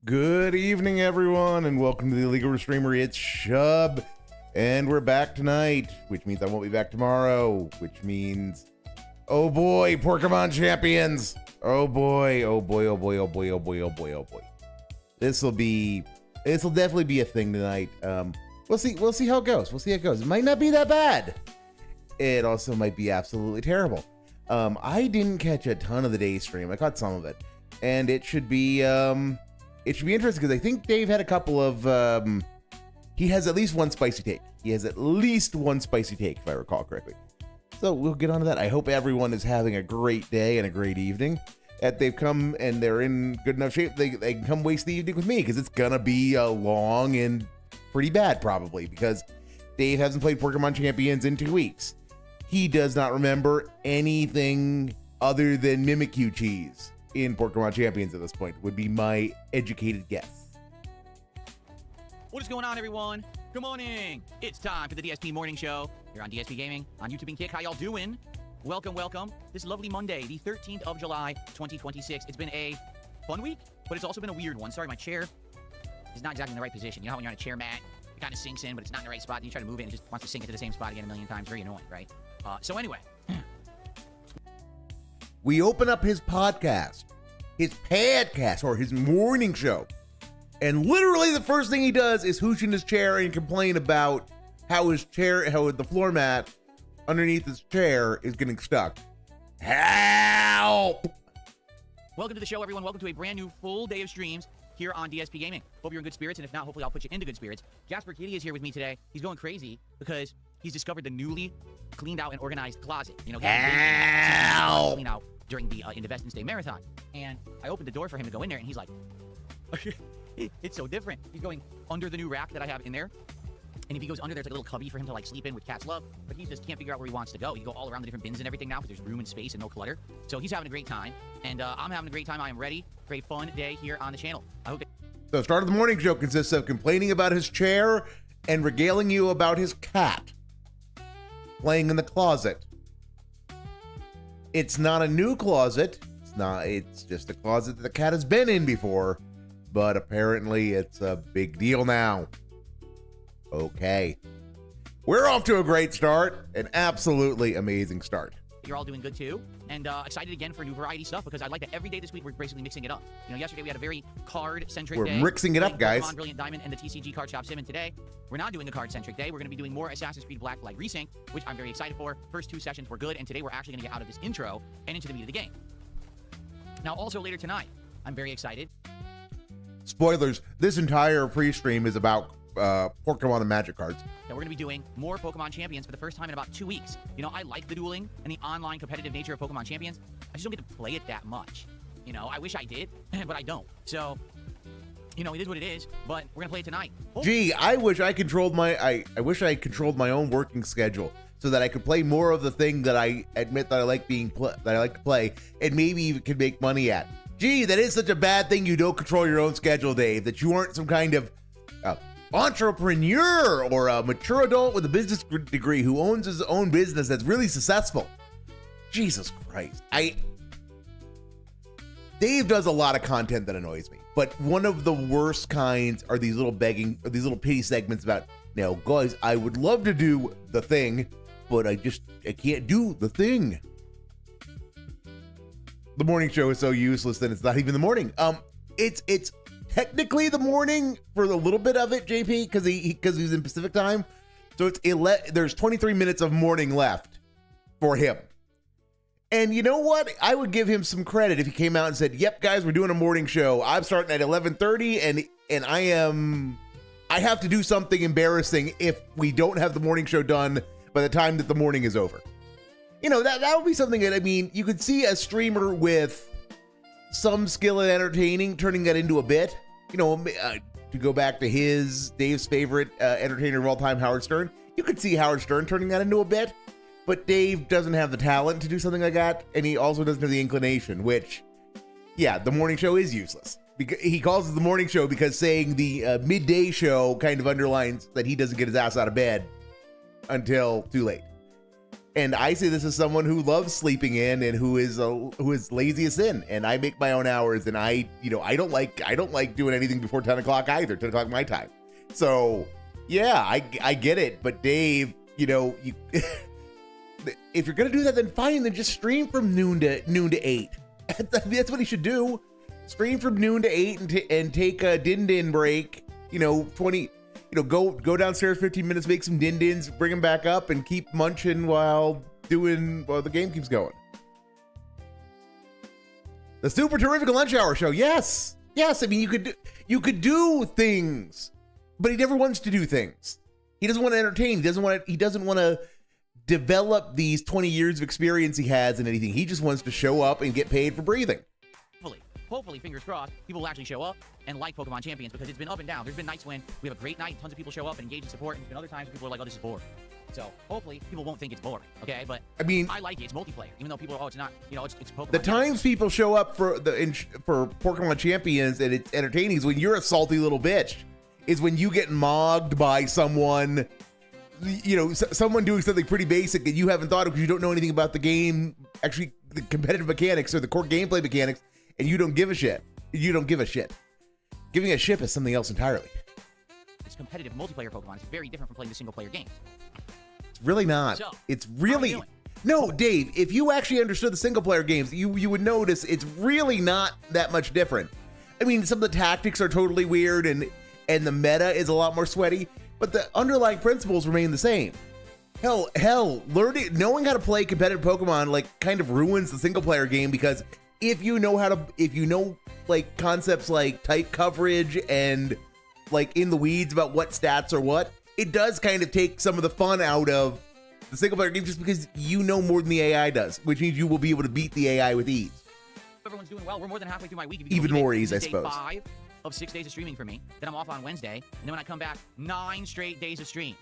Good evening, everyone, and welcome to the Illegal Restreamer. It's Shub, and we're back tonight, which means I won't be back tomorrow, which means, oh boy, Porkamon champions! Oh boy, oh boy, oh boy, oh boy, oh boy, oh boy, oh boy. This'll definitely be a thing tonight. We'll see how it goes. We'll see how it goes. It might not be that bad. It also might be absolutely terrible. I didn't catch a ton of the day stream. I caught some of it, and it should be interesting because I think Dave had a couple of, he has at least one spicy take. He has at least one spicy take, if I recall correctly. So we'll get on to that. I hope everyone is having a great day and a great evening. That they've come and they're in good enough shape, they can come waste the evening with me, because it's gonna be long and pretty bad probably, because Dave hasn't played Porkamon Champions in 2 weeks. He does not remember anything other than Mimikyu cheese in Porkamon Champions at this point, would be my educated guess. What is going on, everyone? Good morning. It's time for the DSP morning show here on DSP Gaming on YouTube and Kick. How y'all doing? Welcome, welcome. This lovely Monday, the 13th of July, 2026. It's been a fun week, but it's also been a weird one. Sorry, my chair is not exactly in the right position. You know how when you're on a chair mat, it kind of sinks in, but it's not in the right spot, and you try to move it, and it just wants to sink into the same spot again a million times. Very annoying, right? So anyway. We open up his podcast, his podcast, or his morning show, and literally the first thing he does is hooch in his chair and complain about how the floor mat underneath his chair is getting stuck. Help! Welcome to the show, everyone. Welcome to a brand new full day of streams here on DSP Gaming. Hope you're in good spirits, and if not, hopefully I'll put you into good spirits. Jasper Kitty is here with me today. He's going crazy because he's discovered the newly cleaned out and organized closet. You know, Help! Clean out during the Independence Day Marathon. And I opened the door for him to go in there, and he's like, it's so different. He's going under the new rack that I have in there. And if he goes under, there's like a little cubby for him to like sleep in with Cat's Love. But he just can't figure out where he wants to go. He can go all around the different bins and everything now because there's room and space and no clutter. So he's having a great time. And I'm having a great time. I am ready for a fun day here on the channel. I hope So start of the morning show consists of complaining about his chair and regaling you about his cat playing in the closet. It's not a new closet. It's just a closet that the cat has been in before, but apparently it's a big deal now. Okay. We're off to a great start, an absolutely amazing start. you're all doing good too, and excited again for new variety stuff, because I like that every day this week we're basically mixing it up. You know, yesterday we had a very card-centric day. We're mixing it up, guys. Polkamon, Brilliant Diamond, and the TCG Card Shop Sim, and today we're not doing a card-centric day. We're going to be doing more Assassin's Creed Black Flag Resync, which I'm very excited for. First 2 sessions were good, and today we're actually going to get out of this intro and into the meat of the game. Now, also later tonight, I'm very excited. Spoilers, this entire pre-stream is about Porkamon and Magic cards. That we're going to be doing more Pokemon Champions for the first time in about 2 weeks. You know, I like the dueling and the online competitive nature of Pokemon Champions. I just don't get to play it that much. You know, I wish I did, but I don't. So, you know, it is what it is, but we're going to play it tonight. Gee, I wish I controlled I wish I controlled my own working schedule so that I could play more of the thing that I admit that I like to play, and maybe even could make money at. Gee, that is such a bad thing you don't control your own schedule, Dave, that you aren't some kind of entrepreneur or a mature adult with a business degree who owns his own business that's really successful. Jesus Christ. Dave does a lot of content that annoys me, but one of the worst kinds are these little pity segments about, now guys, I would love to do the thing, but I can't do the thing. The morning show is so useless that it's not even the morning. It's technically the morning for a little bit of it, JP, because he's in Pacific time. So there's 23 minutes of morning left for him. And you know what? I would give him some credit if he came out and said, "Yep, guys, we're doing a morning show. I'm starting at 11:30, and I have to do something embarrassing if we don't have the morning show done by the time that the morning is over." You know, that would be something that, I mean, you could see a streamer with some skill at entertaining turning that into a bit. You know, to go back to Dave's favorite entertainer of all time, Howard Stern. You could see Howard Stern turning that into a bit, but Dave doesn't have the talent to do something like that, and he also doesn't have the inclination, which, yeah, the morning show is useless. He calls it the morning show because saying the midday show kind of underlines that he doesn't get his ass out of bed until too late. And I say this as someone who loves sleeping in and who is lazy as sin. And I make my own hours, and I don't like doing anything before 10 o'clock either. 10 o'clock my time. So yeah, I get it. But Dave, you if you're gonna do that, then fine. Then just stream from noon to 8. That's what he should do. Stream from noon to 8 and take a din break. 20. Go downstairs 15 minutes, make some din-dins, bring them back up, and keep munching while the game keeps going. The super terrific lunch hour show. Yes. I mean, you could do things, but he never wants to do things. He doesn't want to entertain. He doesn't want to develop these 20 years of experience he has in anything. He just wants to show up and get paid for breathing. Hopefully, fingers crossed, people will actually show up and like Pokemon Champions, because it's been up and down. There's been nights when we have a great night, tons of people show up and engage in support, and there's been other times when people are like, oh, this is boring. So hopefully people won't think it's boring, okay? But I mean, I like it. It's multiplayer, even though people are, oh, it's not, it's Pokemon. The times people show up for Pokemon Champions and it's entertaining is when you're a salty little bitch. Is when you get mogged by someone, someone doing something pretty basic that you haven't thought of because you don't know anything about the game, actually the competitive mechanics or the core gameplay mechanics. And you don't give a shit. Giving a shit is something else entirely. It's competitive multiplayer Pokemon. It's very different from playing the single player games. It's really not. So, it's really no, Dave. If you actually understood the single player games, you would notice it's really not that much different. I mean, some of the tactics are totally weird, and the meta is a lot more sweaty, but the underlying principles remain the same. Hell, knowing how to play competitive Pokemon kind of ruins the single player game, because if you know concepts like type coverage and in the weeds about what stats are what, it does kind of take some of the fun out of the single player game, just because you know more than the AI does, which means you will be able to beat the AI with ease. Everyone's doing well. We're more than halfway through my week. Even more ease, I suppose. 5 of 6 days of streaming for me. Then I'm off on Wednesday, and then when I come back, 9 straight days of streams.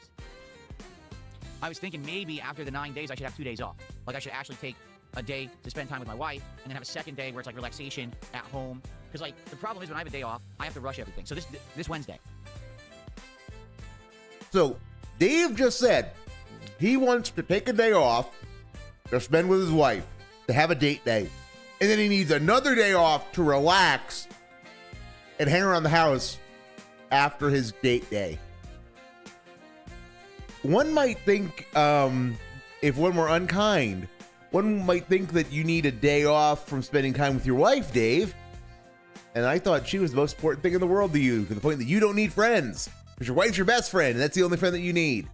I was thinking maybe after the 9 days I should have 2 days off. I should actually take a day to spend time with my wife, and then have a second day where it's relaxation at home. Because the problem is when I have a day off, I have to rush everything. So this Wednesday. So Dave just said he wants to take a day off to spend with his wife, to have a date day, and then he needs another day off to relax and hang around the house after his date day. One might think, if one were unkind, one might think that you need a day off from spending time with your wife, Dave. And I thought she was the most important thing in the world to you, to the point that you don't need friends, because your wife's your best friend, and that's the only friend that you need.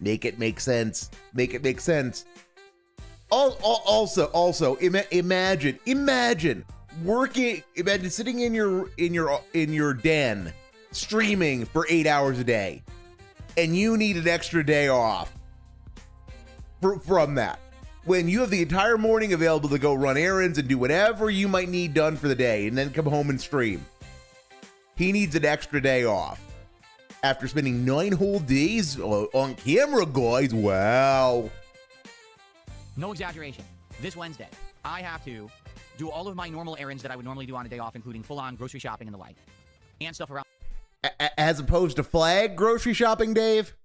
Make it make sense. Make it make sense. Also, imagine sitting in your den, streaming for 8 hours a day, and you need an extra day off from that, when you have the entire morning available to go run errands and do whatever you might need done for the day, and then come home and stream. He needs an extra day off after spending 9 whole days on camera, guys. Wow. No exaggeration. This Wednesday, I have to do all of my normal errands that I would normally do on a day off, including full-on grocery shopping and the like, and stuff around. As opposed to flag grocery shopping, Dave?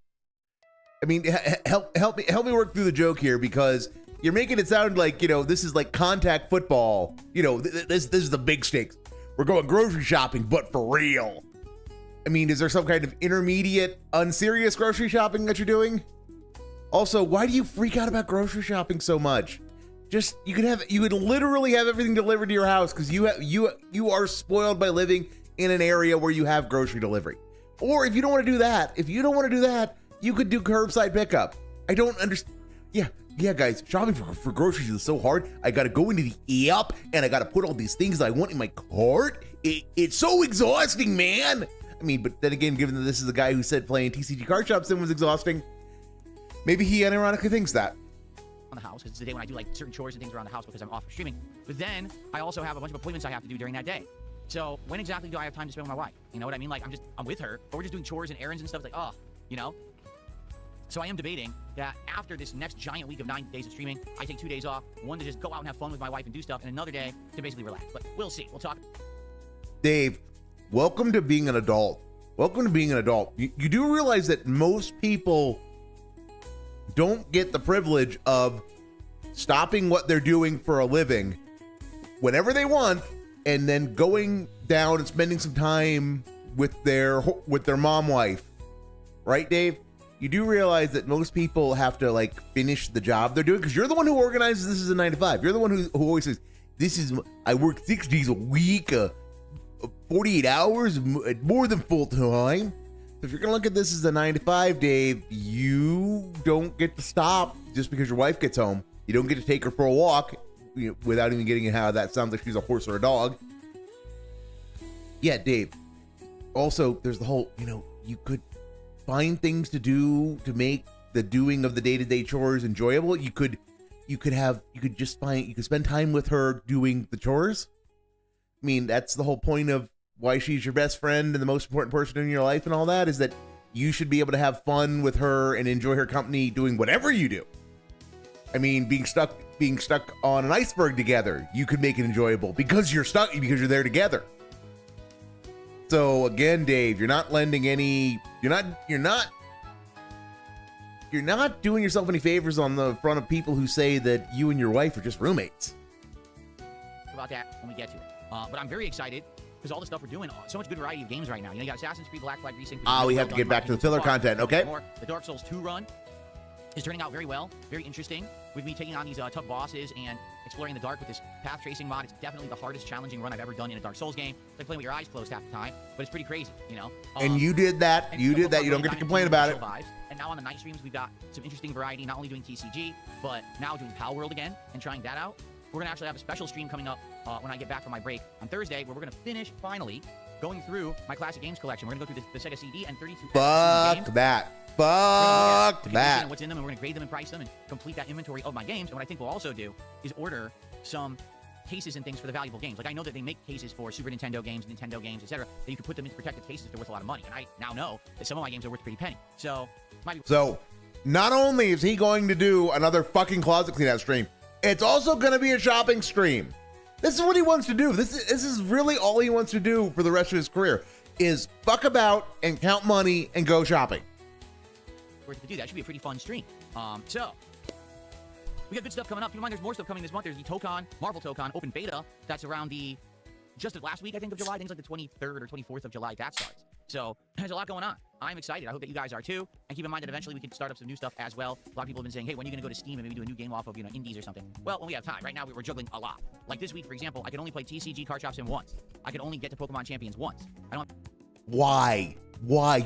I mean, help me work through the joke here, because you're making it sound like, this is like contact football. This is the big stakes. We're going grocery shopping, but for real. I mean, is there some kind of intermediate, unserious grocery shopping that you're doing? Also, why do you freak out about grocery shopping so much? Just, you could literally have everything delivered to your house, because you are spoiled by living in an area where you have grocery delivery. Or if you don't want to do that, you could do curbside pickup. I don't understand. Yeah, guys, shopping for groceries is so hard. I gotta go into the app, and I gotta put all these things I want in my cart. It's so exhausting, man. I mean, but then again, given that this is the guy who said playing TCG Card Shop Sim was exhausting, maybe he unironically thinks that. On the house, because it's the day when I do certain chores and things around the house because I'm off streaming. But then I also have a bunch of appointments I have to do during that day. So when exactly do I have time to spend with my wife? You know what I mean? I'm with her, but we're just doing chores and errands and stuff. So I am debating that after this next giant week of 9 days of streaming, I take 2 days off, one to just go out and have fun with my wife and do stuff, and another day to basically relax. But we'll see. We'll talk. Dave, welcome to being an adult. You do realize that most people don't get the privilege of stopping what they're doing for a living whenever they want and then going down and spending some time with their mom wife. Right, Dave? You do realize that most people have to like finish the job they're doing, because you're the one who organizes this as a 9 to 5. You're the one who always says, I work 6 days a week, 48 hours, more than full time. So if you're gonna look at this as a 9 to 5, Dave, you don't get to stop just because your wife gets home. You don't get to take her for a walk, without even getting how that sounds like she's a horse or a dog. Yeah, Dave. Also, there's the whole, you could find things to do to make the doing of the day-to-day chores enjoyable. You could spend time with her doing the chores. I mean, that's the whole point of why she's your best friend and the most important person in your life and all that, is that you should be able to have fun with her and enjoy her company doing whatever you do. I mean, being stuck on an iceberg together, you could make it enjoyable because you're there together. So again, Dave, you're not lending any, you're not doing yourself any favors on the front of people who say that you and your wife are just roommates. About that when we get to it. But I'm very excited because all the stuff we're doing, so much good variety of games right now. You got Assassin's Creed Black Flag Resync. We have to get back to the filler content, okay? The Dark Souls 2 run is turning out very well, very interesting. With me taking on these tough bosses and exploring the dark with this path tracing mod, it's definitely the hardest challenging run I've ever done in a Dark Souls game. It's like playing with your eyes closed half the time, but it's pretty crazy, And you did that. You did that. You don't get to complain about it. Vibes. And now on the night streams, we've got some interesting variety, not only doing TCG, but now doing Pal World again and trying that out. We're going to actually have a special stream coming up when I get back from my break on Thursday, where we're going to finish, finally, going through my classic games collection. We're going to go through the Sega CD and 32 Fuck that. Fuck that. What's in them, and we're going to grade them and price them and complete that inventory of my games. And what I think we'll also do is order some cases and things for the valuable games. Like, I know that they make cases for Super Nintendo games, etc., that you can put them into protected cases if they're worth a lot of money. And I now know that some of my games are worth a pretty penny. So, not only is he going to do another fucking closet cleanout stream, it's also going to be a shopping stream. This is what he wants to do. This is really all he wants to do for the rest of his career, is fuck about and count money and go shopping. We're to do that. Should be a pretty fun stream. So we got good stuff coming up. Keep in mind, there's more stuff coming this month. There's the Marvel Tokon open beta. That's around just the last week, I think, of July. I think it's like the 23rd or 24th of July that starts. So there's a lot going on. I'm excited. I hope that you guys are too. And keep in mind that eventually we can start up some new stuff as well. A lot of people have been saying, hey, when are you going to go to Steam and maybe do a new game off of, indies or something? Well, when we have time. Right now, we're juggling a lot. Like this week, for example, I could only play TCG Card Shop Sim once. I could only get to Pokemon Champions once. Why?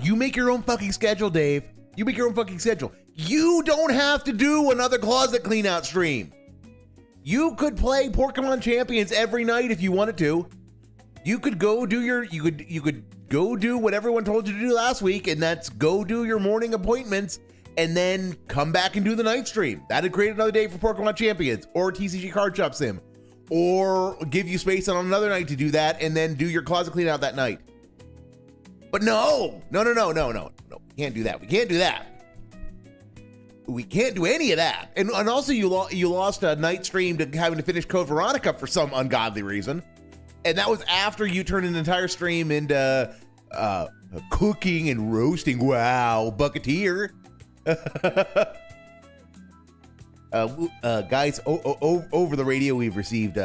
You make your own fucking schedule, Dave. You make your own fucking schedule. You don't have to do another closet cleanout stream. You could play Porkamon Champions every night if you wanted to. You could go do you could go do what everyone told you to do last week, and that's go do your morning appointments and then come back and do the night stream. That'd create another day for Porkamon Champions or TCG Card Shop Sim, or give you space on another night to do that and then do your closet cleanout that night. But no. We can't do that. We can't do that. We can't do any of that. And also you lost a night stream to having to finish Code Veronica for some ungodly reason. And that was after you turned an entire stream into cooking and roasting. Wow, Bucketeer. Guys, over the radio, we've received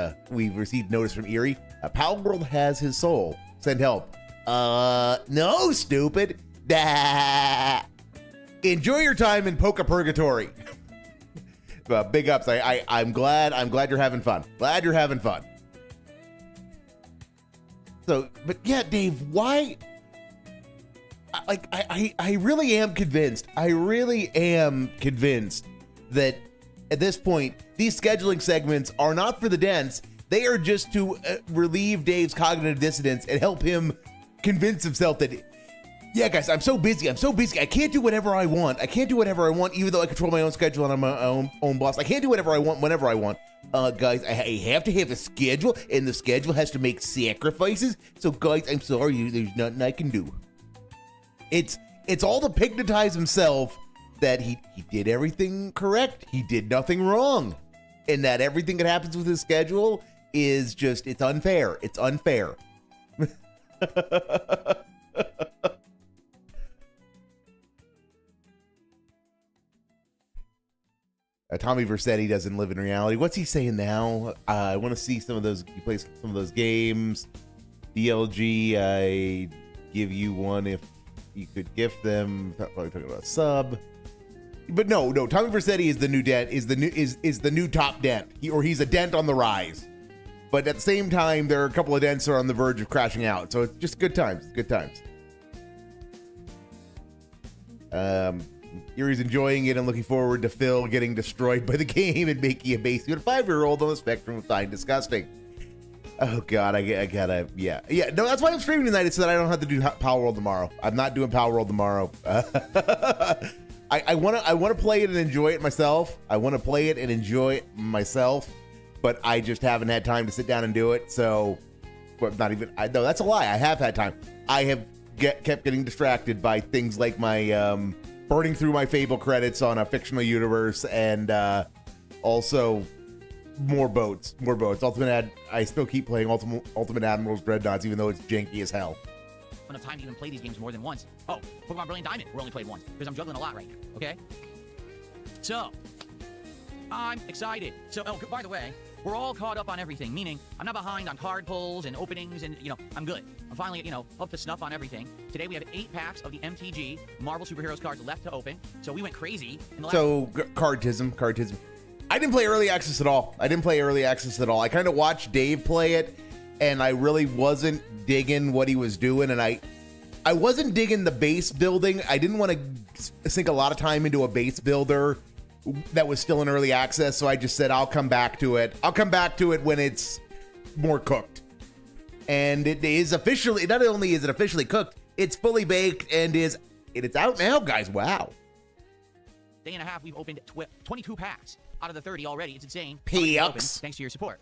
notice from Erie. Pal World has his soul. Send help. No, stupid. Enjoy your time in Poka Purgatory. Big ups. I'm glad you're having fun. Glad you're having fun. So, but yeah, Dave, why? I really am convinced. I really am convinced that at this point, these scheduling segments are not for the dense. They are just to relieve Dave's cognitive dissonance and help him convince himself that, yeah, guys, I'm so busy. I can't do whatever I want. Even though I control my own schedule and I'm my own boss. I can't do whatever I want whenever I want. Guys, I have to have a schedule, and the schedule has to make sacrifices. So, guys, I'm sorry, there's nothing I can do. It's all to pigmatize himself that he did everything correct. He did nothing wrong. And that everything that happens with his schedule is just, it's unfair. It's unfair. Tommy Vercetti doesn't live in reality. What's he saying now? I want to see some of those. You play some of those games. DLG, I give you one if you could gift them. Probably talking about a sub. But no. Tommy Vercetti is the new dent. Is the new top dent. He's a dent on the rise. But at the same time, there are a couple of dents that are on the verge of crashing out. So it's just good times. Good times. Yuri's enjoying it and looking forward to Phil getting destroyed by the game and making a basically a 5-year-old on the spectrum of fine disgusting. Oh God, I gotta, yeah. No, that's why I'm streaming tonight. It's so that I don't have to do Power World tomorrow. I'm not doing Power World tomorrow. I wanna play it and enjoy it myself. But I just haven't had time to sit down and do it. So, but not even. No, that's a lie. I have had time. I have kept getting distracted by things like my burning through my Fable credits on a fictional universe, and also more boats. I still keep playing Ultimate Admirals Dreadnoughts, even though it's janky as hell. Enough time to even play these games more than once. Oh, Pokemon Brilliant Diamond, we're only played once because I'm juggling a lot right now. Okay. So, I'm excited. So, oh, by the way, we're all caught up on everything, meaning I'm not behind on card pulls and openings, and, I'm good. I'm finally, up to snuff on everything. Today we have 8 packs of the MTG Marvel Superheroes cards left to open, so we went crazy. In the last Cardtism. I didn't play early access at all. I kind of watched Dave play it, and I really wasn't digging what he was doing, and I wasn't digging the base building. I didn't want to sink a lot of time into a base builder that was still in early access, so I just said I'll come back to it when it's more cooked. And it is officially, not only is it officially cooked, it's fully baked and it's out now, guys. Wow. Day and a half, we've opened 22 packs out of the 30 already. It's insane. Thanks to your support.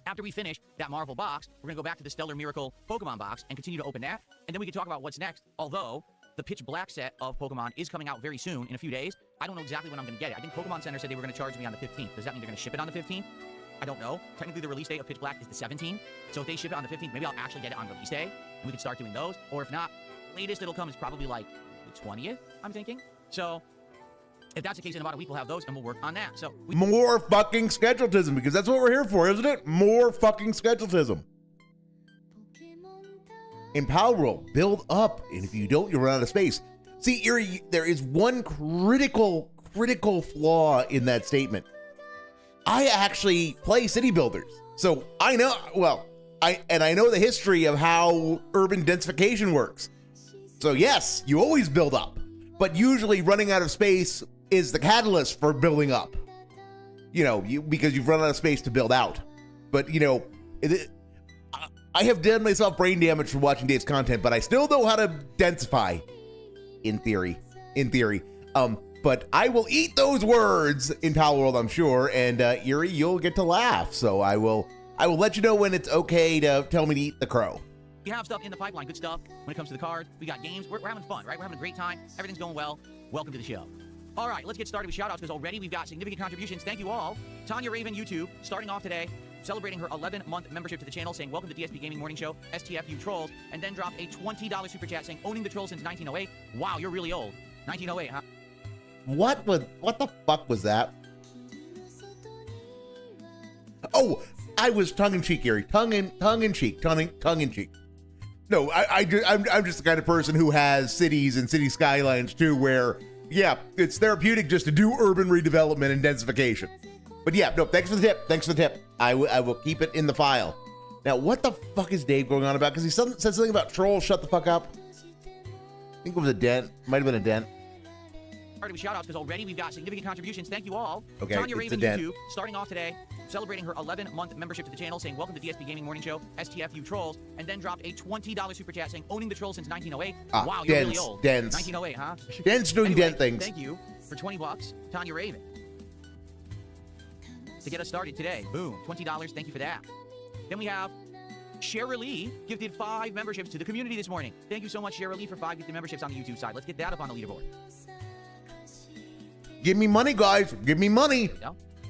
After we finish that Marvel box, we're gonna go back to the Stellar Miracle Pokemon box and continue to open that, and then we can talk about what's next. Although the Pitch Black set of Pokemon is coming out very soon, in a few days. I don't know exactly when I'm going to get it. I think Pokemon Center said they were going to charge me on the 15th. Does that mean they're going to ship it on the 15th? I don't know. Technically, the release date of Pitch Black is the 17th. So if they ship it on the 15th, maybe I'll actually get it on release day, and we can start doing those. Or if not, latest it'll come is probably like the 20th, I'm thinking. So if that's the case, in about a week, we'll have those, and we'll work on that. So more fucking scheduletism, because that's what we're here for, isn't it? More fucking scheduletism. In Power World, build up, and if you don't, you'll run out of space. See, Erie, there is one critical flaw in that statement. I actually play city builders, so I know, I know the history of how urban densification works. So yes, you always build up, but usually running out of space is the catalyst for building up. Because you've run out of space to build out. But I have done myself brain damage from watching Dave's content, but I still know how to densify. In theory. But I will eat those words in Power World, I'm sure, and Erie, you'll get to laugh. So I will let you know when it's okay to tell me to eat the crow. We have stuff in the pipeline, good stuff. When it comes to the cards, we got games. We're having fun, right? We're having a great time. Everything's going well. Welcome to the show. All right, let's get started with shout-outs, because already we've got significant contributions. Thank you all. Tanya Raven, YouTube, starting off today, celebrating her 11-month membership to the channel, saying, welcome to DSP Gaming Morning Show, STFU Trolls, and then dropped a $20 super chat saying, owning the troll since 1908. Wow, you're really old. 1908, huh? What the fuck was that? Oh, I was tongue-in-cheek, Gary. Tongue-in-cheek. No, I'm just the kind of person who has cities and city skylines, too, where, yeah, it's therapeutic just to do urban redevelopment and densification. But yeah, no, thanks for the tip. I will keep it in the file. Now, what the fuck is Dave going on about? Because he said something about trolls. Shut the fuck up. I think it was a dent. Might have been a dent. Started with shout-outs, because already we've got significant contributions. Thank you all. Okay, Tanya Raven, YouTube, starting off today, celebrating her 11-month membership to the channel, saying, welcome to DSP Gaming Morning Show, STFU Trolls, and then dropped a $20 super chat saying, owning the troll since 1908. Wow, you're really old. Dents. 1908, huh? Dents doing anyway, dent things. Thank you for 20 bucks, Tanya Raven. To get us started today, boom, $20, thank you for that. Then we have Shara Lee gifted 5 memberships to the community this morning. Thank you so much, Shara Lee, for 5 gifted memberships on the YouTube side. Let's get that up on the leaderboard. Give me money, guys. Give me money.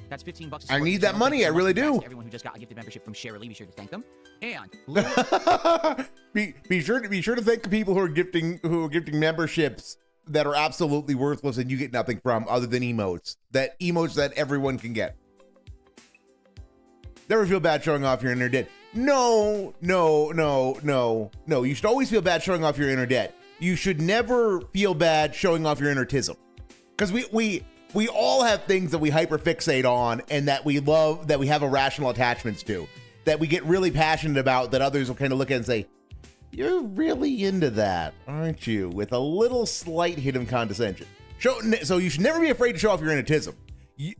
That's $15. I need that money. I really do. Everyone who just got a gifted membership from Shara Lee, be sure to thank them. And be sure to thank the people who are gifting memberships that are absolutely worthless and you get nothing from other than emotes that everyone can get. Never feel bad showing off your inner debt. No. You should always feel bad showing off your inner debt. You should never feel bad showing off your inner tism. Because we all have things that we hyperfixate on and that we love, that we have irrational attachments to, that we get really passionate about, that others will kind of look at and say, you're really into that, aren't you? With a little slight hit of condescension. So you should never be afraid to show off your inner tism.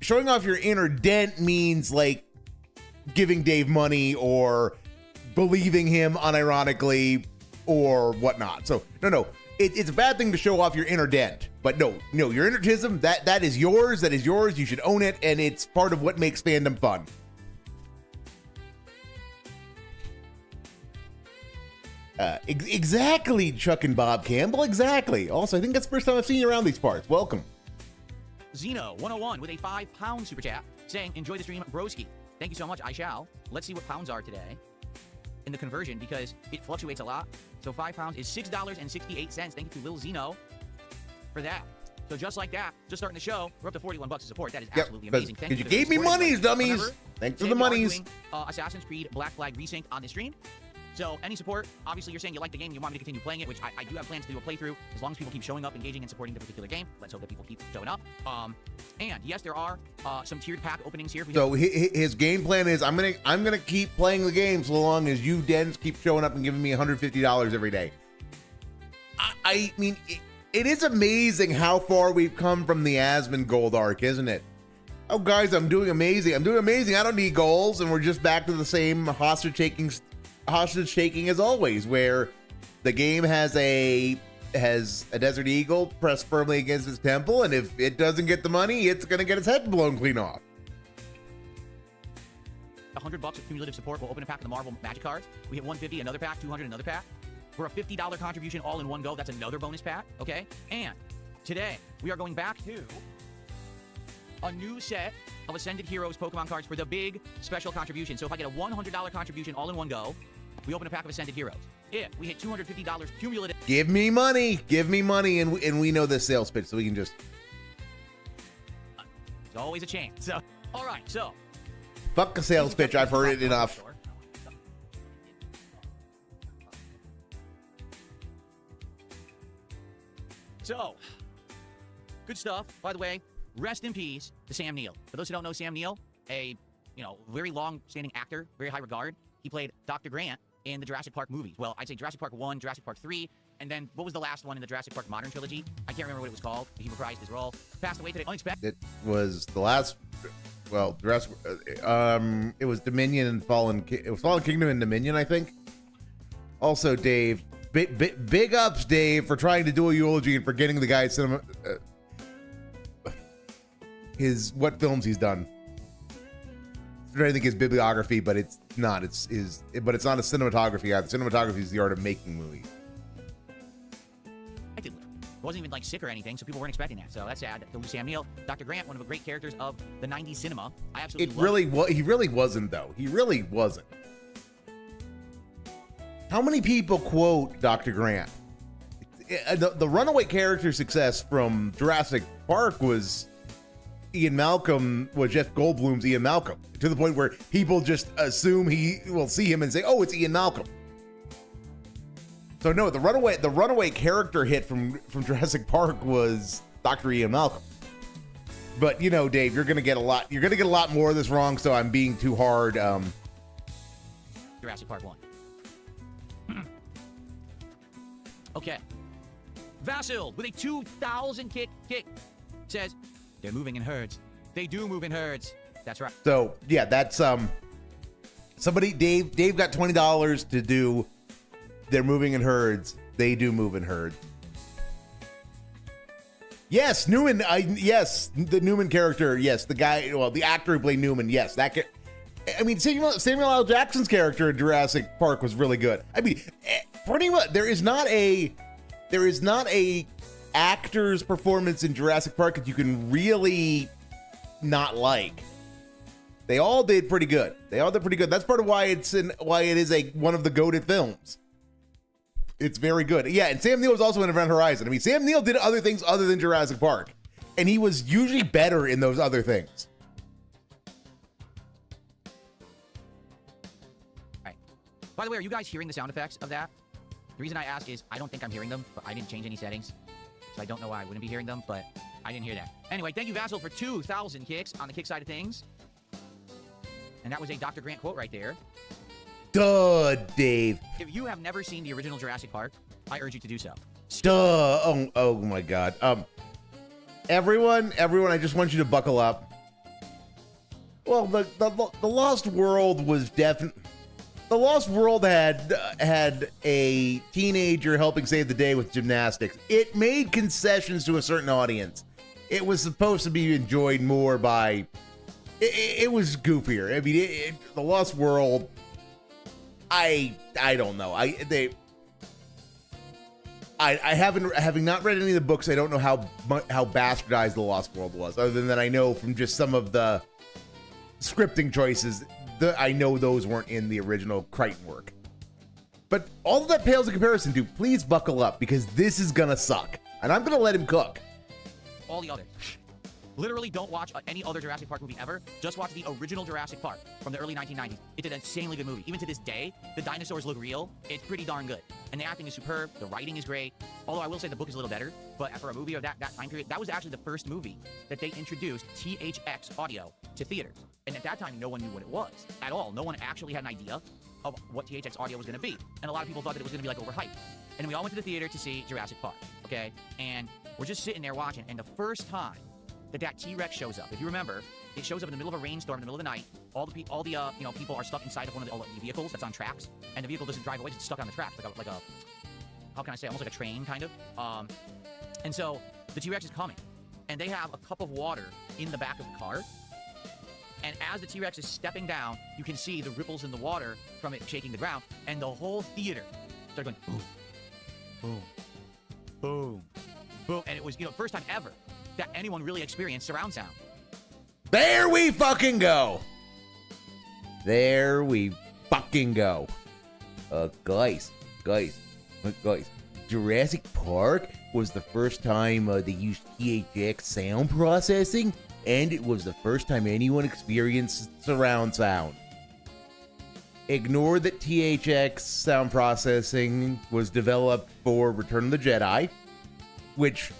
Showing off your inner dent means like giving Dave money or believing him unironically or whatnot. So no, it's a bad thing to show off your inner dent. But no, your inner tism, that is yours. That is yours. You should own it, and it's part of what makes fandom fun. Exactly, Chuck and Bob Campbell. Exactly. Also, I think that's the first time I've seen you around these parts. Welcome. Zeno101 with a £5 super chat saying, enjoy the stream, broski. Thank you so much. I shall. Let's see what pounds are today in the conversion because it fluctuates a lot. So 5 pounds is $6.68. Thank you to Lil Zeno for that. So just like that, just starting the show, we're up to $41 of support. That is absolutely amazing. Thank you. Because you gave me monies, dummies. Remember, thanks for the monies. Assassin's Creed Black Flag Resync on the stream. So any support, obviously you're saying you like the game, you want me to continue playing it, which I do have plans to do a playthrough, as long as people keep showing up, engaging, and supporting the particular game. Let's hope that people keep showing up. And yes, there are some tiered pack openings here. So his game plan is, I'm gonna keep playing the game so long as you Dens keep showing up and giving me $150 every day. I mean, it is amazing how far we've come from the Asmongold arc, isn't it? Oh guys, I'm doing amazing. I don't need goals, and we're just back to the same hostage taking as always, where the game has a desert eagle pressed firmly against its temple, and if it doesn't get the money, it's gonna get its head blown clean off. $100 of cumulative support. We'll open a pack of the Marvel Magic cards. We hit 150, another pack, 200, another pack. For a $50 contribution all in one go, that's another bonus pack, okay? And today, we are going back to a new set of Ascended Heroes Pokemon cards for the big special contribution. So if I get a $100 contribution all in one go, we open a pack of Ascended Heroes. If we hit $250 cumulative... Give me money, and we know this sales pitch, so we can just... There's always a chance. So, all right, so... Fuck the sales pitch, I've heard it enough. So, good stuff. By the way, rest in peace to Sam Neill. For those who don't know Sam Neill, a very long-standing actor, very high regard. He played Dr. Grant in the Jurassic Park movies. Well, I'd say Jurassic Park 1, Jurassic Park 3, and then what was the last one in the Jurassic Park Modern Trilogy? I can't remember what it was called. He reprised his role. Passed away today. Unexpected. It was the last... Well, Jurassic... it was Dominion and Fallen... It was Fallen Kingdom and Dominion, I think. Also, Dave... Big ups, Dave, for trying to do a eulogy and forgetting the guy's cinema... what films he's done. I'm trying to think his bibliography, but it's not. But it's not a cinematography either. Cinematography is the art of making movies. I wasn't even like sick or anything, so people weren't expecting that. So that's sad. Sam Neill, Dr. Grant, one of the great characters of the '90s cinema. I absolutely. He really wasn't though. He really wasn't. How many people quote Dr. Grant? The runaway character success from Jurassic Park was Ian Malcolm, was Jeff Goldblum's Ian Malcolm, to the point where people just assume he will see him and say, "Oh, it's Ian Malcolm." So no, the runaway character hit from Jurassic Park was Dr. Ian Malcolm. But Dave, you're gonna get a lot more of this wrong. So I'm being too hard. Jurassic Park 1. Okay. Vasil with a 2,000 kick says, they're moving in herds. They do move in herds. That's right. So yeah, that's somebody, Dave got $20 to do. They're moving in herds. They do move in herds. Yes, Newman. Yes, the Newman character. Yes, the guy. Well, the actor who played Newman. Yes, that. I mean, Samuel L. Jackson's character in Jurassic Park was really good. I mean, pretty much there is not a actor's performance in Jurassic Park that you can really not like. They all did pretty good. That's part of why it is one of the goated films. It's very good. Yeah, and Sam Neill was also in Event Horizon. I mean, Sam Neill did other things other than Jurassic Park, and he was usually better in those other things. All right. By the way, are you guys hearing the sound effects of that? The reason I ask is I don't think I'm hearing them, but I didn't change any settings, so I don't know why I wouldn't be hearing them, but I didn't hear that. Anyway, thank you, Vassal, for 2,000 kicks on the kick side of things. And that was a Dr. Grant quote right there. Duh, Dave. If you have never seen the original Jurassic Park, I urge you to do so. Duh. Oh my God. Everyone, I just want you to buckle up. Well, the Lost World was definitely... The Lost World had a teenager helping save the day with gymnastics. It made concessions to a certain audience. It was supposed to be enjoyed more by... It was goofier. I mean, the Lost World... I don't know. Having not read any of the books, I don't know how bastardized the Lost World was. Other than that, I know from just some of the scripting choices, I know those weren't in the original Crichton work. But all of that pales in comparison to, please buckle up, because this is gonna suck, and I'm gonna let him cook. All the others. Literally don't watch any other Jurassic Park movie ever. Just watch the original Jurassic Park from the early 1990s. It's an insanely good movie. Even to this day, the dinosaurs look real. It's pretty darn good. And the acting is superb. The writing is great. Although I will say the book is a little better. But for a movie of that time period, that was actually the first movie that they introduced THX audio to theaters. And at that time, no one knew what it was at all. No one actually had an idea of what THX audio was going to be. And a lot of people thought that it was going to be like overhyped. And we all went to the theater to see Jurassic Park, okay? And we're just sitting there watching. And the first time that T-Rex shows up. If you remember, it shows up in the middle of a rainstorm in the middle of the night. All the people are stuck inside of one of the vehicles that's on tracks, and the vehicle doesn't drive away; it's stuck on the tracks, like a how can I say, almost like a train kind of. And so the T-Rex is coming, and they have a cup of water in the back of the car. And as the T-Rex is stepping down, you can see the ripples in the water from it shaking the ground, and the whole theater started going boom, boom, boom, boom, and it was first time ever that anyone really experienced surround sound. There we fucking go. There we fucking go. Guys. Jurassic Park was the first time they used THX sound processing, and it was the first time anyone experienced surround sound. Ignore that THX sound processing was developed for Return of the Jedi, which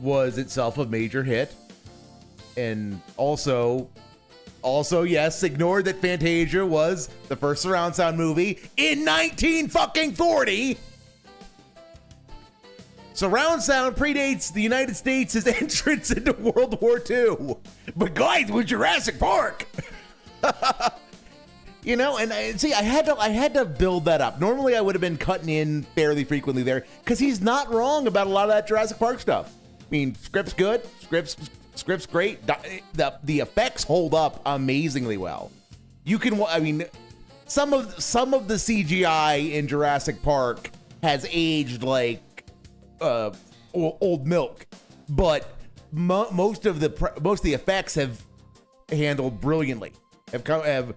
was itself a major hit. And also yes, ignore that Fantasia was the first surround sound movie in 1940. Surround sound predates the United States' entrance into World War II. But guys, with Jurassic Park. And see, I had to build that up. Normally I would have been cutting in fairly frequently there, because he's not wrong about a lot of that Jurassic Park stuff. I mean, script's good, script's great. The effects hold up amazingly well. Some of the CGI in Jurassic Park has aged like old milk, but most of the effects have handled brilliantly. Have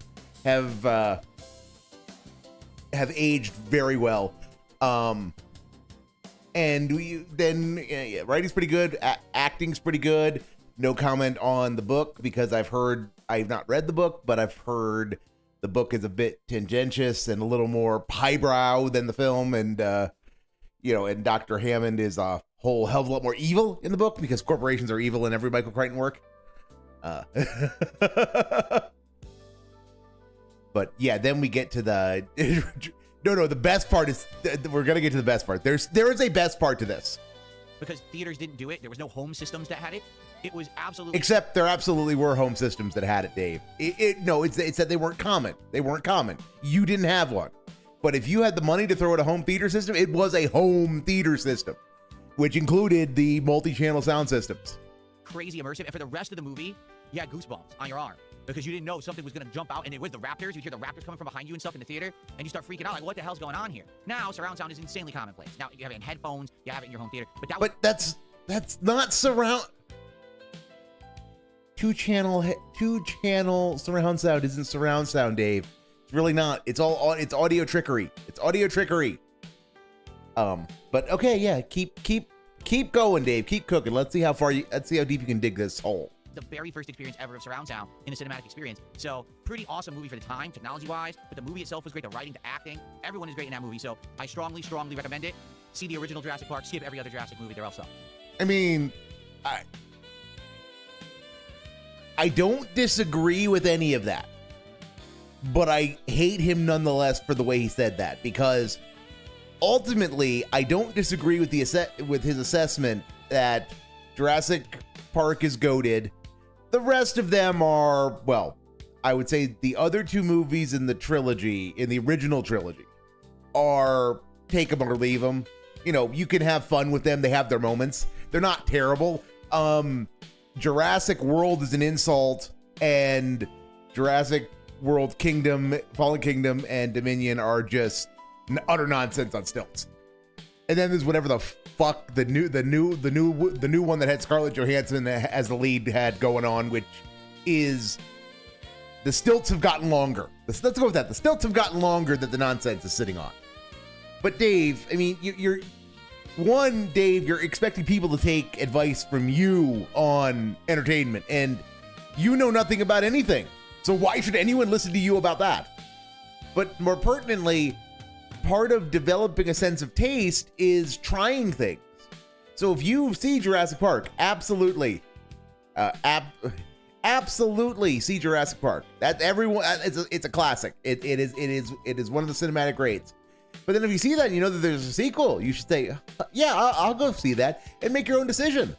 aged very well. And writing's pretty good, acting's pretty good. No comment on the book, because I've not read the book, but I've heard the book is a bit tendentious and a little more highbrow than the film, and and Dr. Hammond is a whole hell of a lot more evil in the book, because corporations are evil in every Michael Crichton work. But yeah, then we get to the No, the best part is, we're going to get to the best part. There is a best part to this. Because theaters didn't do it. There was no home systems that had it. It was absolutely... Except there absolutely were home systems that had it, Dave. It's that they weren't common. They weren't common. You didn't have one. But if you had the money to throw at a home theater system, it was a home theater system, which included the multi-channel sound systems. Crazy immersive. And for the rest of the movie, you had goosebumps on your arm, because you didn't know something was going to jump out, and it was the raptors. You'd hear the raptors coming from behind you and stuff in the theater, and you start freaking out, like, what the hell's going on here? Now, surround sound is insanely commonplace. Now, you have it in headphones, you have it in your home theater, but that's not surround... Two-channel surround sound isn't surround sound, Dave. It's really not. It's audio trickery. It's audio trickery. But okay, yeah, keep going, Dave. Keep cooking. Let's see how deep you can dig this hole. The very first experience ever of surround sound in a cinematic experience. So pretty awesome movie for the time, technology-wise, but the movie itself was great. The writing, the acting, everyone is great in that movie. So I strongly recommend it. See the original Jurassic Park, skip every other Jurassic movie. They're all suck. I mean, I don't disagree with any of that, but I hate him nonetheless for the way he said that, because ultimately I don't disagree with his assessment that Jurassic Park is goated. The rest of them are, well, I would say the other two movies in the trilogy, in the original trilogy, are take them or leave them. You know, you can have fun with them. They have their moments. They're not terrible. Jurassic World is an insult, and Jurassic World Kingdom, Fallen Kingdom, and Dominion are just utter nonsense on stilts. And then there's whatever the fuck the new one that had Scarlett Johansson as the lead had going on, which is the stilts have gotten longer. Let's go with that. The stilts have gotten longer that the nonsense is sitting on. But Dave, I mean, you're expecting people to take advice from you on entertainment, and you know nothing about anything. So why should anyone listen to you about that? But more pertinently, part of developing a sense of taste is trying things. So if you see Jurassic Park, absolutely see Jurassic Park. That everyone, it's a classic. It is one of the cinematic greats. But then if you see that and you know that there's a sequel, you should say, yeah, I'll go see that, and make your own decision.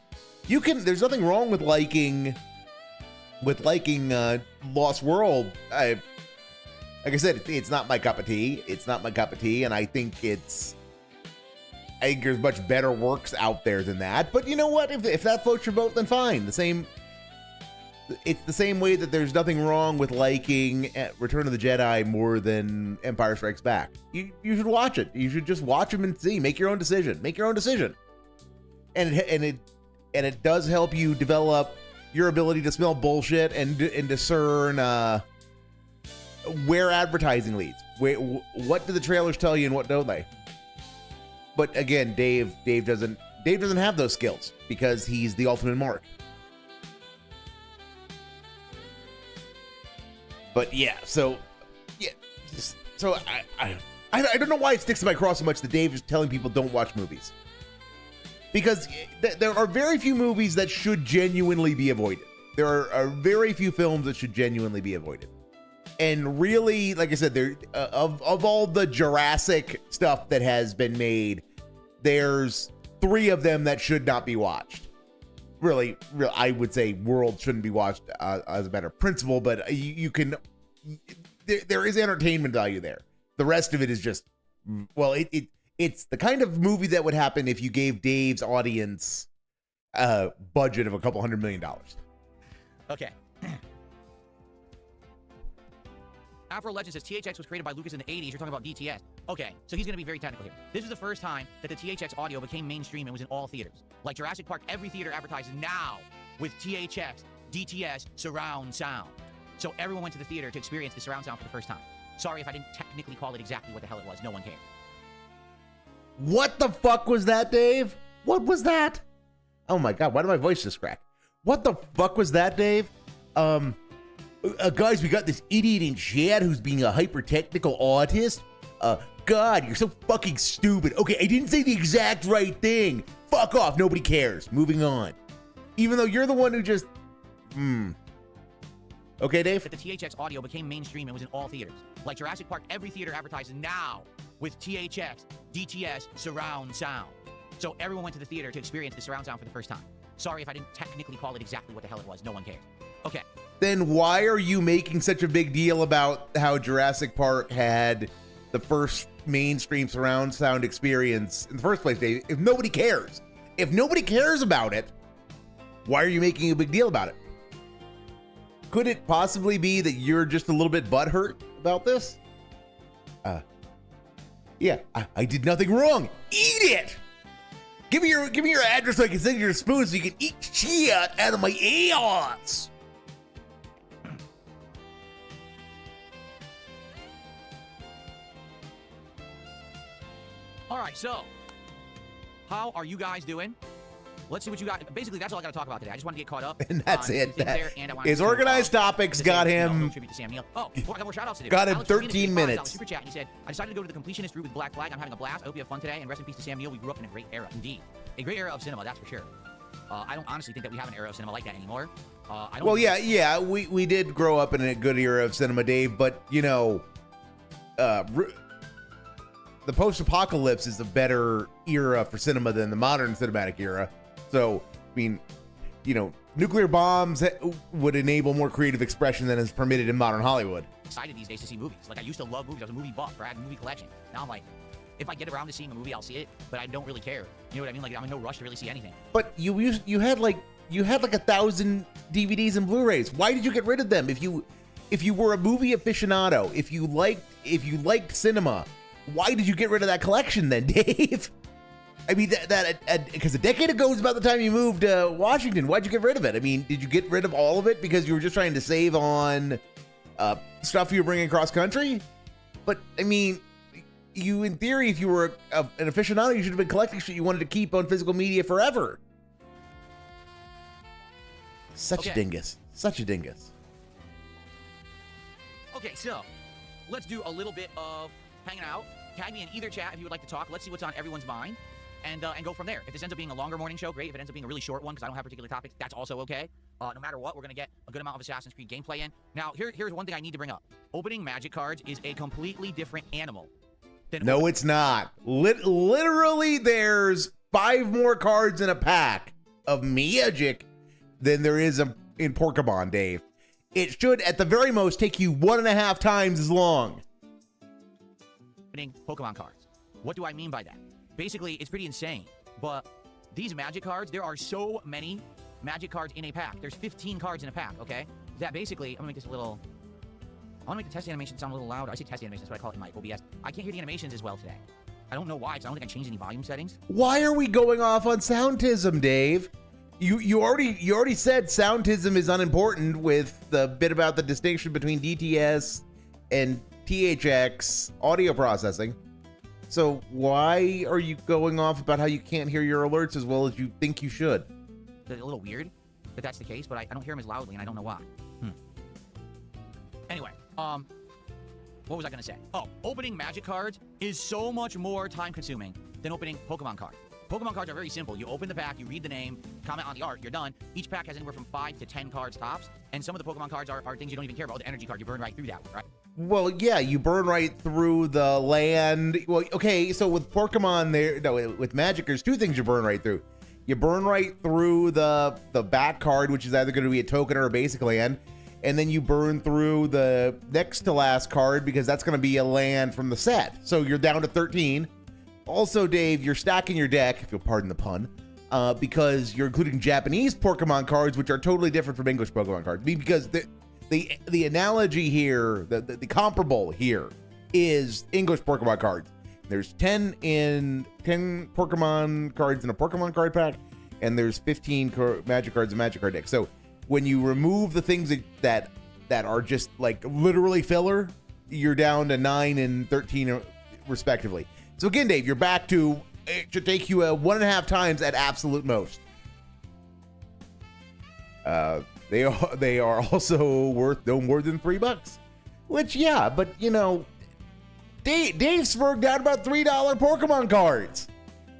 There's nothing wrong with liking Lost World. Like I said, it's not my cup of tea. It's not my cup of tea, and I think there's much better works out there than that. But you know what? If that floats your boat, then fine. It's the same way that there's nothing wrong with liking Return of the Jedi more than Empire Strikes Back. You should watch it. You should just watch them and see. Make your own decision. And it does help you develop your ability to smell bullshit and discern where advertising leads. What do the trailers tell you and what don't they? But again, Dave doesn't have those skills because he's the ultimate mark. But yeah, so I don't know why it sticks to my craw so much that Dave is telling people don't watch movies. Because there are very few movies that should genuinely be avoided. There are very few films that should genuinely be avoided. And really, like I said, of all the Jurassic stuff that has been made, there's 3 of them that should not be watched. Really, I would say World shouldn't be watched as a matter of principle, but you can. There is entertainment value there. The rest of it is just, well, it's the kind of movie that would happen if you gave Dave's audience a budget of a couple $100 million. Okay. Afro Legend says THX was created by Lucas in the 80s. You're talking about DTS. Okay, so he's going to be very technical here. This is the first time that the THX audio became mainstream and was in all theaters. Like Jurassic Park, every theater advertises now with THX, DTS, surround sound. So everyone went to the theater to experience the surround sound for the first time. Sorry if I didn't technically call it exactly what the hell it was. No one cared. What the fuck was that, Dave? What was that? Oh my God, why did my voice just crack? What the fuck was that, Dave? Guys, we got this idiot in chat who's being a hyper-technical autist. God, you're so fucking stupid. Okay, I didn't say the exact right thing. Fuck off, nobody cares. Moving on. Even though you're the one who just... Okay, Dave? That the THX audio became mainstream and was in all theaters. Like Jurassic Park, every theater advertises now with THX, DTS, surround sound. So everyone went to the theater to experience the surround sound for the first time. Sorry if I didn't technically call it exactly what the hell it was. No one cares. Okay. Then why are you making such a big deal about how Jurassic Park had the first mainstream surround sound experience in the first place, Dave? If nobody cares about it, why are you making a big deal about it? Could it possibly be that you're just a little bit butthurt about this? Yeah, I did nothing wrong. Eat it! Give me your address so I can send you your spoon so you can eat shit out of my ass. All right, so how are you guys doing? Let's see what you got. Basically, that's all I got to talk about today. I just wanted to get caught up. And that's it. His to, organized topics got him. Tribute to Sam Neill. Oh, a couple more shout outs to do. Got him Alex 13 minutes. Super chat. He said, I decided to go to the completionist route with Black Flag. I'm having a blast. I hope you have fun today. And rest in peace to Sam Neill. We grew up in a great era. Indeed. A great era of cinema, that's for sure. I don't honestly think that we have an era of cinema like that anymore. Well, yeah, we did grow up in a good era of cinema, Dave, but, you know, the post-apocalypse is a better era for cinema than the modern cinematic era. So, I mean, you know, nuclear bombs would enable more creative expression than is permitted in modern Hollywood. Excited these days to see movies. Like, I used to love movies. I was a movie buff, or I had a movie collection. Now I'm like, if I get around to seeing a movie, I'll see it, but I don't really care. You know what I mean? Like, I'm in no rush to really see anything. But you had like 1,000 DVDs and Blu-rays. Why did you get rid of them? If you were a movie aficionado, if you liked cinema, why did you get rid of that collection then, Dave? I mean, because a decade ago is about the time you moved to Washington. Why'd you get rid of it? I mean, did you get rid of all of it because you were just trying to save on stuff you were bringing across country? But, I mean, you, in theory, if you were an aficionado, you should have been collecting shit you wanted to keep on physical media forever. Such a dingus. Such a dingus. Okay, so let's do a little bit of hanging out. Tag me in either chat if you would like to talk. Let's see what's on everyone's mind. And go from there. If this ends up being a longer morning show, great. If it ends up being a really short one because I don't have particular topics, that's also okay. No matter what, we're going to get a good amount of Assassin's Creed gameplay in. Now, here's one thing I need to bring up. Opening magic cards is a completely different animal. No, it's not. Literally, there's 5 more cards in a pack of magic than there is in Porkamon, Dave. It should, at the very most, take you 1.5 times as long. Opening Pokemon cards. What do I mean by that? Basically, it's pretty insane. But these magic cards, there are so many magic cards in a pack. There's 15 cards in a pack, okay? That basically, I'm gonna make this a little... I want to make the test animation sound a little louder. I say test animation, that's what I call it in my OBS. I can't hear the animations as well today. I don't know why, because I don't think I changed any volume settings. Why are we going off on soundtism, Dave? You already said soundtism is unimportant with the bit about the distinction between DTS and THX audio processing. So why are you going off about how you can't hear your alerts as well as you think you should? It's a little weird that that's the case, but I don't hear them as loudly, and I don't know why. Anyway, what was I going to say? Oh, opening magic cards is so much more time-consuming than opening Pokemon cards. Pokemon cards are very simple. You open the pack, you read the name, comment on the art, you're done. Each pack has anywhere from 5 to 10 cards tops, and some of the Pokemon cards are things you don't even care about. The energy card, you burn right through that one, right? Well, yeah, you burn right through the land. Well, okay, so with Porkamon, with Magic, there's 2 things you burn right through. You burn right through the bat card, which is either going to be a token or a basic land, and then you burn through the next to last card because that's going to be a land from the set. So you're down to 13. Also, Dave, you're stacking your deck, if you'll pardon the pun, because you're including Japanese Porkamon cards, which are totally different from English Pokemon cards. Because the analogy here, the comparable here, is English Pokemon cards. There's 10 Porkamon cards in a Porkamon card pack, and there's 15 Magic cards in Magic card deck. So when you remove the things that are just like literally filler, you're down to 9 and 13 respectively. So again, Dave, you're back to, it should take you 1.5 times at absolute most. They are also worth no more than $3, which, yeah, but you know, Dave smirked out about $3 Porkamon cards.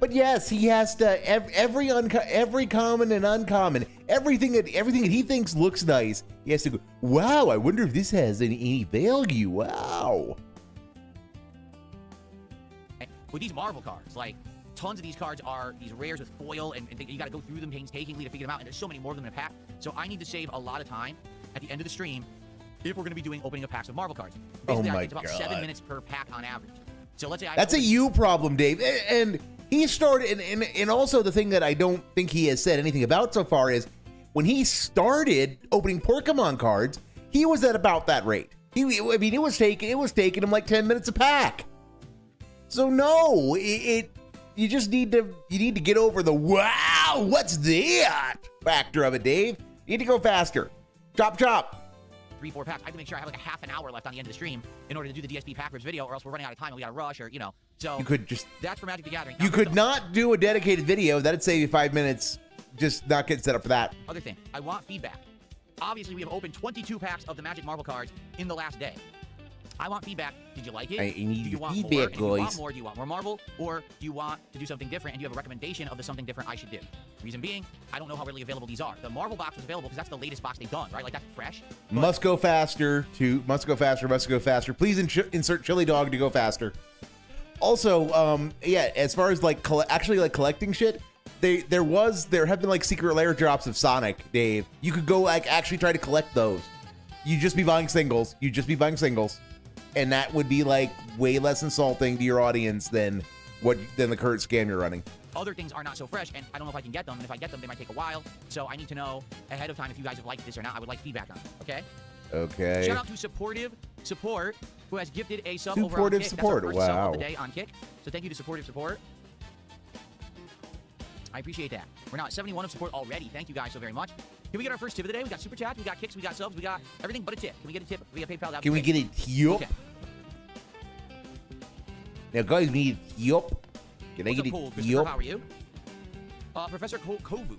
But yes, he has to every common and uncommon, everything that he thinks looks nice, he has to go, wow, I wonder if this has any value. Wow. With these Marvel cards, like, tons of these cards are these rares with foil, and you got to go through them painstakingly to figure them out, and there's so many more of them in a pack. So I need to save a lot of time at the end of the stream if we're going to be doing opening of packs of Marvel cards. Basically, I think it's about 7 minutes per pack on average. So let's say that's a you problem, Dave. And he started, and also the thing that I don't think he has said anything about so far is when he started opening Porkamon cards, he was at about that rate. I mean, it was taking him like 10 minutes a pack. So no, you just need to get over the wow, what's that factor of it, Dave. You need to go faster. Chop. 3-4 packs. I have to make sure I have like a half an hour left on the end of the stream in order to do the DSP pack rips video, or else we're running out of time and we got to rush, or you know, So You could just... that's for Magic the Gathering. You could not do a dedicated video. That'd save you 5 minutes. Just not get set up for that. Other thing, I want feedback. Obviously, we have opened 22 packs of the Magic Marvel cards in the last day. I want feedback. Did you like it? I need do you want feedback, more? If you want guys. more, do you want more Marvel? Or do you want to do something different and do you have a recommendation of the something different I should do? Reason being, I don't know how readily available these are. The Marvel box was available because that's the latest box they've done, right? Like, that's fresh. But Must go faster. Must go faster. Must go faster. Please insert Chili Dog to go faster. Also, yeah, as far as like actually like collecting shit, there have been like secret lair drops of Sonic, Dave. You could go like actually try to collect those. You'd just be buying singles. And that would be like way less insulting to your audience than the current scam you're running. other things are not so fresh, and I don't know if I can get them. And if I get them, they might take a while. So I need to know ahead of time if you guys have liked this or not. I would like feedback on it, okay? Okay. Shout out to Supportive Support, who has gifted a sub over on Supportive Kick. Support, That's our first sub wow. of the day on Kick. So thank you to Supportive Support. I appreciate that. We're now at 71 of support already. Thank you guys so very much. Can we get our first tip of the day? We got super chats, we got kicks, we got subs, we got everything but a tip. Can we get a tip? We got PayPal. Can we get a tip? Okay. Now, guys, we need a tip. Can I What's get up, Cole? a Christopher, tip? how are you? Professor Kovu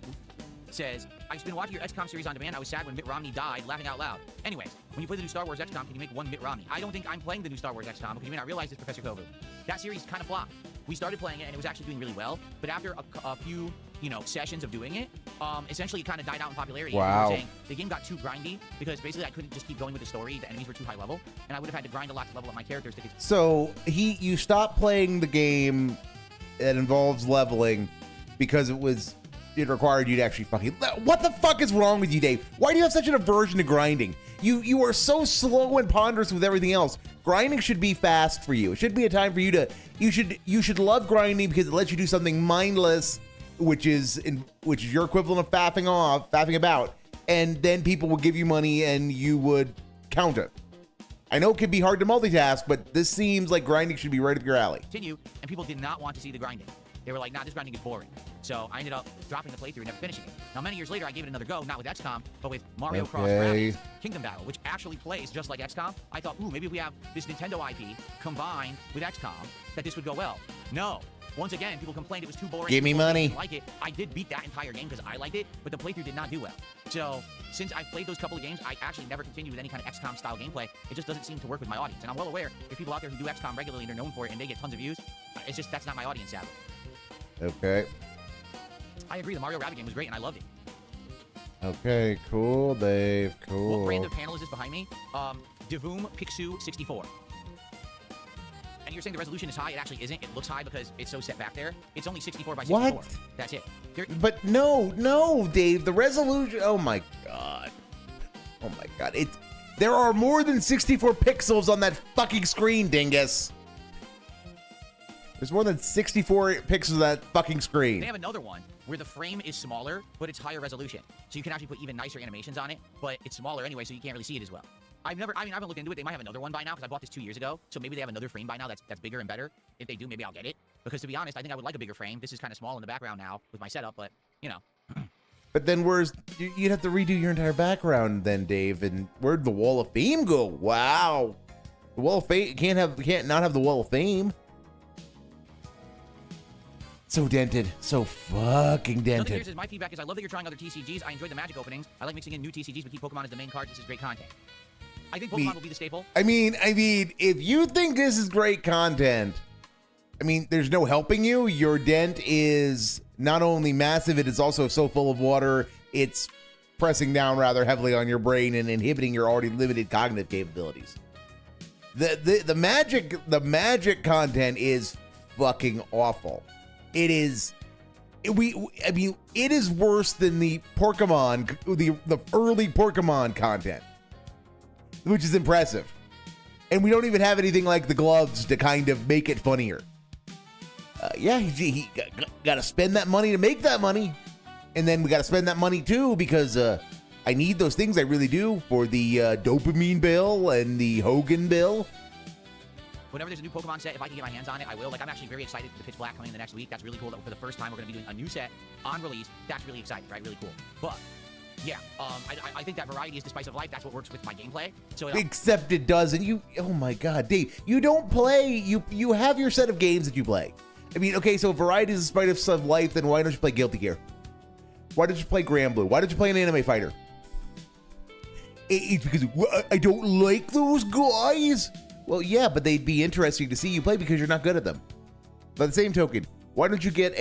says, I've been watching your XCOM series on demand. I was sad when Mitt Romney died, laughing out loud. Anyways, when you play the new Star Wars XCOM, can you make one Mitt Romney? I don't think I'm playing the new Star Wars XCOM because you may not realize this, Professor Kovu. That series kind of flopped. We started playing it and it was actually doing really well, but after a few, sessions of doing it, essentially it kind of died out in popularity. And Wow. we were saying the game got too grindy because basically I couldn't just keep going with the story. The enemies were too high level, and I would have had to grind a lot to level up my characters to get. So you stopped playing the game that involves leveling because it required you to actually fucking. What the fuck is wrong with you, Dave? Why do you have such an aversion to grinding? You are so slow and ponderous with everything else. Grinding should be fast for you. It should be a time for you to. You should love grinding because it lets you do something mindless, which is your equivalent of faffing about, and then people will give you money and you would count it. I know it can be hard to multitask, but this seems like grinding should be right up your alley. Continue, and people did not want to see the grinding. They were like, nah, this grinding is boring. So I ended up dropping the playthrough and never finishing it. Now, many years later, I gave it another go, not with XCOM, but with Mario Cross Rabbids Kingdom Battle, which actually plays just like XCOM. I thought, ooh, maybe if we have this Nintendo IP combined with XCOM, that this would go well. No. Once again, people complained it was too boring. Give me money. Like it. I did beat that entire game because I liked it, but the playthrough did not do well. So since I've played those couple of games, I actually never continued with any kind of XCOM style gameplay. It just doesn't seem to work with my audience. And I'm well aware there's people out there who do XCOM regularly and they're known for it and they get tons of views. It's just that's not my audience, sadly. Okay. I agree. The Mario Rabbids game was great and I loved it. Okay, cool, Dave. Cool. What brand of panel is this behind me? Divoom Pixu 64. And you're saying the resolution is high? It actually isn't. It looks high because it's so set back there. It's only 64 by 64. What? That's it. But no, Dave. The resolution. Oh my god. Oh my god. There are more than 64 pixels on that fucking screen, dingus. There's more than 64 pixels on that fucking screen. They have another one where the frame is smaller, but it's higher resolution. So you can actually put even nicer animations on it, but it's smaller anyway, so you can't really see it as well. I haven't looked into it. They might have another one by now because I bought this 2 years ago. So maybe they have another frame by now that's bigger and better. If they do, maybe I'll get it. Because to be honest, I think I would like a bigger frame. This is kind of small in the background now with my setup, but But then you'd have to redo your entire background then, Dave. And where'd the Wall of Fame go? Wow. The Wall of Fame can't not have the Wall of Fame. So dented. So fucking dented. Another my feedback is I love that you're trying other TCGs. I enjoyed the Magic openings. I like mixing in new TCGs, but keep Pokemon as the main card. This is great content. I think Pokemon will be the staple. I mean, if you think this is great content, there's no helping you. Your dent is not only massive, it is also so full of water, it's pressing down rather heavily on your brain and inhibiting your already limited cognitive capabilities. The magic content is fucking awful. It is. It is worse than the Porkamon, the early Porkamon content, which is impressive. And we don't even have anything like the gloves to kind of make it funnier. He got to spend that money to make that money. And then we got to spend that money too because I need those things, I really do, for the dopamine bill and the Hogan bill. Whenever there's a new Pokemon set, if I can get my hands on it, I will. Like, I'm actually very excited for the Pitch Black coming in the next week. That's really cool that for the first time we're going to be doing a new set on release. That's really exciting, right? Really cool. But yeah, I think that variety is the spice of life. That's what works with my gameplay. So Except it doesn't. Oh my God, Dave, you don't play. You have your set of games that you play. I mean, okay, so variety is the spice of life. Then why don't you play Guilty Gear? Why don't you play Grand Blue? Why don't you play an anime fighter? It's because I don't like those guys. Well, yeah, but they'd be interesting to see you play because you're not good at them. By the same token, why don't you get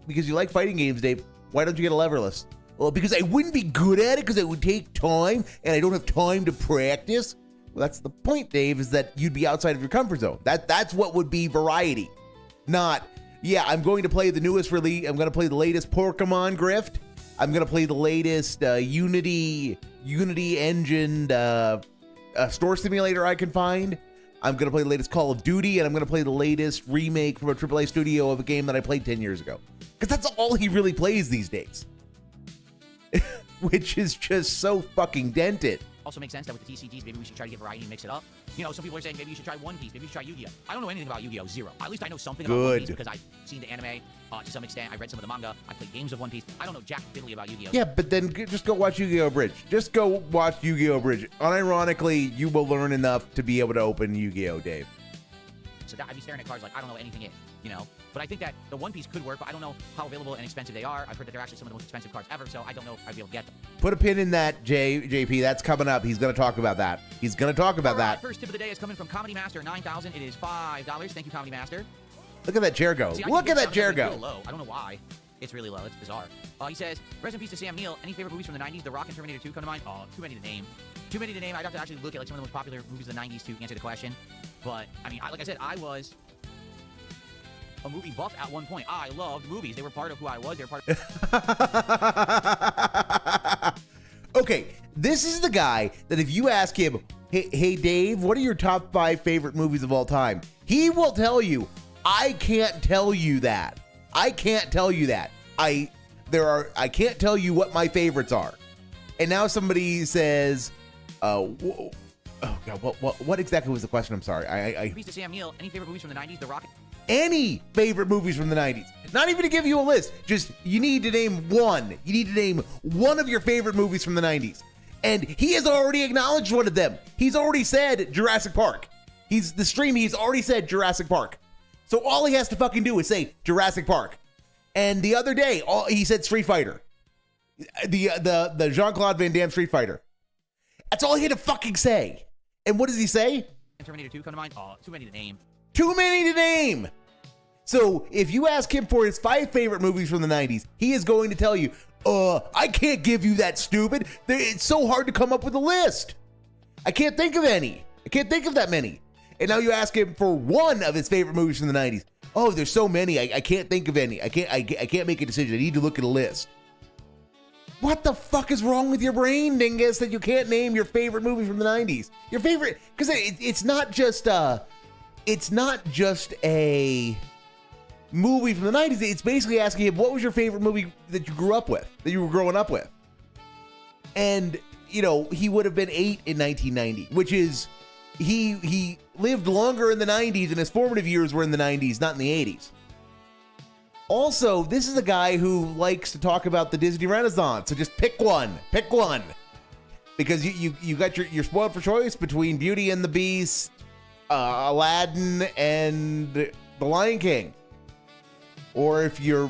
because you like fighting games, Dave, why don't you get a leverless? Well, because I wouldn't be good at it because it would take time and I don't have time to practice. Well, that's the point, Dave, is that you'd be outside of your comfort zone. That's what would be variety. Not, yeah, I'm going to play the newest release. I'm going to play the latest Porkamon grift. I'm going to play the latest Unity engined store simulator I can find. I'm going to play the latest Call of Duty, and I'm going to play the latest remake from a AAA studio of a game that I played 10 years ago. Because that's all he really plays these days. Which is just so fucking dented. also makes sense that with the TCGs, maybe we should try to get variety and mix it up. You know, some people are saying maybe you should try One Piece, maybe you should try Yu-Gi-Oh! I don't know anything about Yu-Gi-Oh! Zero. At least I know something about One Piece because I've seen the anime to some extent. I've read some of the manga. I played games of One Piece. I don't know jack diddly about Yu-Gi-Oh! Yeah, but then just go watch Yu-Gi-Oh! Bridge. Just go watch Yu-Gi-Oh! Bridge. Unironically, you will learn enough to be able to open Yu-Gi-Oh! Dave. So that I'd be staring at cards like I don't know what anything is, you know? But I think that the One Piece could work, but I don't know how available and expensive they are. I've heard that they're actually some of the most expensive cards ever, so I don't know if I'd be able to get them. Put a pin in that, JP. That's coming up. He's going to talk about that. He's going to talk about that. First tip of the day is coming from Comedy Master 9000. It is $5. Thank you, Comedy Master. Look at that chair go. See, Look at that chair go. Really low. I don't know why. It's really low. It's bizarre. He says, rest in peace to Sam Neill. Any favorite movies from the 90s? The Rock and Terminator 2 come to mind? Oh, too many to name. Too many to name. I'd have to actually look at like some of the most popular movies of the 90s to answer the question. But, I mean, like I said, I was a movie buff at one point. I loved movies. They were part of who I was. They were part of... Okay, this is the guy that if you ask him, hey Dave, what are your top 5 favorite movies of all time? He will tell you, I can't tell you that. I can't tell you that. I can't tell you what my favorites are. And now somebody says, oh God, what exactly was the question? I'm sorry. Peace to Sam Neill. Any favorite movies from the 90s? The Rock. Any favorite movies from the 90s. Not even to give you a list. Just, you need to name one. You need to name one of your favorite movies from the 90s. And he has already acknowledged one of them. He's already said Jurassic Park. He's already said Jurassic Park. So all he has to fucking do is say Jurassic Park. And the other day, he said Street Fighter. The Jean-Claude Van Damme Street Fighter. That's all he had to fucking say. And what does he say? Terminator 2 come to mind? Oh, too many to name. Too many to name. So if you ask him for his 5 favorite movies from the 90s, he is going to tell you, I can't give you that, stupid. It's so hard to come up with a list. I can't think of any. I can't think of that many. And now you ask him for one of his favorite movies from the 90s. Oh, there's so many. I can't think of any. I can't make a decision. I need to look at a list. What the fuck is wrong with your brain, dingus, that you can't name your favorite movie from the 90s? Your favorite, because it's not just a movie from the 90s. It's basically asking him, what was your favorite movie that you grew up with, that you were growing up with? And, you know, he would have been 8 in 1990, which is, he lived longer in the 90s and his formative years were in the 90s, not in the 80s. Also, this is a guy who likes to talk about the Disney Renaissance, so just pick one. Pick one. Because you got you're spoiled for choice between Beauty and the Beast, Aladdin, and The Lion King. Or if you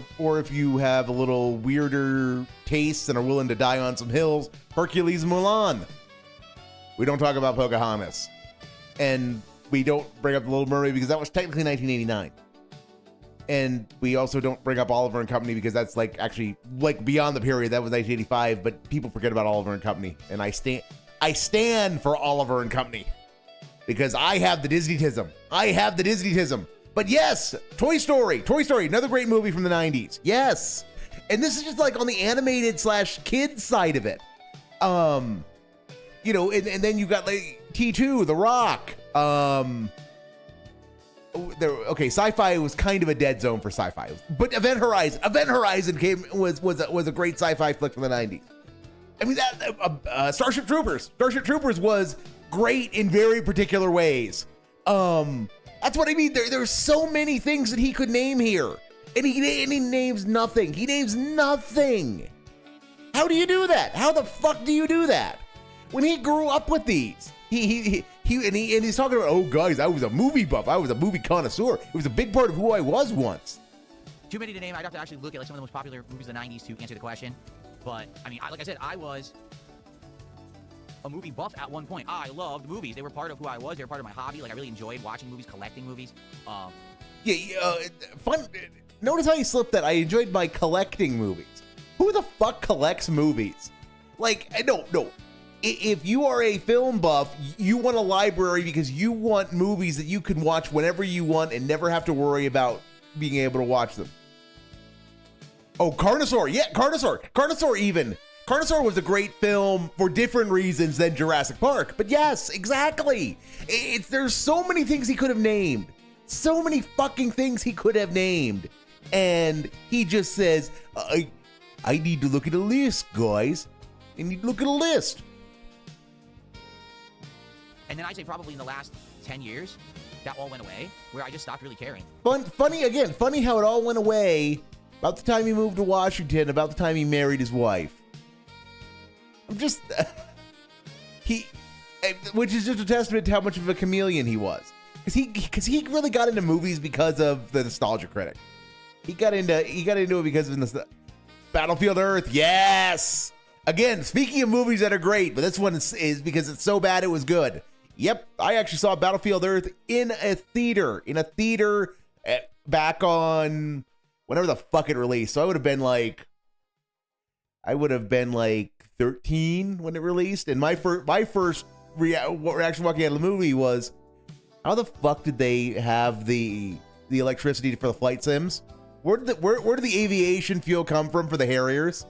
have a little weirder tastes and are willing to die on some hills, Hercules and Mulan. We don't talk about Pocahontas. And we don't bring up The Little Mermaid because that was technically 1989. And we also don't bring up Oliver and Company because that's like actually like beyond the period. That was 1985, but people forget about Oliver and Company. And I stand for Oliver and Company because I have the Disney-tism. But yes, Toy Story, another great movie from the 90s. Yes. And this is just like on the animated / kids side of it. You know, and then you got like T2, The Rock. Okay, sci-fi was kind of a dead zone for sci-fi. But Event Horizon was a great sci-fi flick from the 90s. I mean, Starship Troopers. Starship Troopers was great in very particular ways. That's what I mean. There's so many things that he could name here. And he names nothing. He names nothing. How do you do that? How the fuck do you do that? When he grew up with these, he's talking about, oh guys, I was a movie buff. I was a movie connoisseur. It was a big part of who I was once. Too many to name. I'd have to actually look at like some of the most popular movies of the 90s to answer the question. But I mean, like I said, I was a movie buff at one point. I loved movies. They were part of who I was. They were part of my hobby. Like I really enjoyed watching movies, collecting movies. Fun. Notice how you slipped that. I enjoyed my collecting movies. Who the fuck collects movies? Like, no. If you are a film buff, you want a library because you want movies that you can watch whenever you want and never have to worry about being able to watch them. Oh, Carnosaur. Yeah, Carnosaur. Carnosaur was a great film for different reasons than Jurassic Park. But yes, exactly. There's so many things he could have named. So many fucking things he could have named. And he just says, I need to look at a list, guys. I need to look at a list. And then I'd say probably in the last 10 years, that all went away, where I just stopped really caring. Funny how it all went away about the time he moved to Washington, about the time he married his wife. Which is just a testament to how much of a chameleon he was. Because he really got into movies because of the Nostalgia Critic. He got into it because of the Battlefield Earth. Yes. Again, speaking of movies that are great, but this one is because it's so bad it was good. Yep, I actually saw Battlefield Earth in a theater back on whenever the fuck it released. So I would have been like 13 when it released, and my first reaction walking out of the movie was, how the fuck did they have the electricity for the flight sims? Where did the aviation fuel come from for the Harriers?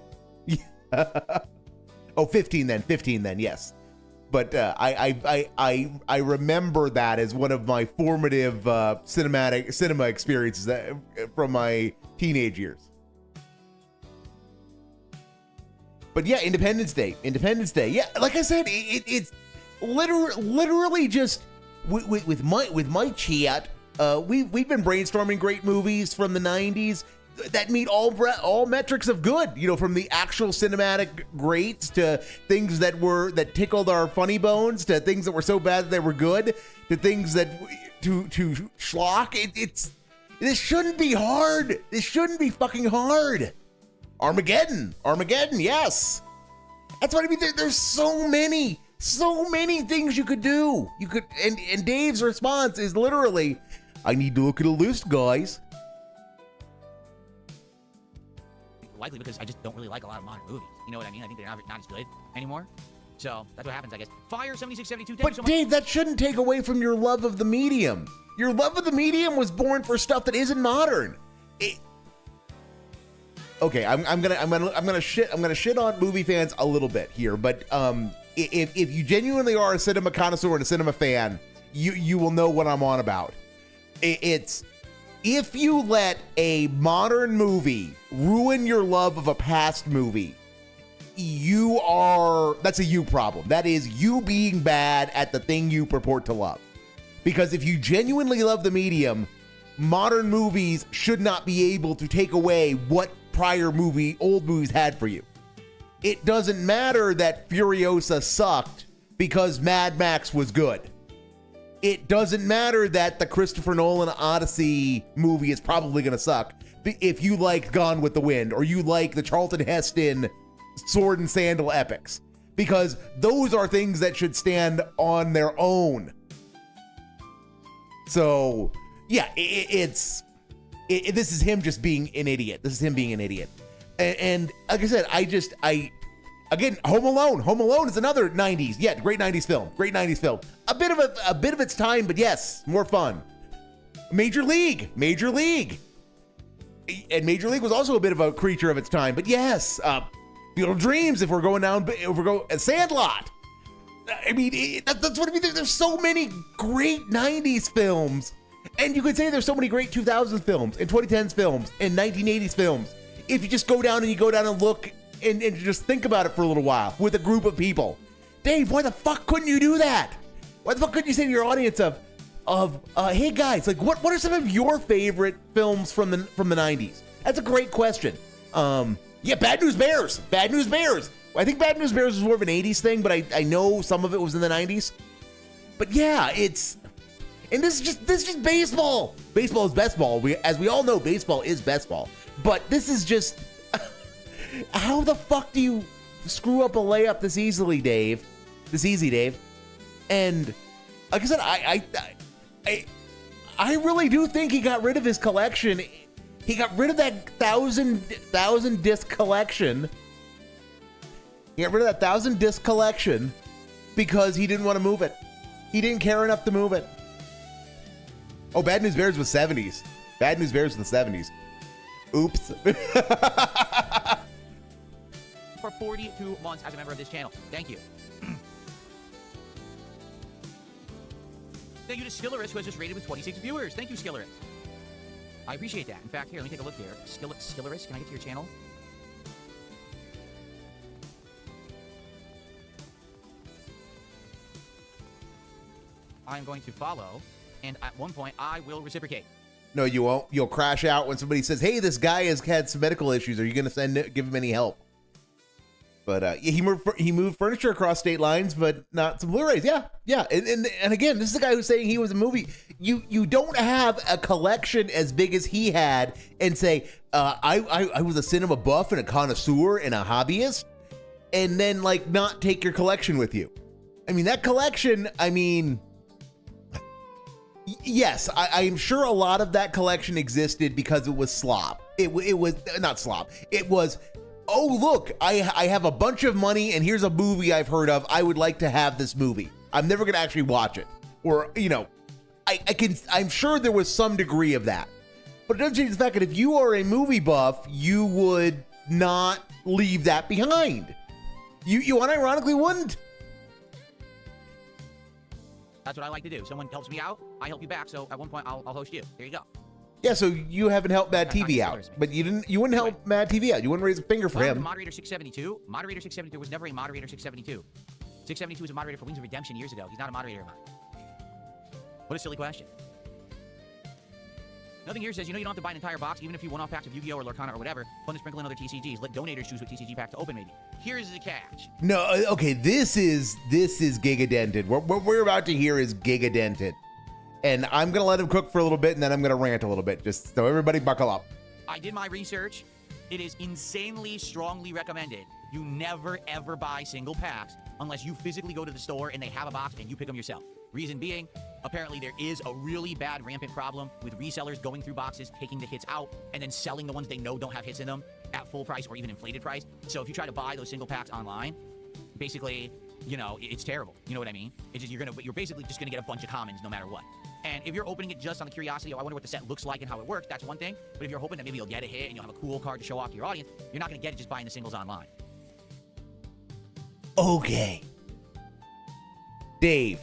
Oh, 15 then, yes. But I remember that as one of my formative cinema experiences from my teenage years. But yeah, Independence Day. Yeah, like I said, it's literally just with my chat. We've been brainstorming great movies from the 90s that meet all metrics of good, from the actual cinematic greats to things that tickled our funny bones, to things that were so bad that they were good, to things that to schlock. This shouldn't be hard. This shouldn't be fucking hard. Armageddon, yes. That's what I mean. There's so many things you could do. And Dave's response is literally, I need to look at a list, guys. Likely because I just don't really like a lot of modern movies. You know what I mean? I think they're not as good anymore. So that's what happens, I guess. Fire 7672. But so Dave, that shouldn't take away from your love of the medium. Your love of the medium was born for stuff that isn't modern. Okay, I'm gonna shit on movie fans a little bit here, but if you genuinely are a cinema connoisseur and a cinema fan, you will know what I'm on about. It's if you let a modern movie ruin your love of a past movie, that's a you problem. That is you being bad at the thing you purport to love. Because if you genuinely love the medium, modern movies should not be able to take away what old movies had for you. It doesn't matter that Furiosa sucked because Mad Max was good. It doesn't matter that the Christopher Nolan Odyssey movie is probably going to suck if you like Gone with the Wind or you like the Charlton Heston sword and sandal epics, because those are things that should stand on their own. So yeah, this is him just being an idiot. And like I said, again, Home Alone is another 90s. Yeah, great 90s film. A bit of its time, but yes, more fun. Major League. And Major League was also a bit of a creature of its time, but yes, Field of Dreams, if we're going Sandlot. I mean, that's what I mean. There's so many great 90s films, and you could say there's so many great 2000s films, and 2010s films, and 1980s films. If you just go down and look and just think about it for a little while with a group of people. Dave, why the fuck couldn't you do that? Why the fuck couldn't you say to your audience hey guys, like what are some of your favorite films from the 90s? That's a great question. Yeah, Bad News Bears. Bad News Bears. I think Bad News Bears was more of an 80s thing, but I know some of it was in the 90s. But yeah, it's... And this is just baseball. Baseball is best ball. As we all know, baseball is best ball. But this is just... How the fuck do you screw up a layup this easily, Dave? This easy, Dave. And like I said, I really do think he got rid of his collection. He got rid of that 1,000 disc collection. He got rid of that 1,000 disc collection because he didn't want to move it. He didn't care enough to move it. Oh, Bad News Bears was 70s. Bad News Bears was the 70s. Oops. For 42 months as a member of this channel. Thank you. Thank you to Skillerus, who has just rated with 26 viewers. Thank you, Skillerus. I appreciate that. In fact, here, let me take a look here. Skillerus, can I get to your channel? I'm going to follow, and at one point, I will reciprocate. No, you won't. You'll crash out when somebody says, hey, this guy has had some medical issues. Are you going to give him any help? But yeah, he moved furniture across state lines, but not some Blu-rays. Yeah. And again, this is the guy who's saying he was a movie. You don't have a collection as big as he had and say, I was a cinema buff and a connoisseur and a hobbyist, and then like not take your collection with you. I mean, that collection, I mean... Yes, I'm sure a lot of that collection existed because it was slop. It was not slop. It was, oh, look, I have a bunch of money and here's a movie I've heard of. I would like to have this movie. I'm never going to actually watch it. Or, you know, I'm sure there was some degree of that. But it doesn't change the fact that if you are a movie buff, you would not leave that behind. You unironically wouldn't. That's what I like to do. Someone helps me out, I help you back. So at one point, I'll host you. There you go. Yeah, so you haven't helped Mad TV out, but you wouldn't help Mad TV out. You wouldn't raise a finger for him. Moderator 672. Moderator 672 was never a moderator 672. 672 was a moderator for Wings of Redemption years ago. He's not a moderator of mine. What a silly question. Nothing here says, you know, you don't have to buy an entire box, even if you one-off packs of Yu-Gi-Oh! Or Lorcana or whatever. Fun to sprinkle in other TCGs. Let donators choose what TCG pack to open, maybe. Here's the catch. No, okay, this is Giga-dented. What we're about to hear is Giga-dented. And I'm going to let him cook for a little bit, and then I'm going to rant a little bit. Just so everybody buckle up. I did my research. It is insanely strongly recommended you never, ever buy single packs unless you physically go to the store and they have a box and you pick them yourself. Reason being, apparently there is a really bad rampant problem with resellers going through boxes, taking the hits out, and then selling the ones they know don't have hits in them at full price or even inflated price. So if you try to buy those single packs online, basically, you know, it's terrible. You know what I mean? It's just, you're basically just gonna get a bunch of commons no matter what. And if you're opening it just on the curiosity, oh, I wonder what the set looks like and how it works, that's one thing. But if you're hoping that maybe you'll get a hit and you'll have a cool card to show off to your audience, you're not gonna get it just buying the singles online. Okay. Dave.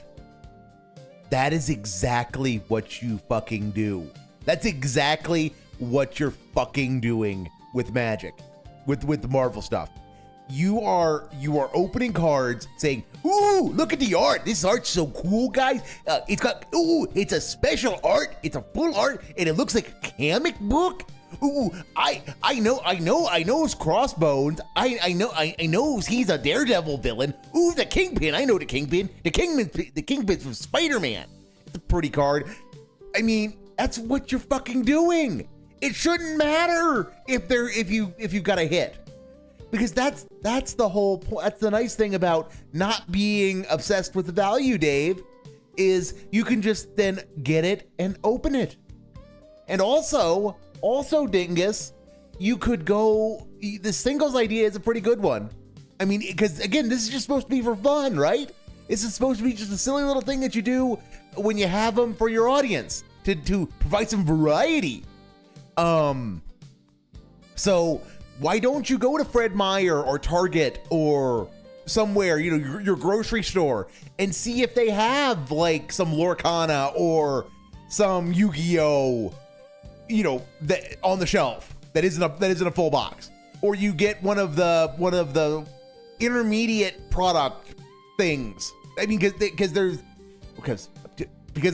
That is exactly what you fucking do. That's exactly what you're fucking doing with Magic, with the Marvel stuff. You are opening cards saying, ooh, look at the art. This art's so cool, guys. It's a special art. It's a full art, and it looks like a comic book. Ooh, I know his Crossbones. I know he's a Daredevil villain. Ooh, the Kingpin. I know the Kingpin. The Kingpin's from Spider-Man. It's a pretty card. I mean, that's what you're fucking doing. It shouldn't matter if you've got a hit. Because that's the whole point. That's the nice thing about not being obsessed with the value, Dave, is you can just then get it and open it. And also, Dingus, you could go, the singles idea is a pretty good one. I mean, because again, this is just supposed to be for fun, right? This is supposed to be just a silly little thing that you do when you have them for your audience to provide some variety. So why don't you go to Fred Meyer or Target or somewhere, you know, your grocery store, and see if they have like some Lorcana or some Yu-Gi-Oh, you know, that on the shelf that isn't a full box, or you get one of the intermediate product things. I mean, because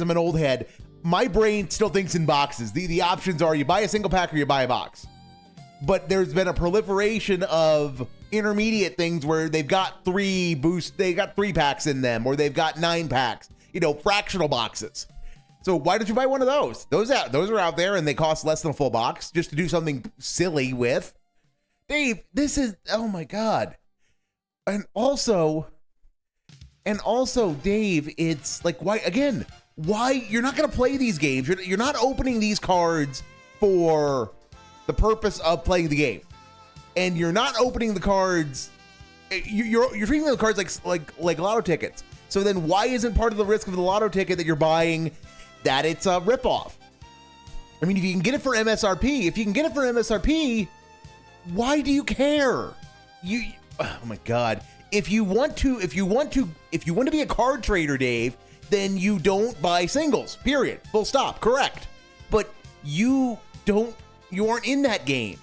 I'm an old head, my brain still thinks in boxes. The options are you buy a single pack or you buy a box. but there's been a proliferation of intermediate things where they've got 3 packs in them, or they've got 9 packs, you know, fractional boxes. So why don't you buy one of those? Those are out there, and they cost less than a full box just to do something silly with. Dave, this is, oh my God. And also, Dave, it's like, why you're not going to play these games. You're not opening these cards for the purpose of playing the game. And you're not opening the cards, you're treating the cards like lotto tickets. So then why isn't part of the risk of the lotto ticket that you're buying that it's a ripoff? I mean, if you can get it for MSRP, why do you care? Oh my God. If you want to be a card trader, Dave, then you don't buy singles, period. Full stop. Correct. But you aren't in that game.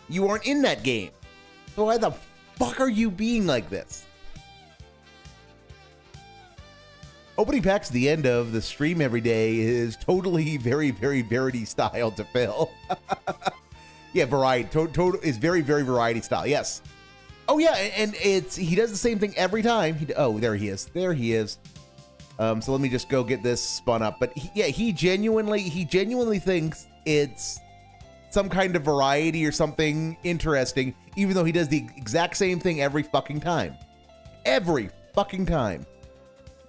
So why the fuck are you being like this? Opening packs at the end of the stream every day is totally very, very variety style to fill. Yeah, variety. Total is very, very variety style. Yes. Oh yeah, and he does the same thing every time. There he is. So let me just go get this spun up. But he genuinely thinks it's some kind of variety or something interesting, even though he does the exact same thing every fucking time. Every fucking time.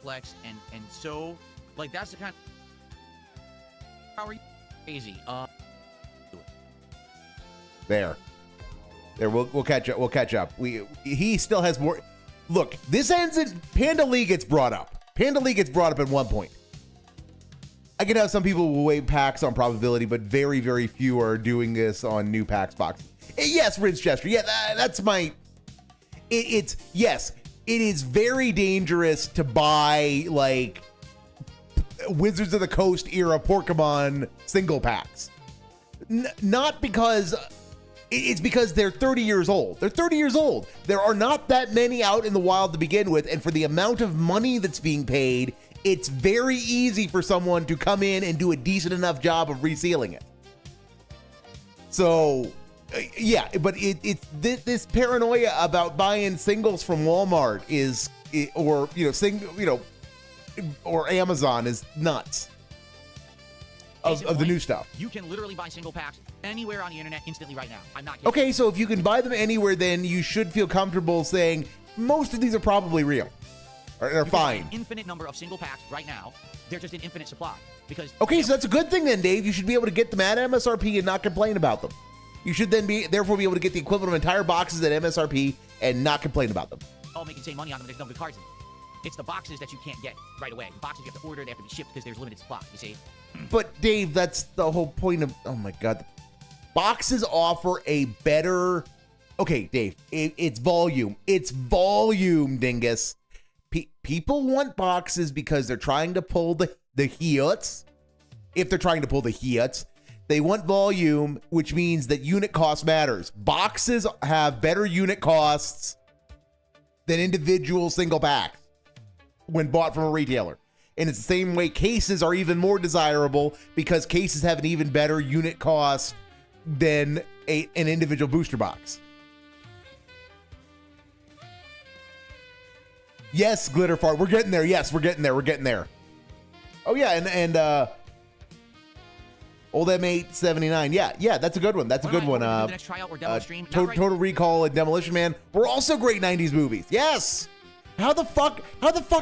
Flex and so like that's the kind of how are you crazy. There, we'll catch up. He still has more. Look, this ends in Panda Lee gets brought up. At one point. I can have some people will weigh packs on probability, but very, very few are doing this on new packs boxes. Yes, Rinse Gesture. Yeah, that's my. Yes, it is very dangerous to buy like Wizards of the Coast era Porkamon single packs. Not because. It's because they're 30 years old. There are not that many out in the wild to begin with, and for the amount of money that's being paid, it's very easy for someone to come in and do a decent enough job of resealing it. So, yeah, but it's this paranoia about buying singles from Walmart or Amazon is nuts. Of the new stuff. You can literally buy single packs anywhere on the internet instantly right now. I'm not kidding. Okay, so if you can buy them anywhere, then you should feel comfortable saying most of these are probably real. Or fine. An infinite number of single packs right now. They're just an infinite supply. Okay, so that's a good thing then, Dave. You should be able to get them at MSRP and not complain about them. You should then therefore be able to get the equivalent of entire boxes at MSRP and not complain about them. All making the same money on them. There's no good cards in them. It's the boxes that you can't get right away. The boxes you have to order, they have to be shipped because there's limited supply, you see? But Dave, that's the whole point of, oh my God. Boxes offer a better, okay, Dave, it's volume. It's volume, dingus. People want boxes because they're trying to pull the hits. If they're trying to pull the hits, they want volume, which means that unit cost matters. Boxes have better unit costs than individual single packs when bought from a retailer. And it's the same way cases are even more desirable because cases have an even better unit cost than an individual booster box. Yes, Glitter Fart. We're getting there. Yes, we're getting there. Oh, yeah. And Old M879. Yeah, that's a good one. That's a good one. The next tryout or demo stream. Total Recall and Demolition Man were also great 90s movies. Yes. How the fuck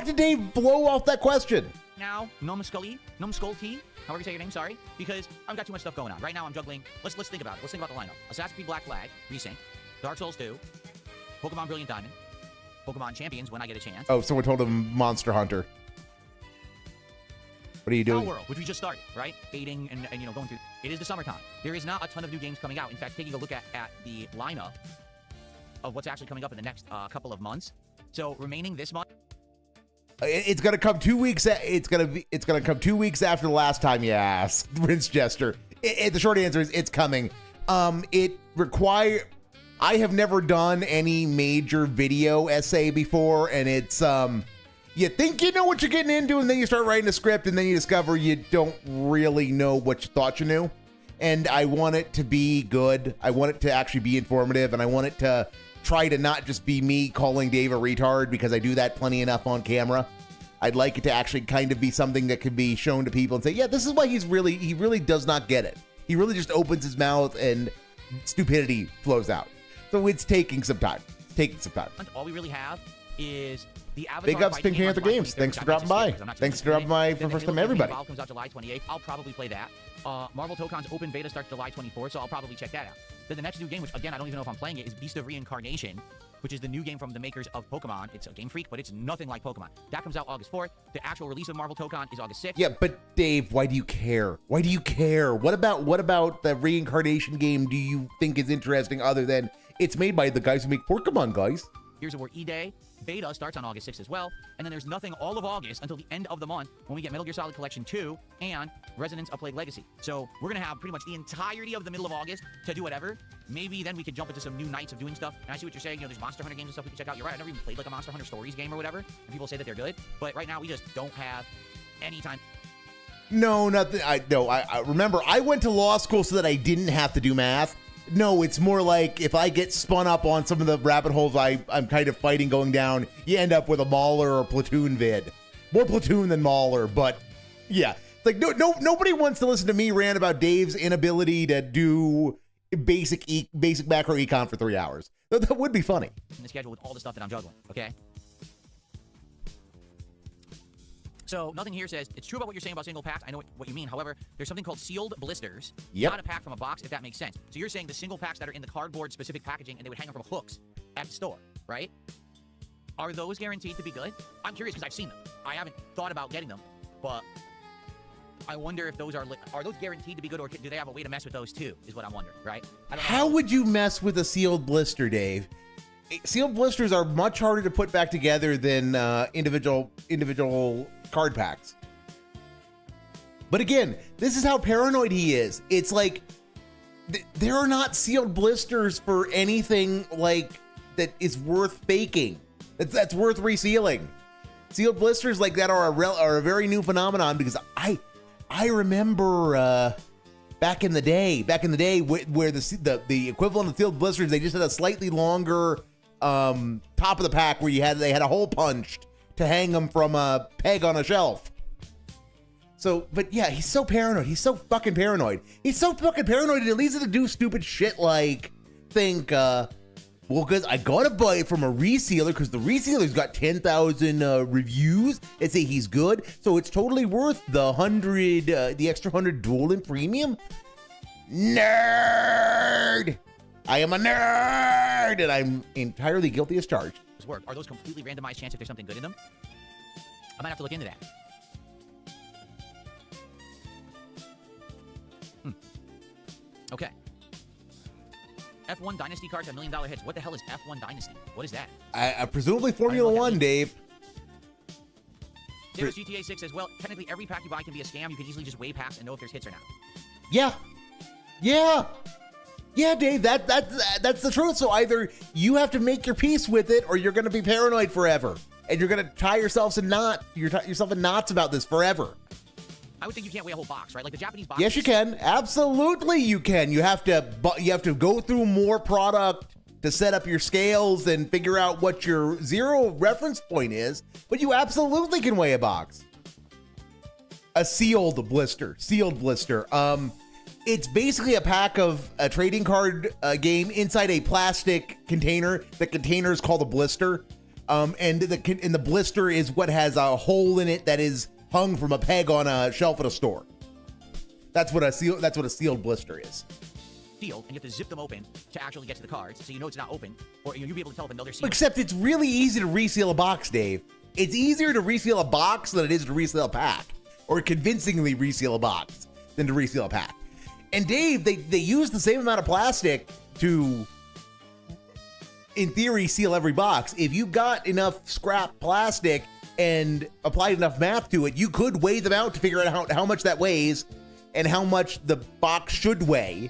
did Dave blow off that question? Now, Numskully, however you say your name, sorry, because I've got too much stuff going on. Right now I'm juggling. Let's think about it. Let's think about the lineup. Assassin's Creed Black Flag, Resync, Dark Souls 2, Pokemon Brilliant Diamond, Pokemon Champions when I get a chance. Oh, someone told him Monster Hunter. What are you doing? Our World, which we just started, right? Baiting and going through. It is the summertime. There is not a ton of new games coming out. In fact, taking a look at the lineup of what's actually coming up in the next couple of months. So remaining this month. It's gonna come 2 weeks. It's gonna come 2 weeks after the last time you asked. Rinse Jester. The short answer is it's coming. I have never done any major video essay before, and it's you think you know what you're getting into, and then you start writing a script, and then you discover you don't really know what you thought you knew. and I want it to be good. I want it to actually be informative, and I want it to try to not just be me calling Dave a retard, because I do that plenty enough on camera. I'd like it to actually kind of be something that could be shown to people and say, yeah, this is why he really does not get it. He really just opens his mouth and stupidity flows out. So it's taking some time. All we really have is the Avatar. Big ups, Pink Panther Games. Thanks for dropping by. Thanks for dropping by for the first time, everybody. Valve comes out July 28th. I'll probably play that. Marvel Tokon's open beta starts July 24th, so I'll probably check that out. Then the next new game, which again I don't even know if I'm playing it, is Beast of Reincarnation, which is the new game from the makers of Polkamon. It's a Game Freak, but it's nothing like Pokemon. That comes out August 4th. The actual release of Marvel Tokon is August 6th. Yeah, but Dave, why do you care? Why do you care? What about the reincarnation game do you think is interesting other than it's made by the guys who make Porkamon, guys? Here's a War E-Day. Beta starts on August 6th as well. And then there's nothing all of August until the end of the month when we get Metal Gear Solid Collection 2 and Resonance of Plague Legacy. So we're going to have pretty much the entirety of the middle of August to do whatever. Maybe then we could jump into some new nights of doing stuff. And I see what you're saying. You know, there's Monster Hunter games and stuff we can check out. You're right. I've never even played like a Monster Hunter Stories game or whatever. And people say that they're good. But right now we just don't have any time. No, nothing. I remember I went to law school so that I didn't have to do math. No, it's more like if I get spun up on some of the rabbit holes I'm kind of fighting going down, you end up with a Mauler or Platoon vid. More Platoon than Mauler, but yeah. It's like nobody wants to listen to me rant about Dave's inability to do basic macro econ for 3 hours. That would be funny. In the schedule with all the stuff that I'm juggling, okay? So nothing here says, it's true about what you're saying about single packs. I know what you mean. However, there's something called sealed blisters. Yep. Not a pack from a box, if that makes sense. So you're saying the single packs that are in the cardboard specific packaging and they would hang them from hooks at the store, right? Are those guaranteed to be good? I'm curious because I've seen them. I haven't thought about getting them, but I wonder if those are those guaranteed to be good, or do they have a way to mess with those too, is what I'm wondering, right? I don't know. How would you mess with a sealed blister, Dave? Sealed blisters are much harder to put back together than individual card packs. But again, this is how paranoid he is. It's like there are not sealed blisters for anything like that is worth faking. That's worth resealing. Sealed blisters like that are a very new phenomenon, because I remember back in the day where the equivalent of sealed blisters, they just had a slightly longer top of the pack where they had a hole punched to hang them from a peg on a shelf. So, but yeah, he's so paranoid. He's so fucking paranoid. He's so fucking paranoid it leads him to do stupid shit like think, well, because I gotta buy it from a resealer because the resealer's got 10,000 reviews that say he's good, so it's totally worth the extra 100 dual and premium. Nerd! I am a nerd, and I'm entirely guilty as charged. Work. Are those completely randomized chance if there's something good in them? I might have to look into that. Okay. F1 Dynasty cards have $1 million hits. What the hell is F1 Dynasty? What is that? Presumably Formula One, Dave. There's GTA 6 as well. Technically, every pack you buy can be a scam. You can easily just way past and know if there's hits or not. Yeah, Dave, that's the truth. So either you have to make your peace with it, or you're going to be paranoid forever, and you're going to tie yourself in knots about this forever. I would think you can't weigh a whole box, right? Like the Japanese box. Yes, you can. Absolutely, you can. You have to go through more product to set up your scales and figure out what your zero reference point is. But you absolutely can weigh a box. A sealed blister. It's basically a pack of a trading card game inside a plastic container. The container is called a blister, and the blister is what has a hole in it that is hung from a peg on a shelf at a store. That's what a sealed blister is. Sealed, and you have to zip them open to actually get to the cards, so you know it's not open, or you'll be able to tell if another sealed. Except it's really easy to reseal a box, Dave. It's easier to reseal a box than it is to reseal a pack, or convincingly reseal a box than to reseal a pack. And Dave, they use the same amount of plastic to, in theory, seal every box. If you got enough scrap plastic and applied enough math to it, you could weigh them out to figure out how much that weighs and how much the box should weigh.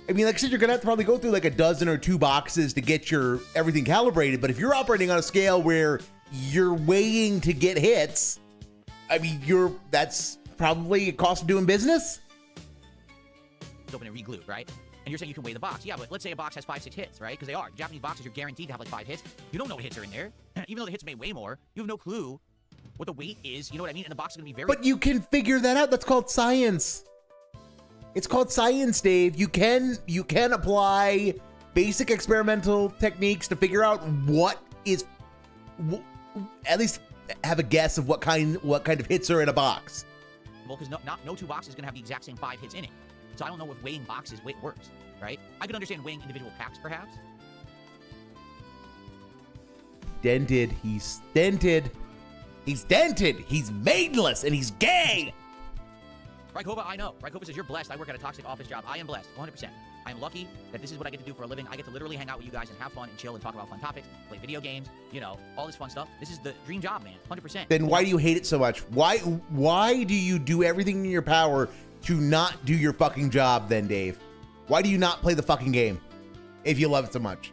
I mean, like I said, you're gonna have to probably go through like a dozen or two boxes to get your everything calibrated. But if you're operating on a scale where you're weighing to get hits, I mean, that's probably a cost of doing business. is open and re-glued, right? And you're saying you can weigh the box. Yeah, but let's say a box has 5-6 hits, right? Because they are. Japanese boxes, you're guaranteed to have like 5 hits. You don't know what hits are in there. Even though the hits may weigh more, you have no clue what the weight is. You know what I mean? And the box is going to be very... But you can figure that out. That's called science. It's called science, Dave. You can apply basic experimental techniques to figure out what is... At least have a guess of what kind of hits are in a box. Well, because no two boxes is going to have the exact same 5 hits in it. So I don't know if weighing boxes works, right? I could understand weighing individual packs, perhaps. Dented. He's dented. He's dented. He's maidless, and he's gay. Rykova, I know. Rykova says, you're blessed. I work at a toxic office job. I am blessed, 100%. I am lucky that this is what I get to do for a living. I get to literally hang out with you guys and have fun and chill and talk about fun topics, play video games, you know, all this fun stuff. This is the dream job, man, 100%. Then why do you hate it so much? Why do you do everything in your power to not do your fucking job then, Dave? Why do you not play the fucking game if you love it so much?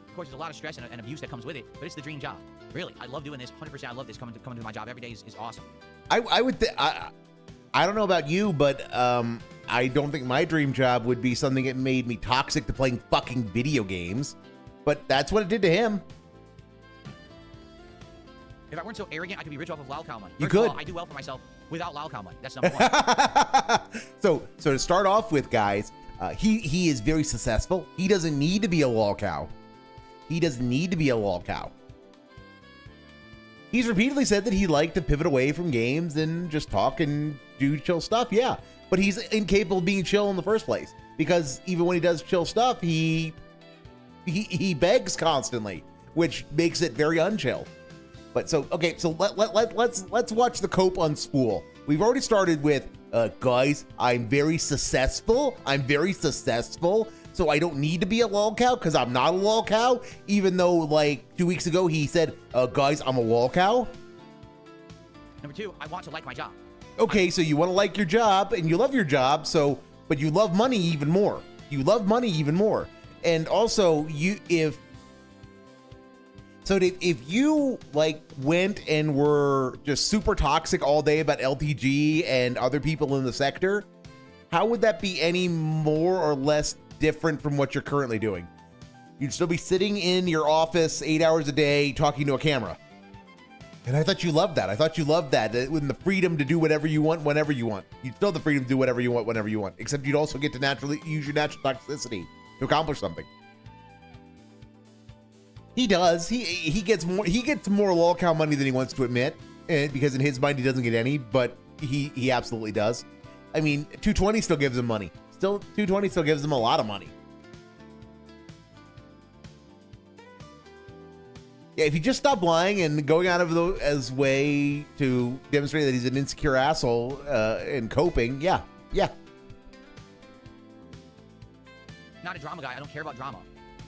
Of course, there's a lot of stress and abuse that comes with it, but it's the dream job. Really, I love doing this, 100%. I love this. Coming to my job every day is awesome. I don't know about you, but I don't think my dream job would be something that made me toxic to playing fucking video games. But that's what it did to him. If I weren't so arrogant, I could be rich off of lolcow money. You First of could. all, I do well for myself without lolcow money. That's number one. So to start off with, guys, he is very successful. He doesn't need to be a lolcow. He doesn't need to be a lolcow. He's repeatedly said that he'd like to pivot away from games and just talk and do chill stuff. Yeah, but he's incapable of being chill in the first place, because even when he does chill stuff, he begs constantly, which makes it very unchill. But so, okay, so let's watch the cope unspool. We've already started with, guys, I'm very successful. So I don't need to be a lolcow because I'm not a lolcow, even though like 2 weeks ago he said, guys, I'm a lolcow. Number two, I want to like my job. Okay, so you want to like your job and you love your job, but you love money even more. And also if you like went and were just super toxic all day about LTG and other people in the sector, how would that be any more or less different from what you're currently doing? You'd still be sitting in your office 8 hours a day talking to a camera. And I thought you loved that. With the freedom to do whatever you want, whenever you want. You'd still have the freedom to do whatever you want, whenever you want. Except you'd also get to naturally use your natural toxicity to accomplish something. He does. He gets more lolcow money than he wants to admit, because in his mind he doesn't get any, but he absolutely does. I mean, 220 still gives him money. 220 still gives him a lot of money. Yeah, if he just stopped lying and going out of his way to demonstrate that he's an insecure asshole and coping, yeah. Not a drama guy. I don't care about drama.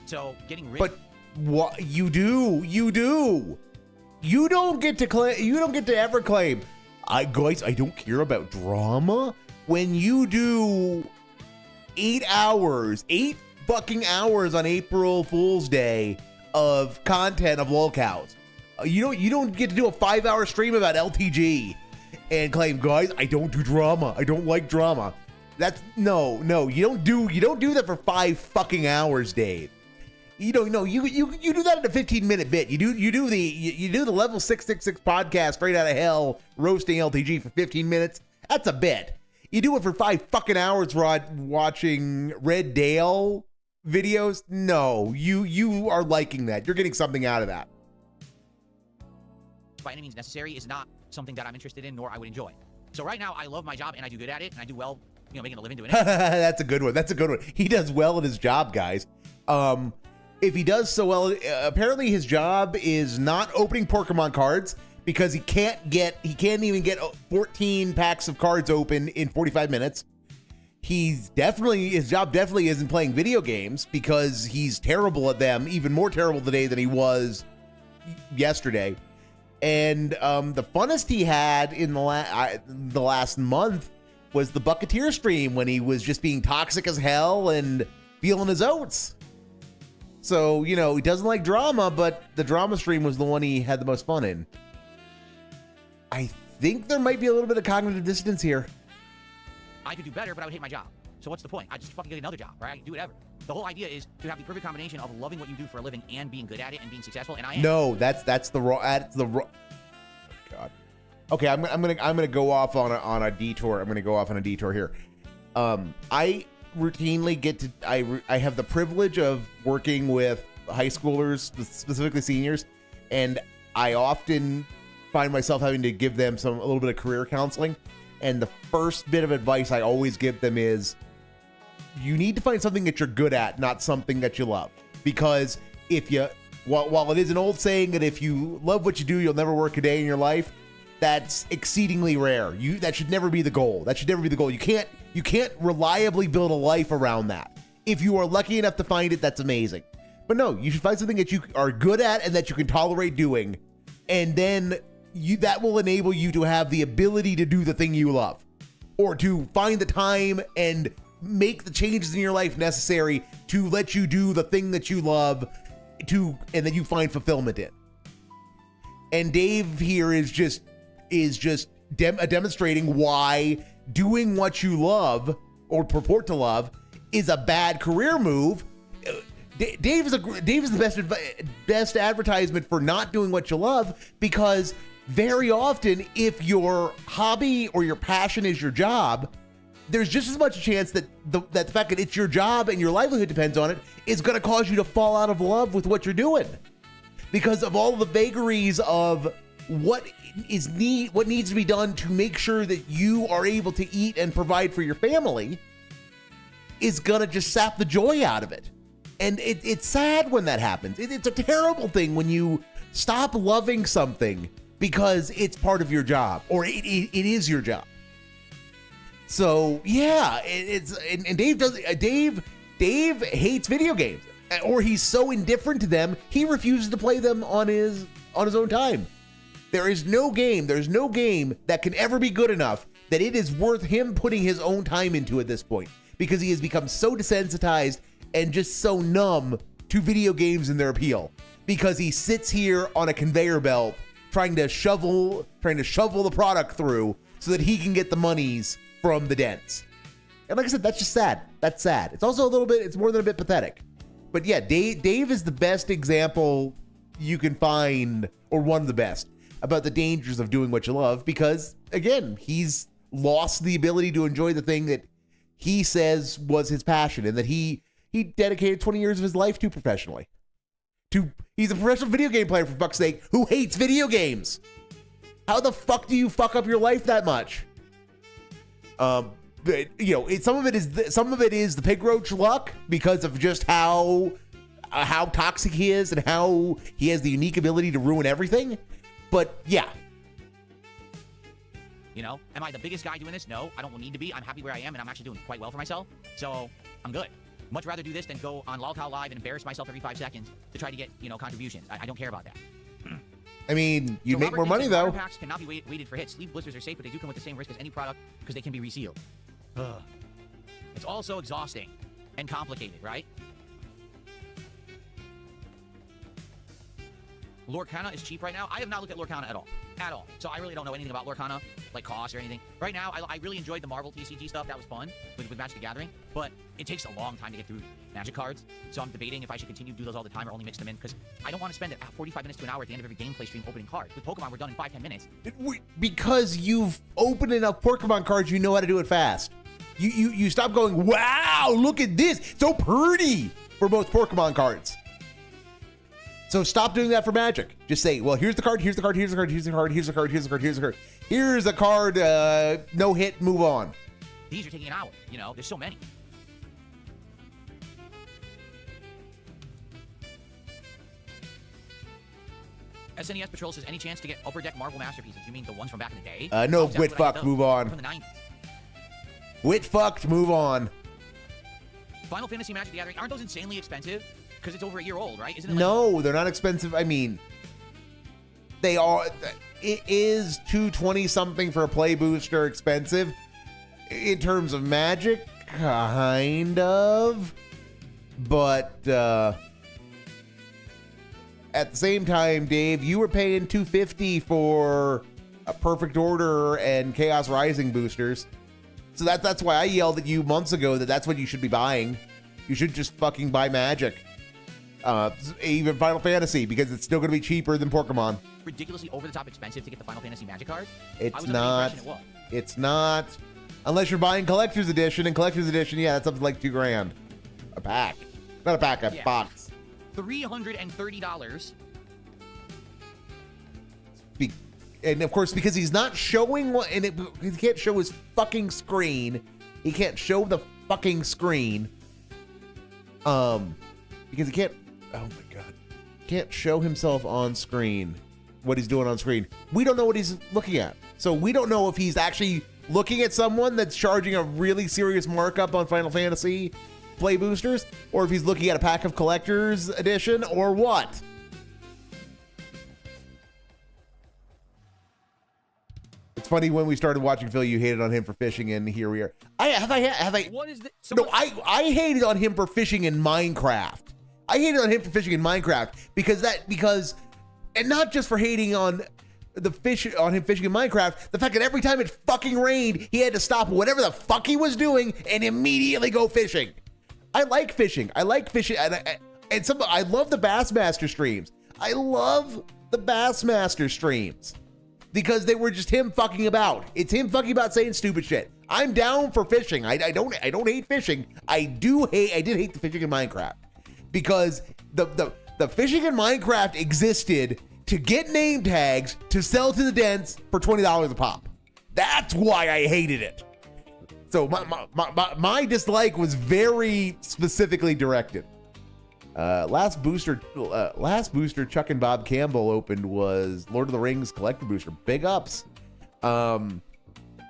So getting rich. But what you do? You don't get to claim. You don't get to ever claim, guys, I don't care about drama. When you do 8 fucking hours on April Fool's Day of content of lolcows, you don't get to do a 5-hour stream about LTG and claim, guys, I don't do drama. I don't like drama. That's no. You don't do that for 5 fucking hours, Dave. You don't know. You do that in a 15-minute bit. You do the level 666 podcast straight out of hell roasting LTG for 15 minutes. That's a bit. You do it for 5 fucking hours, Rod, watching Red Dale videos. No, you are liking that. You're getting something out of that. By any means necessary is not something that I'm interested in, nor I would enjoy. So right now, I love my job and I do good at it and I do well, making a living doing it. That's a good one. He does well at his job, guys. If he does so well, apparently his job is not opening Porkamon cards, because he can't even get 14 packs of cards open in 45 minutes. His job definitely isn't playing video games, because he's terrible at them, even more terrible today than he was yesterday. And the funnest he had in the last month was the Bucketeer stream, when he was just being toxic as hell and feeling his oats. So, he doesn't like drama, but the drama stream was the one he had the most fun in. I think there might be a little bit of cognitive dissonance here. I could do better, but I would hate my job. So what's the point? I just fucking get another job, right? I can do whatever. The whole idea is to have the perfect combination of loving what you do for a living and being good at it and being successful. And I am. No, that's the wrong. Oh God. Okay, I'm gonna go off on a detour. I'm gonna go off on a detour here. I routinely get to I have the privilege of working with high schoolers, specifically seniors, and I often find myself having to give them a little bit of career counseling. And the first bit of advice I always give them is, you need to find something that you're good at, not something that you love. Because while it is an old saying that if you love what you do, you'll never work a day in your life, that's exceedingly rare. That should never be the goal. That should never be the goal. You can't reliably build a life around that. If you are lucky enough to find it, that's amazing. But no, you should find something that you are good at and that you can tolerate doing, and then that will enable you to have the ability to do the thing you love, or to find the time and make the changes in your life necessary to let you do the thing that you love, and that you find fulfillment in. And Dave here is just demonstrating why doing what you love or purport to love is a bad career move. Dave is the best advertisement for not doing what you love, because very often, if your hobby or your passion is your job, there's just as much a chance that the fact that it's your job and your livelihood depends on it is going to cause you to fall out of love with what you're doing, because of all the vagaries of what needs to be done to make sure that you are able to eat and provide for your family is gonna just sap the joy out of it. And it's sad when that happens. It's a terrible thing when you stop loving something because it's part of your job, or it is your job. So yeah, and Dave hates video games, or he's so indifferent to them he refuses to play them on his own time. There's no game that can ever be good enough that it is worth him putting his own time into at this point, because he has become so desensitized and just so numb to video games and their appeal, because he sits here on a conveyor belt trying to shovel the product through so that he can get the monies from the dents. And like I said, that's just sad. That's sad. It's also it's more than a bit pathetic. But yeah, Dave is the best example you can find, or one of the best, about the dangers of doing what you love, because again, he's lost the ability to enjoy the thing that he says was his passion and that he dedicated 20 years of his life to professionally. He's a professional video game player, for fuck's sake, who hates video games. How the fuck do you fuck up your life that much? But, you know, some of it is the pig roach luck, because of just how toxic he is and how he has the unique ability to ruin everything. But yeah. You know, am I the biggest guy doing this? No, I don't need to be. I'm happy where I am, and I'm actually doing quite well for myself. So I'm good. Much rather do this than go on Lolcow Live and embarrass myself every 5 seconds to try to get, contributions. I don't care about that. I mean, you'd make more money, though. Packs cannot be weighted for hits. Sleeve blisters are safe, but they do come with the same risk as any product because they can be resealed. Ugh. It's all so exhausting and complicated, right? Lorcana is cheap right now. I have not looked at Lorcana at all. At all. So I really don't know anything about Lorcana, like cost or anything. Right now, I really enjoyed the Marvel TCG stuff. That was fun with Magic the Gathering. But it takes a long time to get through Magic cards. So I'm debating if I should continue to do those all the time or only mix them in, because I don't want to spend 45 minutes to an hour at the end of every gameplay stream opening cards. With Pokemon, we're done in 5-10 minutes. Because you've opened enough Porkamon cards, you know how to do it fast. You stop going, wow, look at this. It's so pretty for most Porkamon cards. So stop doing that for Magic. Just say, well, here's the card, here's the card, here's the card, here's the card, here's the card, here's the card, here's the card. Here's a card, no hit, move on. These are taking an hour, there's so many. SNES Patrol says, any chance to get Upper Deck Marvel Masterpieces? You mean the ones from back in the day? No, wit fucked, move on. From the 90s. Wit fucked, move on. Final Fantasy Magic the Gathering, aren't those insanely expensive? Because it's over a year old, right? Isn't it? No, they're not expensive. I mean, they are. It is $220 something for a play booster expensive. In terms of Magic, kind of. But at the same time, Dave, you were paying $250 for a Perfect Order and Chaos Rising boosters. So that's why I yelled at you months ago that that's what you should be buying. You should just fucking buy Magic. Even Final Fantasy, because it's still going to be cheaper than Porkamon. Ridiculously over-the-top expensive to get the Final Fantasy Magic card? It's not. It's not. Unless you're buying Collector's Edition, and Collector's Edition, yeah, that's something like $2,000. A pack. Not a pack, a box. $330. And of course, because he's not showing what, and he can't show his fucking screen. He can't show the fucking screen. Because he can't, oh my God. Can't show himself on screen, what he's doing on screen. We don't know what he's looking at. So we don't know if he's actually looking at someone that's charging a really serious markup on Final Fantasy play boosters, or if he's looking at a pack of Collector's Edition, or what. It's funny, when we started watching Phil, you hated on him for fishing, and here we are. Have I? What is this? No, I hated on him for fishing in Minecraft. I hated on him for fishing in Minecraft because, and not just for hating on him fishing in Minecraft, the fact that every time it fucking rained, he had to stop whatever the fuck he was doing and immediately go fishing. I like fishing. I love the Bassmaster streams. I love the Bassmaster streams because they were just him fucking about. It's him fucking about saying stupid shit. I'm down for fishing. I don't hate fishing. I did hate the fishing in Minecraft because the fishing in Minecraft existed to get name tags to sell to the dents for $20 a pop. That's why I hated it. So my dislike was very specifically directed. Last booster Chuck and Bob Campbell opened was Lord of the Rings collector booster. Big ups.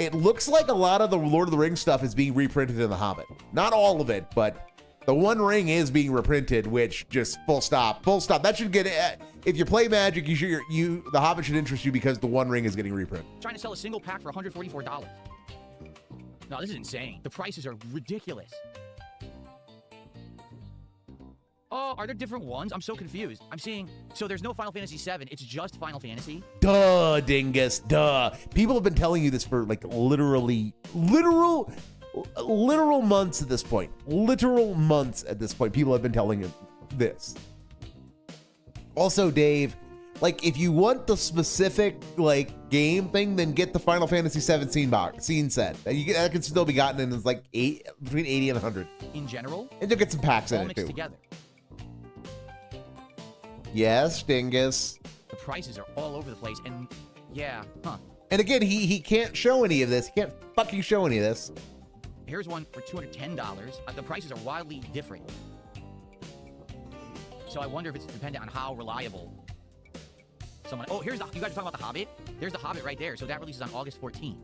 It looks like a lot of the Lord of the Rings stuff is being reprinted in The Hobbit. Not all of it, but the One Ring is being reprinted, which just full stop. That should get it. If you play Magic, The Hobbit should interest you because the One Ring is getting reprinted. Trying to sell a single pack for $144. No, this is insane. The prices are ridiculous. Oh, are there different ones? I'm so confused. I'm seeing, so there's no Final Fantasy VII. It's just Final Fantasy. Duh, dingus, duh. People have been telling you this for like literal months at this point. Literal months at this point. People have been telling you this. Also, Dave, like, if you want the specific like game thing, then get the Final Fantasy VII scene set. That can still be gotten in like between 80 and 100 in general. And you'll get some packs in it too. Together. Yes, dingus. The prices are all over the place, and yeah, huh. And again, he can't show any of this. He can't fucking show any of this. Here's one for $210. The prices are wildly different. So I wonder if it's dependent on how reliable someone. Oh, here's you guys are talking about The Hobbit. There's The Hobbit right there. So that releases on August 14th.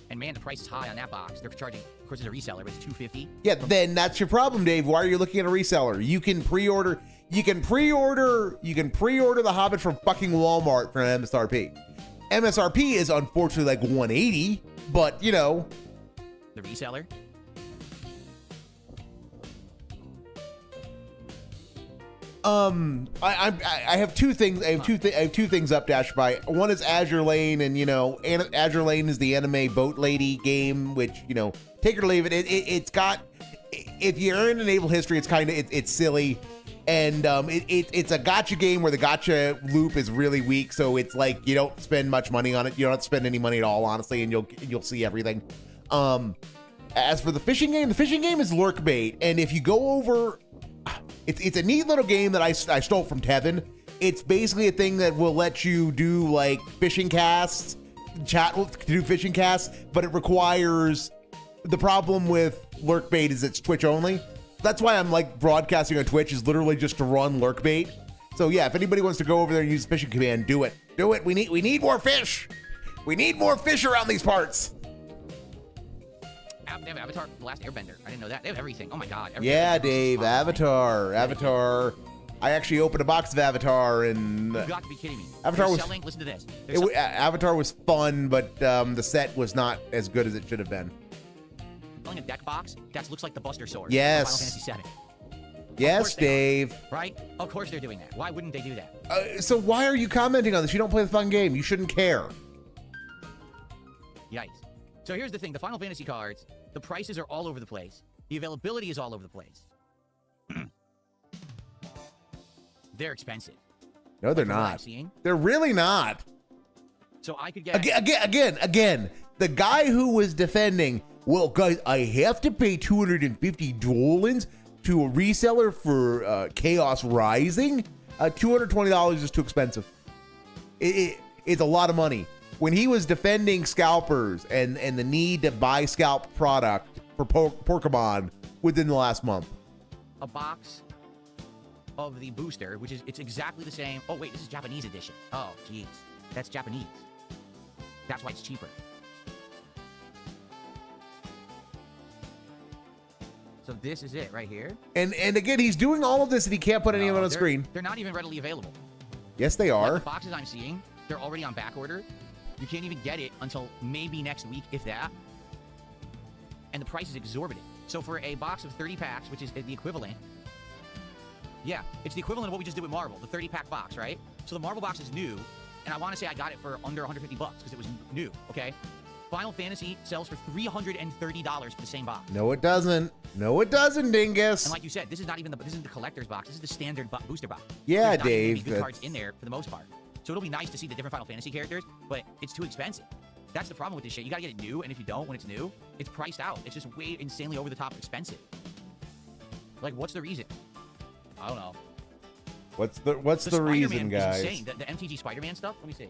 And man, the price is high on that box. They're charging, of course, it's a reseller, but it's $250. Yeah, then that's your problem, Dave. Why are you looking at a reseller? You can pre-order. You can pre-order The Hobbit from fucking Walmart for an MSRP. MSRP is unfortunately like $180, but you know. The reseller. I have two things. I have two things up dash by. One is Azure Lane, and you know, Azure Lane is the anime boat lady game, which, you know, take it or leave it. It's got, if you're in Naval History, it's kind of it's silly, and it's a gotcha game where the gotcha loop is really weak. So it's like you don't spend much money on it. You don't have to spend any money at all, honestly, and you'll see everything. As for the fishing game is lurk bait, and if you go over. It's a neat little game that I stole from Tevin. It's basically a thing that will let you do like fishing casts, do fishing casts, but it requires, the problem with lurkbait is it's Twitch only. That's why I'm like broadcasting on Twitch is literally just to run lurkbait. So yeah, if anybody wants to go over there and use the fishing command, do it. Do it. We need more fish. We need more fish around these parts. They have Avatar, The Last Airbender. I didn't know that. They have everything. Oh my god. Yeah, Dave, Avatar. I actually opened a box of Avatar, and you got to be kidding me. Avatar was selling. Listen to this. Avatar was fun, but the set was not as good as it should have been. Selling a deck box that looks like the Buster Sword. Yes. Final Fantasy VII. Yes, Dave. Right? Of course they're doing that. Why wouldn't they do that? So why are you commenting on this? You don't play the fucking game. You shouldn't care. Yikes. So here's the thing. The Final Fantasy cards, the prices are all over the place. The availability is all over the place. They're expensive. No, they're Like, from what I'm not. seeing. They're really not. So I could get... Again, the guy who was defending, well, guys, I have to pay $250 to a reseller for Chaos Rising. $220 is too expensive. It's a lot of money. When he was defending scalpers and the need to buy scalp product for Porkamon within the last month. A box of the booster, which is, it's exactly the same. Oh, wait, this is Japanese edition. Oh, jeez. That's Japanese. That's why it's cheaper. So this is it right here. And again, he's doing all of this and he can't put any of it on the they're- screen. They're not even readily available. Yes, they Like, are. the boxes I'm seeing, they're already on back order. You can't even get it until maybe next week, if that. And the price is exorbitant. So for a box of 30 packs, which is the equivalent, yeah, it's the equivalent of what we just did with Marvel, the 30-pack box, right? So the Marvel box is new, and I want to say I got it for under $150 because it was new, okay? Final Fantasy sells for $330 for the same box. No, it doesn't. No, it doesn't, Dingus. And like you said, this is not even this isn't the collector's box. This is the standard booster box. Yeah, There's not even Dave, gonna be good cards that's- in there for the most part. So it'll be nice to see the different Final Fantasy characters, but it's too expensive. That's the problem with this shit. You gotta get it new, and if you don't, when it's new, it's priced out. It's just way insanely over the top expensive. Like, what's the reason? I don't know. What's the reason, Spider-Man guys? is insane. The MTG Spider-Man stuff. Let me see.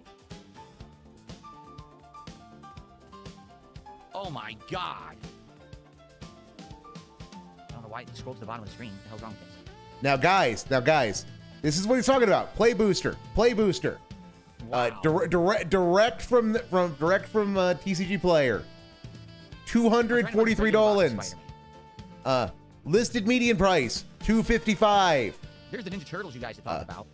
Oh my god. I don't know why it scrolled to the bottom of the screen. What the hell's wrong with this? Now, guys, this is what he's talking about. Play booster. Wow. Direct from TCG Player. $243. Listed median price $255. There's the Ninja Turtles you guys have talked about.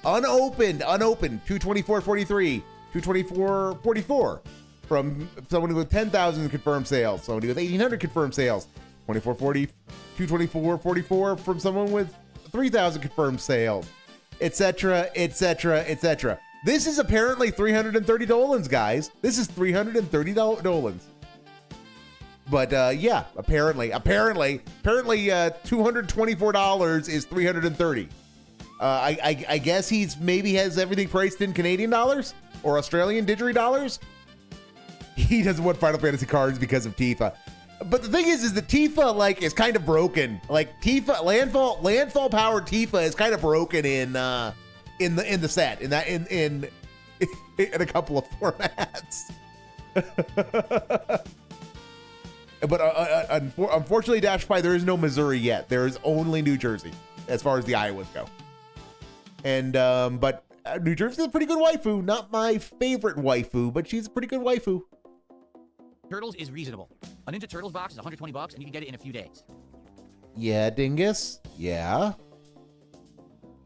Unopened $224.43. $224.44 from someone with 10,000 confirmed sales. Somebody with 1,800 confirmed sales. $224.44 from someone with 3,000 confirmed sales, etc., etc., etc. This is apparently $330, guys. This is $330. But yeah, apparently, $224 is $330. I guess he's maybe has everything priced in Canadian dollars or Australian didgeridoo dollars. He doesn't want Final Fantasy cards because of Tifa. But the thing is that Tifa is kind of broken. Like Tifa, landfall powered Tifa is kind of broken in the set in a couple of formats. But unfortunately, Dash Pie, there is no Missouri yet. There is only New Jersey as far as the Iowas go. And but New Jersey's a pretty good waifu. Not my favorite waifu, but she's a pretty good waifu. Turtles is reasonable. A Ninja Turtles box is $120 and you can get it in a few days. Yeah, Dingus. Yeah.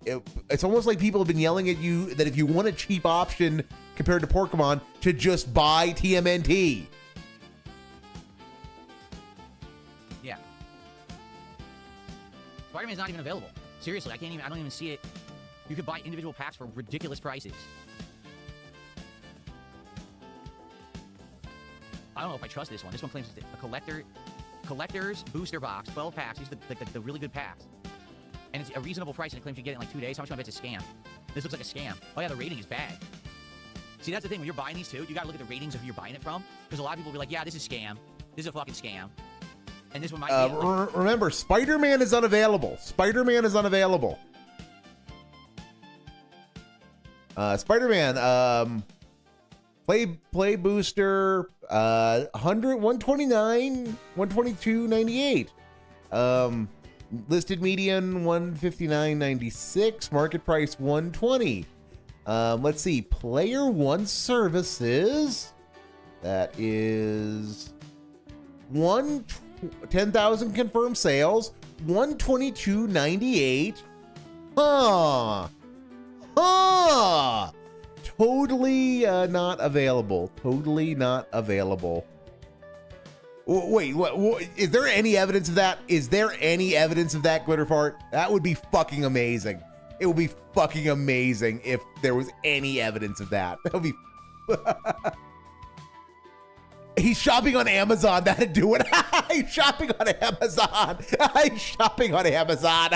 It's almost like people have been yelling at you that if you want a cheap option compared to Porkamon, to just buy TMNT. Yeah. Spider-Man's not even available. Seriously, I don't even see it. You could buy individual packs for ridiculous prices. I don't know if I trust this one. This one claims it's a collector's booster box, 12 packs. These are the really good packs. And it's a reasonable price, and it claims you get it in like 2 days. How much do I bet it's a scam? This looks like a scam. Oh yeah, the rating is bad. See, that's the thing. When you're buying these too, you gotta look at the ratings of who you're buying it from. Because a lot of people will be like, yeah, this is scam. This is a fucking scam. And this one might be... Remember, Spider-Man is unavailable. Spider-Man, play booster, 129, 122.98. Listed median 159.96. Market price 120. Let's see. Player one services. That is 10,000 confirmed sales. 122.98. Totally not available. Totally not available. Wait, what? Is there any evidence of that? Is there any evidence of that, Glitterfart? That would be fucking amazing. It would be fucking amazing if there was any evidence of that. That would be... He's shopping on Amazon. That'd do it. He's shopping on Amazon. He's shopping on Amazon.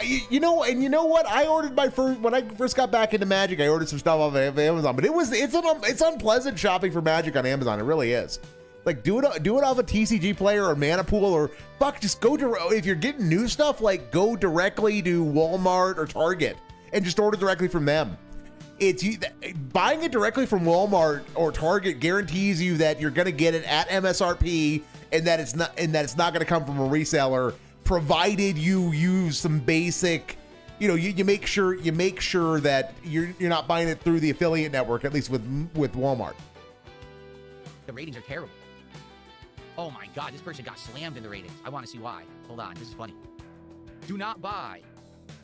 You know, and you know what? I ordered my first, when I first got back into Magic, I ordered some stuff off of Amazon, but it's unpleasant shopping for Magic on Amazon. It really is. Like, do it off a TCG Player or Mana Pool, or fuck, just go to, if you're getting new stuff, like go directly to Walmart or Target and just order directly from them. Buying it directly from Walmart or Target guarantees you that you're going to get it at MSRP and that it's not going to come from a reseller, provided you use some basic, you make sure that you're not buying it through the affiliate network, at least with Walmart. The ratings are terrible. Oh my God, this person got slammed in the ratings. I want to see why. Hold on, this is funny. Do not buy.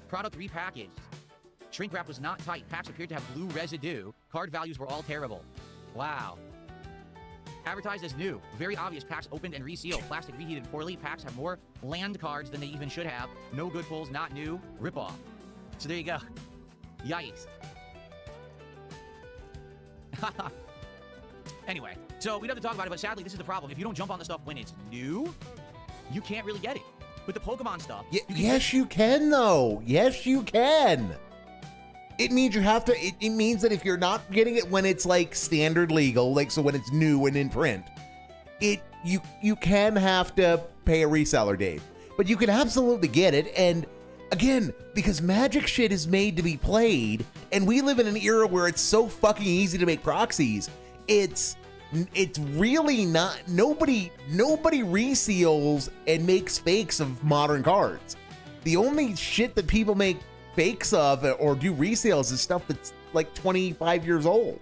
Product repackaged. Shrink wrap was not tight. Packs appeared to have blue residue. Card values were all terrible. Wow. Advertised as new. Very obvious. Packs opened and resealed. Plastic reheated poorly. Packs have more land cards than they even should have. No good pulls. Not new. Rip off. So there you go. Yikes. Anyway, so we don't have to talk about it, but sadly, this is the problem. If you don't jump on the stuff when it's new, you can't really get it. With the Pokemon stuff... Yes, you can, though. Yes, you can. It means you have to... It means that if you're not getting it when it's, like, standard legal, like, so when it's new and in print, you can have to pay a reseller, Dave. But you can absolutely get it, and... Again, because Magic shit is made to be played, and we live in an era where it's so fucking easy to make proxies, it's really not, nobody reseals and makes fakes of modern cards. The only shit that people make fakes of or do resales is stuff that's like 25 years old.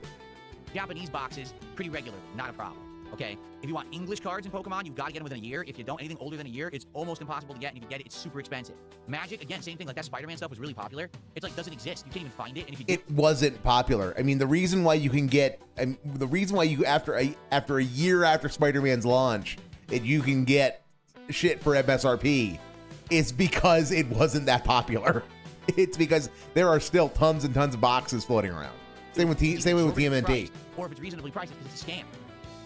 Japanese boxes, pretty regularly, not a problem. Okay, if you want English cards in Pokemon, you've got to get them within a year. If you don't, anything older than a year, it's almost impossible to get, and if you get it, it's super expensive. Magic, again, same thing, like that Spider-Man stuff was really popular. It's like, doesn't exist. You can't even find it, and if you do... It wasn't popular. I mean, the reason why you can get, the reason why you, after a year after Spider-Man's launch, you can get shit for MSRP is because it wasn't that popular. It's because there are still tons and tons of boxes floating around. Same with TMNT. Or if it's reasonably priced, because it's a scam.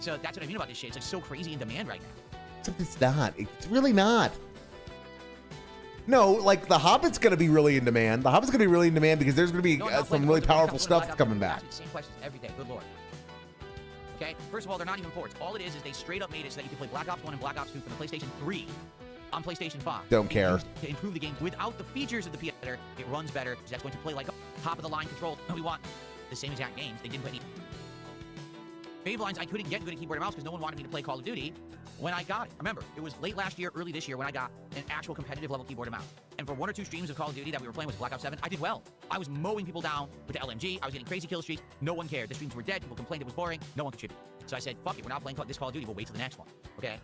So that's what I mean about this shit. It's like so crazy in demand right now. Except it's not. It's really not. No, like the Hobbit's going to be really in demand. The Hobbit's going to be really in demand because there's going to be some really powerful stuff that's coming back. Same questions every day. Good lord. Okay, first of all, they're not even ports. All it is they straight up made it so that you can play Black Ops 1 and Black Ops 2 from the PlayStation 3 on PlayStation 5. Don't care. To improve the game without the features of the PS better, it runs better. So that's going to play like a top of the line control. And we want the same exact games. They didn't put any Favelines I couldn't get good at keyboard and mouse because no one wanted me to play Call of Duty when I got it. Remember, it was late last year, early this year when I got an actual competitive level keyboard and mouse. And for 1 or 2 streams of Call of Duty that we were playing with Black Ops 7, I did well. I was mowing people down with the LMG. I was getting crazy kill streaks. No one cared. The streams were dead. People complained it was boring. No one contributed. So I said, fuck it. We're not playing this Call of Duty. We'll wait till the next one. Okay?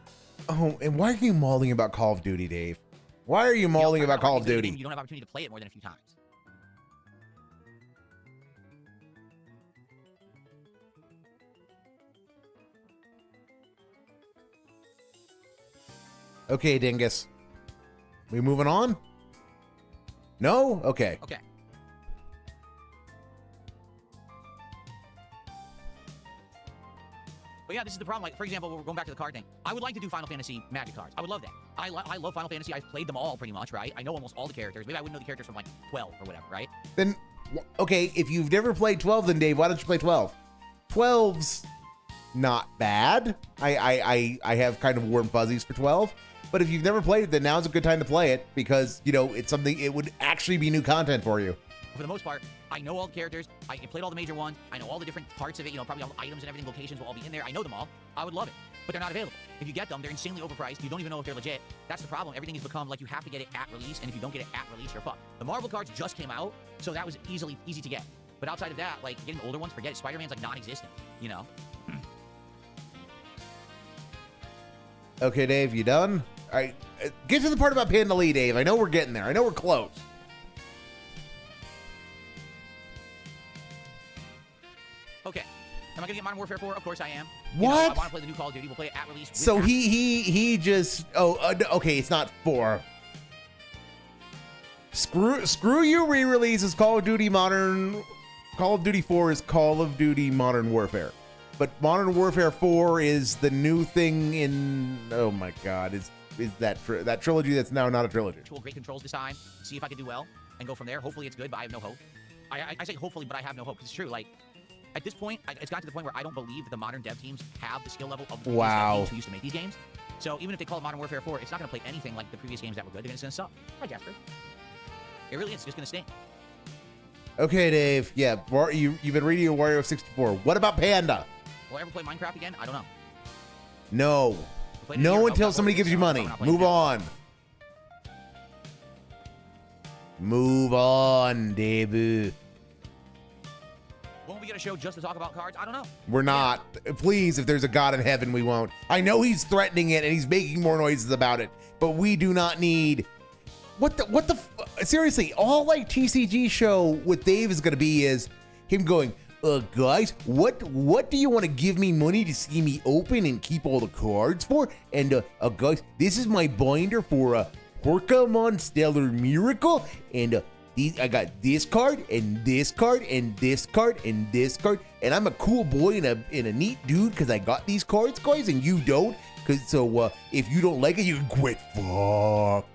Oh, and why are you mauling about Call of Duty, Dave? Why are you mauling about Call of Duty? You don't have opportunity to play it more than a few times. Okay, Dingus. We moving on? No? Okay. Okay. But yeah, this is the problem. Like, for example, we're going back to the card thing. I would like to do Final Fantasy Magic cards. I would love that. I love Final Fantasy. I've played them all pretty much, right? I know almost all the characters. Maybe I wouldn't know the characters from like 12 or whatever, right? Then, okay, if you've never played 12, then Dave, why don't you play 12? 12's not bad. I have kind of warm fuzzies for 12. But if you've never played it, then now's a good time to play it because, you know, it's something, it would actually be new content for you. For the most part, I know all the characters. I played all the major ones. I know all the different parts of it. You know, probably all the items and everything, locations will all be in there. I know them all. I would love it. But they're not available. If you get them, they're insanely overpriced. You don't even know if they're legit. That's the problem. Everything has become like you have to get it at release. And if you don't get it at release, you're fucked. The Marvel cards just came out, so that was easy to get. But outside of that, like, getting older ones, forget it. Spider-Man's like non-existent, you know? Okay, Dave, you done? All right, get to the part about Panda Lee, Dave. I know we're getting there. I know we're close. Okay. Am I gonna get Modern Warfare 4? Of course I am. What? You know, I want to play the new Call of Duty. We'll play it at release. So he just okay. It's not 4. Screw you. Re-releases Call of Duty 4 is Call of Duty Modern Warfare. but Modern Warfare 4 is the new thing in, oh my god, is that that trilogy that's now not a trilogy. Great controls this time. See if I can do well and go from there. Hopefully it's good, but I have no hope. I say hopefully, but I have no hope. It's true. Like, at this point, it's gotten to the point where I don't believe that the modern dev teams have the skill level of the previous dev teams who used to make these games. So even if they call it Modern Warfare 4, it's not going to play anything like the previous games that were good. They're just going to suck. Hi, Jasper. It really is just going to stink. Okay, Dave. Yeah, you've been reading your Wario 64. What about Panda? Will I ever play Minecraft again? I don't know. No. No until somebody gives you money. Move on. Move on, Dave. Won't we get a show just to talk about cards? I don't know. We're not. Please, if there's a God in heaven, we won't. I know he's threatening it and he's making more noises about it, but we do not need... Seriously, all like TCG show with Dave is going to be is him going, guys, what do you want to give me money to see me open and keep all the cards for? And guys, this is my binder for Porkamon Stellar Miracle, and I got this card and this card and this card and this card, and I'm a cool boy and a neat dude because I got these cards, guys, and you don't. So if you don't like it, you can quit. Fucked.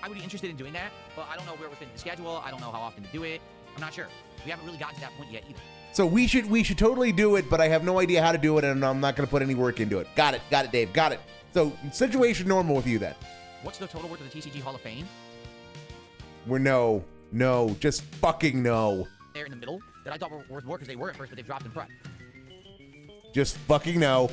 I would be interested in doing that, but I don't know where it would fit in the schedule. I don't know how often to do it. I'm not sure. We haven't really gotten to that point yet either. So we should totally do it, but I have no idea how to do it, and I'm not going to put any work into it. Got it, Dave. Got it. So situation normal with you then. What's the total worth of the TCG Hall of Fame? We're no, just fucking no. They're in the middle that I thought were worth more because they were at first, but they've dropped in price. Just fucking no.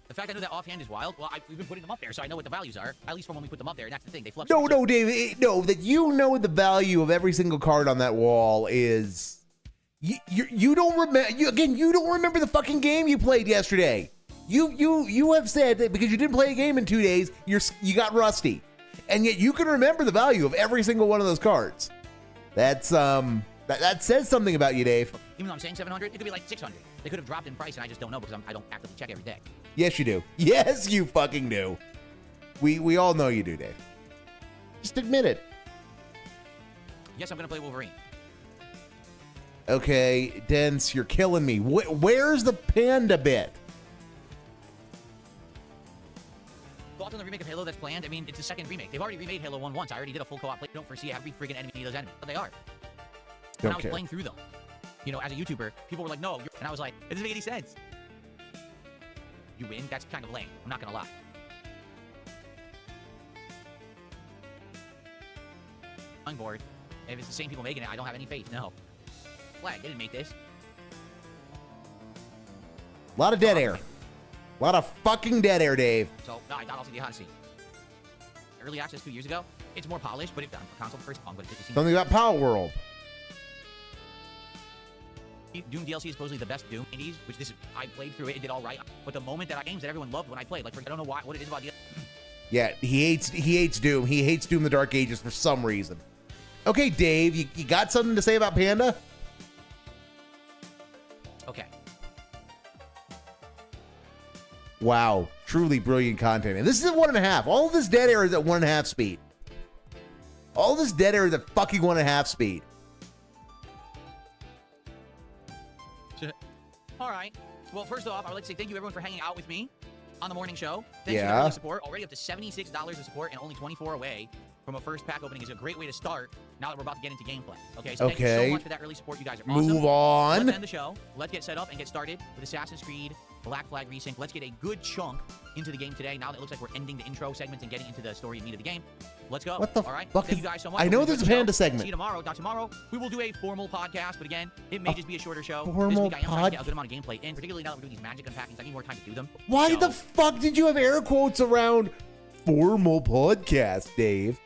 The fact I know that offhand is wild. Well, we've been putting them up there, so I know what the values are. At least from when we put them up there, and that's the thing. They fluctuate. No, Dave. No, that you know the value of every single card on that wall is... You don't remember. You don't remember the fucking game you played yesterday. You have said that because you didn't play a game in 2 days, you got rusty, and yet you can remember the value of every single one of those cards. That's that says something about you, Dave. Even though I'm saying 700, it could be like 600. They could have dropped in price, and I just don't know because I don't actively check every day. Yes, you do. Yes, you fucking do. We all know you do, Dave. Just admit it. Yes, I'm gonna play Wolverine. Okay, Dense, you're killing me. Where's the panda bit? Thoughts on the remake of Halo that's planned? I mean, it's the second remake. They've already remade Halo 1 once. I already did a full co-op play. Don't foresee every friggin' enemy of those enemies, but they are. When I was playing through them, you know, as a YouTuber, people were like, no, and I was like, it doesn't make any sense. You win? That's kind of lame. I'm not gonna lie. I'm bored. If it's the same people making it, I don't have any faith. No. Flag. They didn't make this. A lot of dead air. A lot of fucking dead air, Dave. So, no, I got also the Odyssey. Early access 2 years ago. It's more polished, but if done for console first, I'm going to something about Power World. Doom DLC is supposedly the best Doom 80s, which I played through it. It did all right. But the moment that games that everyone loved when I played, like, I don't know what it is about the. Yeah, he hates Doom. He hates Doom the Dark Ages for some reason. Okay, Dave, you got something to say about Panda? Okay. Wow, truly brilliant content. And this is at 1.5. All of this dead air is at 1.5 speed. All this dead air is at fucking 1.5 speed. All right. Well, first off, I would like to say thank you everyone for hanging out with me on the morning show. Thanks for your support. Already up to $76 of support and only 24 away from a first pack opening is a great way to start now that we're about to get into gameplay. Okay, so thank you so much for that early support. You guys are awesome. Move on. Let's end the show. Let's get set up and get started with Assassin's Creed Black Flag Resync. Let's get a good chunk into the game today. Now that it looks like we're ending the intro segments and getting into the story and meat of the game. Let's go. What the All right. fuck Thank you guys so much. I know there's a Panda segment. See you tomorrow. Now, tomorrow, we will do a formal podcast, but again, it may just be a shorter show. Formal this week, I am trying to get a good amount of gameplay in, particularly now that we're doing these magic unpackings. I need more time to do them. Why the fuck did you have air quotes around formal podcast, Dave?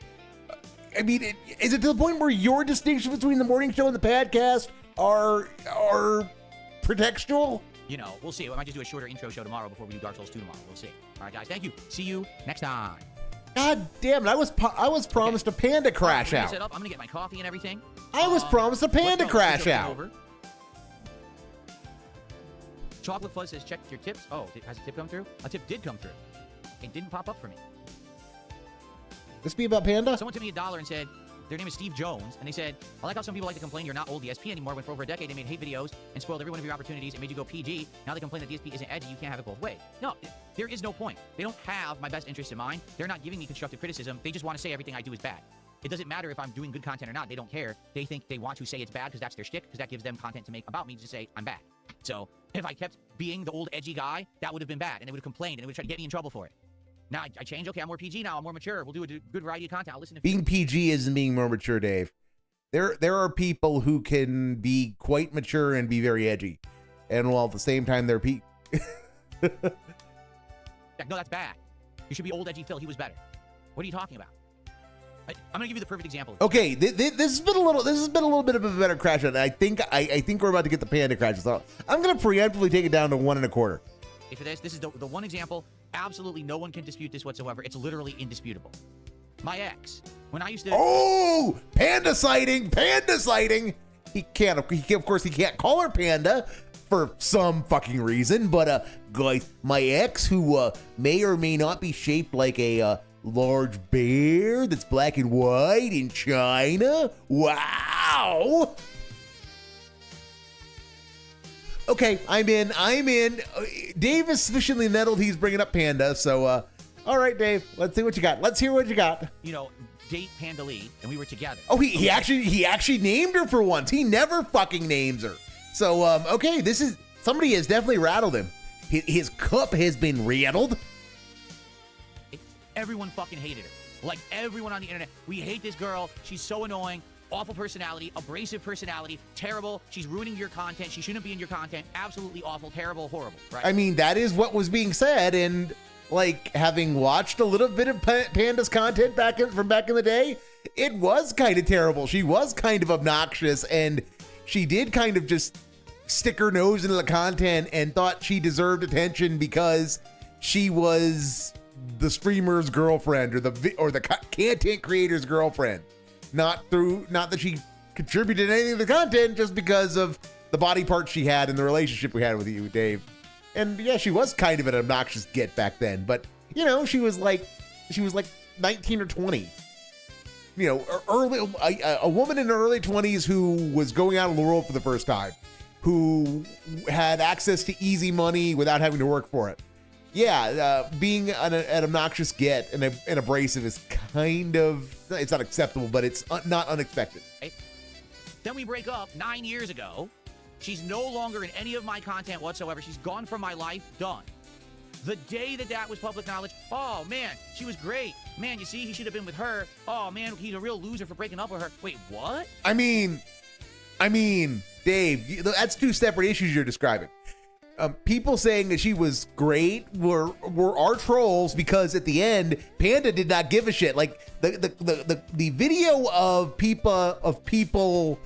I mean, is it to the point where your distinction between the morning show and the podcast are pretextual? You know, we'll see. I might just do a shorter intro show tomorrow before we do Dark Souls 2 tomorrow. We'll see. All right, guys. Thank you. See you next time. God damn it! I was promised a panda crash out. Set up. I'm gonna get my coffee and everything. I was promised a panda crash out. Over. Chocolate Fuzz says check your tips. Oh, has a tip come through? A tip did come through. It didn't pop up for me. This be about Panda? Someone tipped me $1 and said, their name is Steve Jones, and they said, I like how some people like to complain you're not old DSP anymore when for over a decade they made hate videos and spoiled every one of your opportunities and made you go PG. Now they complain that DSP isn't edgy, you can't have it both ways. No, there is no point. They don't have my best interest in mind. They're not giving me constructive criticism. They just want to say everything I do is bad. It doesn't matter if I'm doing good content or not. They don't care. They think they want to say it's bad because that's their shtick, because that gives them content to make about me to say I'm bad. So if I kept being the old edgy guy, that would have been bad, and they would have complained, and they would have tried to get me in trouble for it. Now I changed. Okay, I'm more PG now. I'm more mature. We'll do a good variety of content. I'll listen to being PG isn't being more mature, Dave. There are people who can be quite mature and be very edgy, and while at the same time they're No, that's bad. You should be old edgy Phil. He was better. What are you talking about? I'm gonna give you the perfect example. Okay, this has been a little bit of a better crash out. I think we're about to get the Panda crashes. So I'm gonna preemptively take it down to 1 1/4. For this is the one example. Absolutely no one can dispute this whatsoever. It's literally indisputable. My ex, when I used to... Oh, Panda sighting. He can't, of course, he can't call her Panda for some fucking reason, but guys, my ex, who may or may not be shaped like a large bear that's black and white in China. Wow. Okay, I'm in. Dave is sufficiently nettled. He's bringing up Panda. So, all right, Dave, let's see what you got. Let's hear what you got. You know, date Panda Lee, and we were together. Oh, he actually named her for once. He never fucking names her. So, okay, somebody has definitely rattled him. His cup has been rattled. Everyone fucking hated her. Like, everyone on the internet. We hate this girl. She's so annoying. Awful personality, abrasive personality, terrible. She's ruining your content. She shouldn't be in your content. Absolutely awful, terrible, horrible, right? I mean, that is what was being said, and like, having watched a little bit of Panda's content from back in the day, it was kind of terrible. She was kind of obnoxious, and she did kind of just stick her nose into the content and thought she deserved attention because she was the streamer's girlfriend or the content creator's girlfriend. Not that she contributed anything to the content, just because of the body parts she had and the relationship we had with you, Dave. And yeah, she was kind of an obnoxious git back then, but you know, she was like 19 or 20. You know, a woman in her early 20s who was going out in the world for the first time, who had access to easy money without having to work for it. Yeah, being an obnoxious git and abrasive is kind of, it's not acceptable, but it's not unexpected. Right? Then we break up 9 years ago. She's no longer in any of my content whatsoever. She's gone from my life, done. The day that was public knowledge, oh man, she was great. Man, you see, he should have been with her. Oh man, he's a real loser for breaking up with her. Wait, what? I mean, Dave, that's two separate issues you're describing. People saying that she was great were our trolls, because at the end, Panda did not give a shit. Like the video of people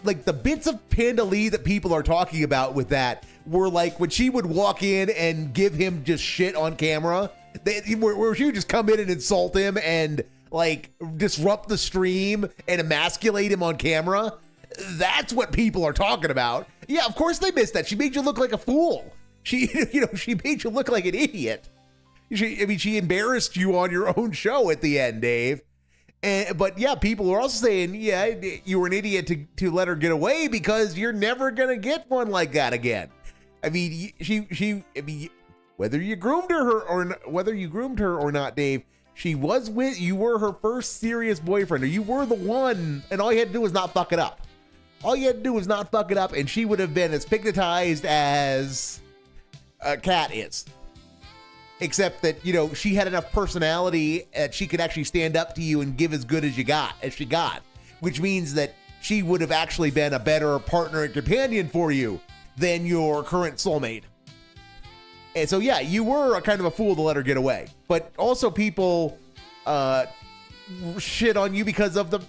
like the bits of Panda Lee that people are talking about with that were like when she would walk in and give him just shit on camera, where she would just come in and insult him and like disrupt the stream and emasculate him on camera. That's what people are talking about. Yeah, of course they missed that. She made you look like a fool. She made you look like an idiot. She embarrassed you on your own show at the end, Dave. But yeah, people are also saying, yeah, you were an idiot to let her get away, because you're never gonna get one like that again. I mean, whether you groomed her or not, Dave, you were her first serious boyfriend, or you were the one, and all you had to do was not fuck it up. And she would have been as pigmatized as a cat is. Except that, you know, she had enough personality that she could actually stand up to you and give as good as she got. Which means that she would have actually been a better partner and companion for you than your current soulmate. And so, yeah, you were a kind of a fool to let her get away. But also people shit on you because of the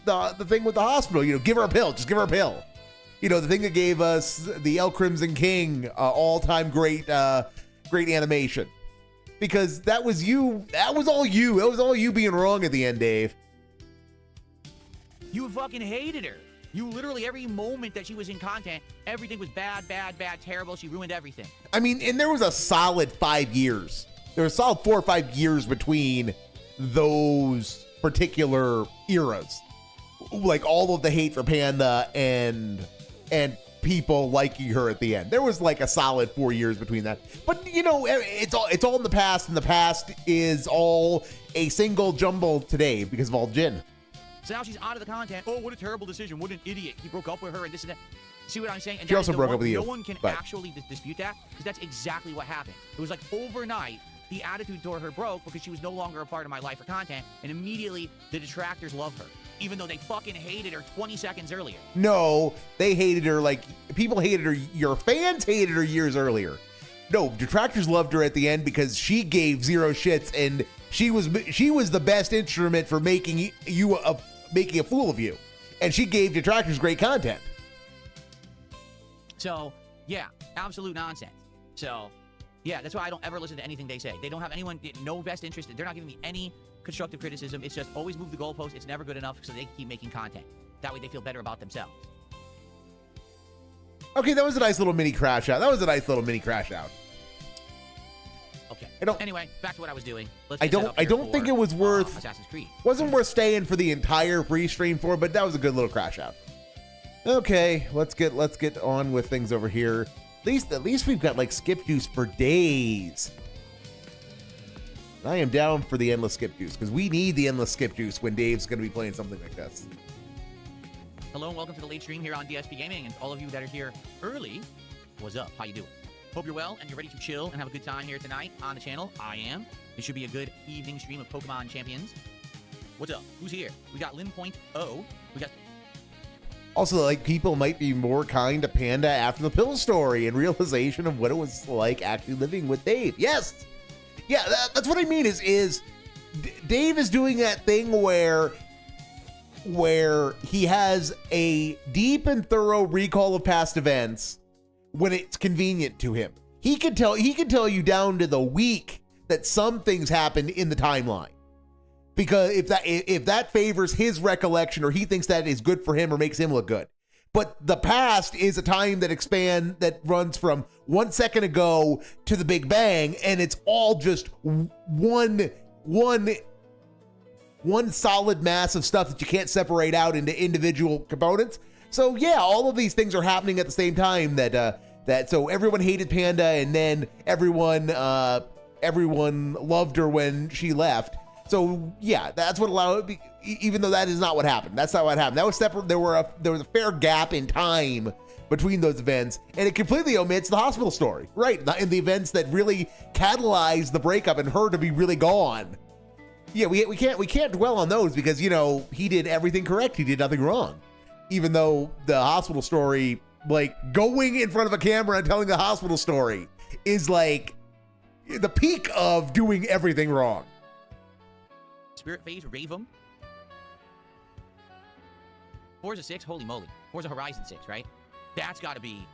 thing with the hospital. You know, give her a pill. Just give her a pill. You know, the thing that gave us the El Crimson King all-time great animation. Because that was you. That was all you. That was all you being wrong at the end, Dave. You fucking hated her. You literally, every moment that she was in content, everything was bad, terrible. She ruined everything. I mean, and there was a solid 5 years. There was a solid 4 or 5 years between those particular eras. Like all of the hate for Panda and people liking her at the end. There was like a solid 4 years between that. But you know, it's all in the past, and the past is all a single jumble today because of all Jin. So now she's out of the content. Oh, what a terrible decision. What an idiot. He broke up with her and this and that. See what I'm saying? And she also broke up with you. No one can actually dispute that because that's exactly what happened. It was like overnight, the attitude toward her broke because she was no longer a part of my life or content, and immediately the detractors love her, even though they fucking hated her 20 seconds earlier. No, they hated her like people hated her. Your fans hated her years earlier. No, detractors loved her at the end because she gave zero shits, and she was the best instrument for making a fool of you, and she gave detractors great content. So yeah, absolute nonsense. So yeah, that's why I don't ever listen to anything they say. They don't have anyone, no best interest. They're not giving me any constructive criticism. It's just always move the goalpost. It's never good enough, so they keep making content. That way they feel better about themselves. Okay, that was a nice little mini crash out. Okay. Anyway, back to what I was doing. I don't think it was worth Assassin's Creed. Wasn't worth staying for the entire Reeestream for, but that was a good little crash out. Okay, let's get on with things over here. At least we've got like skip juice for days. I am down for the endless skip juice because we need the endless skip juice when Dave's going to be playing something like this. Hello and welcome to the late stream here on DSP Gaming, and all of you that are here early, what's up? How you doing? Hope you're well and you're ready to chill and have a good time here tonight on the channel. I am. It should be a good evening stream of Pokemon champions. What's up? Who's here? We got Lin.0. We got. Also, like, people might be more kind to Panda after the pill story and realization of what it was like actually living with Dave. Yes! Yeah, that's what I mean is Dave is doing that thing where he has a deep and thorough recall of past events when it's convenient to him. He can tell you down to the week that some things happened in the timeline. Because if that favors his recollection or he thinks that is good for him or makes him look good. But the past is a time that runs from 1 second ago to the Big Bang, and it's all just one solid mass of stuff that you can't separate out into individual components. So yeah, all of these things are happening at the same time so everyone hated Panda, and then everyone loved her when she left. So yeah, that's what allowed. Even though that is not what happened. That's not what happened. That was separate. There was a fair gap in time between those events, and it completely omits the hospital story, right? In the events that really catalyzed the breakup and her to be really gone. Yeah, we can't dwell on those because he did everything correct. He did nothing wrong. Even though the hospital story, like going in front of a camera and telling the hospital story, is like the peak of doing everything wrong. Spirit Phase, Ravem. Forza 6, holy moly. Forza Horizon 6, right? That's got to be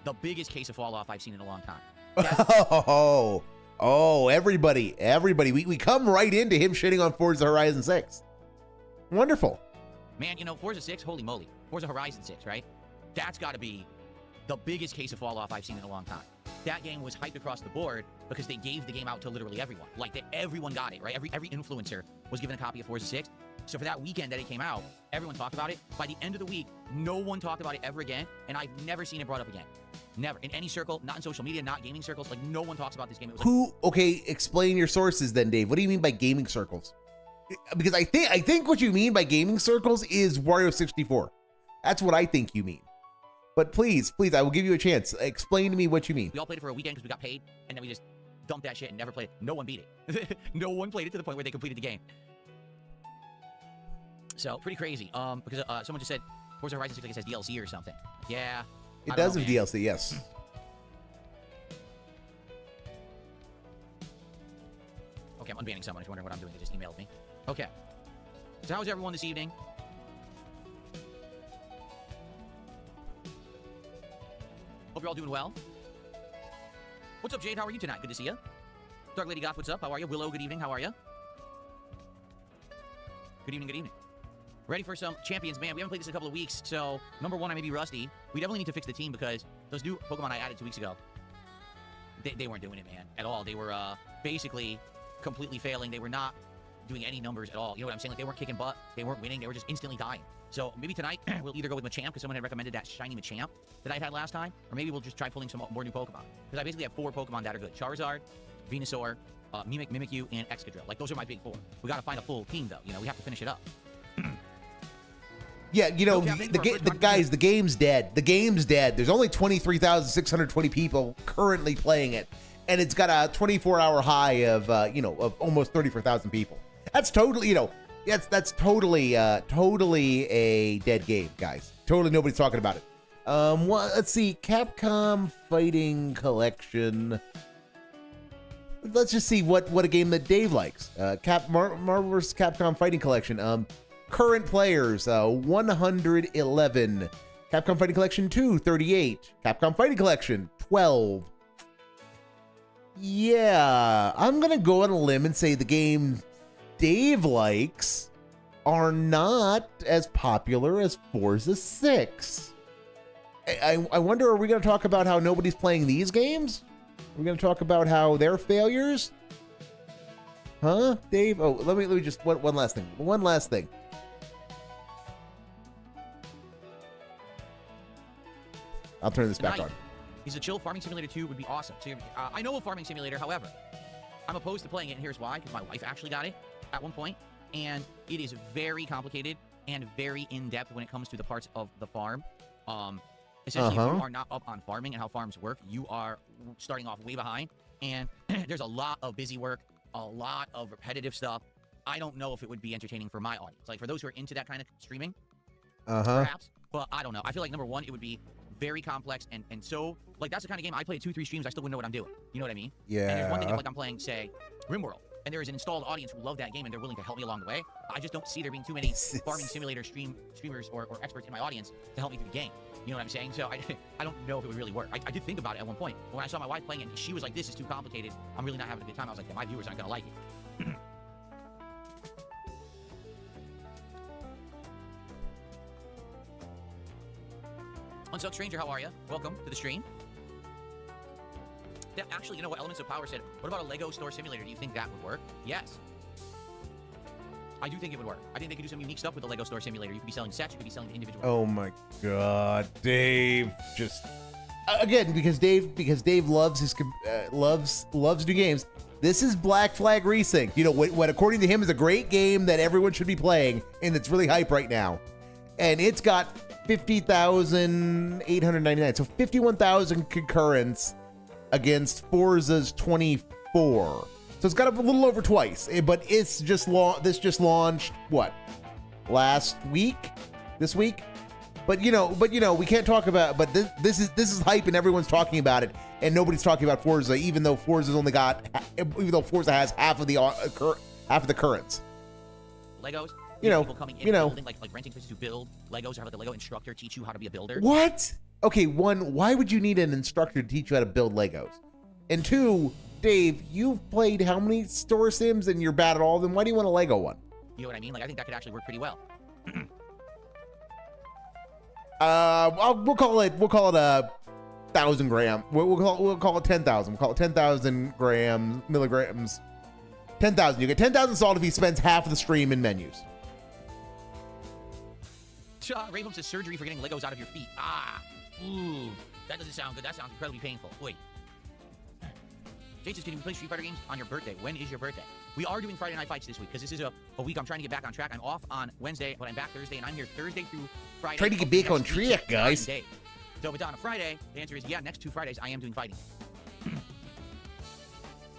the biggest case of fall off I've seen in a long time. Everybody. We come right into him shitting on Forza Horizon 6. Wonderful. Man, Forza 6, holy moly. Forza Horizon 6, right? That's got to be the biggest case of fall off I've seen in a long time. That game was hyped across the board because they gave the game out to literally everyone. Like, everyone got it, right? Every influencer was given a copy of Forza 6. So for that weekend that it came out, everyone talked about it. By the end of the week, no one talked about it ever again, and I've never seen it brought up again. Never. In any circle, not in social media, not gaming circles, like no one talks about this game. It was okay, explain your sources then, Dave. What do you mean by gaming circles? Because I think what you mean by gaming circles is Wario 64. That's what I think you mean. But please, I will give you a chance. Explain to me what you mean. We all played it for a weekend because we got paid, and then we just dumped that shit and never played it. No one beat it. No one played it to the point where they completed the game. So, pretty crazy. Because someone just said Forza Horizon 6 like it says DLC or something. Yeah. It does have DLC, yes. Okay, I'm unbanning someone. If you're wondering what I'm doing, they just emailed me. Okay. So how's everyone this evening? Hope you're all doing well. What's up, Jade? How are you tonight? Good to see you. Dark Lady Goth, what's up? How are you? Willow, good evening. How are you? Good evening, good evening. Ready for some champions, man. We haven't played this in a couple of weeks, so number one, I may be rusty. We definitely need to fix the team because those new Pokemon I added 2 weeks ago, they weren't doing it, man, at all. They were basically completely failing. They were not doing any numbers at all. You know what I'm saying? Like, they weren't kicking butt. They weren't winning. They were just instantly dying. So maybe tonight we'll either go with Machamp, because someone had recommended that shiny Machamp that I had last time, or maybe we'll just try pulling some more new Pokemon. Because I basically have 4 Pokemon that are good. Charizard, Venusaur, Mimikyu, and Excadrill. Like, those are my big 4. We got to find a full team, though. You know, we have to finish it up. Yeah, you know, the game's dead. The game's dead. There's only 23,620 people currently playing it, and it's got a 24-hour high of, of almost 34,000 people. That's totally, that's totally a dead game, guys. Totally nobody's talking about it. Well, let's see, Capcom Fighting Collection. Let's just see what a game that Dave likes. Marvel vs. Capcom Fighting Collection. Current players, 111. Capcom Fighting Collection 2, 38. Capcom Fighting Collection, 12. Yeah, I'm going to go on a limb and say the game Dave likes are not as popular as Forza 6. I wonder, are we going to talk about how nobody's playing these games? Are we going to talk about how they're failures? Huh, Dave? Oh, let me just, one last thing. One last thing. I'll turn this back on. He's a chill. Farming Simulator 2 would be awesome. So, I know a Farming Simulator, however, I'm opposed to playing it, and here's why. Because my wife actually got it at one point, and it is very complicated and very in-depth when it comes to the parts of the farm. Essentially, if you are not up on farming and how farms work, you are starting off way behind, and there's a lot of busy work, a lot of repetitive stuff. I don't know if it would be entertaining for my audience. Like, for those who are into that kind of streaming, perhaps, but I don't know. I feel like, number one, it would be very complex, and so, like, that's the kind of game I play 2-3 streams, I still wouldn't know what I'm doing. You know what I mean? Yeah. And there's one thing if, like, I'm playing, say, RimWorld, and there is an installed audience who love that game, and they're willing to help me along the way. I just don't see there being too many farming simulator streamers or experts in my audience to help me through the game. You know what I'm saying? So I don't know if it would really work. I did think about it at one point. But when I saw my wife playing it, she was like, this is too complicated. I'm really not having a good time. I was like, yeah, my viewers aren't going to like it. Unsuck Stranger, how are you? Welcome to the stream. Yeah, actually, you know what? Elements of Power said, what about a Lego store simulator? Do you think that would work? Yes. I do think it would work. I think they could do some unique stuff with the Lego store simulator. You could be selling sets, you could be selling individual. Oh my God, Dave! Just again, because Dave loves his loves new games. This is Black Flag Racing. You know what according to him is a great game that everyone should be playing, and it's really hype right now. And it's got 50,899, so 51,000 concurrents against Forza's 24. So it's got a little over twice, but it's just this just launched what, last week, this week. But you know, we can't talk about. But this is hype, and everyone's talking about it, and nobody's talking about Forza, even though Forza has half of the currents. Legos. People coming in building, like renting places to build Legos, or have like a Lego instructor teach you how to be a builder. What? Okay, one, why would you need an instructor to teach you how to build Legos? And two, Dave, you've played how many store sims and you're bad at all of them? Why do you want a Lego one? You know what I mean? Like, I think that could actually work pretty well. We'll call it 1,000 gram. We'll call it 10,000. We'll call it 10,000 milligrams. 10,000. You get 10,000 salt if he spends half of the stream in menus. Rainbow says surgery for getting Legos out of your feet. Ooh, that doesn't sound good. That sounds incredibly painful. Wait. Jay says, can you play Street Fighter games on your birthday? When is your birthday? We are doing Friday Night Fights this week, because this is a week I'm trying to get back on track. I'm off on Wednesday, but I'm back Thursday, and I'm here Thursday through Friday. Trying to get back on track, guys. So if it's on a Friday, the answer is yeah, next 2 Fridays I am doing fighting.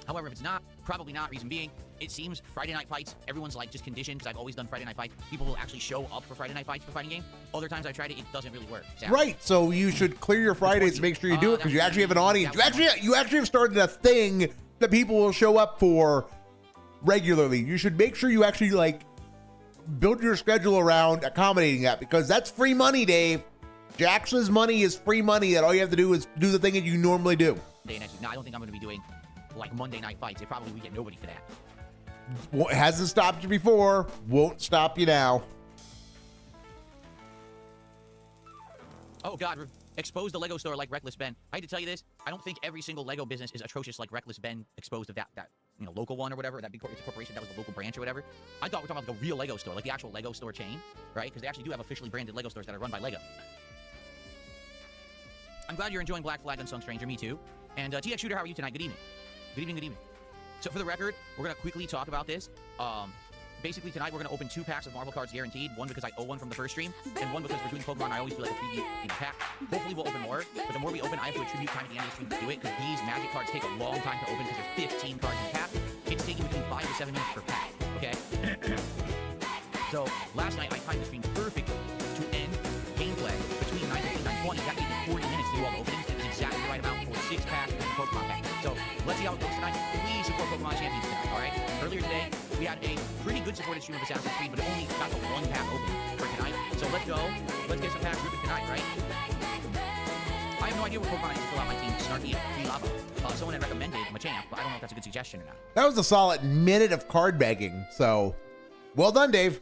However, if it's not, probably not. Reason being, it seems Friday Night Fights, everyone's like just conditioned, because I've always done Friday Night Fights. People will actually show up for Friday Night Fights for fighting game. Other times I tried it, it doesn't really work. Sadly. Right. So you should clear your Fridays to make sure you do it, because you actually have an audience. You actually have started a thing that people will show up for regularly. You should make sure you actually like build your schedule around accommodating that, because that's free money, Dave. Jax's money is free money that all you have to do is do the thing that you normally do. No, I don't think I'm going to be doing like Monday Night Fights. It probably would get nobody for that. Well, it hasn't stopped you before. Won't stop you now. Oh God, expose the Lego store like Reckless Ben. I hate to tell you this. I don't think every single Lego business is atrocious like Reckless Ben exposed of that local one or whatever, that big corporation that was the local branch or whatever. I thought we were talking about like a real Lego store, like the actual Lego store chain, right? Because they actually do have officially branded Lego stores that are run by Lego. I'm glad you're enjoying Black Flag Unsung Stranger. Me too. And TX Shooter, how are you tonight? Good evening. Good evening. Good evening. So for the record, we're gonna quickly talk about this. Basically tonight we're gonna open 2 packs of Marvel cards guaranteed. One because I owe one from the first stream, and one because we're doing Pokemon. I always feel like a preview in a pack. Hopefully we'll open more, but the more we open, I have to attribute time at the end of the stream to do it, because these Magic cards take a long time to open because there's 15 cards in a pack. It's taking between 5 to 7 minutes per pack. Okay. So last night I timed the stream perfectly to end gameplay between 9:15 and 9:20. That gave me 40 minutes to do all the openings. It was exactly the right amount for 6 packs and a Pokemon pack. So let's see how it goes tonight. Please support Pokemon Champions tonight. All right. Earlier today, we had a pretty good supported stream of Assassin's Creed, but it only got the 1 pack open for tonight. So let's go. Let's get some packs ripping tonight, right? I have no idea what Pokemon I need to fill out my team. Snarky and Free Lava. Someone had recommended Machamp, but I don't know if that's a good suggestion or not. That was a solid minute of card begging. So, well done, Dave.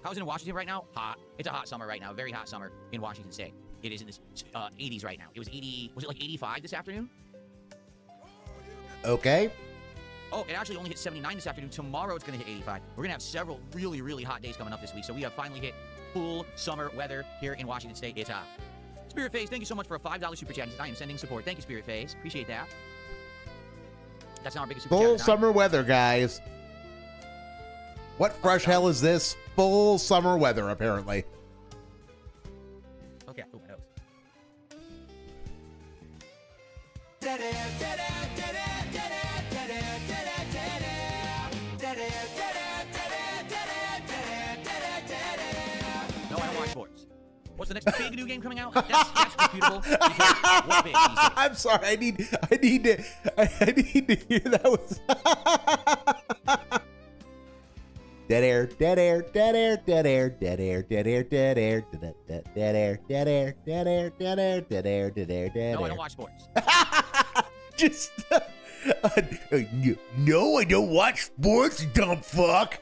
How's it in Washington right now? Hot. It's a hot summer right now. Very hot summer in Washington State. It is in the 80s right now. It was 80. Was it like 85 this afternoon? Okay. Oh, it actually only hit 79 this afternoon. Tomorrow it's going to hit 85. We're going to have several really, really hot days coming up this week. So we have finally hit full summer weather here in Washington State. It's hot. Spirit Phase, thank you so much for a $5 super chat. I am sending support. Thank you, Spirit Phase. Appreciate that. That's not our biggest super chat. Full summer weather, guys. What fresh hell is this? Full summer weather, apparently. Okay. Oh, my nose. No, I don't watch sports. What's the next big new game coming out? That's disputable. Because what's big these days? I'm sorry. I need to hear that was dead air, dead air, dead air, dead air, dead air, dead air, dead air, dead air, dead air, dead air, dead air, dead air, dead air, dead air. No, I don't watch sports. Just no, I don't watch sports, dumb fuck.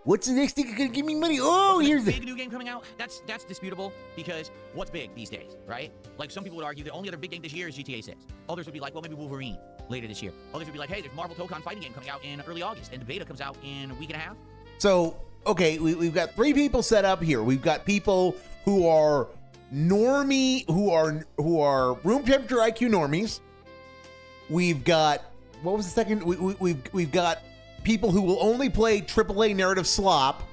What's the next thing you're gonna give me money? Oh, here's the big new game coming out. That's disputable, because what's big these days, right? Like, some people would argue the only other big game this year is GTA 6. Others would be like, well, maybe Wolverine later this year. Others would be like, hey, there's Marvel Tokon fighting game coming out in early August, and the beta comes out in a week and a half. So, okay, we've got 3 people set up here. We've got people who are normie, who are room temperature IQ normies. We've got, what was the second? We've got people who will only play AAA narrative slop,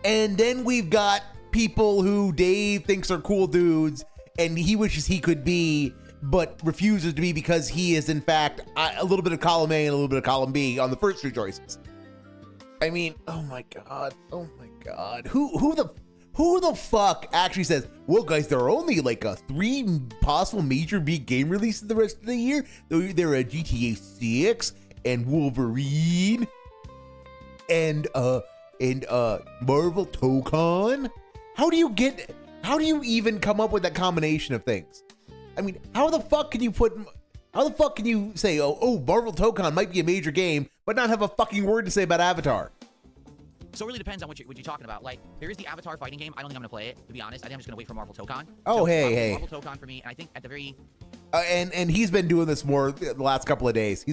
and then we've got people who Dave thinks are cool dudes, and he wishes he could be, but refuses to be because he is, in fact, a little bit of column A and a little bit of column B on the first 2 choices. I mean, oh my god, who the fuck actually says, well, guys, there are only like 3 possible major big game releases the rest of the year. There are GTA 6 and Wolverine and Marvel Tokon. How do you even come up with that combination of things? I mean, how the fuck can you say, oh, Marvel Tokon might be a major game, but not have a fucking word to say about Avatar? So it really depends on what you're talking about. Like, there is the Avatar fighting game. I don't think I'm gonna play it, to be honest. I think I'm just gonna wait for Marvel Tokon. Oh, so hey. Marvel Tokon for me, and I think at the very... And he's been doing this more the last couple of days.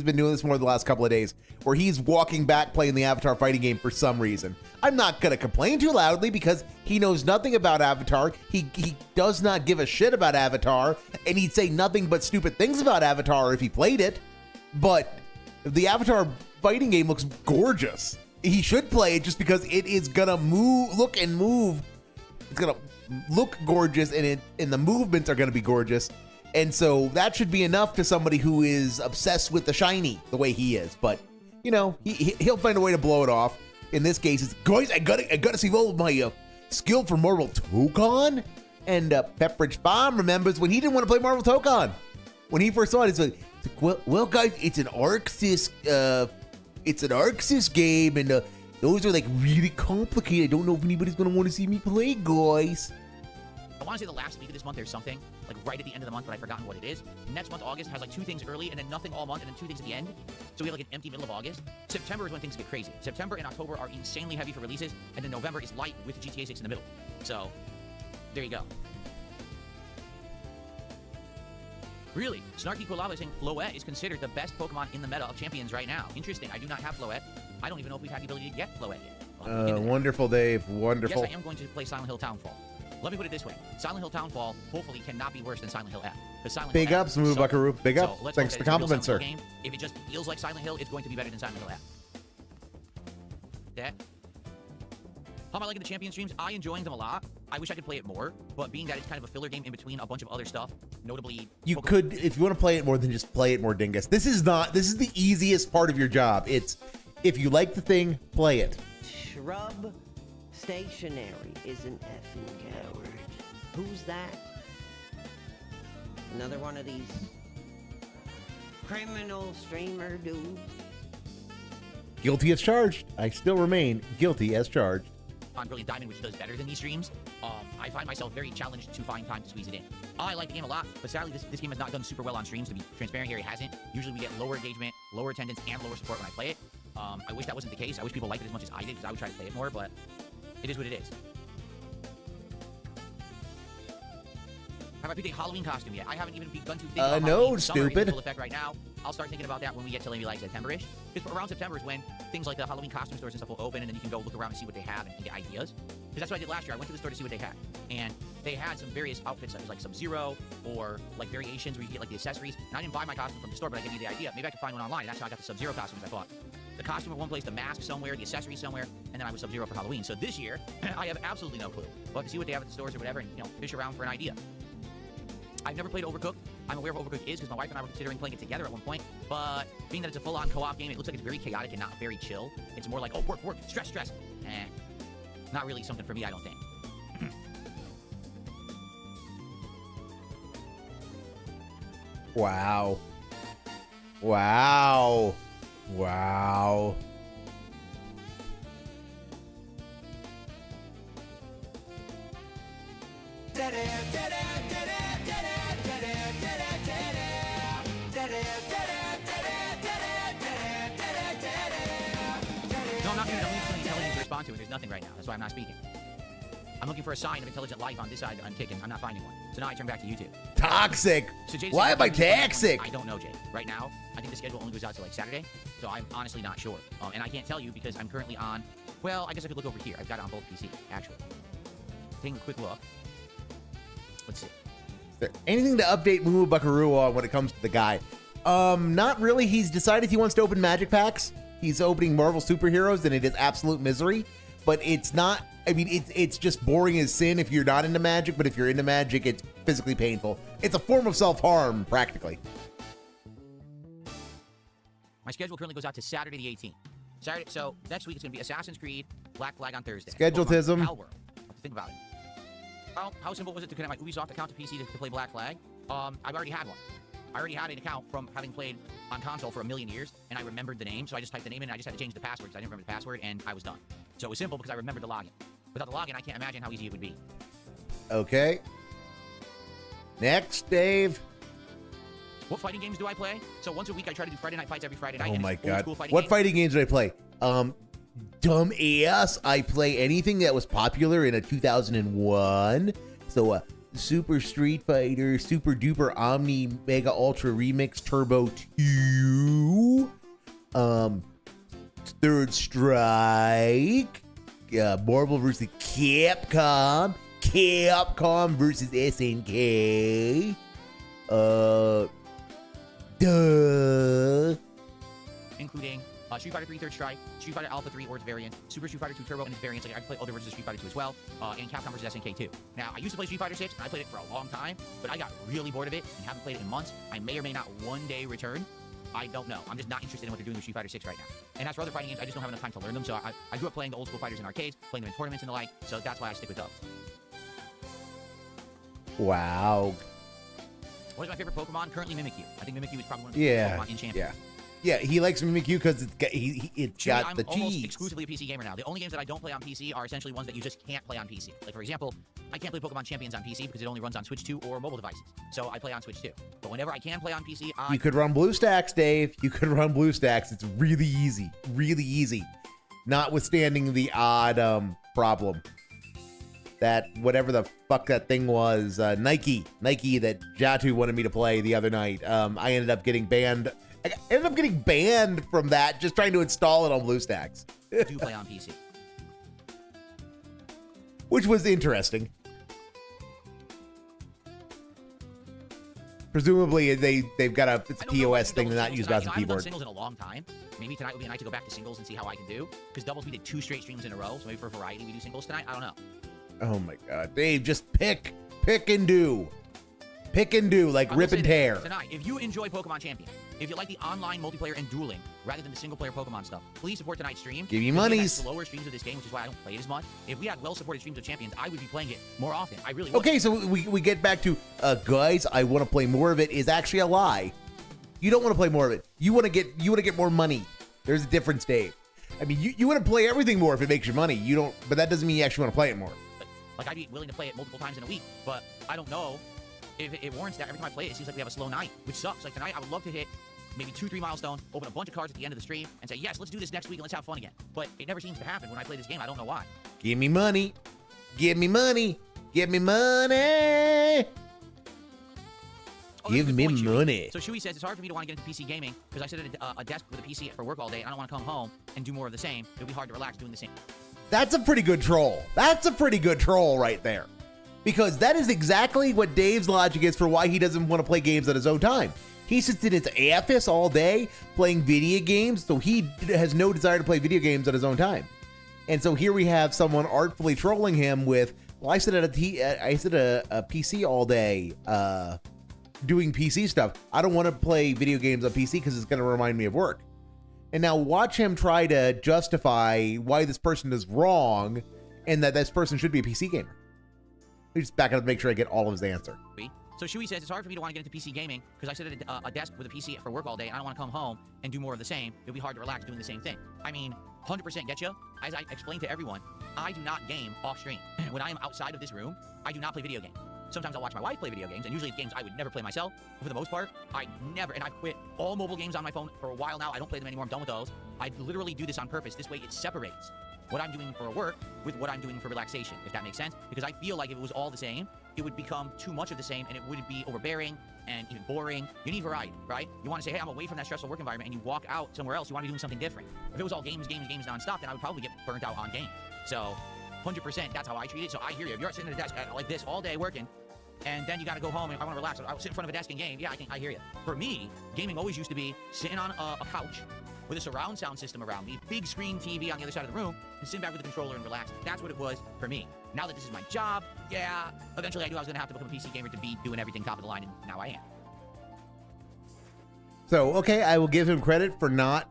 Where he's walking back playing the Avatar fighting game for some reason. I'm not going to complain too loudly because he knows nothing about Avatar. He does not give a shit about Avatar, and he'd say nothing but stupid things about Avatar if he played it. But the Avatar fighting game looks gorgeous. He should play it just because it is going to look and move. It's going to look gorgeous, and the movements are going to be gorgeous. And so that should be enough to somebody who is obsessed with the shiny the way he is. But, you know, he'll find a way to blow it off. In this case, it's, guys, I gotta see all of my skill for Marvel Tokon. And Pepperidge Farm remembers when he didn't want to play Marvel Tokon. When he first saw it, it's like well, guys, it's an Arxis game, and those are like really complicated. I don't know if anybody's gonna want to see me play, guys. I want to say the last week of this month there's something, like right at the end of the month, but I've forgotten what it is. Next month, August, has like 2 things early, and then nothing all month, and then 2 things at the end. So we have like an empty middle of August. September is when things get crazy. September and October are insanely heavy for releases, and then November is light with GTA 6 in the middle. So, there you go. Really? Snarky Quilava is saying Floette is considered the best Pokemon in the meta of champions right now. Interesting. I do not have Floette. I don't even know if we've had the ability to get Floette yet. Wonderful, Dave. Wonderful. Yes, I am going to play Silent Hill Townfall. Let me put it this way. Silent Hill Townfall hopefully cannot be worse than Silent Hill F. Big ups, Moo Buckaroo. Big up. Thanks for the compliment, sir. Game. If it just feels like Silent Hill, it's going to be better than Silent Hill F. Yeah. How am I liking the champion streams? I enjoying them a lot. I wish I could play it more, but being that it's kind of a filler game in between a bunch of other stuff, notably... You could, if you want to play it more, then just play it more, dingus. This is the easiest part of your job. It's, if you like the thing, play it. Shub-Stationary is an effing coward. Who's that? Another one of these criminal streamer dudes? Guilty as charged. I still remain guilty as charged. On Brilliant Diamond, which does better than these streams, I find myself very challenged to find time to squeeze it in. I like the game a lot, but sadly, this game has not done super well on streams. To be transparent here, it hasn't. Usually we get lower engagement, lower attendance, and lower support when I play it. I wish that wasn't the case. I wish people liked it as much as I did, because I would try to play it more, but it is what it is. Have I picked a Halloween costume yet? I haven't even begun to think about no, Halloween. stupid. Summer is in full effect right now. I'll start thinking about that when we get to maybe like September-ish. Because around September is when things like the Halloween costume stores and stuff will open, and then you can go look around and see what they have and get ideas. Because that's what I did last year. I went to the store to see what they had. And they had some various outfits, such as like Sub-Zero, or like variations where you get like the accessories. And I didn't buy my costume from the store, but I gave you the idea. Maybe I could find one online, and that's how I got the Sub-Zero costumes I bought. The costume at one place, the mask somewhere, the accessories somewhere, and then I was Sub-Zero for Halloween. So this year, I have absolutely no clue. We'll have to see what they have at the stores or whatever, and fish around for an idea. I've never played Overcooked. I'm aware of what Overcooked is because my wife and I were considering playing it together at one point. But being that it's a full-on co-op game, it looks like it's very chaotic and not very chill. It's more like, oh, work, stress. Not really something for me, I don't think. Wow. No, I'm not muted. I'm looking for something intelligent to respond to, and there's nothing right now. That's why I'm not speaking. I'm looking for a sign of intelligent life on this side. I'm kicking. I'm not finding one. So now I turn back to YouTube. Toxic. So Jay, why am I toxic? I don't know, Jay. Right now, I think the schedule only goes out to like Saturday, so I'm honestly not sure. And I can't tell you because I'm currently on. Well, I guess I could look over here. I've got it on both PC actually. Taking a quick look. Let's see. Is there anything to update Moo Buckaroo on when it comes to the guy? Not really. He's decided he wants to open magic packs. He's opening Marvel superheroes, and it is absolute misery. But it's not. I mean, it's just boring as sin if you're not into magic. But if you're into magic, it's physically painful. It's a form of self-harm, practically. My schedule currently goes out to Saturday the 18th. Saturday. So next week it's going to be Assassin's Creed, Black Flag on Thursday. Scheduletism. Palworld. Have to think about it. How simple was it to connect my Ubisoft account to PC to play Black Flag? I've already had one. I already had an account from having played on console for a million years, and I remembered the name, so I just typed the name in, and I just had to change the password because I didn't remember the password, and I was done. So it was simple because I remembered the login. Without the login, I can't imagine how easy it would be. Okay. Next, Dave. What fighting games do I play? So once a week, I try to do Friday night fights every Friday night. Oh and my it's god. old-school fighting What games. fighting games do I play? Dumb ass. I play anything that was popular in a 2001. So, Super Street Fighter, Super Duper Omni Mega Ultra Remix Turbo 2, Third Strike, Marvel vs. Capcom, Capcom versus SNK, including Street Fighter 3 Third Strike, Street Fighter Alpha 3 or its variant, Super Street Fighter 2 Turbo and its variants. Like I play other versions of Street Fighter 2 as well, and Capcom versus SNK 2. Now, I used to play Street Fighter 6, and I played it for a long time, but I got really bored of it and haven't played it in months. I may or may not one day return. I don't know. I'm just not interested in what they're doing with Street Fighter 6 right now. And as for other fighting games, I just don't have enough time to learn them, so I grew up playing the old school fighters in arcades, playing them in tournaments and the like, so that's why I stick with those. Wow. What is my favorite Pokemon? Currently Mimikyu. I think Mimikyu is probably one of the best Pokemon in Champion. Yeah, he likes Mimikyu because it's got the cheese. I'm almost exclusively a PC gamer now. The only games that I don't play on PC are essentially ones that you just can't play on PC. Like, for example, I can't play Pokemon Champions on PC because it only runs on Switch 2 or mobile devices. So I play on Switch 2. But whenever I can play on PC, You could run BlueStacks, Dave. You could run BlueStacks. It's really easy. Really easy. Notwithstanding the odd problem. that whatever the fuck that thing was, Nike that Jatu wanted me to play the other night. I ended up getting banned. I ended up getting banned from that just trying to install it on BlueStacks. Do play on PC. Which was interesting. Presumably they've got a POS thing to not use mouse and I haven't done keyboard. singles in a long time. Maybe tonight would be a night to go back to singles and see how I can do. Because doubles we did 2 straight streams in a row, so maybe for variety we do singles tonight. I don't know. Oh my god, Dave, just pick and do. Pick and do, like rip and tear. Tonight, if you enjoy Pokemon Champion, if you like the online multiplayer and dueling rather than the single-player Pokemon stuff, please support tonight's stream. Give me We had monies. slower streams of this game, which is why I don't play it as much. If we had well-supported streams of Champions, I would be playing it more often. I really would. Okay, so we get back to, guys, I want to play more of it is actually a lie. You don't want to play more of it. You want to get more money. There's a difference, Dave. I mean, you want to play everything more if it makes you money. You don't, but that doesn't mean you actually want to play it more. Like, I'd be willing to play it multiple times in a week, but I don't know if it warrants that. Every time I play it, it seems like we have a slow night, which sucks. Like tonight, I would love to hit maybe 2-3 milestones, open a bunch of cards at the end of the stream, and say, yes, let's do this next week and let's have fun again. But it never seems to happen when I play this game. I don't know why. Give me money. Give me money. Give me money. Oh, Give that's a me good point, Shui. money. So Shui says, it's hard for me to want to get into PC gaming because I sit at a desk with a PC for work all day and I don't want to come home and do more of the same. It'll be hard to relax doing the same. That's a pretty good troll. That's a pretty good troll right there. Because that is exactly what Dave's logic is for why he doesn't want to play games at his own time. He sits in his office all day playing video games, so he has no desire to play video games at his own time. And so here we have someone artfully trolling him with, well, I sit at a PC all day doing PC stuff. I don't want to play video games on PC because it's going to remind me of work. And now watch him try to justify why this person is wrong and that this person should be a PC gamer. Let me just back up to make sure I get all of his answer. So Shui says, it's hard for me to want to get into PC gaming because I sit at a desk with a PC for work all day and I don't want to come home and do more of the same. It'll be hard to relax doing the same thing. I mean, 100% get you. As I explained to everyone, I do not game off stream. When I am outside of this room, I do not play video games. Sometimes I'll watch my wife play video games, and usually it's games I would never play myself. But for the most part, I never, and I've quit all mobile games on my phone for a while now. I don't play them anymore. I'm done with those. I literally do this on purpose. This way it separates what I'm doing for work with what I'm doing for relaxation, if that makes sense. Because I feel like if it was all the same, it would become too much of the same, and it would be overbearing and even boring. You need variety, right? You want to say, hey, I'm away from that stressful work environment, and you walk out somewhere else. You want to be doing something different. If it was all games nonstop, then I would probably get burnt out on games. So 100%, that's how I treat it. So I hear you. If you're sitting at a desk like this all day working, and then you got to go home and I want to relax, I'll sit in front of a desk and game. Yeah, I hear you. For me, gaming always used to be sitting on a couch with a surround sound system around me, big screen TV on the other side of the room, and sitting back with the controller and relaxing. That's what it was for me. Now that this is my job, yeah, eventually I knew I was going to have to become a PC gamer to be doing everything top of the line, and now I am. So, okay, I will give him credit for not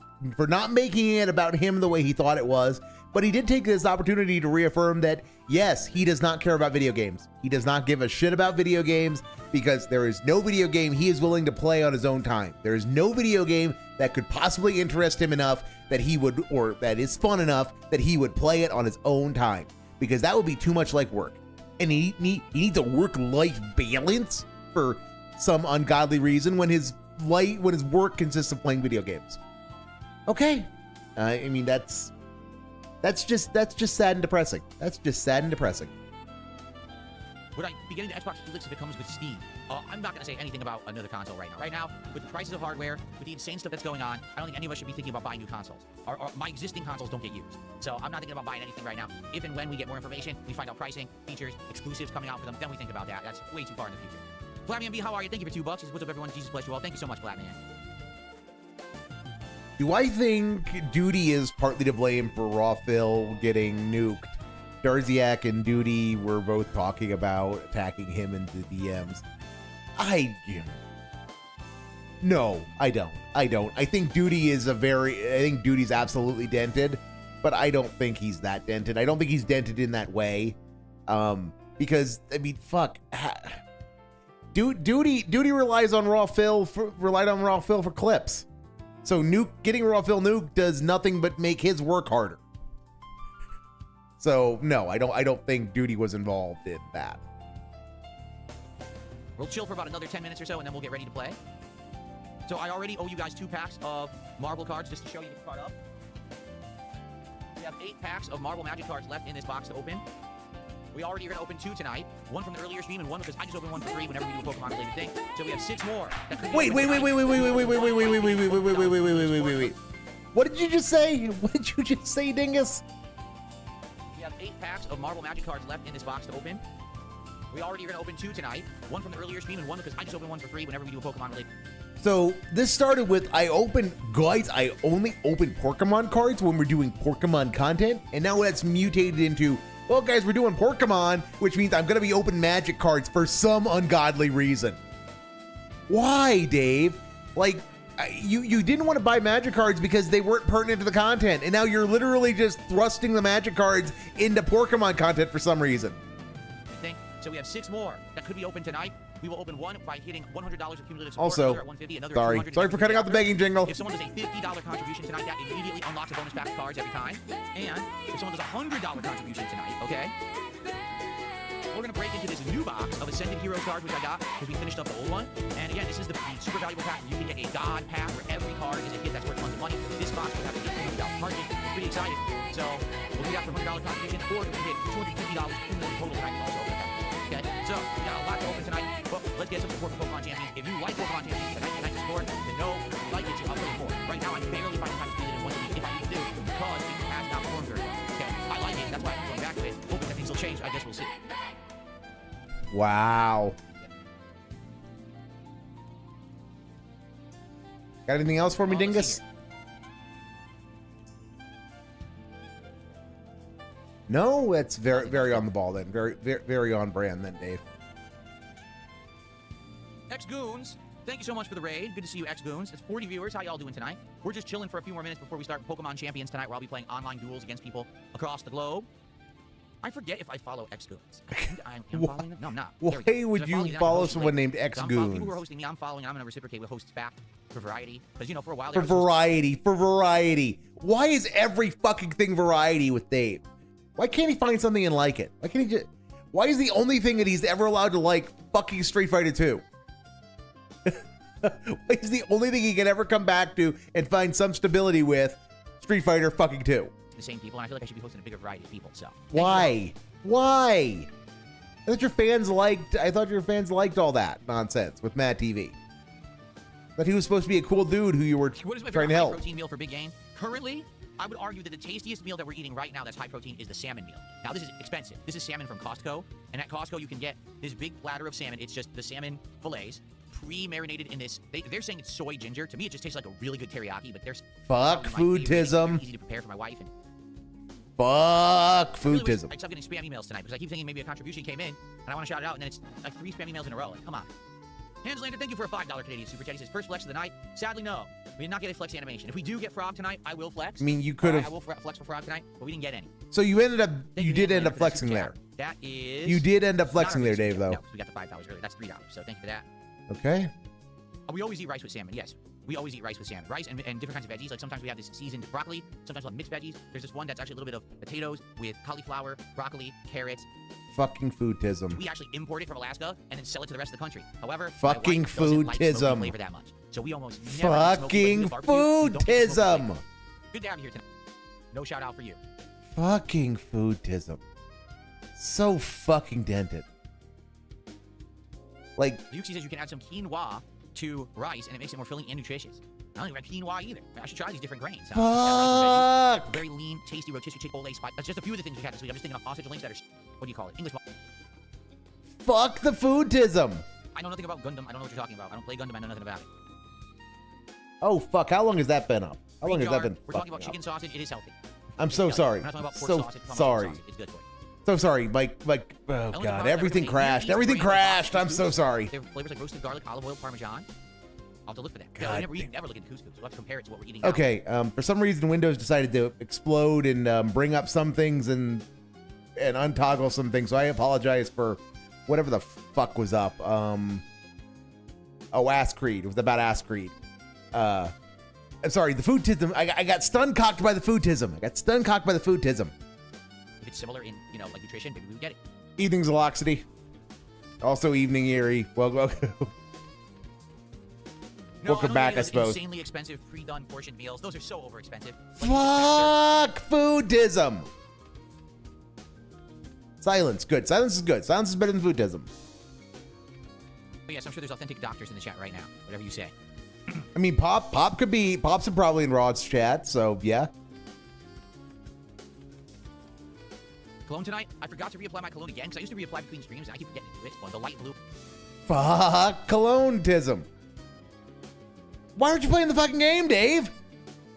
making it about him the way he thought it was, but he did take this opportunity to reaffirm that, yes, he does not care about video games. He does not give a shit about video games because there is no video game he is willing to play on his own time. There is no video game that could possibly interest him enough that he would, or that is fun enough that he would play it on his own time, because that would be too much like work. And he needs a work-life balance for some ungodly reason when his work consists of playing video games. Okay, I mean that's just sad and depressing. That's just sad and depressing. Would I be getting the Xbox Felix if it comes with Steam? I'm not going to say anything about another console right now. Right now, with the prices of hardware, with the insane stuff that's going on, I don't think any of us should be thinking about buying new consoles. My existing consoles don't get used. So I'm not thinking about buying anything right now. If and when we get more information, we find out pricing, features, exclusives coming out for them, then we think about that. That's way too far in the future. Flatman B, how are you? Thank you for $2. What's up, everyone? Jesus bless you all. Thank you so much, Flatman. Do I think Duty is partly to blame for Raw Phil getting nuked? Darziak and Duty were both talking about attacking him in the DMs. No, I don't. I think Duty's absolutely dented, but I don't think he's that dented. I don't think he's dented in that way. Because, I mean, fuck. Duty relied on Raw Phil for clips. So getting Raw Phil nuke does nothing but make his work harder. So no, I don't think Duty was involved in that. We'll chill for about another 10 minutes or so, and then we'll get ready to play. So I already owe you guys 2 packs of Marvel cards, just to show you the card up. We have 8 packs of Marvel Magic cards left in this box to open. We already are going to open 2 tonight. One from the earlier stream and one because I just opened one for free whenever we do a Pokemon related thing. So we have 6 more. Wait. What did you just say? What did you just say, Dingus? We have 8 packs of Marvel Magic cards left in this box to open. We already are going to open 2 tonight. One from the earlier stream and one because I just opened one for free whenever we do a Pokemon related. So this started with I only open Porkamon cards when we're doing Porkamon content, and now that's mutated into, well guys, we're doing Porkamon, which means I'm gonna be open magic cards for some ungodly reason. Why, Dave? Like, you didn't want to buy magic cards because they weren't pertinent to the content, and now you're literally just thrusting the magic cards into Porkamon content for some reason. So we have 6 more that could be open tonight. We will open one by hitting $100 of cumulative support. Also, another at $150, another sorry for cutting out the begging jingle. If someone does a $50 contribution tonight, that immediately unlocks a bonus pack of cards every time. And if someone does a $100 contribution tonight, okay, we're going to break into this new box of Ascended Hero cards, which I got because we finished up the old one. And again, this is the super valuable pack. You can get a God pack where every card is a hit that's worth tons of money. This box will have a $50 card hit. I'm pretty excited. So we'll do that for $100 contribution, or we can hit $250 cumulative total tonight also. Okay, so we got a lot to open tonight. But let's get some support for Pokemon Champions. If you like Pokemon Champions tonight support, then know you like it, so I'll play more. Right now, I'm barely finding time to spend it in once a week if I need to do, because it has not performed very well. Okay, I like it. That's why I'm going back to it. Hoping that things will change. I guess we'll see. Wow. Got anything else for me, Dingus? No, that's very on the ball then. Very on brand then, Dave. X-Goons, thank you so much for the raid. Good to see you, X-Goons. It's 40 viewers. How y'all doing tonight? We're just chilling for a few more minutes before we start Pokemon Champions tonight, where I'll be playing online duels against people across the globe. I forget if I follow X-Goons. I think I'm following them. No, I'm not. Why would you follow someone named X-Goons? People who are hosting me, I'm following, and I'm going to reciprocate with hosts back for variety. Because, you know, for a while... For variety. Why is every fucking thing variety with Dave? Why can't he find something and like it? Why can't he just... Why is the only thing that he's ever allowed to like fucking Street Fighter 2? Why is the only thing he can ever come back to and find some stability with Street Fighter fucking 2? The same people, and I feel like I should be hosting a bigger variety of people, so... Why? Why? I thought your fans liked all that nonsense with Matt TV. That he was supposed to be a cool dude who you were trying to help. Protein meal for big game? Currently, I would argue that the tastiest meal that we're eating right now that's high protein is the salmon meal. Now, this is expensive. This is salmon from Costco, and at Costco, you can get this big platter of salmon. It's just the salmon fillets, pre-marinated in this. They're saying it's soy ginger. To me, it just tastes like a really good teriyaki, but there's... Fuck foodism. Easy to prepare for my wife. And fuck foodism. I stopped getting spam emails tonight because I keep thinking maybe a contribution came in, and I want to shout it out, and then it's like 3 spam emails in a row. Like, come on. Hanslander, thank you for a $5 Canadian super chat. He says, first flex of the night. Sadly, no. We did not get a flex animation. If we do get Frog tonight, I will flex. I mean, you could have... I will flex for Frog tonight, but we didn't get any. So you ended up... You did end up flexing there. That is... You did end up flexing there, Dave, though. No, we got the $5 earlier. That's $3, so thank you for that. Okay. We always eat rice with salmon, yes. We always eat rice with salmon. Rice and different kinds of veggies. Like sometimes we have this seasoned broccoli. Sometimes we'll have mixed veggies. There's this one that's actually a little bit of potatoes with cauliflower, broccoli, carrots. Fucking foodism. We actually import it from Alaska and then sell it to the rest of the country. However, fucking foodism. Flavor that much. So we almost never fucking foodism. Good to have you here tonight. No shout out for you. Fucking foodism. So fucking dented. Like, Yuxi says you can add some quinoa to rice and it makes it more filling and nutritious. I don't even like quinoa either. I should try these different grains. Fuck. Very lean, tasty rotisserie chick-fil-A spice. That's just a few of the things we had this week. I'm just thinking of sausage links that are, what do you call it? English. Fuck the foodism. I know nothing about Gundam. I don't know what you're talking about. I don't play Gundam. I know nothing about it. Oh, fuck. How long has that been up? How long has that been? We're talking about chicken sausage. It is healthy. I'm so sorry. We're not talking about pork so sausage. sorry. It's good for you. So sorry, Mike. Oh god, everything crashed. Everything crashed. I'm so sorry. They have flavors like roasted garlic, olive oil, parmesan. I'll have to look for that. God, never look at couscous. We'll have to compare it to what we're eating. Okay. For some reason, Windows decided to explode and bring up some things and untoggle some things. So I apologize for whatever the fuck was up. Oh, Ass Creed. It was about Ass Creed. I'm sorry. The foodism. I got stun cocked by the foodism. If it's similar in, like nutrition, maybe we would get it. Evening's Loxity. Also Evening Eerie. Welcome back, I suppose. Insanely expensive pre-done portioned meals. Those are so over expensive. Fuck foodism. Silence, good. Silence is good. Silence is better than Vutism. But yes, I'm sure there's authentic doctors in the chat right now. Whatever you say. I mean, Pop's probably in Rod's chat, so yeah. Cologne tonight. I forgot to reapply my cologne again because I used to reapply between streams and I keep forgetting to do it. Well, the light blue. Fuck Cologne-tism. Why aren't you playing the fucking game, Dave?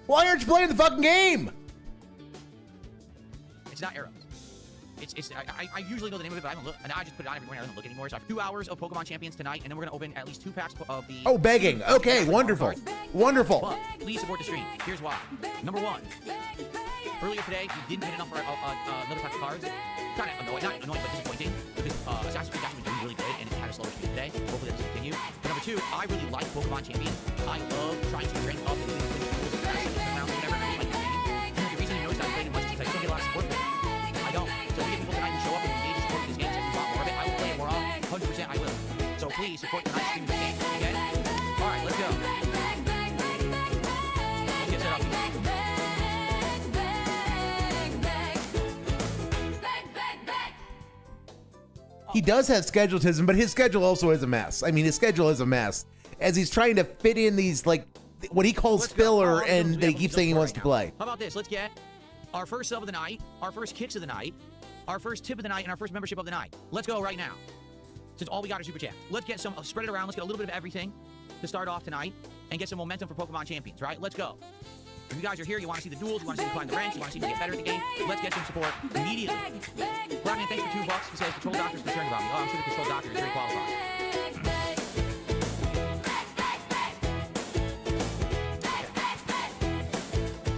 Why aren't you playing the fucking game? It's not arrows. I usually know the name of it, but I don't look. And I just put it on every morning. I don't look anymore. So I have 2 hours of Pokemon Champions tonight, and then we're gonna open at least 2 packs of the. Oh, begging. Okay, wonderful, wonderful. But please support the stream. Here's why. Number 1. Earlier today, we didn't hit enough for another pack of cards. Kind of annoying, not annoying, but disappointing because Assassin's Creed actually doing really good, and it had a slower stream today. Hopefully that doesn't continue. But number 2, I really like Pokemon Champions. I love trying to rank up and win rounds, whatever. I like the game. And the reason you notice I played it much is because I don't get a lot of support for it. I don't. So if we get people tonight who show up and engage in support of this game and want more of it, I will play it more of. 100% I will. So please support tonight's stream of the game. Okay? All right, let's go. Let's get set up. He does have scheduletism, but his schedule also is a mess. I mean, his schedule is a mess as he's trying to fit in these, like, what he calls filler, and they keep saying he wants to play. How about this? Let's get our first sub of the night, our first kicks of the night, our first tip of the night, and our first membership of the night. Let's go right now. Since all we got are super chats. Let's get some, spread it around. Let's get a little bit of everything to start off tonight and get some momentum for Pokemon Champions, right? Let's go. If you guys are here, you want to see the duels, you want to see me climb the ranks, you want to see me get better at the game, let's get some support immediately. Blackman, thanks for $2. He says, Control Doctor's concerned about me. Oh, I'm sure the Control Doctor is very qualified.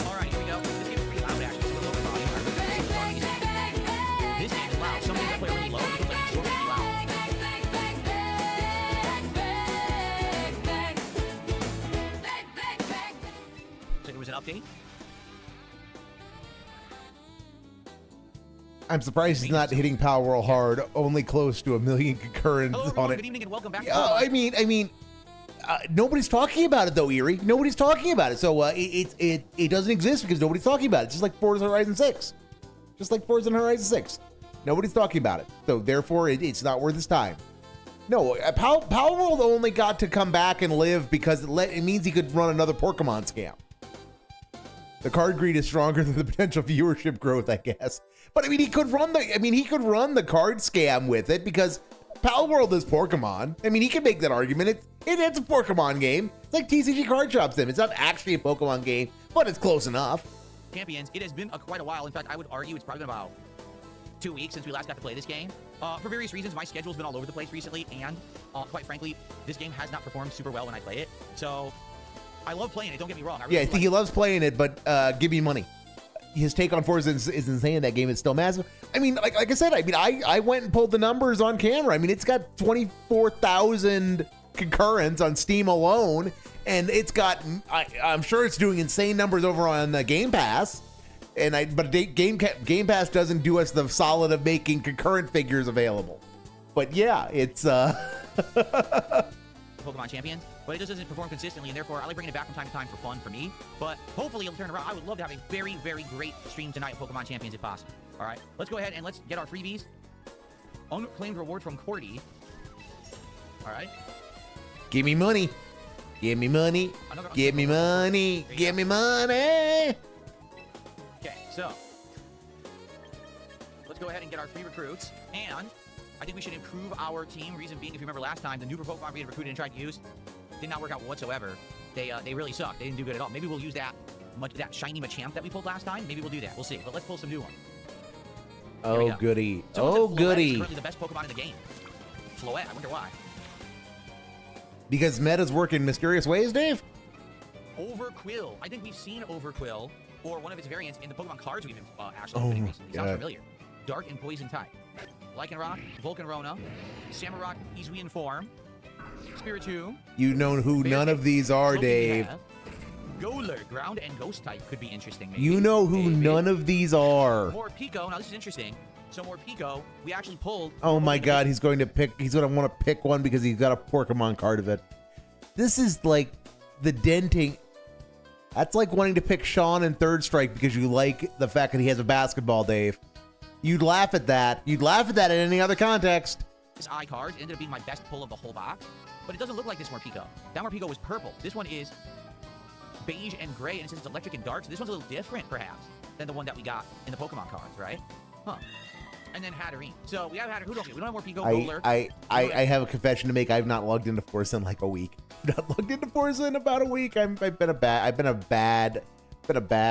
All right, here we go. This game is pretty loud, actually. It's a little lower volume. This game is loud. Some games I play really low, and it feels like it's short and loud. So it was an update. I'm surprised he's not hitting Power Whirl hard, only close to 1 million concurrents Hello, everyone. on it. Good evening and welcome back. I mean, nobody's talking about it though, Erie. Nobody's talking about it, so it doesn't exist because nobody's talking about it. Just like Forza Horizon 6, nobody's talking about it. So therefore, it's not worth his time. No, Power World only got to come back and live because it means he could run another Porkamon scam. The card greed is stronger than the potential viewership growth, I guess. But I mean, he could run the card scam with it because Pal World is Porkamon. I mean, he can make that argument. It's a Porkamon game. It's like TCG Card Shop Sim. It's not actually a Pokemon game, but it's close enough. Champions, it has been quite a while. In fact, I would argue it's probably been about 2 weeks since we last got to play this game. For various reasons, my schedule's been all over the place recently, and quite frankly, this game has not performed super well when I play it. So I love playing it, don't get me wrong. I really he loves playing it, but give me money. His take on Forza is insane. That game is still massive. I mean, like I said, I went and pulled the numbers on camera. I mean, it's got 24,000 concurrents on Steam alone, and it's got, I'm sure it's doing insane numbers over on the Game Pass. But Game Pass doesn't do us the solid of making concurrent figures available. But yeah, it's Pokemon Champions, but it just doesn't perform consistently, and therefore I like bringing it back from time to time for fun for me. But hopefully it'll turn around. I would love to have a very, very great stream tonight of Pokemon Champions if possible. All right, let's go ahead and let's get our freebies. Unclaimed reward from Cordy. All right. Give me money. Give me money. Give me money. Give me money. Okay, so let's go ahead and get our free recruits, and I think we should improve our team. Reason being, if you remember last time, the newer Pokemon we had recruited and tried to use did not work out whatsoever. They really sucked. They didn't do good at all. Maybe we'll use that shiny Machamp that we pulled last time. Maybe we'll do that. We'll see. But let's pull some new ones. Oh, goody. Someone said Floette goody. is currently the best Pokemon in the game. Floette. I wonder why. Because meta's work in mysterious ways, Dave? Overquill. I think we've seen Overquill or one of its variants in the Pokemon cards we've been actually opening recently. Sounds familiar. Dark and Poison type. Lycanroc, Volcarona, Samurott, Eezuian form, Spiritomb. You know who none of these are, Dave. Golur, ground and ghost type could be interesting. Maybe. You know who none of these are. More Pico. Now this is interesting. So more Pico. We actually pulled. Oh my God, he's going to want to pick one because he's got a Porkamon card of it. This is like the denting. That's like wanting to pick Sean in Third Strike because you like the fact that he has a basketball, Dave. You'd laugh at that. You'd laugh at that in any other context. This eye card ended up being my best pull of the whole box, but it doesn't look like this Morpeko. That Morpeko was purple. This one is beige and gray, and it says it's electric and dark, so this one's a little different, perhaps, than the one that we got in the Pokemon cards, right? Huh. And then Hatterene. So we have Hatterene. Who don't we? We don't have Morpeko, Roller. I have a confession to make. I've not logged into Forza in like a week. I've not logged into Forza in about a week. I've been a bad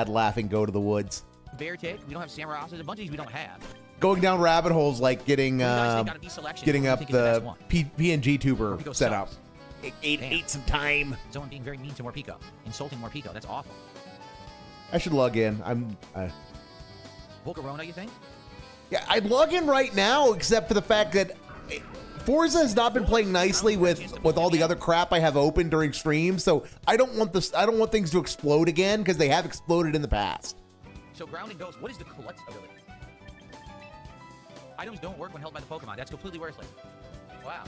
laughing go to the woods. Beartic. We don't have Samurott. There's a bunch of these we don't have. Going down rabbit holes like getting up the the PNG tuber Morpeko setup. sucks. It ate some time. Someone being very mean to Morpeko. Insulting Morpeko. That's awful. I should log in. Volcarona, you think? Yeah, I'd log in right now, except for the fact that Forza has not been playing nicely with all the other crap I have open during streams. So I don't want this. I don't want things to explode again because they have exploded in the past. So Ground and Ghost. What is the collect ability? Items don't work when held by the Pokemon. That's completely worthless. Wow.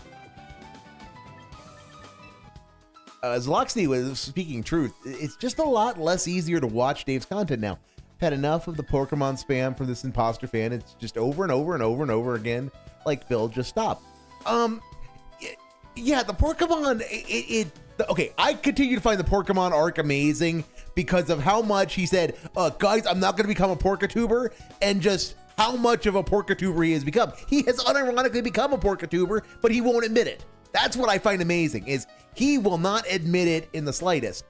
As Loxney was speaking truth, it's just a lot less easier to watch Dave's content now. I've had enough of the Porkamon spam from this imposter fan. It's just over and over and over and over again. Like, Phil, just stop. Yeah, the Porkamon, okay, I continue to find the Porkamon arc amazing because of how much he said, guys, I'm not going to become a Porkatuber, and just how much of a Porkatuber he has become. He has unironically become a Porkatuber, but he won't admit it. That's what I find amazing, is he will not admit it in the slightest.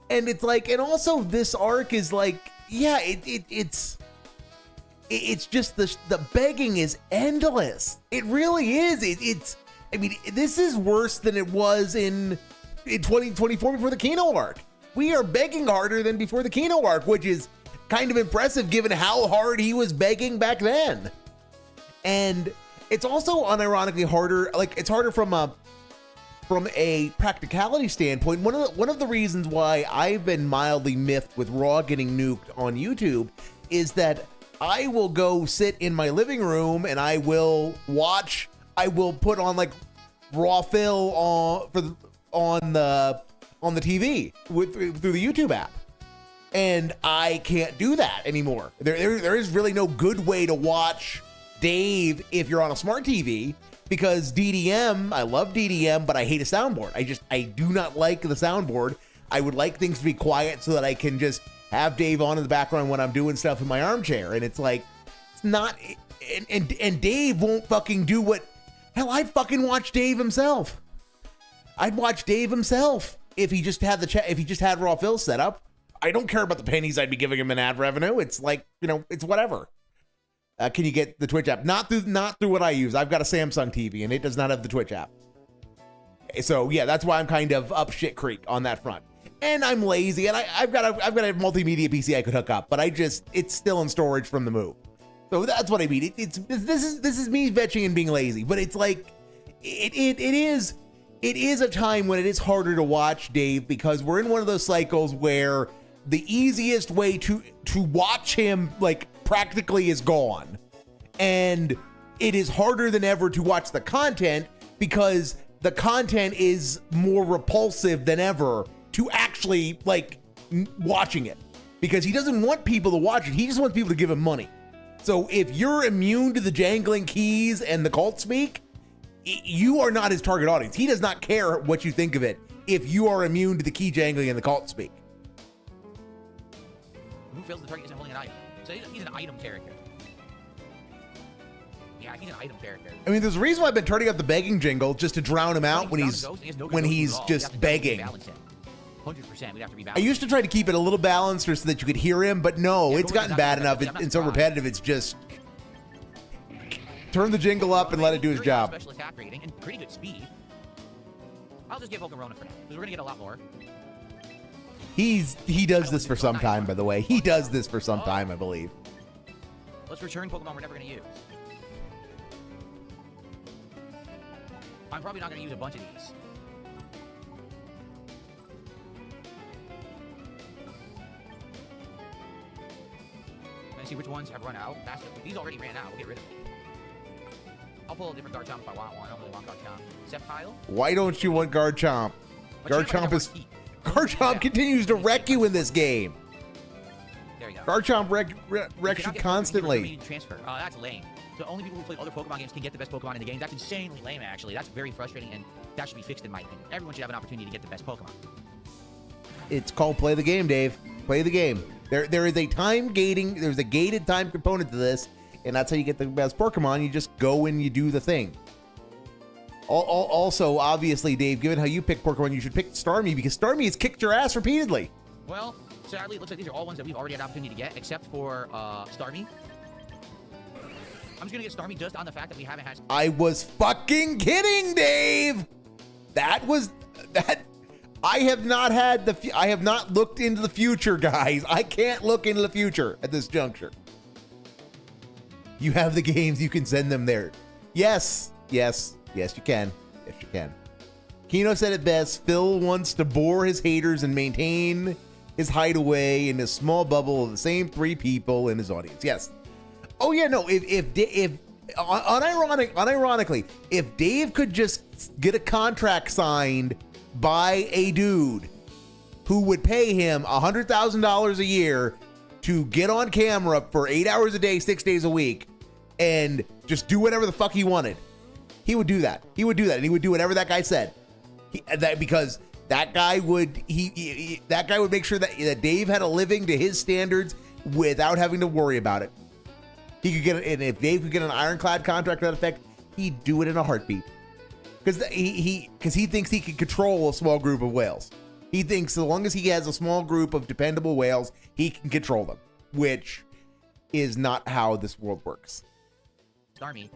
And it's like, and also this arc is like, yeah, it's just the begging is endless. It really is. I mean, this is worse than it was in 2024 before the Kino arc. We are begging harder than before the Kino arc, which is kind of impressive given how hard he was begging back then. And it's also unironically harder, like it's harder from a practicality standpoint. One of the reasons why I've been mildly miffed with Raw getting nuked on YouTube is that I will go sit in my living room and I will put on like Raw Phil on the TV through the YouTube app. And I can't do that anymore. There is really no good way to watch Dave if you're on a smart TV, because DDM, I love DDM, but I hate a soundboard. I do not like the soundboard. I would like things to be quiet so that I can just have Dave on in the background when I'm doing stuff in my armchair. And it's like, it's not, and Dave won't fucking do what, hell, I'd fucking watch Dave himself. I'd watch Dave himself if he just had if he just had Raw Phil set up. I don't care about the pennies I'd be giving him in ad revenue. It's like, it's whatever. Can you get the Twitch app? Not through what I use. I've got a Samsung TV and it does not have the Twitch app. So yeah, that's why I'm kind of up shit creek on that front. And I'm lazy, and I've got a multimedia PC I could hook up, but it's still in storage from the move. So that's what I mean. This is me vetching and being lazy, but it's like it is a time when it is harder to watch Dave, because we're in one of those cycles where the easiest way to watch him like practically is gone, and it is harder than ever to watch the content because the content is more repulsive than ever to actually like watching it, because he doesn't want people to watch it. He just wants people to give him money. So if you're immune to the jangling keys and the cult speak, you are not his target audience. He does not care what you think of it if you are immune to the key jangling and the cult speak. Who feels the target isn't holding an item? So he's an item character. Yeah, he's an item character. I mean, there's a reason why I've been turning up the begging jingle, just to drown him out when he's just begging. 100%, we'd have to rebalance. I used to try to keep it a little balanced so that you could hear him, but no, it's gotten bad enough and so repetitive. It's just turn the jingle up and let it do his job. Special attack rating and pretty good speed. I'll just get Volcarona for now, because we're gonna get a lot more. He does this for some time, by the way. He does this for some time, I believe. Let's return Pokemon we're never gonna use. I'm probably not gonna use a bunch of these. Let's see which ones have run out. These already ran out. We'll get rid of them. I'll pull a different Garchomp if I want one. I don't really want Garchomp. Sceptile? Why don't you want Garchomp? Garchomp continues to wreck you in this game. There you go. Garchomp wrecks You you cannot get Pokemon constantly. transfer. That's lame. So only people who play other Pokemon games can get the best Pokemon in the game. That's insanely lame, actually. That's very frustrating, and that should be fixed, in my opinion. Everyone should have an opportunity to get the best Pokemon. It's called play the game, Dave. Play the game. There is a time gating. There's a gated time component to this, and that's how you get the best Porkamon. You just go and you do the thing. Also, obviously, Dave, given how you pick Porkamon, you should pick Starmie because Starmie has kicked your ass repeatedly. Well, sadly, it looks like these are all ones that we've already had an opportunity to get, except for Starmie. I'm just gonna get Starmie just on the fact that we haven't had. I was fucking kidding, Dave. That was that. I have not had the. I have not looked into the future, guys. I can't look into the future at this juncture. You have the games. You can send them there. Yes, yes, yes. You can. Yes, you can. Kino said it best. Phil wants to bore his haters and maintain his hideaway in a small bubble of the same 3 people in his audience. Yes. Oh yeah, no. If unironically, if Dave could just get a contract signed by a dude who would pay him $100,000 a year to get on camera for 8 hours a day, 6 days a week, and just do whatever the fuck he wanted, he would do that. He would do that, and he would do whatever that guy said. Because that guy would that guy would make sure that Dave had a living to his standards without having to worry about it. He could get it, and if Dave could get an ironclad contract to that effect, he'd do it in a heartbeat. Because he thinks he can control a small group of whales. He thinks so long as he has a small group of dependable whales, he can control them, which is not how this world works. Starmie.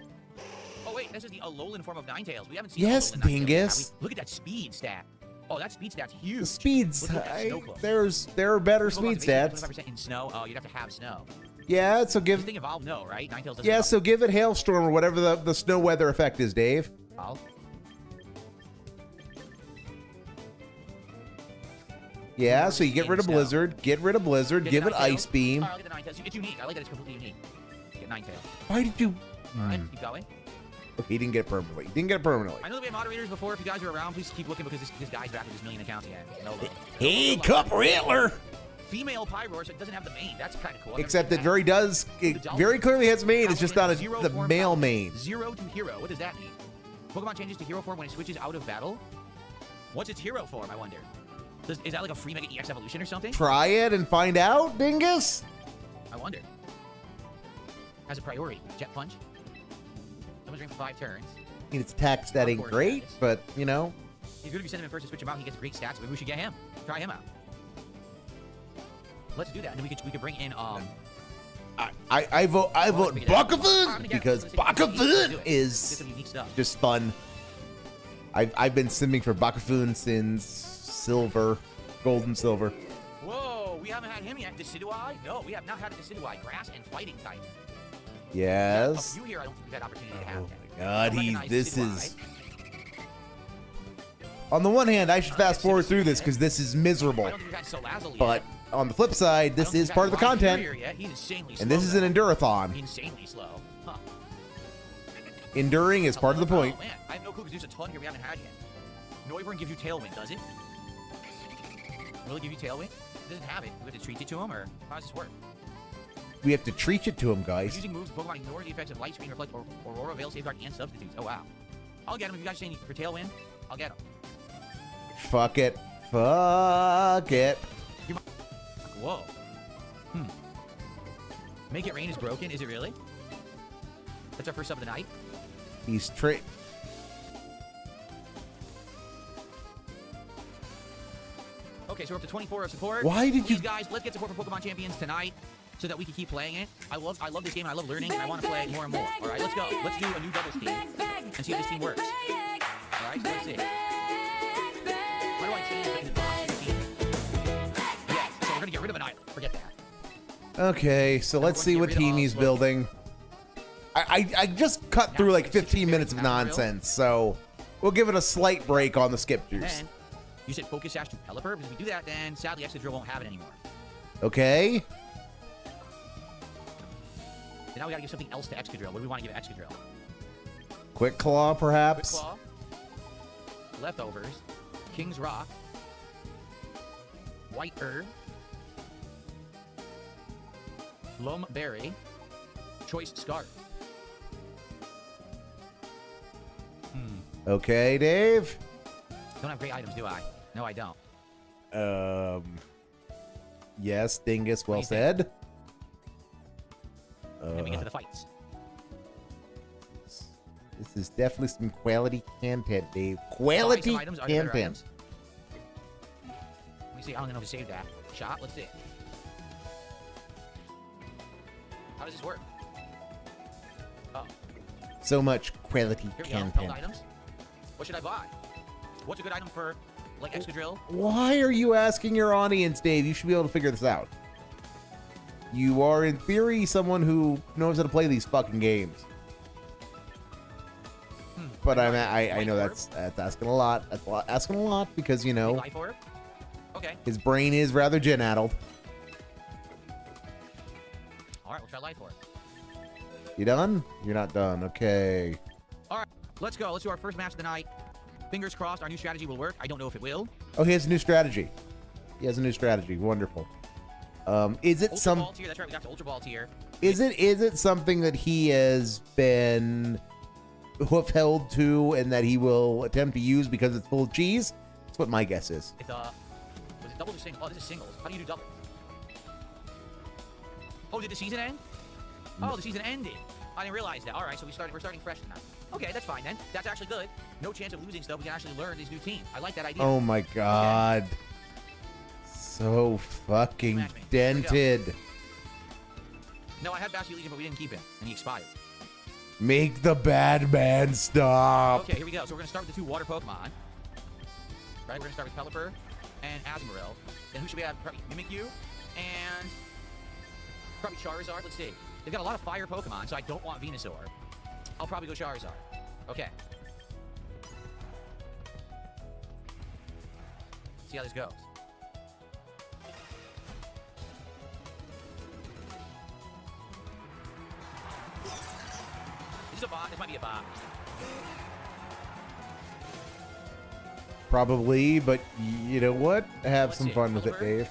Oh wait, this is the Alolan form of Ninetales. We haven't seen. Yes, Alolan dingus. Look at that speed stat. Oh, that speed stat's huge. The speeds, there are better speed stats. 25% in snow. Oh, you'd have to have snow. Yeah, so This give. thing evolved, no, right? Ninetales doesn't. Yeah, evolve. so give it Hailstorm or whatever the snow weather effect is, Dave. Evolve. Yeah, so you get rid of Blizzard, give it Ice Beam. All right, I'll get the Ninetales. It's unique. I like that it's completely unique. Get Ninetales. Why did you? All right, keep going. Okay, he didn't get it permanently. He didn't get it permanently. I know that we had moderators before. If you guys are around, please keep looking because this guy's back with his 1,000,000 accounts again. No love. Hey, Cup Riddler. Female Pyroar, so it doesn't have the mane. That's kind of cool. Except it very clearly has mane. It's just not the male mane. 0 to hero. What does that mean? Pokemon changes to hero form when it switches out of battle. What's its hero form? I wonder. Is that like a free Mega EX evolution or something? Try it and find out, dingus. I wonder. Has a priority. Jet Punch. Someone's ring for 5 turns. I mean, its attack stat ain't great, but you know. He's good if you send him in first to switch him out. He gets great stats. Maybe we should get him. Try him out. Let's do that, and then we could bring in I vote Bakafun because Bakafun is just fun. I've been simming for Bakafun since Gold and Silver. Whoa, we haven't had him yet. Decidueye? No, we have not had a Decidueye. Grass and fighting type. Yes. A few here I don't think we've had opportunity to have. Oh my God, this is. On the one hand, I should fast forward through this because this is miserable. I don't think we've had Salazzle yet. But on the flip side, this is part of the content. And this is an Endurathon. Insanely slow. Huh. Enduring is part of the point. Oh, man. I have no clue because there's a ton here we haven't had yet. Noivern gives you Tailwind, does it? Will it give you Tailwind? It doesn't have it. Do we have to treat it to him, or how does this work? We have to treat it to him, guys. Using moves, Pokemon ignore the effects of Light Screen, Reflect, or Aurora, Veil, Safeguard, and Substitutes. Oh, wow. I'll get him. If you guys are saying for Tailwind, I'll get him. Fuck it. Fuck it. Whoa. Make It Rain is broken. Is it really? That's our first sub of the night. He's Okay, so we're up to 24 of support. Why did Please, guys, let's get support for Pokemon Champions tonight so that we can keep playing it. I love this game, and I love learning, and I want to play more and more. All right, let's go. Let's do a new doubles team and see if this team works. All right, so let's see. How do I change the box team? Yes, so we're going to get rid of an island. Forget that. Okay, so let's see what team he's building. I just cut through like 15 minutes of nonsense, so we'll give it a slight break on the skip juice. Then, you said Focus Sash to Pelipper, because if we do that, then sadly Excadrill won't have it anymore. Okay. So now we gotta give something else to Excadrill. What do we want to give Excadrill? Quick Claw, perhaps? Quick Claw. Leftovers. King's Rock. White Herb. Berry, Choice Scarf. Okay, Dave. Don't have great items, do I? No, I don't. Yes, Dingus, well What do you said. Then we get to the fights. This is definitely some quality content, Dave. Buy Quality some items. Are there better content. items? Let me see. I don't know if it saved that. Shot. Let's see. How does this work? Oh, So much quality here we go. Held content. items. What should I buy? What's a good item for, like, Excadrill? Why are you asking your audience, Dave? You should be able to figure this out. You are, in theory, someone who knows how to play these fucking games. But I know that's asking a lot. That's asking a lot because, you know, Life Orb? Okay. his brain is rather gen-addled. All right, we'll try Life Orb. You done? You're not done. Okay. All right, let's go. Let's do our first match of the night. Fingers crossed our new strategy will work. I don't know if it will. Oh, he has a new strategy. He has a new strategy. Wonderful. Is it Ultra Ball tier. That's right. We got to Ultra Ball tier. Is it something that he has been held to and that he will attempt to use because it's full of cheese? That's what my guess is. It's was it doubles or singles? Oh, this is singles. How do you do doubles? Oh, did the season end? Oh, the season ended. I didn't realize that. All right, so we're starting fresh tonight. Okay, that's fine then. That's actually good. No chance of losing stuff. We can actually learn this new team. I like that idea. Oh my god. Okay. So fucking dented. No, I had Bastion Legion, but we didn't keep him, and he expired. Make the bad man stop. Okay, here we go. So we're gonna start with the 2 water Pokemon. Right, we're gonna start with Pelipper and Azumarill. Then who should we have? Probably Mimikyu and probably Charizard. Let's see. They've got a lot of fire Pokemon, so I don't want Venusaur. I'll probably go Charizard. Okay. See how this goes. This is a bot. This might be a bot. Probably, but you know what? Have Let's some see. fun with it, Pelipper? Dave.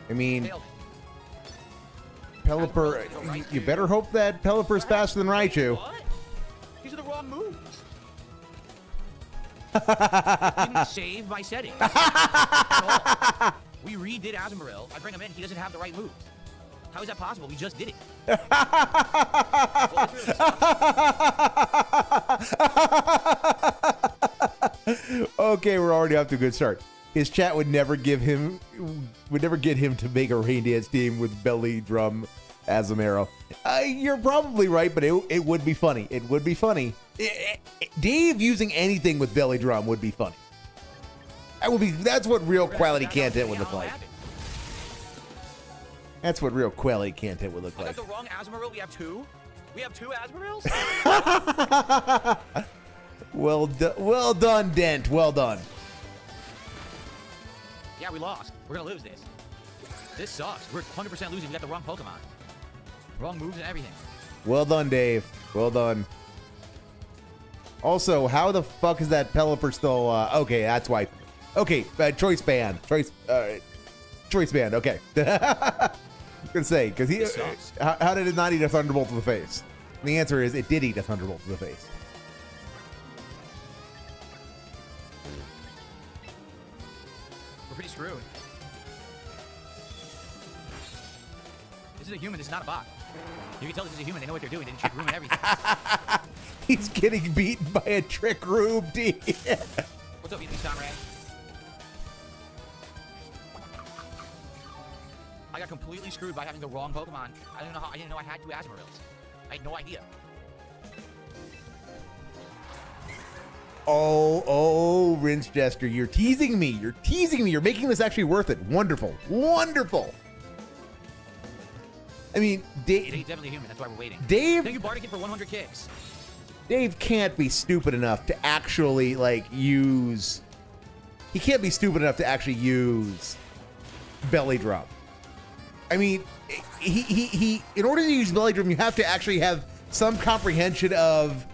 I mean, Failed. Pelipper, you better hope that Pelipper's faster than Raichu. What? These are the wrong moves. Didn't save my settings. We redid Azumarill. I bring him in. He doesn't have the right moves. How is that possible? We just did it. Well, Okay, we're already off to a good start. His chat would never get him to make a rain dance team with belly drum Azumarill. You're probably right, but it would be funny. It would be funny. Dave using anything with belly drum would be funny. That's what real quality content would look like. That's what real quality content would look I like. got the wrong Azumarill. We have 2. We have 2 Azumarills. Well done, Dent. Well done. Yeah, we lost. We're gonna lose this. This sucks. We're 100% losing. We got the wrong Pokemon. Wrong moves and everything. Well done, Dave. Well done. Also, how the fuck is that Pelipper still? Okay, that's why. Okay, choice band. Choice band. Okay. I was gonna say because he. How did it not eat a Thunderbolt to the face? And the answer is it did eat a Thunderbolt to the face. We're pretty screwed. This is a human. This is not a bot. You can tell this is a human. They know what they're doing. They didn't trick room and everything. He's getting beaten by a trick room, dude. What's up, Vietnamese Samurai? I got completely screwed by having the wrong Pokemon. I didn't know I had 2 Azumarills. I had no idea. Oh, Rinse Jester, you're teasing me. You're teasing me. You're making this actually worth it. Wonderful. Wonderful. I mean, Dave's definitely a human. That's why we're waiting. Dave. Thank you, Bardican, for 100 kicks. Dave can't be stupid enough to actually use. He can't be stupid enough to actually use belly drum. I mean, he in order to use belly drum, you have to actually have some comprehension of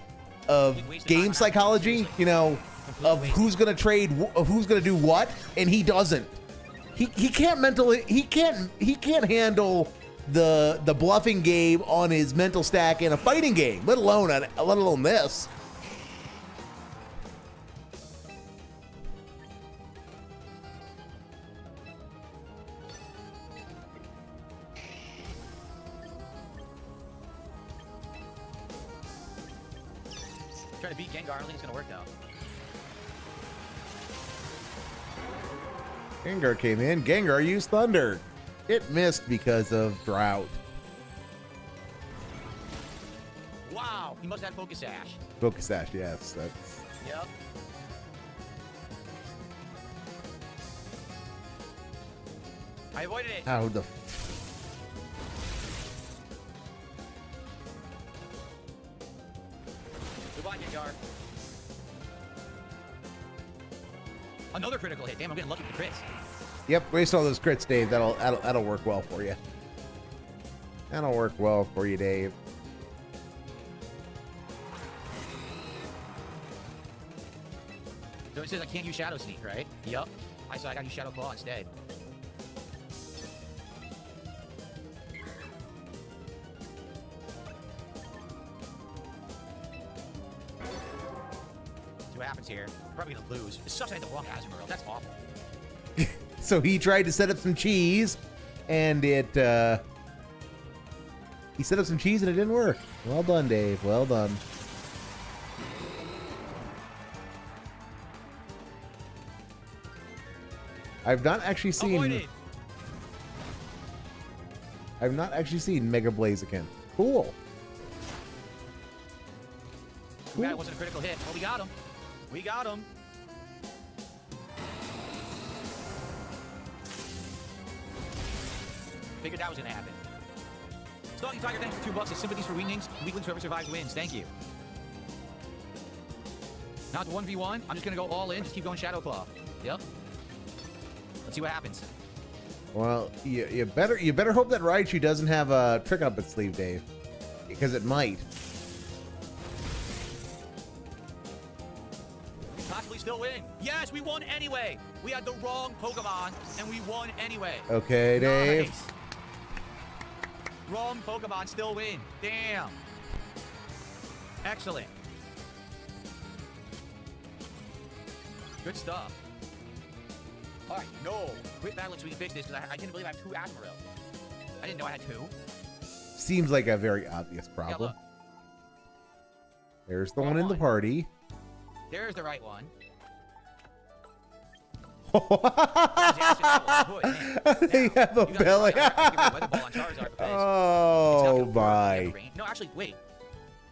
game psychology. You know, of who's gonna trade, of who's gonna do what, and he doesn't. he can't mentally he can't handle the bluffing game on his mental stack in a fighting game, let alone this. Trying to beat Gengar, I don't think it's gonna work though. Gengar came in. Gengar used Thunder. It missed because of drought. Wow, he must have Focus Sash. Focus Sash, yes. That's. Yep. I avoided it. How the. Goodbye, Gengar. Another critical hit. Damn, I'm getting lucky with the crits. Yep, waste all those crits, Dave. That'll work well for you. That'll work well for you, Dave. So it says I can't use Shadow Sneak, right? Yup. So I gotta use Shadow Claw instead. See what happens here. Probably gonna lose. It sucks I had the wrong Azumarill. That's awful. So he tried to set up some cheese, and he set up some cheese and it didn't work. Well done, Dave. Well done. I've not actually seen. Avoided. I've not actually seen Mega Blaziken. Cool. Too bad it wasn't a critical hit. Well, we got him. We got him. Figured that was gonna happen. Stalking Tiger, thanks for $2. Sympathies for weaklings. Weaklings, whoever survives wins. Thank you. Now it's 1v1. I'm just gonna go all in. Just keep going Shadow Claw. Yep. Let's see what happens. Well, you better hope that Raichu doesn't have a trick up its sleeve, Dave, because it might. We possibly still win. Yes, we won anyway. We had the wrong Pokemon, and we won anyway. Okay, Dave. Nice. Wrong Pokemon still win. Damn. Excellent. Good stuff. All right, no. Quit battling so we can fix this, because I didn't believe I have 2 Azumarill. I didn't know I had 2. Seems like a very obvious problem. There's the one in the party. There's the right one. They have a belly. Oh my. No, actually, wait.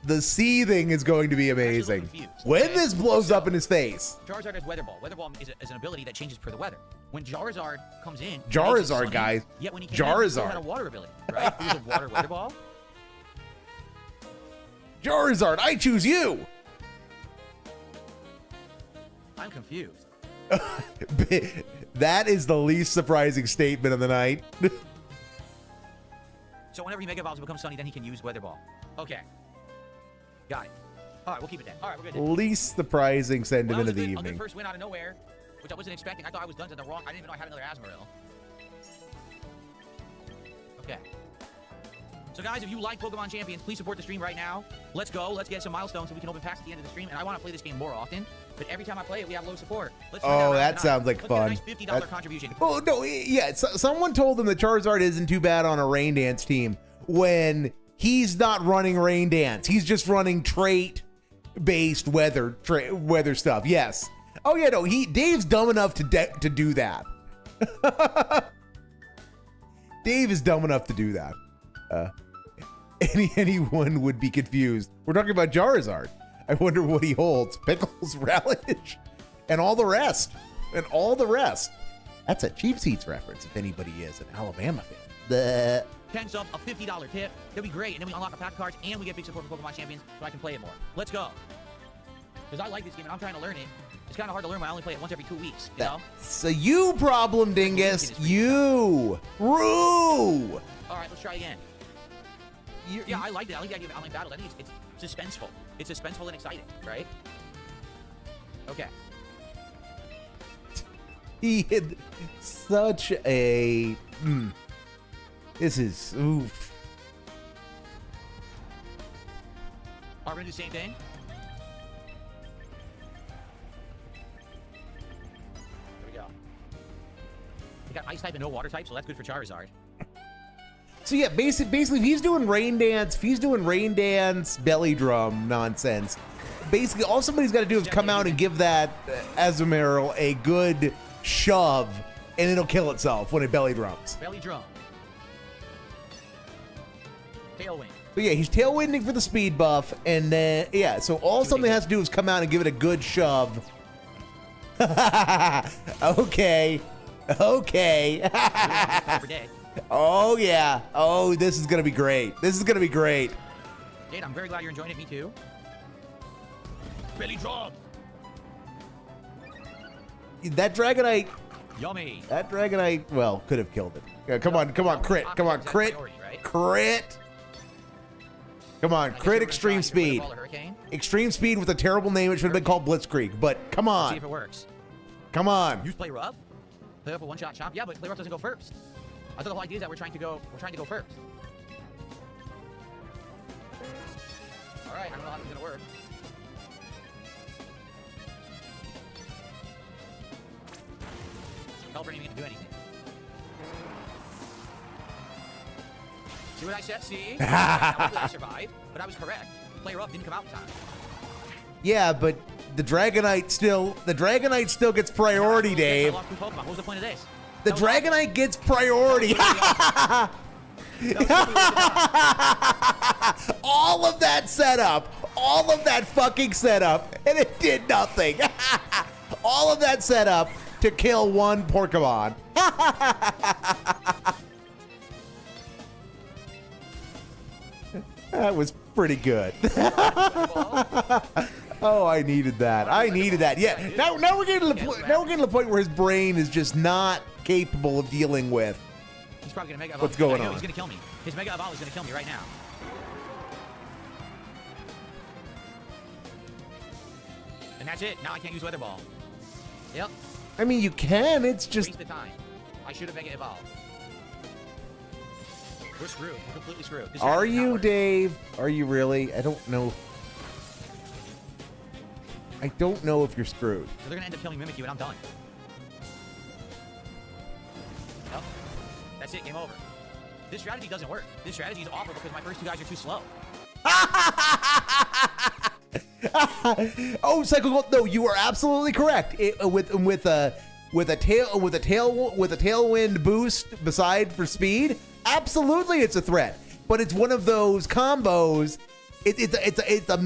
The seething is going to be amazing. When this blows up in his face. Charizard has Weather Ball. Weather Ball is an ability that changes per the weather. When Charizard comes in, Charizard, guys. Yet when he came in, he still had a water ability, right? He was a water Weather Ball. Charizard, I choose you. I'm confused. That is the least surprising statement of the night. So whenever he Mega Evolves and becomes Sunny, then he can use Weather Ball. Okay. Got it. All right, we'll keep it then. All right, we're good. Least surprising sentiment of the A evening. good first win out of nowhere, which I wasn't expecting. I thought I was done to the wrong. I didn't even know I had another Azumarill. Okay. So guys, if you like Pokemon Champions, please support the stream right now. Let's go. Let's get some milestones so we can open packs at the end of the stream. And I want to play this game more often. But every time I play it, we have low support. Let's that sounds like fun. Let's get a nice $50 contribution. Oh, no, yeah. Someone told him that Charizard isn't too bad on a Rain Dance team when he's not running Rain Dance. He's just running trait-based weather stuff. Yes. Oh, yeah, no, Dave's dumb enough to do that. Dave is dumb enough to do that. Anyone would be confused. We're talking about Charizard. I wonder what he holds. Pickles, Relish, and all the rest. That's a Cheap Seats reference if anybody is an Alabama fan. The 10 subs, a $50 tip. That'd be great. And then we unlock a pack of cards and we get big support from Pokemon Champions so I can play it more. Let's go. Because I like this game and I'm trying to learn it. It's kind of hard to learn when I only play it once every 2 weeks, you know? So you problem, dingus. You. Roo. All right, let's try again. Yeah, I like that. I like the idea of online battles. I think it's suspenseful. It's suspenseful and exciting, right? Okay. He had such a... This is... Oof. Are we gonna do the same thing? There we go. We got ice type and no water type, so that's good for Charizard. So yeah, basically, if he's doing rain dance, belly drum nonsense, basically all somebody's got to do is come out and give that Azumarill a good shove, and it'll kill itself when it belly drums. Belly drum. Tailwind. So yeah, he's tailwinding for the speed buff, and then yeah, so all something has to do is come out and give it a good shove. Okay. Oh yeah. Oh, this is gonna be great. Jade, I'm very glad you're enjoying it. Me too. Belly drum. That Dragonite. Yummy. That Dragonite, well, could have killed it. Yeah, come on, crit. Come on, crit. Crit. Come on, crit extreme speed. Extreme speed with a terrible name. It should have been called Blitzkrieg, but come Let's see on. if it works. Come on. Use play rough. Play rough a one-shot chop. Yeah, but play rough doesn't go first. I thought the whole idea is that we're trying to go first. All right, I don't know how this is gonna work. Helper didn't even do anything. See what I said? See? I survived, but I was correct. Play rough didn't come out in time. Yeah, but the Dragonite still gets priority, Dave. What was the point of this? The Dragonite gets priority. All of that setup, all of that fucking setup, and it did nothing. All of that setup to kill one Porkamon. That was pretty good. Oh, I needed that. Yeah. Now we're getting to the point where his brain is just not capable of dealing with He's probably gonna mega what's going on. He's gonna kill me. His mega evolve is gonna kill me right now. And that's it. Now I can't use Weather Ball. Yep. I mean, you can. It's just Waste the time. I should have mega evolved. We're screwed. We're completely screwed. This Are strategy does not you, work. Dave? Are you really? I don't know. I don't know if you're screwed. So they're gonna end up killing Mimikyu, and I'm done. Yep. That's it. Game over. This strategy doesn't work. This strategy is awful because my first two guys are too slow. Oh, Cycle Gold. No, you are absolutely correct. With a tailwind boost beside for speed, absolutely it's a threat. But it's one of those combos. It's a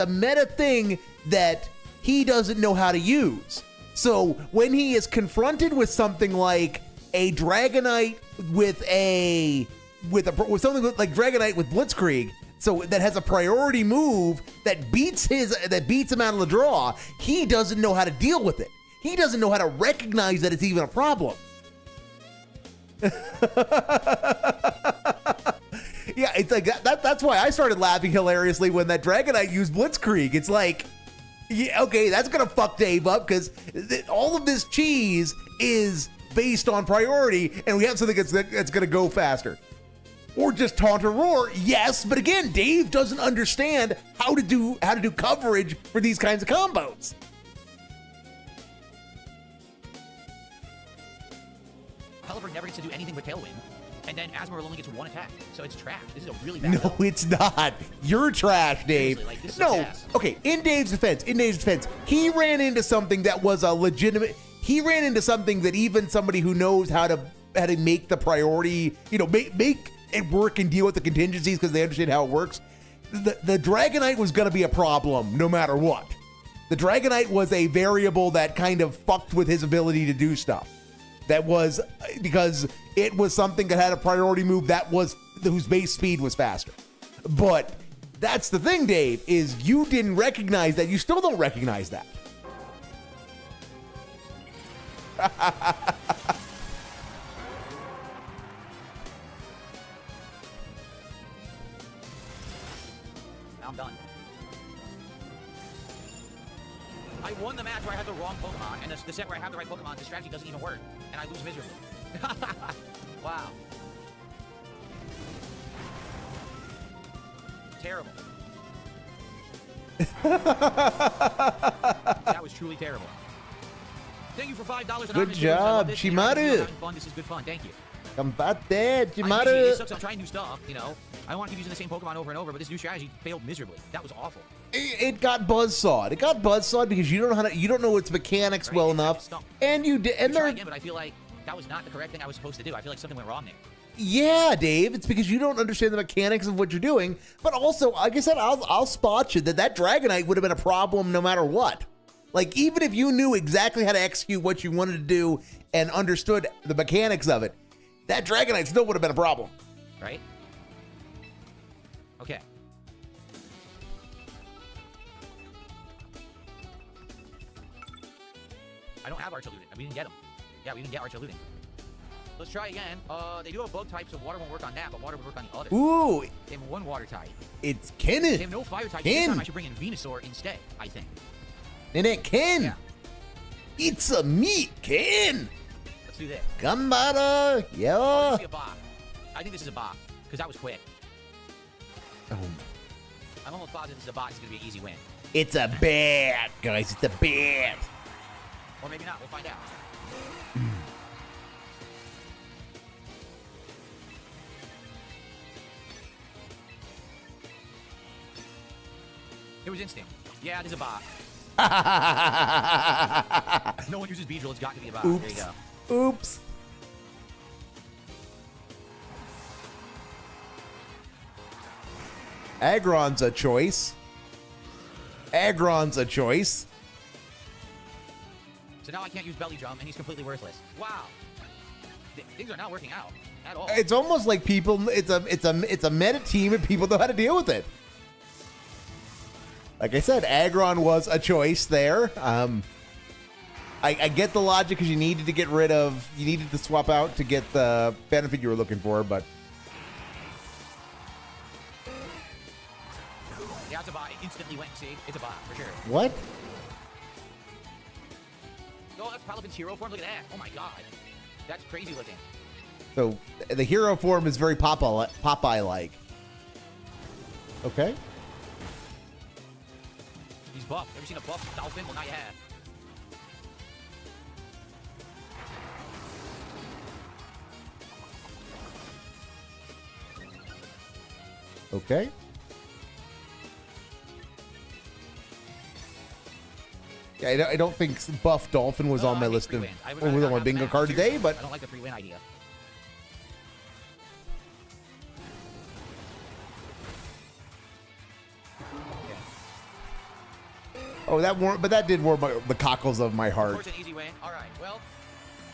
meta thing that he doesn't know how to use. So when he is confronted with something like a Dragonite with something like Dragonite with Blitzkrieg, so that has a priority move that beats him out of the draw, he doesn't know how to deal with it. He doesn't know how to recognize that it's even a problem. Yeah, it's like that's why I started laughing hilariously when that Dragonite used Blitzkrieg. It's like, yeah, okay, that's gonna fuck Dave up because all of this cheese is based on priority, and we have something that's gonna go faster. Or just taunt or roar, yes, but again, Dave doesn't understand how to do coverage for these kinds of combos. Pelipper never gets to do anything with Tailwind, and then Azumarill only gets one attack, so it's trash. This is a really bad No, build. it's not. You're trash, Dave. Seriously, like, this No, sucks ass. okay, in Dave's defense, he ran into something that was a legitimate, he ran into something that even somebody who knows how to make the priority, make it work and deal with the contingencies because they understand how it works. The Dragonite was going to be a problem no matter what. The Dragonite was a variable that kind of fucked with his ability to do stuff. That was because it was something that had a priority move whose base speed was faster. But that's the thing, Dave, is you didn't recognize that. You still don't recognize that. Now I'm done. I won the match where I had the wrong Pokemon, and the set where I have the right Pokemon, the strategy doesn't even work, and I lose miserably. Wow. Terrible. That was truly terrible. Thank you for $5. Good job, Chimaru. Fun. This is good fun. Thank you. Combate, Chimaru. It sucks. I'm trying new stuff. You know, I want to keep using the same Pokemon over and over, but this new strategy failed miserably. That was awful. It got buzzsawed. It got buzzsawed because you don't know you don't know its mechanics well enough, and you did. And they're again, but I feel like that was not the correct thing I was supposed to do. I feel like something went wrong there. Yeah, Dave, it's because you don't understand the mechanics of what you're doing. But also, like I said, I'll spot you that Dragonite would have been a problem no matter what. Like, even if you knew exactly how to execute what you wanted to do and understood the mechanics of it, that Dragonite still would have been a problem. Right? Okay. I don't have Archaludin. We didn't get him. Yeah, we didn't get Archaludin. Let's try again. They do have bug type, so water won't work on that, but water will work on the other. Ooh. They have one water type. It's Kennen. They have no fire type. This time I should bring in Venusaur instead, I think. And it Ken. Yeah. It's a me, Ken. Let's do this. Gambara. Yeah. Oh, this be a bot. I think this is a bot, because that was quick. Oh. I'm almost positive this is a bot. It's going to be an easy win. It's a bat, guys. It's a bat. Or maybe not. We'll find out. It was instinct. Yeah, it is a bot. No one uses Beedrill. It's got to be a bot. Oops. There you go. Oops. Aggron's a choice. Aggron's a choice. So now I can't use Belly Drum, and he's completely worthless. Wow. Things are not working out at all. It's almost like people. It's a meta team, and people know how to deal with it. Like I said, Aggron was a choice there. I get the logic because you needed to swap out to get the benefit you were looking for, but yeah, it's a bot. It instantly went. See, it's a bot for sure. What? Oh, that's Palapin's hero form. Look at that. Oh my god, that's crazy looking. So the hero form is very Popeye-like. Okay. He's buffed. Ever seen a buff dolphin? Well, now you have. Okay. Yeah, I don't think Buff Dolphin was on my list of or was on my bingo card today, but I don't like the free win idea. oh, that did warm the cockles of my Of heart. course, an easy win. All right. Well,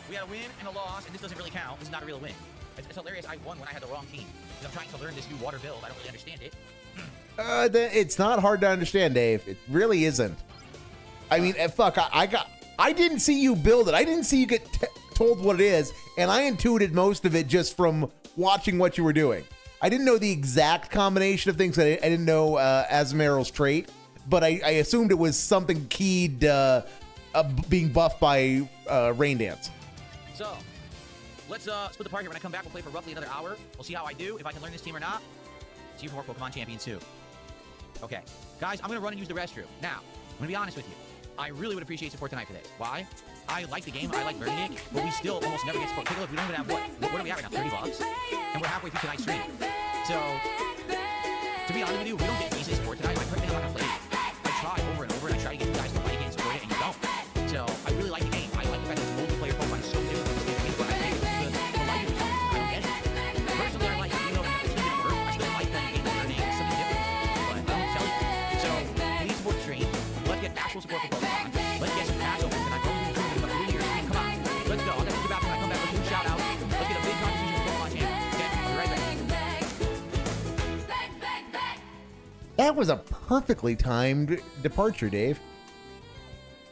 we had a win and a loss, and this doesn't really count. This is not a real win. It's hilarious. I won when I had the wrong team. Because I'm trying to learn this new water build. I don't really understand it. It's not hard to understand, Dave. It really isn't. I mean, fuck, I didn't see you build it. I didn't see you get told what it is, and I intuited most of it just from watching what you were doing. I didn't know the exact combination of things. I didn't know Azumarill's trait, but I assumed it was something keyed being buffed by Rain Dance. So, let's split the party. When I come back, we'll play for roughly another hour. We'll see how I do, if I can learn this team or not. See you for more Pokemon Champions 2. Okay. Guys, I'm going to run and use the restroom. Now, I'm going to be honest with you. I really would appreciate support tonight for this. Why? I like the game. I like learning it. But we still almost never get support. Take a look. We don't even have what are we at right now? $30? And we're halfway through tonight's stream. So, to be honest with you, we don't get decent support tonight. I personally am not going to play it. I try over and over, and I try to get you guys to like it and support it, and you don't. So, I really like the game. I like the fact that it's multiplayer Pokemon is so different from the game, but I think the light is I don't get it. Personally, I like it. Even though the team didn't work, I still like playing the game and learning something different. But I don't tell you. So, please support the stream. Let's get actual support for Pokemon. Let's get some pass opens, and I don't even know about your stream. Come on. Let's go. I'll get to the bathroom. When I come back, let's do a shout out. Let's get a big contribution for Pokemon Champions. Okay? I'll be right back. That was a perfectly timed departure, Dave.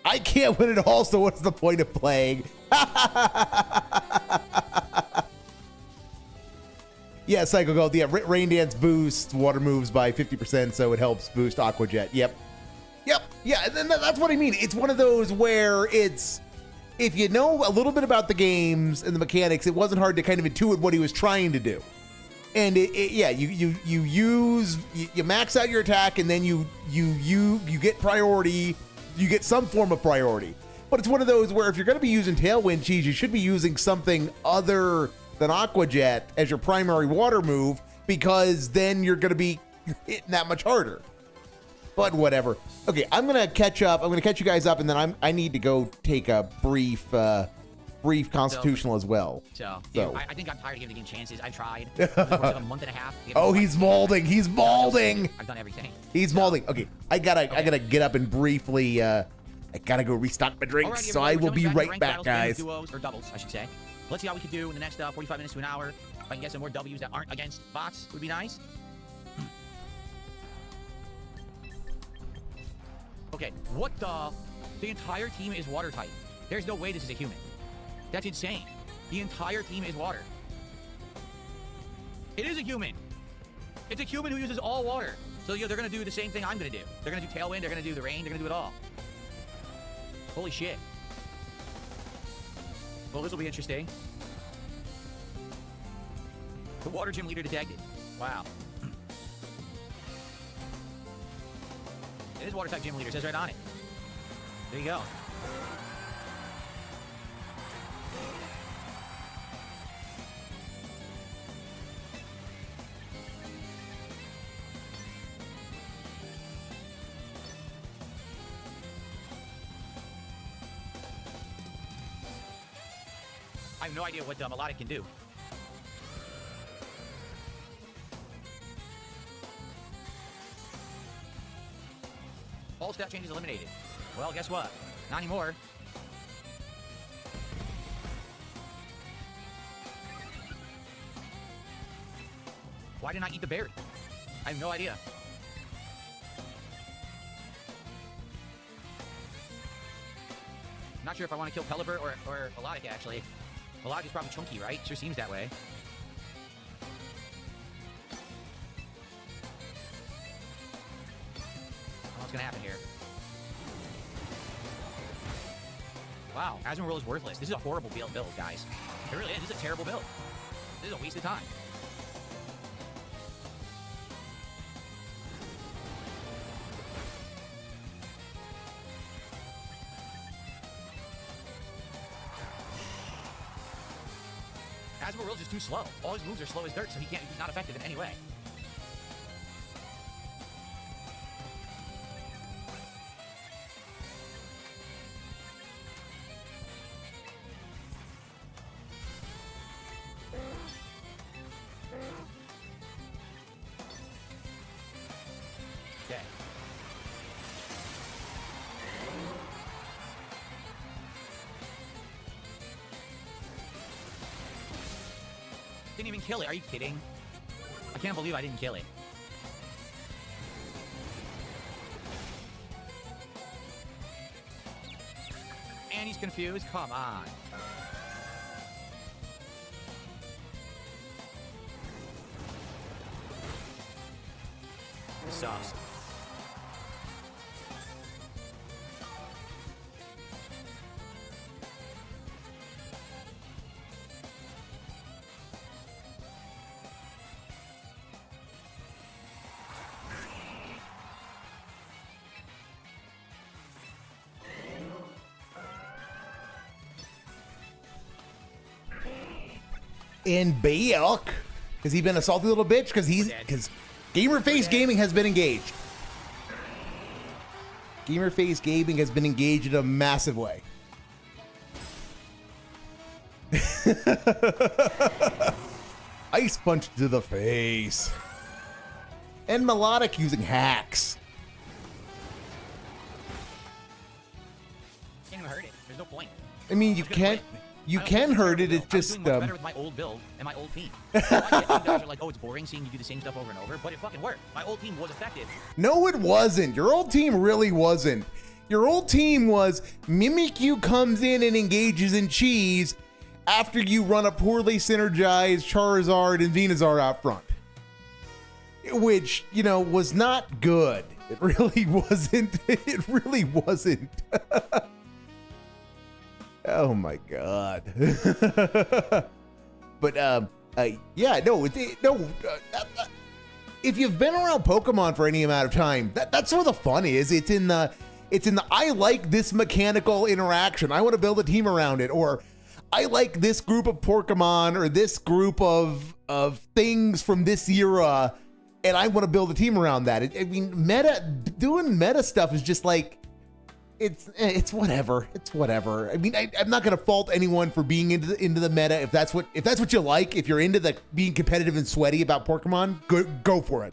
I can't win it all, so what's the point of playing? Yeah, Psycho Gold. Yeah, Rain Dance boosts water moves by 50%, so it helps boost Aqua Jet. Yep. Yeah, and then that's what I mean. It's one of those where it's, if you know a little bit about the games and the mechanics, it wasn't hard to kind of intuit what he was trying to do. And yeah, you max out your attack, and then you get priority. You get some form of priority. But it's one of those where if you're going to be using Tailwind Cheese, you should be using something other than Aqua Jet as your primary water move, because then you're going to be hitting that much harder. But whatever. Okay, I'm going to catch up. I'm going to catch you guys up, and then I need to go take a brief constitutional as well. So. I think I'm tired of giving the game chances. I've tried. It was like a month and a half. Oh, he's molding. He's molding. I've done everything. He's molding. Okay, I gotta get up and briefly. I gotta go restock my drinks. Alrighty, so I will be back right back, battles, guys. Duos, or doubles, I should say. Let's see how we can do in the next 45 minutes to an hour. If I can get some more W's that aren't against bots, would be nice. Okay, what the? The entire team is water type. There's no way this is a human. That's insane. The entire team is water. It is a human. It's a human who uses all water. So they're gonna do the same thing I'm gonna do. They're gonna do Tailwind, they're gonna do the Rain, they're gonna do it all. Holy shit. Well, this will be interesting. The water gym leader detected. Wow. It is water type gym leader, it says right on it. There you go. I have no idea what Melodic can do. All stat changes eliminated. Well, guess what? Not anymore. Why didn't I eat the berry? I have no idea. I'm not sure if I want to kill Pelipper or Melodic, actually. Melodic is probably chunky, right? Sure seems that way. What's gonna happen here? Wow, Azumarill is worthless. This is a horrible build, guys. It really is. This is a terrible build. This is a waste of time. Azumarill's just too slow. All his moves are slow as dirt, so he's not effective in any way. Okay. Didn't even kill it. Are you kidding? I can't believe I didn't kill it. And he's confused. Come on. This sucks. And Bayok, has he been a salty little bitch? Because Gamerface Gaming has been engaged. Gamerface Gaming has been engaged in a massive way. Ice punch to the face. And Melodic using hacks. Can't even hurt it. There's no point. I mean, you can't. You can hurt it. It's just I'm doing much better with my old build and my old team. So I get you guys are like, oh, it's boring seeing you do the same stuff over and over, but it fucking worked. My old team was effective. No, it wasn't. Your old team really wasn't. Your old team was Mimikyu comes in and engages in cheese after you run a poorly synergized Charizard and Venusaur out front, which, you know, was not good. It really wasn't. It really wasn't. Oh my god. But yeah, no, if you've been around Pokemon for any amount of time, that's where the fun is. It's in the I like this mechanical interaction. I want to build a team around it, or I like this group of Porkamon or this group of things from this era, and I want to build a team around that. I mean, doing meta stuff is just like, it's whatever. It's whatever. I mean, I'm not gonna fault anyone for being into the meta if that's what you like. If you're into the being competitive and sweaty about Porkamon, go for it.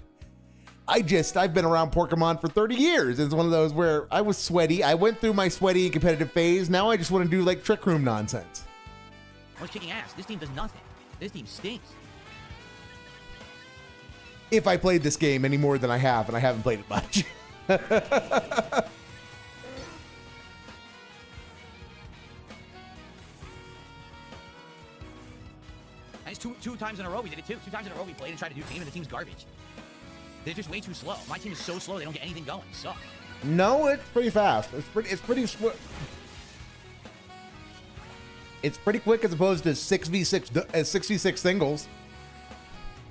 I've been around Porkamon for 30 years. It's one of those where I was sweaty. I went through my sweaty and competitive phase. Now I just want to do like trick room nonsense. I was kicking ass. This team does nothing. This team stinks. If I played this game any more than I have, and I haven't played it much. And it's two times in a row we did it too. 2 times in a row we played and tried to do team, and the team's garbage. They're just way too slow. My team is so slow they don't get anything going. It sucks. No, it's pretty fast. It's pretty quick as opposed to 6v6 singles.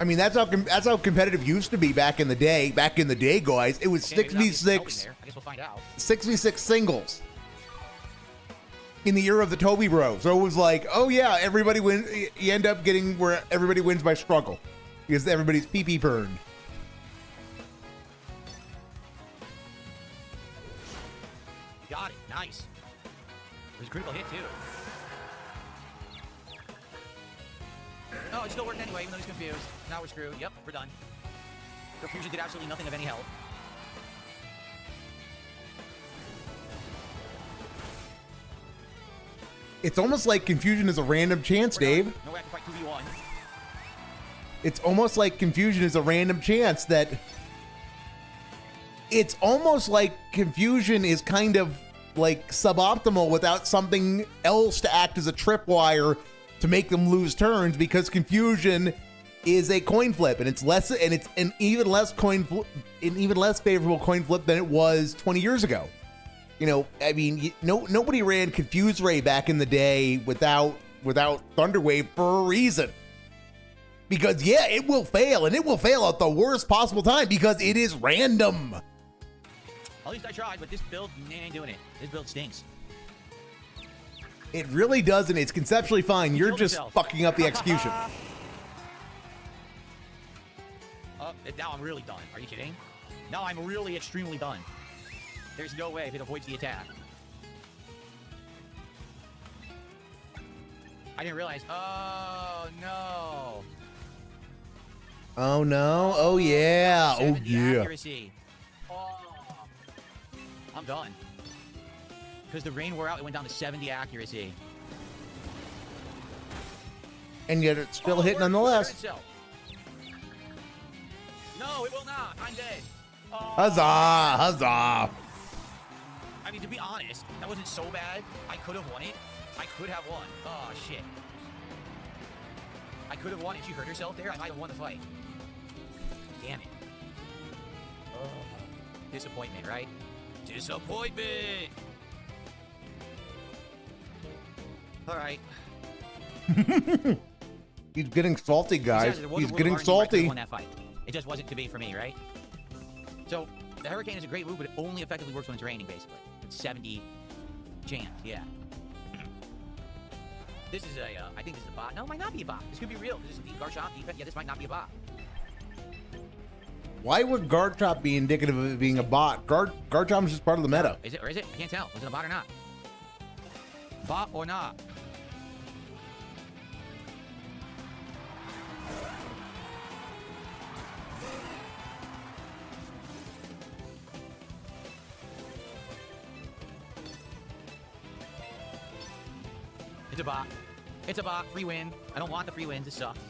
I mean, that's how competitive used to be back in the day. Back in the day, guys, it was 6v6. I guess we'll find out. 6v6 singles. In the era of the Toby Bros, so it was like, oh yeah, everybody wins. You end up getting where everybody wins by struggle because everybody's pee burned. Got it. Nice. It was a critical hit too. Oh, it still worked anyway, even though he's confused. Now we're screwed. Yep, we're done. Confusion did absolutely nothing of any help. It's almost like confusion is a random chance, Dave. No way I can fight 2v1. It's almost like confusion is a random chance that... It's almost like confusion is kind of like suboptimal without something else to act as a tripwire to make them lose turns, because confusion is a coin flip, and it's an even less favorable coin flip than it was 20 years ago. You know, I mean, nobody ran Confuse Ray back in the day without Thunderwave for a reason. Because yeah, it will fail, and it will fail at the worst possible time because it is random. At least I tried, but this build ain't doing it. This build stinks. It really doesn't. It's conceptually fine. You're just fucking up the execution. Now I'm really done. Are you kidding? Now I'm really extremely done. There's no way if it avoids the attack. I didn't realize. Oh, no. Oh, no. Oh, yeah. Oh, yeah. Accuracy. Oh. I'm done. Because the rain wore out, it went down to 70 accuracy. And yet it's still hit nonetheless. No, it will not. I'm dead. Oh. Huzzah! Huzzah! I mean, to be honest, that wasn't so bad. I could have won it. I could have won. Oh, shit. I could have won. If she hurt herself there, I might have won the fight. Damn it. Oh. Disappointment, right? Disappointment! Alright. He's getting salty, guys. He's getting salty. Won that fight. It just wasn't to be for me, right? So, the Hurricane is a great move, but it only effectively works when it's raining, basically. It's 70 chance, yeah. This is a, I think this is a bot. No, it might not be a bot. This could be real. This is the Garchomp defense. Yeah, this might not be a bot. Why would Garchomp be indicative of it being a bot? Garchomp is just part of the meta. Is it, or is it? I can't tell. Was it a bot or not? Bot or not? It's a bot. It's a bot. Free win. I don't want the free wins. It sucks.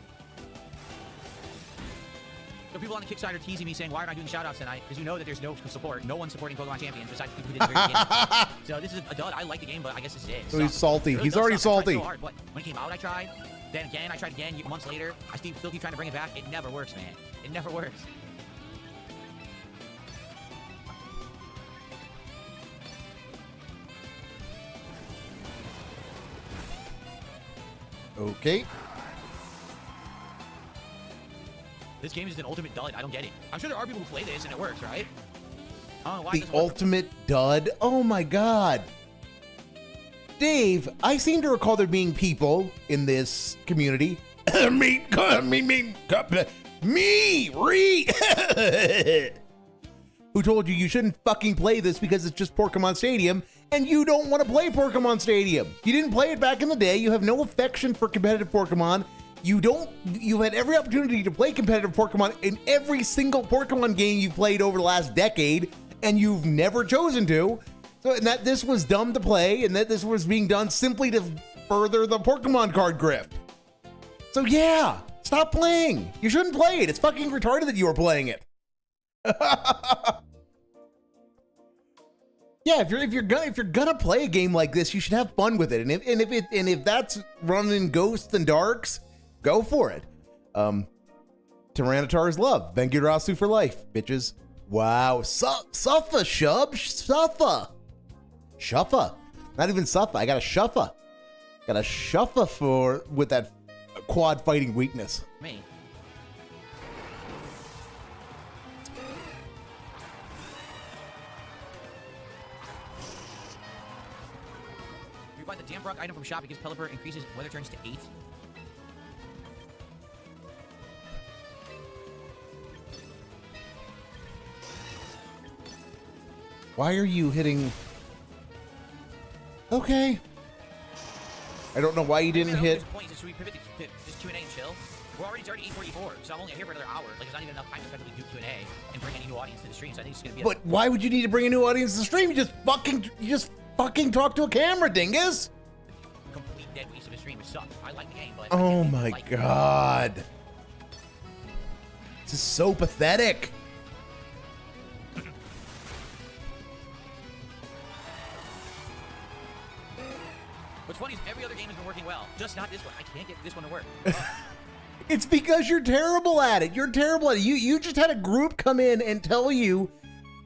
So people on the Kickstarter teasing me saying, why aren't I doing shoutouts tonight? Because you know that there's no support. No one's supporting Pokemon Champions besides people who did the very beginning. So this is a dud. I like the game, but I guess this is it. So he's salty. Really he's already salty. So hard. When it came out, I tried. Then again, I tried again. Months later, I still keep trying to bring it back. It never works, man. It never works. Okay. This game is an ultimate dud. I don't get it. I'm sure there are people who play this and it works, right? Oh, why The does it work? ultimate dud. Oh my god. Dave, I seem to recall there being people in this community. me, who told you shouldn't fucking play this because it's just Porkamon Stadium, and you don't want to play Porkamon Stadium. You didn't play it back in the day. You have no affection for competitive Porkamon. You had every opportunity to play competitive Porkamon in every single Porkamon game you played over the last decade, and you've never chosen to. So, and that this was dumb to play, and that this was being done simply to further the Porkamon card grift. So yeah, stop playing. You shouldn't play it. It's fucking retarded that you are playing it. Yeah, if you're gonna play a game like this, you should have fun with it. And if that's running ghosts and darks, go for it. Tyranitar's love. Bengirasu for life, bitches. Wow, Suffa, Shub, Shuffa. Not even Suffa. I got a Shuffa. Got a Shuffa with that quad fighting weakness. Me. You buy the Damprock item from shop because Pelipper increases weather turns to 8. Why are you hitting? Okay. I don't know why you didn't hit. Should we pivot to just Q&A and chill? We're already starting 8:44, so I'm only here for another hour. Like, there's not even enough time to effectively do Q&A and bring any new audience to the stream. So I think it's gonna be. But why would you need to bring a new audience to the stream? You just fucking talk to a camera, dingus. Complete dead waste of a stream. It sucks. I like the game, but Oh my god. This is so pathetic. What's funny is every other game has been working well, just not this one. I can't get this one to work. It's because you're terrible at it. You're terrible at it. You just had a group come in and tell you,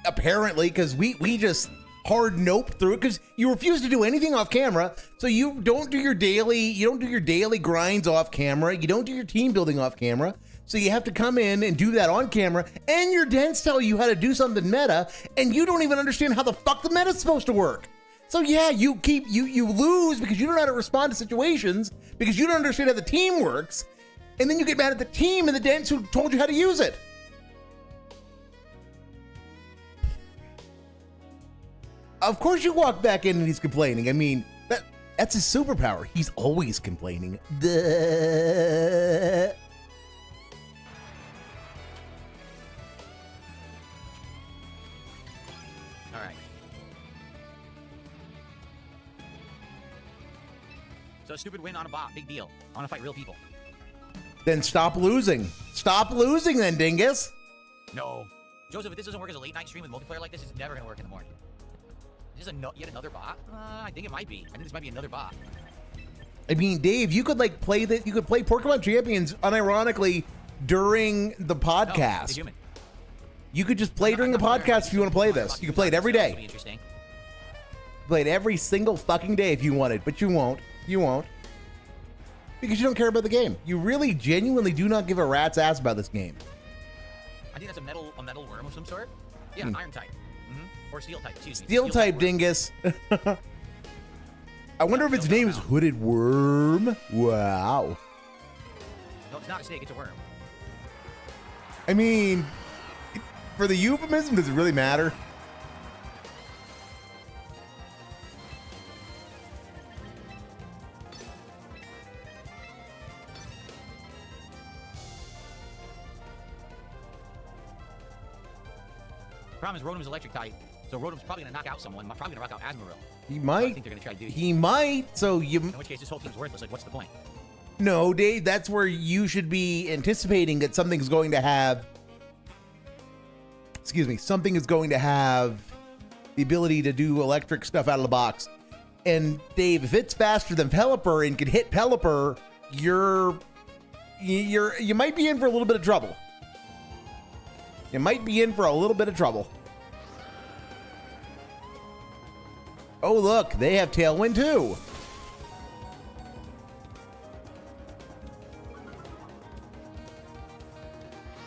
apparently, because we just hard nope through it because you refuse to do anything off camera. So you don't do your daily grinds off camera. You don't do your team building off camera. So you have to come in and do that on camera, and your dents tell you how to do something meta, and you don't even understand how the fuck the meta's supposed to work. So yeah, you lose because you don't know how to respond to situations, because you don't understand how the team works, and then you get mad at the team and the dents who told you how to use it. Of course you walk back in and he's complaining. I mean, that's his superpower. He's always complaining. Duh. All right. So a stupid win on a bot, big deal. I want to fight real people. Then stop losing. Stop losing then, dingus. No. Joseph, if this doesn't work as a late night stream with multiplayer like this, it's never going to work in the morning. Is this yet another bot? I think it might be. I think this might be another bot. I mean, Dave, you could like play that. You could play Porkamon Champions unironically during the podcast. No, it's a human. You could just play during the podcast if you want to play this. You can play it every day. Interesting. Play it every single fucking day if you wanted, but you won't. You won't. Because you don't care about the game. You really genuinely do not give a rat's ass about this game. I think that's a metal worm of some sort. Yeah, iron type. Or steel type, excuse me. Steel type dingus. I wonder if its name is Hooded Worm. Wow. No, it's not a snake, it's a worm. I mean, for the euphemism, does it really matter? Problem is Rotom's electric type, so Rotom's probably gonna knock out someone. Probably gonna knock out Asmaril. He I might. think they're gonna try to do. He might. So you. In which case, this whole team's worthless. Like, what's the point? No, Dave. That's where you should be anticipating that something's going to have. Excuse me. Something is going to have the ability to do electric stuff out of the box. And Dave, if it's faster than Pelipper and can hit Pelipper, you might be in for a little bit of trouble. You might be in for a little bit of trouble. Oh, look, they have Tailwind too.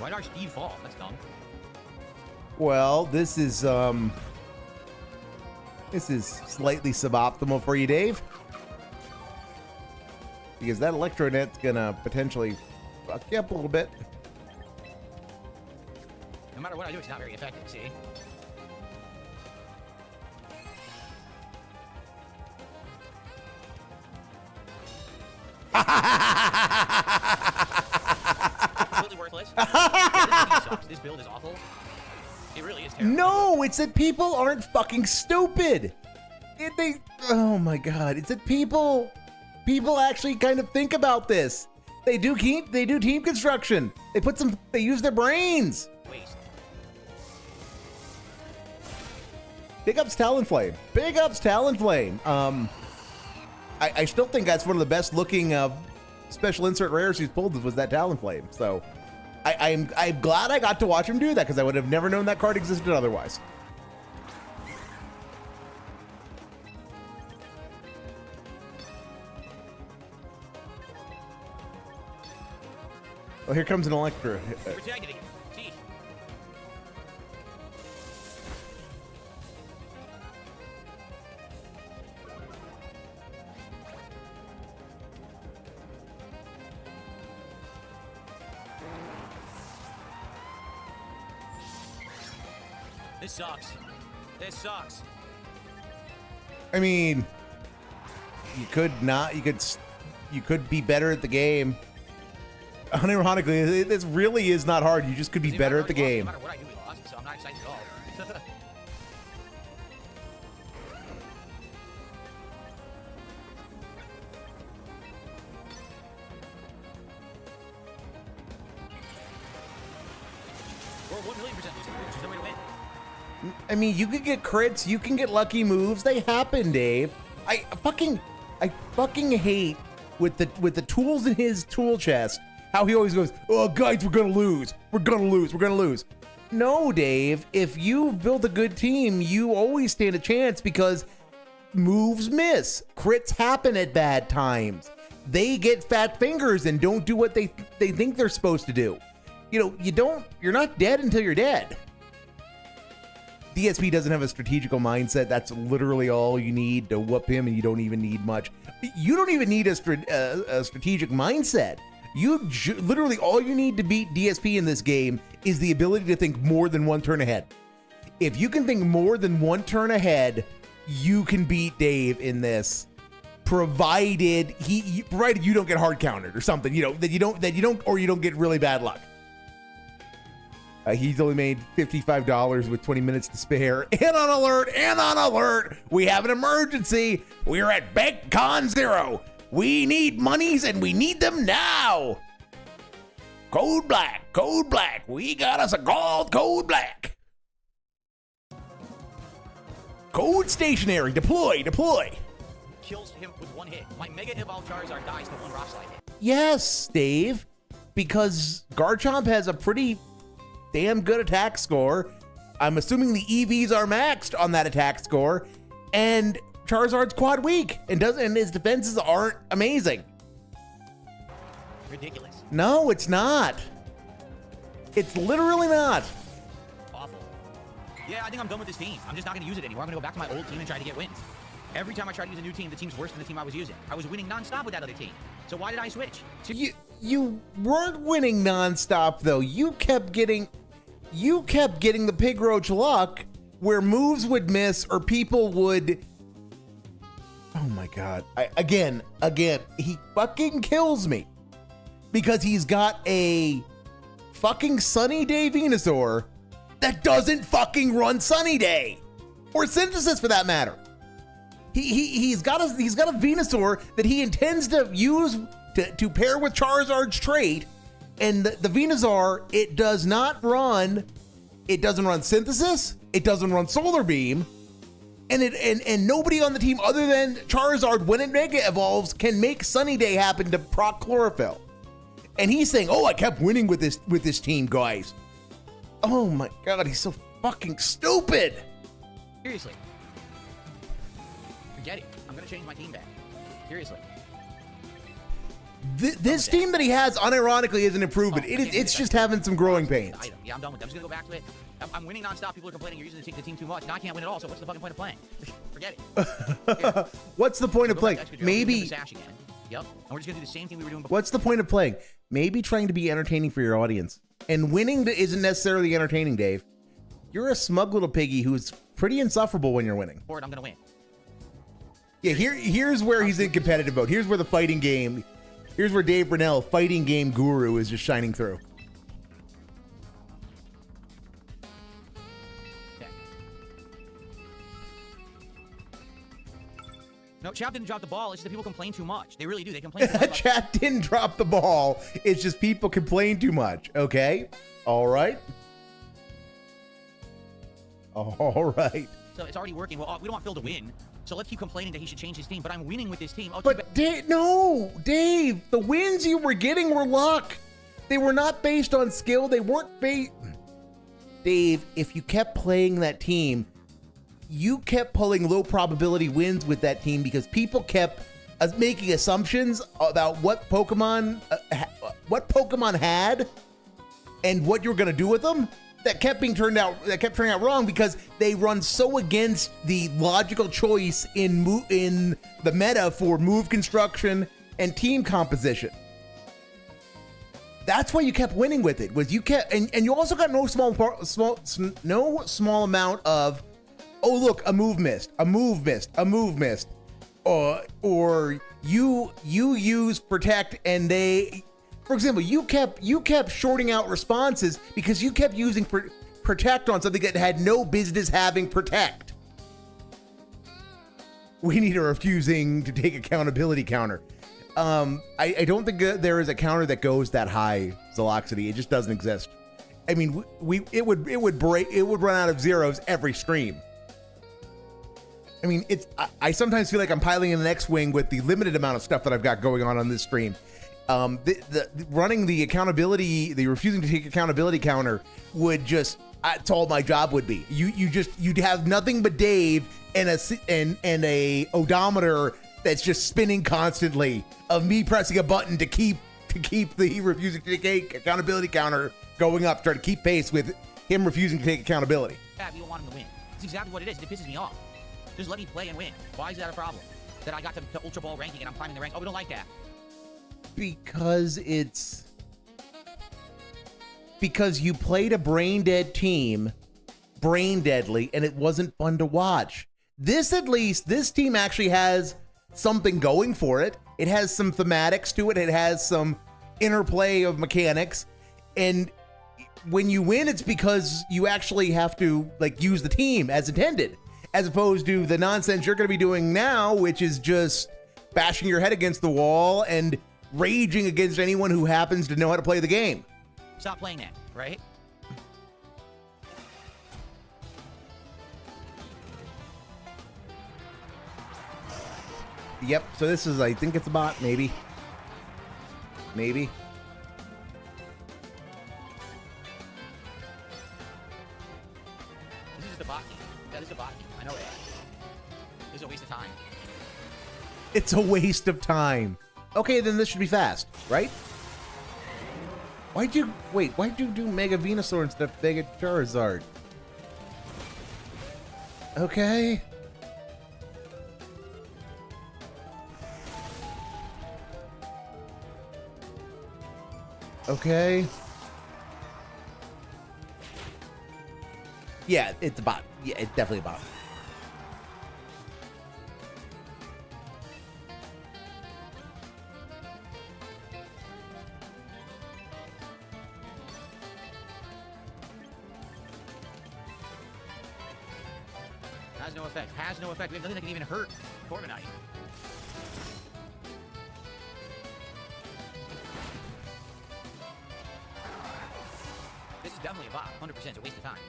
Why did our speed fall? That's dumb. Well, this is slightly suboptimal for you, Dave. Because that electronet's gonna potentially fuck you up a little bit. No matter what I do, it's not very effective, see? Completely worthless. Yeah, this sucks. This build is awful. It really is terrible. No, it's that people aren't fucking stupid. Oh my god, it's that people actually kind of think about this. They do team construction. They use their brains. Waste. Big ups Talonflame. Big ups Talonflame. I still think that's one of the best looking special insert rares he's pulled was that Talonflame. So I'm glad I got to watch him do that because I would have never known that card existed otherwise. Well, here comes an Electra. Protected again. See? This sucks. This sucks. I mean, you could be better at the game. Unironically, this really is not hard. You just could be better at the game. No matter what I do, we lost, so I'm not excited at all. We're 1,000,000% losing, which is the way to win. I mean, you could get crits, you can get lucky moves. They happen, Dave. I fucking hate with the tools in his tool chest how he always goes, "Oh, guys, we're gonna lose. We're gonna lose. We're gonna lose." No, Dave. If you've built a good team, you always stand a chance because moves miss. Crits happen at bad times. They get fat fingers and don't do what they think they're supposed to do. You know, you're not dead until you're dead. DSP doesn't have a strategical mindset. That's literally all you need to whoop him, and you don't even need much. You don't even need a strategic mindset. Literally all you need to beat DSP in this game is the ability to think more than one turn ahead. If you can think more than one turn ahead, you can beat Dave in this, provided you don't get hard countered or something. That you don't get really bad luck. He's only made $55 with 20 minutes to spare. And on alert, we have an emergency. We're at Bank Con Zero. We need monies and we need them now. Code black. We got us a gold code black. Code stationary, deploy. Kills him with one hit. My Mega Evolved Charizard dies to one Rock Slide hit. Yes, Dave, because Garchomp has a pretty damn good attack score. I'm assuming the EVs are maxed on that attack score, and Charizard's quad weak and his defenses aren't amazing. Ridiculous. No, it's not. It's literally not. Awful. Yeah, I think I'm done with this team. I'm just not going to use it anymore. I'm going to go back to my old team and try to get wins. Every time I try to use a new team, the team's worse than the team I was using. I was winning nonstop with that other team. So why did I switch? You weren't winning nonstop though. You kept getting the pig roach luck where moves would miss or people would. Oh my god. Again, he fucking kills me because he's got a fucking Sunny Day Venusaur that doesn't fucking run Sunny Day or Synthesis for that matter. He's got a Venusaur that he intends to use to pair with Charizard's trait, and the Venusaur, it doesn't run Synthesis, it doesn't run Solar Beam, and nobody on the team other than Charizard, when it Mega Evolves, can make Sunny Day happen to proc Chlorophyll. And he's saying, "Oh, I kept winning with this team, guys." Oh my god, he's so fucking stupid. Seriously. Forget it. I'm gonna change my team back. Seriously. This team that he has, unironically, is an improvement. It's just having some growing pains. Yeah, I'm done with it. I'm just gonna go back to it. I'm winning nonstop. People are complaining you're using the team too much. Now I can't win at all. So what's the fucking point of playing? Forget it. What's the point of playing? Maybe. Yep. And we're just gonna do the same thing we were doing before. What's the point of playing? Maybe trying to be entertaining for your audience. And winning isn't necessarily entertaining, Dave. You're a smug little piggy who's pretty insufferable when you're winning. I'm gonna win. Yeah, here's where he's in competitive mode. Here's where the fighting game. Here's where Dave Brunel, fighting game guru, is just shining through. Okay. No, Chap didn't drop the ball. It's just that people complain too much. They really do. They complain too much. Chat didn't drop the ball. It's just people complain too much. Okay? All right. All right. So it's already working. Well, we don't want Phil to win. So let's keep complaining that he should change his team. But I'm winning with this team. But no, Dave. The wins you were getting were luck. They were not based on skill. They weren't based. Dave, if you kept playing that team, you kept pulling low probability wins with that team because people kept making assumptions about what Pokemon had and what you were going to do with them. That kept turning out wrong because they run so against the logical choice in the meta for move construction and team composition. That's why you kept winning with it. Was you kept and you also got no small amount of, oh look, a move missed, or you use protect and they. For example, you kept shorting out responses because you kept using protect on something that had no business having protect. We need a refusing to take accountability counter. I don't think there is a counter that goes that high, Zeloxity. It just doesn't exist. I mean, it would run out of zeros every stream. I mean, I sometimes feel like I'm piling in an X-wing with the limited amount of stuff that I've got going on this stream. Running the accountability, the refusing to take accountability counter would just, that's all my job would be. You'd have nothing but Dave and a odometer that's just spinning constantly of me pressing a button to keep the refusing to take accountability counter going up, try to keep pace with him refusing to take accountability. You don't want him to win. That's exactly what it is. It pisses me off. Just let me play and win. Why is that a problem? That I got to Ultra Ball ranking and I'm climbing the ranks. Oh, we don't like that. Because you played a brain dead team, brain deadly, and it wasn't fun to watch. This team actually has something going for it. It has some thematics to it. It has some interplay of mechanics. And when you win, it's because you actually have to use the team as intended, as opposed to the nonsense you're going to be doing now, which is just bashing your head against the wall and raging against anyone who happens to know how to play the game. Stop playing that, right? Yep, so this is, I think it's a bot, maybe. Maybe. This is just a bot game. That is a bot game. I know that. This is a waste of time. It's a waste of time. Okay, then this should be fast, right? Why'd you do Mega Venusaur instead of Mega Charizard? Okay. Okay. Yeah, it's a bot. Yeah, it's definitely a bot. Has no effect. Has no effect. We have nothing that can even hurt Corviknight. This is definitely a bot. 100%. It's a waste of time.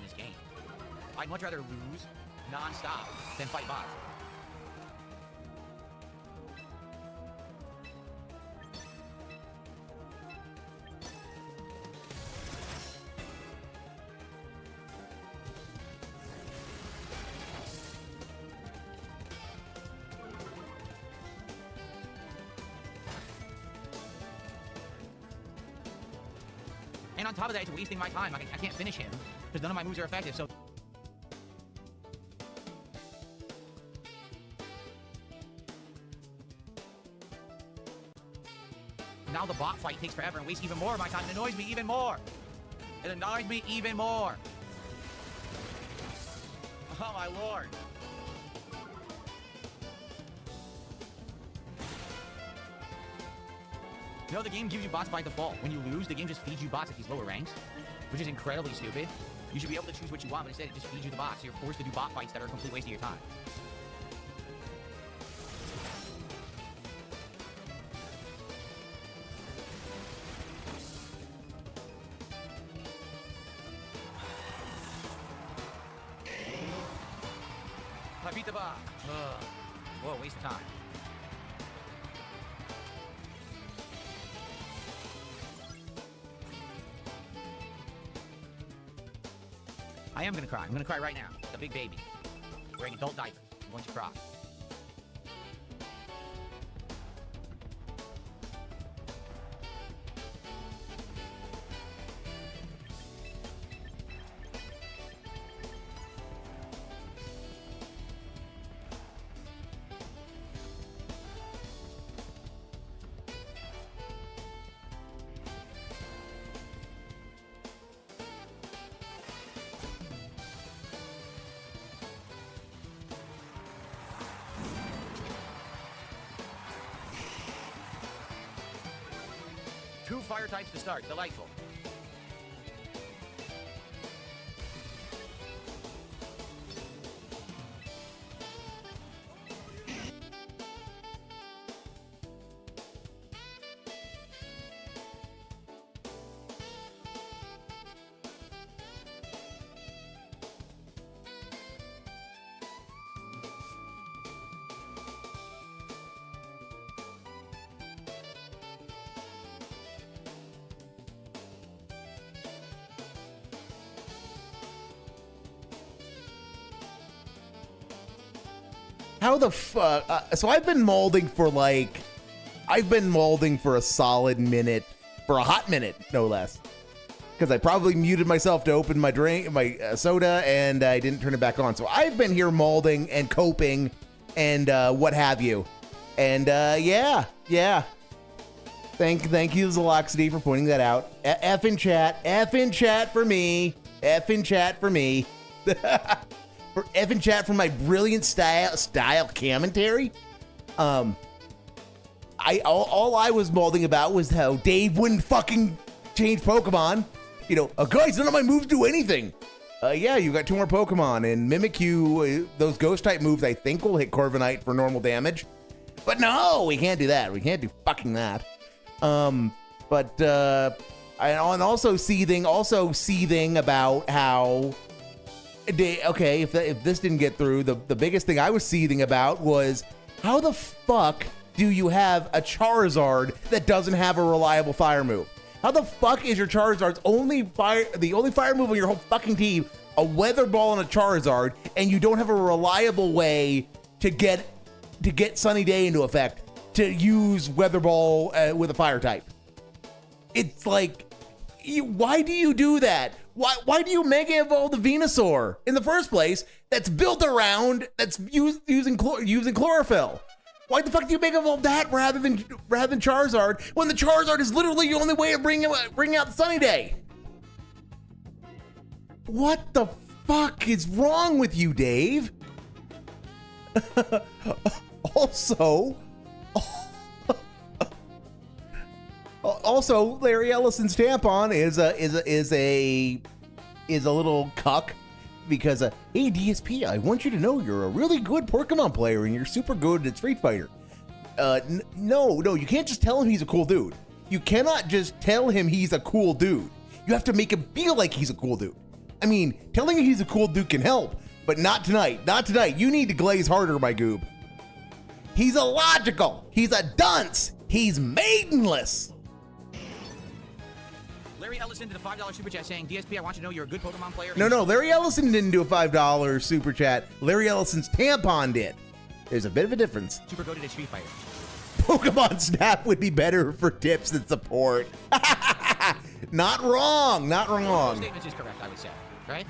in this game. I'd much rather lose non-stop than fight bots. And on top of that, it's wasting my time. I can't finish him because none of my moves are effective. So now the bot fight takes forever and wastes even more of my time. It annoys me even more. It annoys me even more. Oh my lord. You know, the game gives you bots by default. When you lose, the game just feeds you bots at these lower ranks, which is incredibly stupid. You should be able to choose what you want, but instead it just feeds you the bots. So you're forced to do bot fights that are a complete waste of your time. I beat the bot. Ugh. Whoa, waste of time. I am gonna cry. I'm gonna cry right now. The big baby. Wearing adult diapers. I'm going to cry. Two fire types to start. Delightful. How the fuck? So I've been molding for a solid minute, for a hot minute, no less. Because I probably muted myself to open my drink, my soda, and I didn't turn it back on. So I've been here molding and coping and what have you. And yeah. Thank you, Zaloxity, for pointing that out. F in chat for me. For F in chat for my brilliant style commentary. All I was molding about was how Dave wouldn't fucking change Pokemon. You know, guys, none of my moves do anything. Yeah, you got 2 more Pokemon, and Mimikyu, those ghost type moves I think will hit Corviknight for normal damage. But no, we can't do that. We can't do fucking that. And also seething about how, okay, if this didn't get through, the biggest thing I was seething about was how the fuck do you have a Charizard that doesn't have a reliable fire move? How the fuck is your Charizard's the only fire move on your whole fucking team a Weather Ball and a Charizard, and you don't have a reliable way to get Sunny Day into effect to use Weather Ball with a fire type? It's like, why do you do that? Why do you Mega Evolve the Venusaur in the first place? That's built around, that's using chlorophyll. Why the fuck do you Mega Evolve that rather than Charizard when the Charizard is literally the only way of bringing out the Sunny Day? What the fuck is wrong with you, Dave? Also, Larry Ellison's tampon is a little cuck because hey DSP, I want you to know you're a really good Porkamon player and you're super good at Street Fighter. No, you can't just tell him he's a cool dude. You cannot just tell him he's a cool dude. You have to make him feel like he's a cool dude. I mean, telling you he's a cool dude can help, but not tonight. Not tonight. You need to glaze harder, my goob. He's illogical. He's a dunce. He's maidenless. Larry Ellison did a $5 super chat saying, DSP, I want you to know you're a good Pokemon player. No, Larry Ellison didn't do a $5 super chat. Larry Ellison's tampon did. There's a bit of a difference. Super goated at Street Fighter. Pokemon Snap would be better for tips and support. Not wrong. Not wrong. Statements is correct, I would say. Right?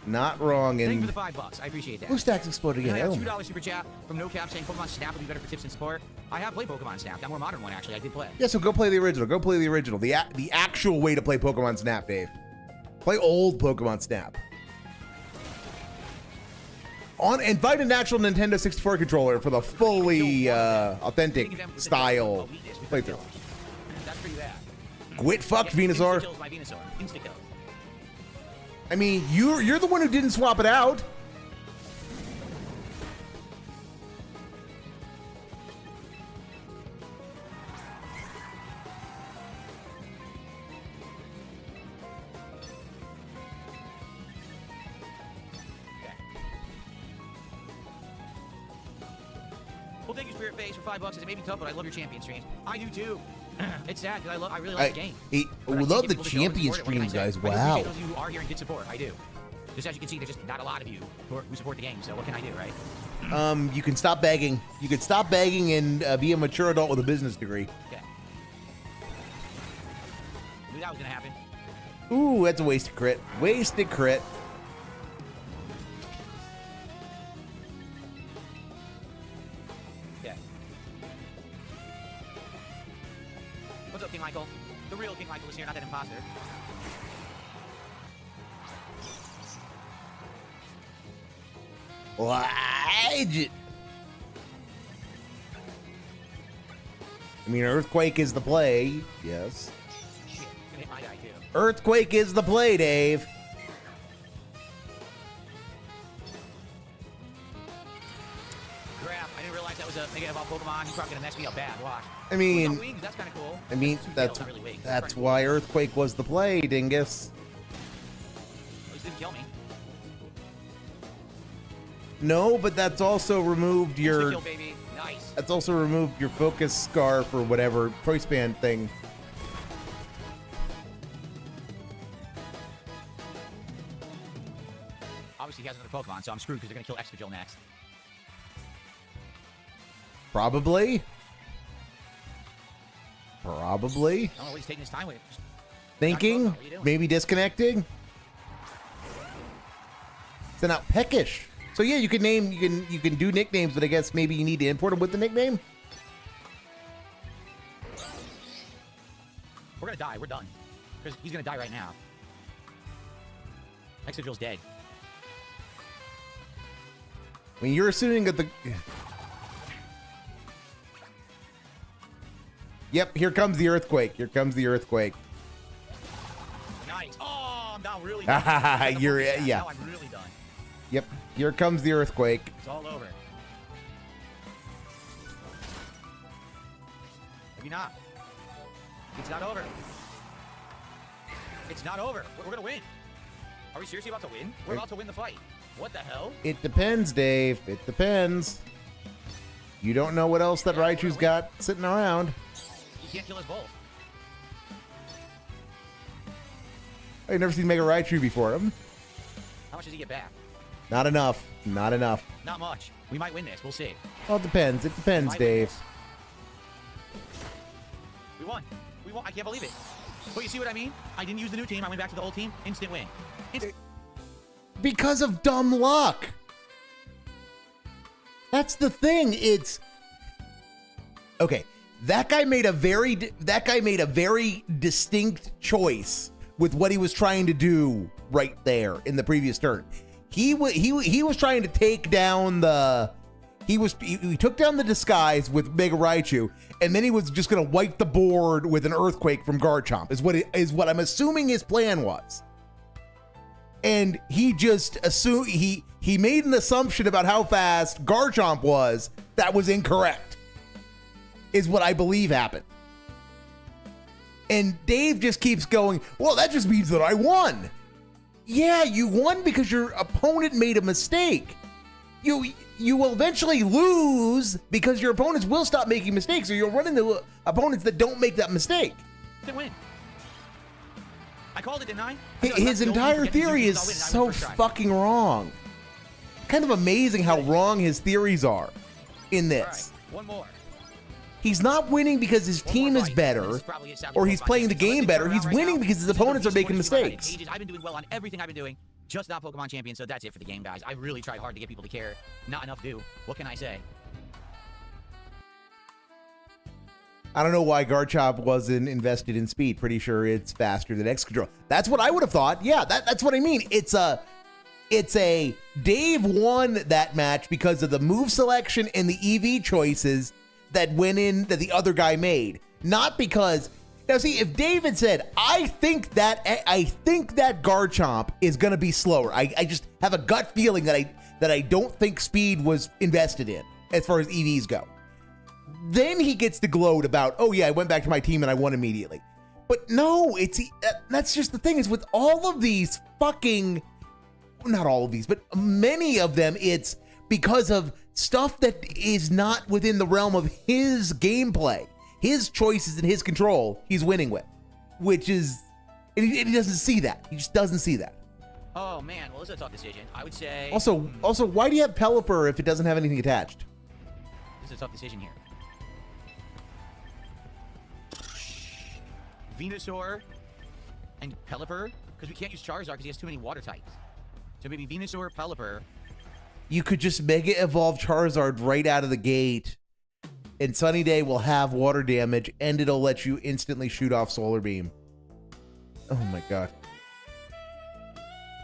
Not wrong. Thank you And for the $5. I appreciate that. who stacks exploded And I again? have $2 super chat from No Cap saying Pokemon Snap would be better for tips and support. I have played Pokemon Snap. That more modern one, actually. I did play. Yeah, so go play the original. Go play the original. The actual way to play Pokemon Snap, Dave. Play old Pokemon Snap. And find a natural Nintendo 64 controller for the fully authentic style playthrough. That's pretty bad. Quit fucked, Venusaur. Insta-kills my Venusaur. Insta-kill. I mean, you're the one who didn't swap it out. Well, thank you, Spirit Face, for $5. It may be tough, but I love your champion streams. I do too. It's sad because I really like the game. We But I can't love get the people to show up and champion support it. What can I streams, say? guys. I Wow. appreciate those of you who are here and did support. I do. Just as you can see, there's just not a lot of you who support the game. So what can I do, right? You can stop begging. You can stop begging and be a mature adult with a business degree. Okay. Knew that was gonna happen. Ooh, that's a wasted crit. Wasted crit. Okay. What's up, King Michael? The real King Michael is here, not that imposter. I mean, Earthquake is the play. Yes. Shit, gonna hit my guy too. Earthquake is the play, Dave. Crap, I didn't realize that was a negative off Pokemon. He's probably gonna mess me up bad. Watch. I mean- Oh, he's got wings. That's kind of cool. I mean, Two tails, that's not really wings. that's why Earthquake was the play, dingus. At least didn't kill me. No, but that's also removed your Kill, baby. Nice. that's also removed your focus scarf or whatever choice band thing. Obviously, he has another Pokemon, so I'm screwed because they're gonna kill Excadrill next. Probably. Probably. I don't know what he's taking his time with. Just Thinking, What are you doing? maybe disconnecting. So now Peckish. So yeah, you can name, you can do nicknames, but I guess maybe you need to import them with the nickname. We're gonna die. We're done. Because he's gonna die right now. Excadrill's dead. I mean, you're assuming that the. Yep, here comes the earthquake. Here comes the earthquake. Nice. Oh, I'm down really done. You're yeah. yeah. Now I'm really done. Yep, here comes the earthquake. It's all over. Maybe not. It's not over. It's not over. We're gonna win. Are we seriously about to win? We're about to win the fight. What the hell? It depends, Dave. It depends. You don't know what else that Raichu's got sitting around. You can't kill us both. I've never seen Mega Raichu before him. How much does he get back? Not enough. Not enough. Not much. We might win this. We'll see. Well, it depends. It depends, Might win Dave. this. We won. We won. I can't believe it. But you see what I mean? I didn't use the new team. I went back to the old team. Instant win. Because of dumb luck. That's the thing. It's okay. That guy made a very distinct choice with what he was trying to do right there in the previous turn. He was trying to take down the. He took down the disguise with Mega Raichu, and then he was just gonna wipe the board with an earthquake from Garchomp. Is what I'm assuming his plan was. And he just assumed he made an assumption about how fast Garchomp was that was incorrect. Is what I believe happened. And Dave just keeps going, well, that just means that I won. Yeah, you won because your opponent made a mistake. You will eventually lose because your opponents will stop making mistakes, or you'll run into opponents that don't make that mistake. They win. I called it, didn't I? His entire theory is so fucking wrong. Kind of amazing how wrong his theories are in this. All right, one more. He's not winning because his team is better, or he's playing the game better. He's winning because his opponents are making mistakes. I've been doing well on everything I've been doing, just not Pokemon Champion, so that's it for the game, guys. I really tried hard to get people to care. Not enough do. What can I say? I don't know why Garchomp wasn't invested in speed. Pretty sure it's faster than Excadrill. That's what I would have thought. Yeah, that's what I mean. It's a Dave won that match because of the move selection and the EV choices that went in that the other guy made. Not because, now see, if David said, I think that Garchomp is gonna be slower. I just have a gut feeling that I don't think speed was invested in as far as EVs go. Then he gets to gloat about, oh yeah, I went back to my team and I won immediately. But no, that's just the thing is with all of these fucking, not all of these, but many of them, it's because of stuff that is not within the realm of his gameplay, his choices and his control he's winning with, which is, he doesn't see that. He just doesn't see that. Oh man, well, this is a tough decision. I would say. Also, why do you have Pelipper if it doesn't have anything attached? This is a tough decision here. Venusaur and Pelipper, because we can't use Charizard because he has too many water types. So maybe Venusaur, Pelipper. You could just Mega Evolve Charizard right out of the gate, and Sunny Day will have water damage, and it'll let you instantly shoot off Solar Beam. Oh my god.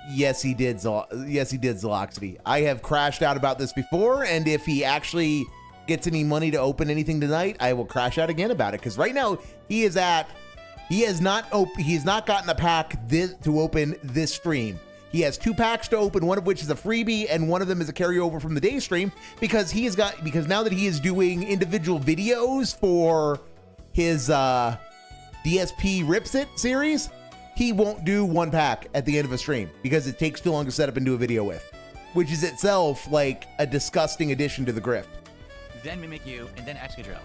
Yes, he did. Yes, he did, Zeloxity. I have crashed out about this before, and if he actually gets any money to open anything tonight, I will crash out again about it. Because right now he has not gotten a pack to open this stream. He has 2 packs to open, one of which is a freebie, and one of them is a carryover from the day stream, because now that he is doing individual videos for his DSP Rips It series, he won't do 1 pack at the end of a stream because it takes too long to set up and do a video with, which is itself like a disgusting addition to the grift. Then Mimikyu, and then Excadrill.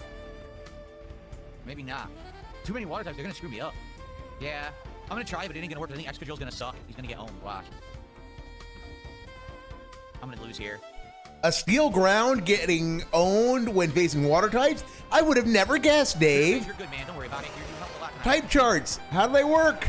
Maybe not. Too many water types, they're gonna screw me up. Yeah, I'm gonna try, but it ain't gonna work. I think Excadrill's gonna suck. He's gonna get owned. Watch. I'm gonna lose here. A Steel Ground getting owned when facing water types? I would have never guessed, Dave. You're good, man. Don't worry about it. You're helping a lot tonight. Type charts, how do they work?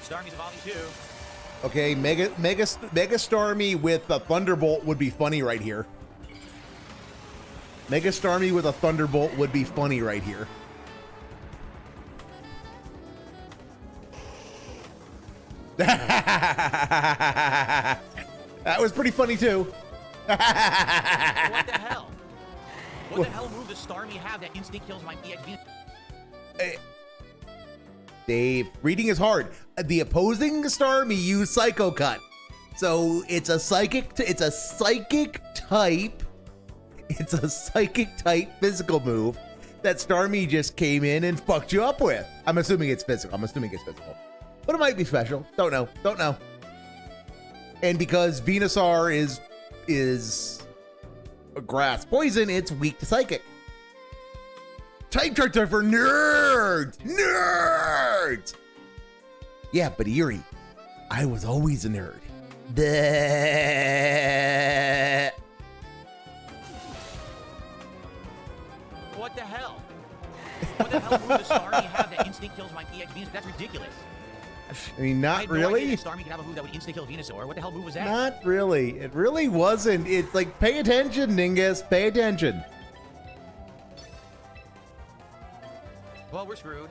Starmie's evolving too. Okay, Mega Starmie with a Thunderbolt would be funny right here. Mega Starmie with a Thunderbolt would be funny right here. That was pretty funny too. What the hell? What the hell move does Starmie have that instant kills my EXP? Dave, reading is hard. The opposing Starmie used Psycho Cut, so it's a psychic type physical move that Starmie just came in and fucked you up with. I'm assuming it's physical. But it might be special. Don't know. And because Venusaur is a grass poison, it's weak to psychic. Type charts are for nerds! Nerds! Yeah, but Eerie, I was always a nerd. What the hell? What the hell move does Starmie have that instant kills my EXP? That's ridiculous. I mean, not really. Starmie could have a move that would instant kill Venusaur. What the hell move was that? Not really. It really wasn't. It's like, pay attention, Ningus. Pay attention. Well, we're screwed.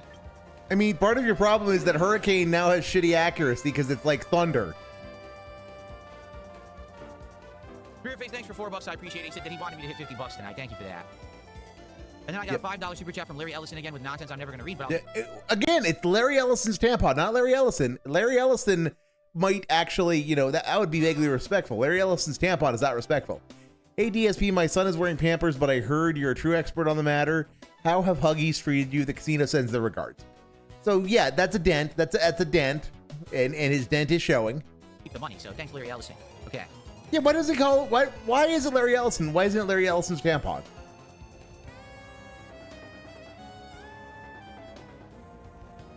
I mean, part of your problem is that Hurricane now has shitty accuracy because it's like thunder. Spiritface, thanks for $4. I appreciate it. He said that he wanted me to hit $50 tonight. Thank you for that. And then I got a $5 super chat from Larry Ellison again with nonsense I'm never going to read. But Again, it's Larry Ellison's tampon, not Larry Ellison. Larry Ellison might actually, you know, that would be vaguely respectful. Larry Ellison's tampon is not respectful. Hey, DSP, my son is wearing Pampers, but I heard you're a true expert on the matter. How have Huggies treated you? The casino sends their regards. So, yeah, that's a dent. That's a dent, and his dent is showing. keep the money. So thanks, Larry Ellison. Okay. Yeah, why does it call it? Why is it Larry Ellison? Why isn't it Larry Ellison's tampon?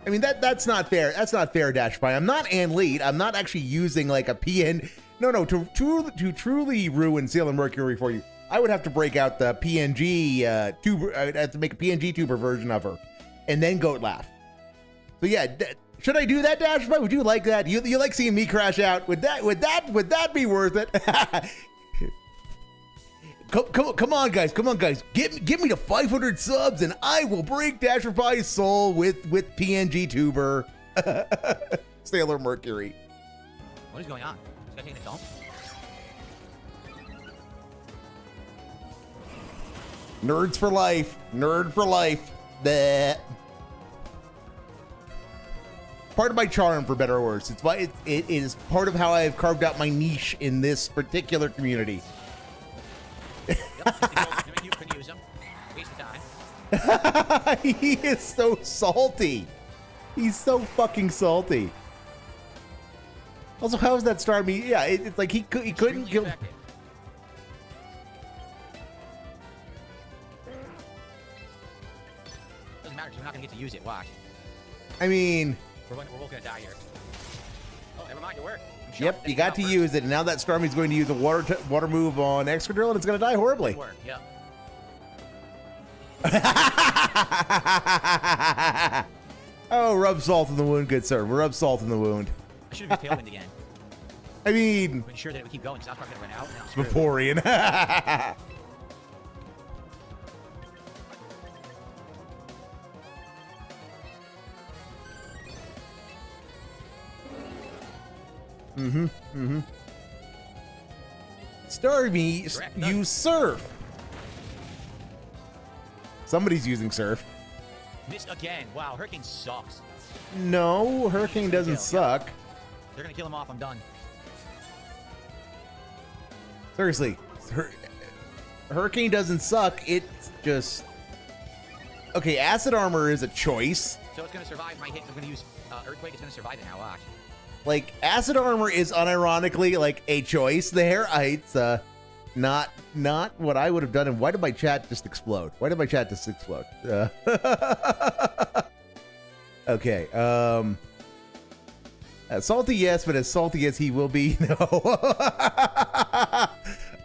I mean, that's not fair. That's not fair, Dash Spy. I'm not Ann Lead. I'm not actually using like a PN. No, to truly ruin Sailor Mercury for you, I would have to break out the PNG tuber. I'd have to make a PNG tuber version of her, and then Goat Laugh. So yeah, should I do that, Dash Spy? Would you like that? You like seeing me crash out? Would that be worth it? Come on, guys. Give me to 500 subs, and I will break Dasher Pie's soul with PNG tuber Sailor Mercury. What is going on? Is that taking a dump? Nerds for life. Nerd for life. Bleh. Part of my charm, for better or worse. It's why it is part of how I've carved out my niche in this particular community. Yep. You couldn't use them. Waste of time. He is so salty. He's so fucking salty. Also, how is that star me? Yeah, it's like he couldn't kill. Effective. Doesn't matter because we're not gonna get to use it. Watch. I mean, We're both gonna die here. Oh, never mind. It worked. yep, you got to use it, and now that Starmie's going to use a water move on Excadrill, and it's going to die horribly. Work. Yep. Oh, rub salt in the wound, good sir. Rub salt in the wound. I should have used Tailwind again. I mean, To ensure that it would keep going because I was probably gonna run out. And I'm screwed. Vaporeon. Starmie, Correct. use Surf. Somebody's using Surf. Missed again. Wow, Hurricane sucks. No, Hurricane doesn't Yeah. suck. They're gonna kill him off. I'm done. Seriously, Hurricane doesn't suck. It's just okay. Acid Armor is a choice. So it's gonna survive my hits. I'm gonna use Earthquake. It's gonna survive it now. Watch. Like Acid Armor is unironically like a choice there. It's not what I would have done. And why did my chat just explode? Okay. Salty, yes, but as salty as he will be, no.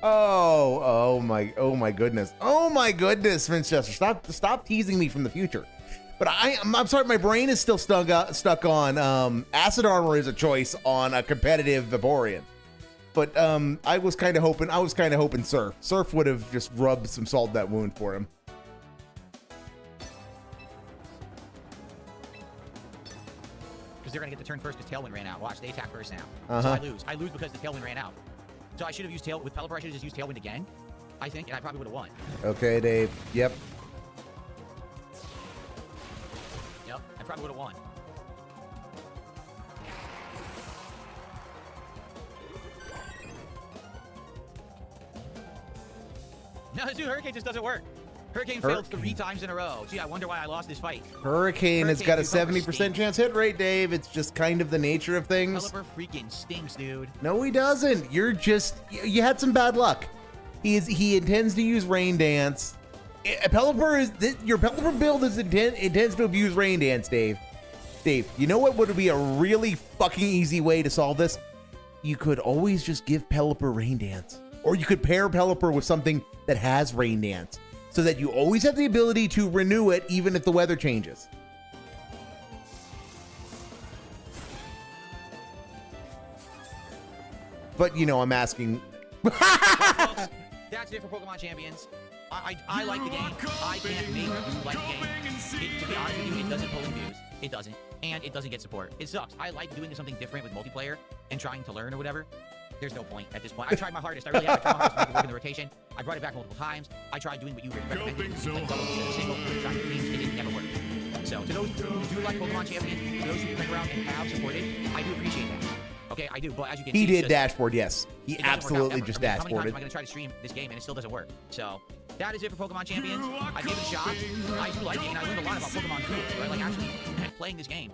Oh my goodness, Winchester, stop teasing me from the future. But I'm sorry, my brain is still stuck on Acid Armor is a choice on a competitive Vaporeon. But I was kind of hoping Surf. Surf would have just rubbed some salt in that wound for him. Because they're gonna get the turn first because Tailwind ran out. Watch, they attack first now. So I lose because the Tailwind ran out. So I should have used with Pelipper. I should have just used Tailwind again, I think, and I probably would have won. Okay, Dave. Yep. Yep, I probably would have won. No, dude, Hurricane just doesn't work. Hurricane failed 3 times in a row. Gee, I wonder why I lost this fight. Hurricane has got a Hurricane, you 70% stink. chance hit rate, Dave. It's just kind of the nature of things. Pelipper freaking stinks, dude. No, he doesn't. You had some bad luck. He intends to use Rain Dance. Your Pelipper build intends to abuse Rain Dance, Dave. Dave, you know what would be a really fucking easy way to solve this? You could always just give Pelipper Rain Dance. Or you could pair Pelipper with something that has Rain Dance, so that you always have the ability to renew it even if the weather changes. But, I'm asking... Folks, that's it for Pokemon Champions. I like the game. I can't make you like the game. To be honest with you, it doesn't pull in views. It doesn't. And it doesn't get support. It sucks. I like doing something different with multiplayer and trying to learn or whatever. there's no point at this point. I tried my hardest. I really have. I tried my hardest to make it work in the rotation. I brought it back multiple times. I tried doing what you recommended. Like double instead of single. Trying to games, it never worked. So to those who do like Pokemon Champions, to those who stick around and have supported, I do appreciate that. Okay, I do. But as you can see, He did dashboard, yes. He absolutely just How many times dashboarded. am I going to try to stream this game and it still doesn't work? So that is it for Pokemon Champions. I gave it a shot. I do like it, and I learned a lot about Pokemon tools, right? Like actually playing this game,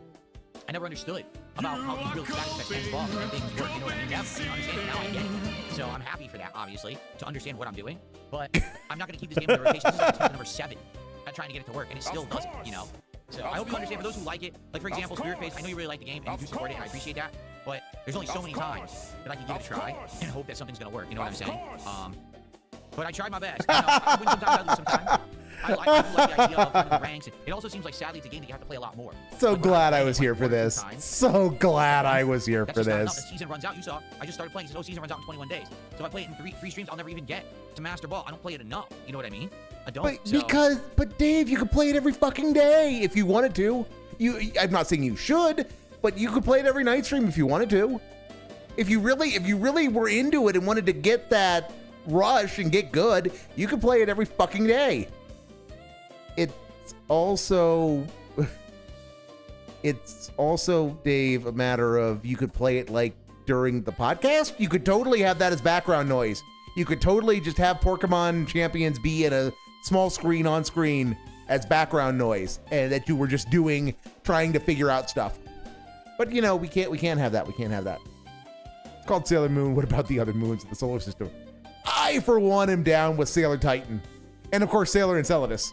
I never understood about how these real status effects and buffs and things work. You know what I mean? Never. I didn't understand it. Now I get it. So I'm happy for that, obviously, to understand what I'm doing. But I'm not going to keep this game in the rotation. This is attempt number 7. I'm trying to get it to work, and it still doesn't, you know? So I hope you understand. For those who like it, like for example, Spirit Face, I know you really like the game and you do support it, and I appreciate that. But there's only so many times that I can give it a try and hope that something's going to work. You know what I'm saying? But I tried my best. You know, I win sometimes, I lose sometimes. I do like the idea of kind of the ranks. It also seems like, sadly, it's a game that you have to play a lot more. So Like, glad I played was it, here like, for 1 or 2 this. times. So glad I was here That's for just not enough. this. The season runs out. You saw. I just started playing. So season runs out in 21 days. So if I play it in three streams, I'll never even get to Master Ball. I don't play it enough. You know what I mean? I don't. But Dave, you could play it every fucking day if you wanted to. I'm not saying you should, but you could play it every night stream if you wanted to. If you really were into it and wanted to get that rush and get good, you could play it every fucking day. It's also, Dave, a matter of you could play it like during the podcast. You could totally have that as background noise. You could totally just have Porkamon Champions be at a small screen on screen as background noise, and that you were just trying to figure out stuff. But you know, we can't have that. We can't have that. It's called Sailor Moon. What about the other moons of the solar system? I, for one, am down with Sailor Titan. And of course, Sailor Enceladus.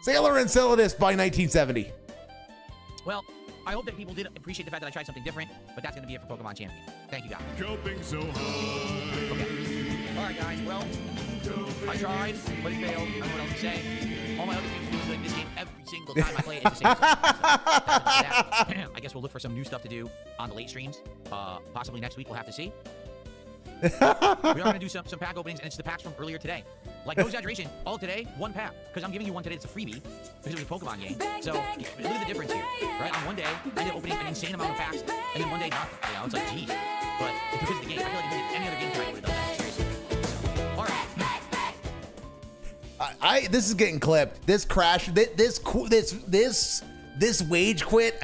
Sailor Enceladus by 1970. Well, I hope that people did appreciate the fact that I tried something different, but that's going to be it for Pokemon Champion. Thank you, guys. Coping so high. Okay. All right, guys. Well, I tried, but it failed. I don't know what else to say. All my other games are doing this game every single time I play it. It's the same stuff. So, I guess we'll look for some new stuff to do on the late streams. Possibly next week. We'll have to see. We are going to do some pack openings, and it's the packs from earlier today. Like, no exaggeration, all today, 1 pack. Because I'm giving you one today that's a freebie, because it was a Pokemon game. So, look at the difference here, right? On one day, I ended up opening an insane amount of packs, and then one day, nothing. You know, it's like, geez. But it's because of the game. I feel like if we did any other game tonight, I would have done that, seriously. So, all right. This is getting clipped. This crash, this wage quit.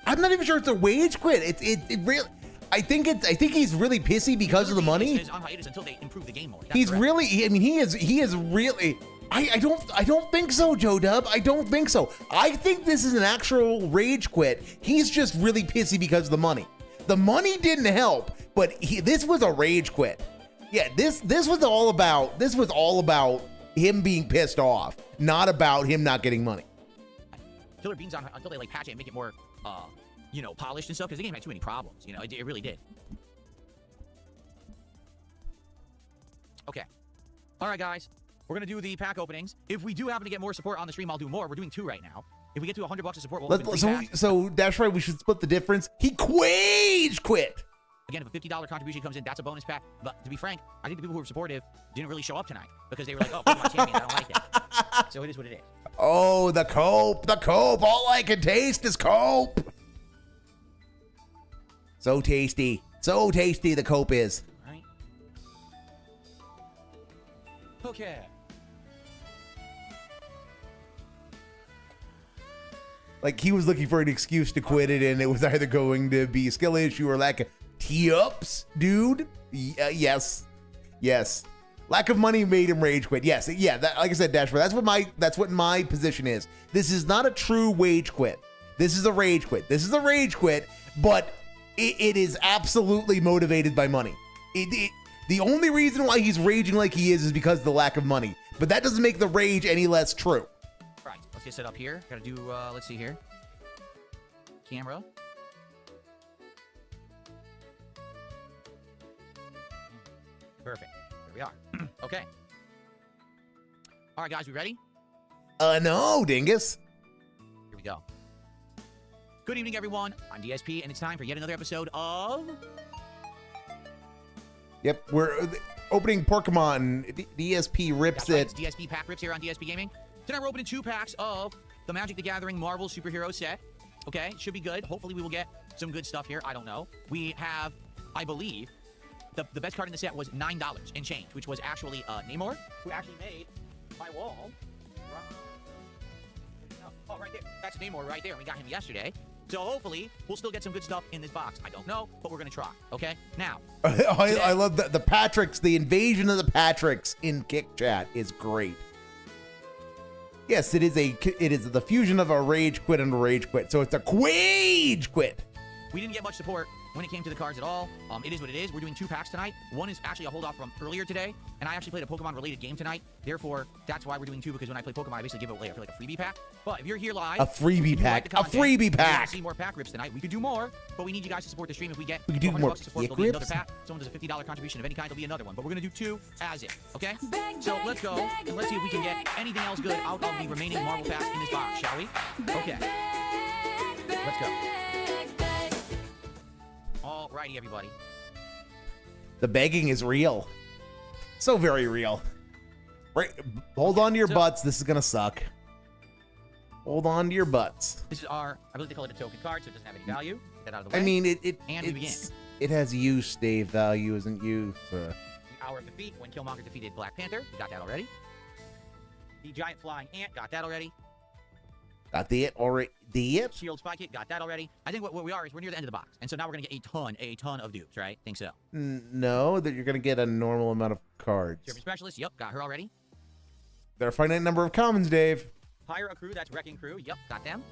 I'm not even sure it's a wage quit. It really. I think he's really pissy because of the money. It's on hiatus until they improve the game more. He's really. I mean, he is really. I don't think so, Joe Dub. I don't think so. I think this is an actual rage quit. He's just really pissy because of the money. The money didn't help, but this was a rage quit. Yeah, this was all about him being pissed off, not about him not getting money. Killer Beans on until they like patch it and make it more you know, polished and stuff, because the game had too many problems. You know, it really did. Okay. All right, guys. We're going to do the pack openings. If we do happen to get more support on the stream, I'll do more. We're doing 2 right now. If we get to $100 of support, we'll open 3 packs. So that's right. We should split the difference. He wage quit. Again, if a $50 contribution comes in, that's a bonus pack. But to be frank, I think the people who were supportive didn't really show up tonight because they were like, oh, Pokemon Champion, I don't like that. So it is what it is. Oh, the cope. All I can taste is cope. So tasty the cope is. All right. Okay. Like, he was looking for an excuse to quit it, and it was either going to be a skill issue or lack of tee-ups, dude. Yes. Lack of money made him rage quit. Yes, yeah. Like I said, Dashboard. That's what my position is. This is not a true wage quit. This is a rage quit. But it is absolutely motivated by money. The only reason why he's raging like he is because of the lack of money. But that doesn't make the rage any less true. Right. Let's get set up here. Gotta do, let's see here. Camera. Perfect. There we are. Okay. All right, guys, we ready? No, dingus. Here we go. Good evening, everyone. I'm DSP, and it's time for yet another episode of... Yep, we're opening Porkamon. DSP rips it. It's DSP pack rips here on DSP Gaming. Tonight we're opening 2 packs of the Magic the Gathering Marvel Superhero set. Okay, should be good. Hopefully we will get some good stuff here. I don't know. We have, I believe, the best card in the set was $9 and change, which was actually Namor, who actually made my wall. Oh, right there. That's Namor right there. We got him yesterday. So hopefully, we'll still get some good stuff in this box. I don't know, but we're going to try, okay? Now. I love the Patricks. The invasion of the Patricks in Kick Chat is great. Yes, it is the fusion of a Rage Quit and a Rage Quit. So it's a Quage Quit. We didn't get much support when it came to the cards at all. It is what it is. We're doing 2 packs tonight. One is actually a hold off from earlier today, and I actually played a Pokemon related game tonight. Therefore, that's why we're doing 2, because when I play Pokemon, I basically give it away. I feel like a freebie pack. But if you're here live, a freebie pack, a freebie pack. See more pack rips tonight. We could do more, but we need you guys to support the stream. If we get do more support, there'll be another pack. Someone does a $50 contribution of any kind, there'll be another one. But we're gonna do 2 as it, okay? So let's go and let's see if we can get anything else good out of the remaining Marvel packs in this box, shall we? Okay. Let's go. Alrighty, everybody. The begging is real. So very real. Right, hold on to your butts. This is gonna suck. Hold on to your butts. This is our, I believe they call it a token card, so it doesn't have any value. Get that out of the way. I mean, and we begin. It has use, Dave. Value isn't use. The Hour of Defeat, when Killmonger defeated Black Panther. We got that already. The Giant Flying Ant, got that already. Got the it already. The it? Shield Spy Kit, got that already. I think what we are is we're near the end of the box. And so now we're going to get a ton of dupes, right? Think so. No, that you're going to get a normal amount of cards. Surfer Specialist, yep, got her already. There are a finite number of commons, Dave. Hire a Crew, that's Wrecking Crew, yep, got them.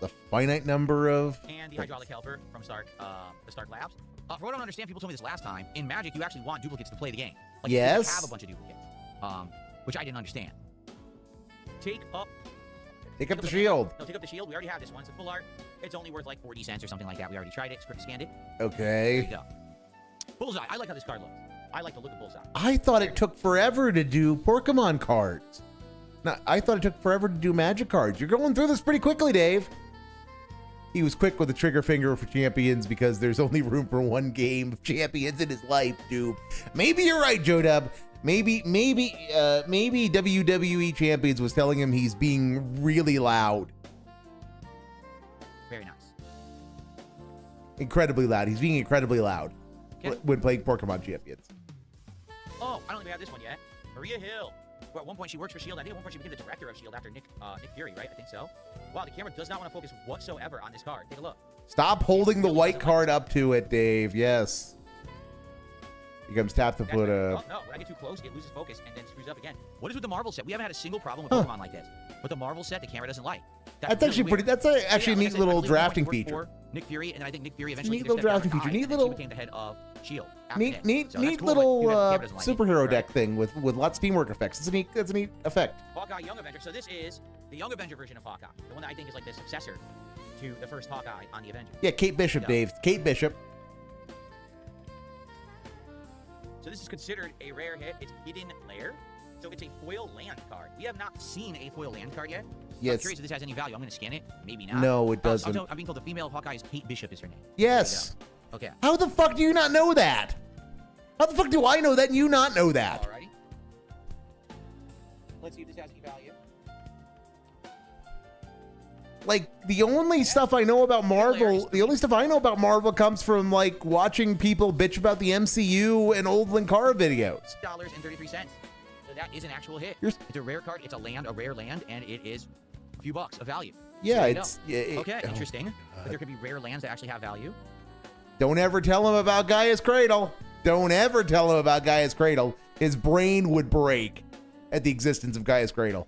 The finite number of... And the Hydraulic Helper from Stark, the Stark Labs. For what I don't understand, people told me this last time, in Magic, you actually want duplicates to play the game. Like, yes. You have a bunch of duplicates, which I didn't understand. Take up the shield. No, take up the shield. We already have this one. It's a full art. It's only worth like 40 cents or something like that. We already tried it, scanned it. Okay. There you go. Bullseye. I like how this card looks. I like the look of Bullseye. I thought it took forever to do Porkamon cards. No, I thought it took forever to do Magic cards. You're going through this pretty quickly, Dave. He was quick with the trigger finger for champions because there's only room for 1 game of champions in his life, dude. Maybe you're right, Joe-Dub. Maybe WWE Champions was telling him he's being really loud. Very nice. Incredibly loud. He's being incredibly loud when playing Porkamon Champions. Oh, I don't even have this one yet. Maria Hill. Well, at one point she works for S.H.I.E.L.D. I think at one point she became the director of S.H.I.E.L.D. after Nick Fury, right? I think so. Wow, the camera does not want to focus whatsoever on this card. Take a look. Stop holding the white card up to it, Dave. Yes. He comes tap to put a... Oh, no, when I get too close, it loses focus and then screws up again. What is with the Marvel set? We haven't had a single problem with Pokemon like this. But the Marvel set, the camera doesn't like. That's actually pretty... That's actually a neat little drafting feature. Nick Fury, and I think Nick Fury eventually... Neat little drafting feature. Neat little... He became the head of S.H.I.E.L.D. Neat little superhero deck thing with lots of teamwork effects. That's a neat effect. Hawkeye Young Avenger. So this is the Young Avenger version of Hawkeye. The one that I think is like the successor to the first Hawkeye on the Avengers. Yeah, Kate Bishop, Dave. Kate Bishop. So this is considered a rare hit. It's Hidden Lair. So it's a foil land card. We have not seen a foil land card yet. Yes. I'm curious if this has any value. I'm going to scan it. Maybe not. No, it doesn't. I'm being told the female of Hawkeye is Kate Bishop is her name. Yes. Okay. How the fuck do you not know that? How the fuck do I know that and you not know that? Alrighty. Let's see if this has any value. Like, the only stuff I know about Marvel, comes from, like, watching people bitch about the MCU and old Linkara videos. $33. So that is an actual hit. It's a rare card. It's a rare land, and it is a few bucks of value. Yeah, okay, interesting. But there could be rare lands that actually have value. Don't ever tell him about Gaia's Cradle. Don't ever tell him about Gaia's Cradle. His brain would break at the existence of Gaia's Cradle.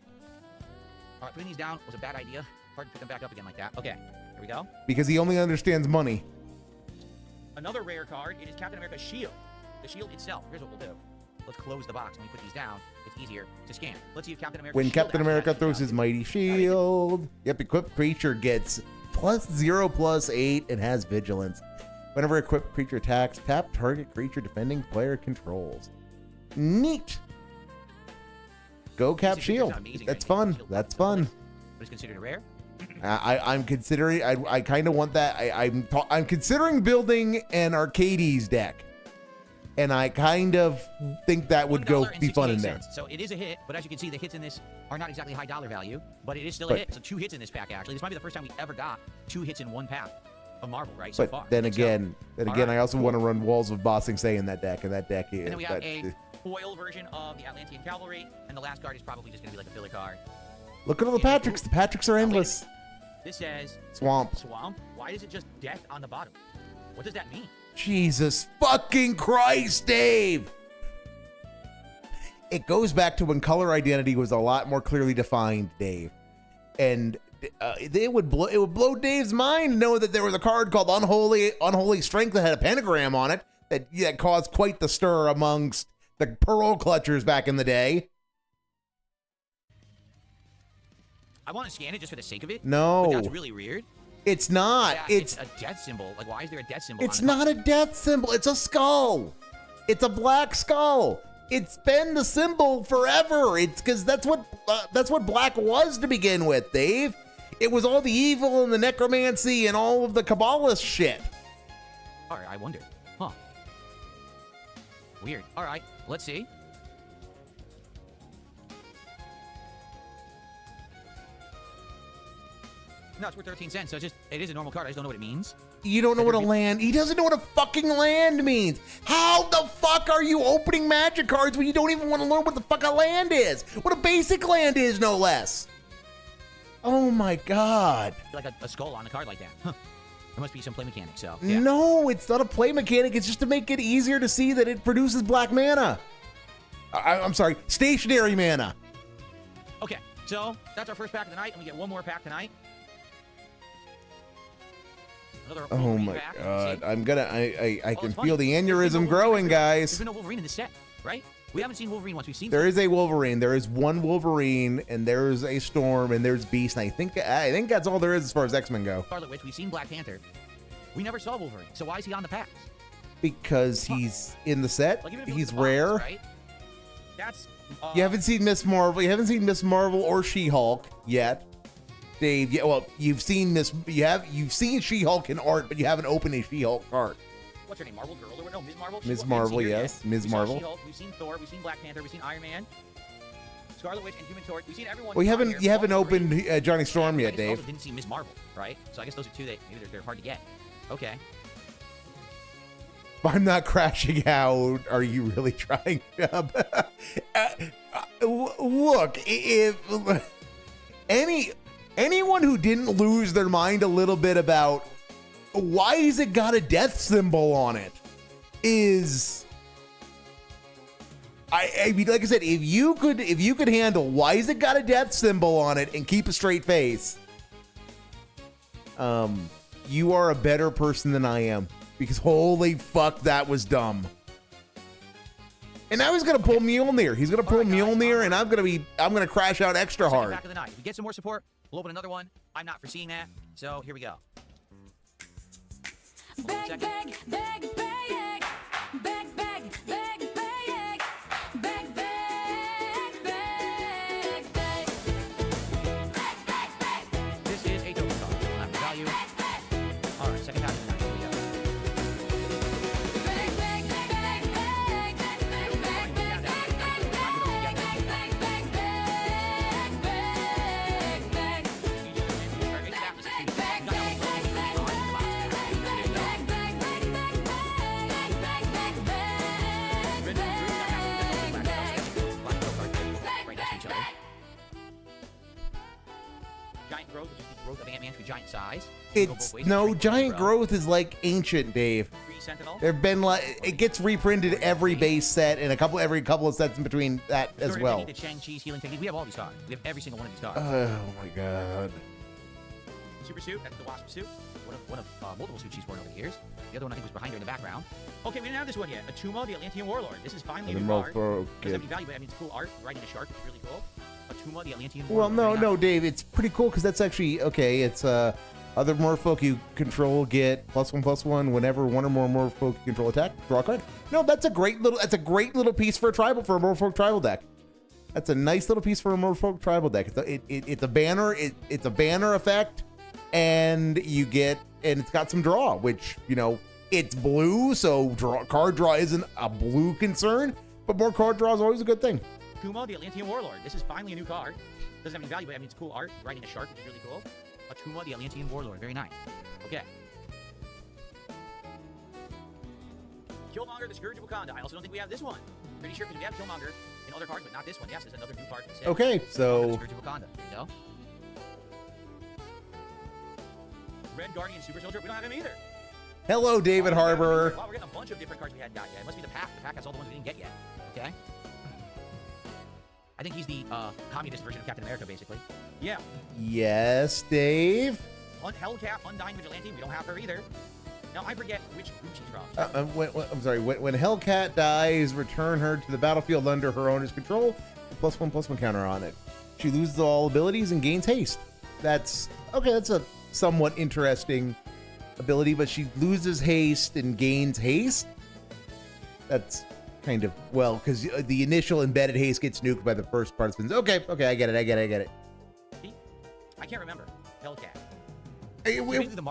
All right, putting these down was a bad idea. Hard to put them back up again like that. Okay, here we go. Because he only understands money. Another rare card, it is Captain America's shield. The shield itself. Here's what we'll do. Let's close the box. When we put these down, it's easier to scan. Let's see if Captain America. When Captain America throws his mighty shield. Yep, equipped creature gets +0/+8 and has vigilance. Whenever equipped creature attacks, tap target creature defending player controls. Neat. Go Cap Shield. That's fun. That's fun. But it's considered a rare. I'm considering. I kind of want that. I'm considering building an Arcades deck, and I kind of think that would be fun in there. So it is a hit, but as you can see, the hits in this are not exactly high dollar value, but it is still a hit. So 2 hits in this pack actually. This might be the first time we ever got 2 hits in one pack. of Marvel, right? So far. But then again, I also cool. want to run Walls of Bossing Say in that deck, and that deck is. And then we have a foil version of the Atlantean Cavalry, and the last card is probably just going to be like a filler card. Look at all the Patricks. The Patricks are endless. This says Swamp. Swamp. Why is it just death on the bottom? What does that mean? Jesus fucking Christ, Dave! It goes back to when color identity was a lot more clearly defined, Dave, and it would blow Dave's mind to know that there was a card called Unholy Strength that had a pentagram on it that caused quite the stir amongst the pearl clutchers back in the day. I want to scan it just for the sake of it. No, but that's really weird. It's not. Yeah, it's a death symbol. Like, why is there a death symbol? It's not a death symbol. It's a skull. It's a black skull. It's been the symbol forever. It's because that's what black was to begin with, Dave. It was all the evil and the necromancy and all of the Kabbalist shit. All right, I wonder. Huh. Weird. All right, let's see. No, it's worth 13 cents, so it is a normal card. I just don't know what it means. You don't know what a land... He doesn't know what a fucking land means. How the fuck are you opening magic cards when you don't even want to learn what the fuck a land is? What a basic land is, no less. Oh my god. Like a skull on a card like that. Huh. There must be some play mechanic, so... Yeah. No, it's not a play mechanic. It's just to make it easier to see that it produces black mana. I'm sorry, stationary mana. Okay, so that's our first pack of the night, and we get one more pack tonight. Oh my god! I'm gonna. I can feel the There's aneurysm no growing, guys. There's been no Wolverine in this set, right? We haven't seen Wolverine once. We've seen. There is a Wolverine. There is one Wolverine, and there's a Storm, and there's Beast. And I think that's all there is as far as X-Men go. Scarlet Witch. We've seen Black Panther. We never saw Wolverine. So why is he on the packs? Because he's in the set. Like, even if you He's look at the rare. box, right? That's. You haven't seen Miss Marvel. You haven't seen Miss Marvel or She-Hulk yet. Dave, yeah, well, you've seen She-Hulk in art, but you haven't opened a She-Hulk card. What's her name? Marvel Girl or no? Ms. Marvel. Ms. Marvel, yes, Ms. Marvel. She-Hulk, we've seen Thor. We've seen Black Panther. We've seen Iron Man. Scarlet Witch and Human Torch. We've seen everyone. Well, you haven't opened Johnny Storm yet, I Dave. also didn't see Ms. Marvel, right? So I guess those are two that maybe they're hard to get. Okay. I'm not crashing out. Are you really trying? Look, if anyone who didn't lose their mind a little bit about why has it got a death symbol on it is, I mean, like I said, if you could handle why has it got a death symbol on it and keep a straight face, you are a better person than I am, because holy fuck, that was dumb. And now he's gonna pull Mjolnir. He's gonna pull Mjolnir, and I'm gonna crash out extra hard. Back of the night. If we get some more support, we'll open another one. I'm not foreseeing that, so here we go. Bag, bag, bag, bag, bag, bag, bag, bag, bag, bag, bag, bag, bag. This is a token card, so we'll have the value. All right, second half of the night. Here we go. Bag, bag, bag, bag, bag, bag, bag, bag, Giant growth, which is the growth of Ant-Man to giant size. It's no giant growth is like ancient, Dave. There've been like it gets reprinted every base set and every couple of sets in between that as well. The Chang-Chi's healing technique. We have all these cards. We have every single one of these cards. Oh my god. Super suit. That's the wasp suit. One of multiple suits she's worn over the years. The other one I think was behind her in the background. Okay, we didn't have this one yet. Atuma, the Atlantean Warlord. This is finally a new card. Doesn't have any value, but I mean it's cool art. Riding a shark, which is really cool. Atuma, the Atlantean Warlord. Well, no, Dave. It's pretty cool because that's actually okay. It's other merfolk you control get +1/+1 whenever one or more merfolk you control attack. Draw a card. No, that's a great little piece for a merfolk tribal deck. That's a nice little piece for a merfolk tribal deck. It's a banner. It's a banner effect, and it's got some draw, which it's blue, so card draw isn't a blue concern, but more card draw is always a good thing. Atuma, the Atlantean Warlord. This is finally a new card. Doesn't have any value, but I mean it's cool art. Riding a shark, which is really cool. Atuma, the Atlantean Warlord. Very nice. Okay. Killmonger, the Scourge of Wakanda. I also don't think we have this one. Pretty sure because we have Killmonger in other cards, but not this one. Yes, there's another new card for the set. Okay, Killmonger, the so Scourge of Wakanda. There you go. Red Guardian Super Soldier. We don't have him either. hello, David Oh, we don't have him Harbour. either. Wow, we're getting a bunch of different cards we hadn't got yet. It must be the pack. The pack has all the ones we didn't get yet. Okay. I think he's the communist version of Captain America, basically. Yeah. Yes, Dave. Hellcat, Undying Vigilante. We don't have her either. Now, I forget which group she's from. I'm sorry. When Hellcat dies, return her to the battlefield under her owner's control. +1/+1 counter on it. She loses all abilities and gains haste. That's okay. That's a somewhat interesting ability, but she loses haste and gains haste. That's kind of well because the initial embedded haste gets nuked by the first participants. Okay, I get it. I can't remember. Hellcat.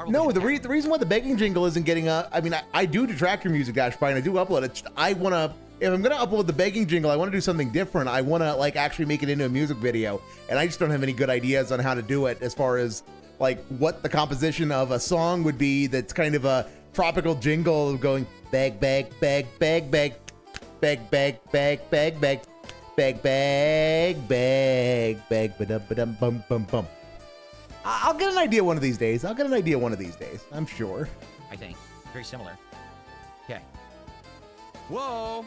No, the reason why the begging jingle isn't getting I mean, I do detractor music, Dash Pie, and I do upload it. I want to, if I'm going to upload the begging jingle, I want to do something different. I want to, like, actually make it into a music video, and I just don't have any good ideas on how to do it as far as, like, what the composition of a song would be that's kind of a tropical jingle going, bag, bag, bag, bag, bag, bag, bag, bag, bag, bag, bag, bag, bag, bag, ba-dum, bum, bum, bum. I'll get an idea one of these days. I'm sure. I think. Very similar. Okay. Whoa.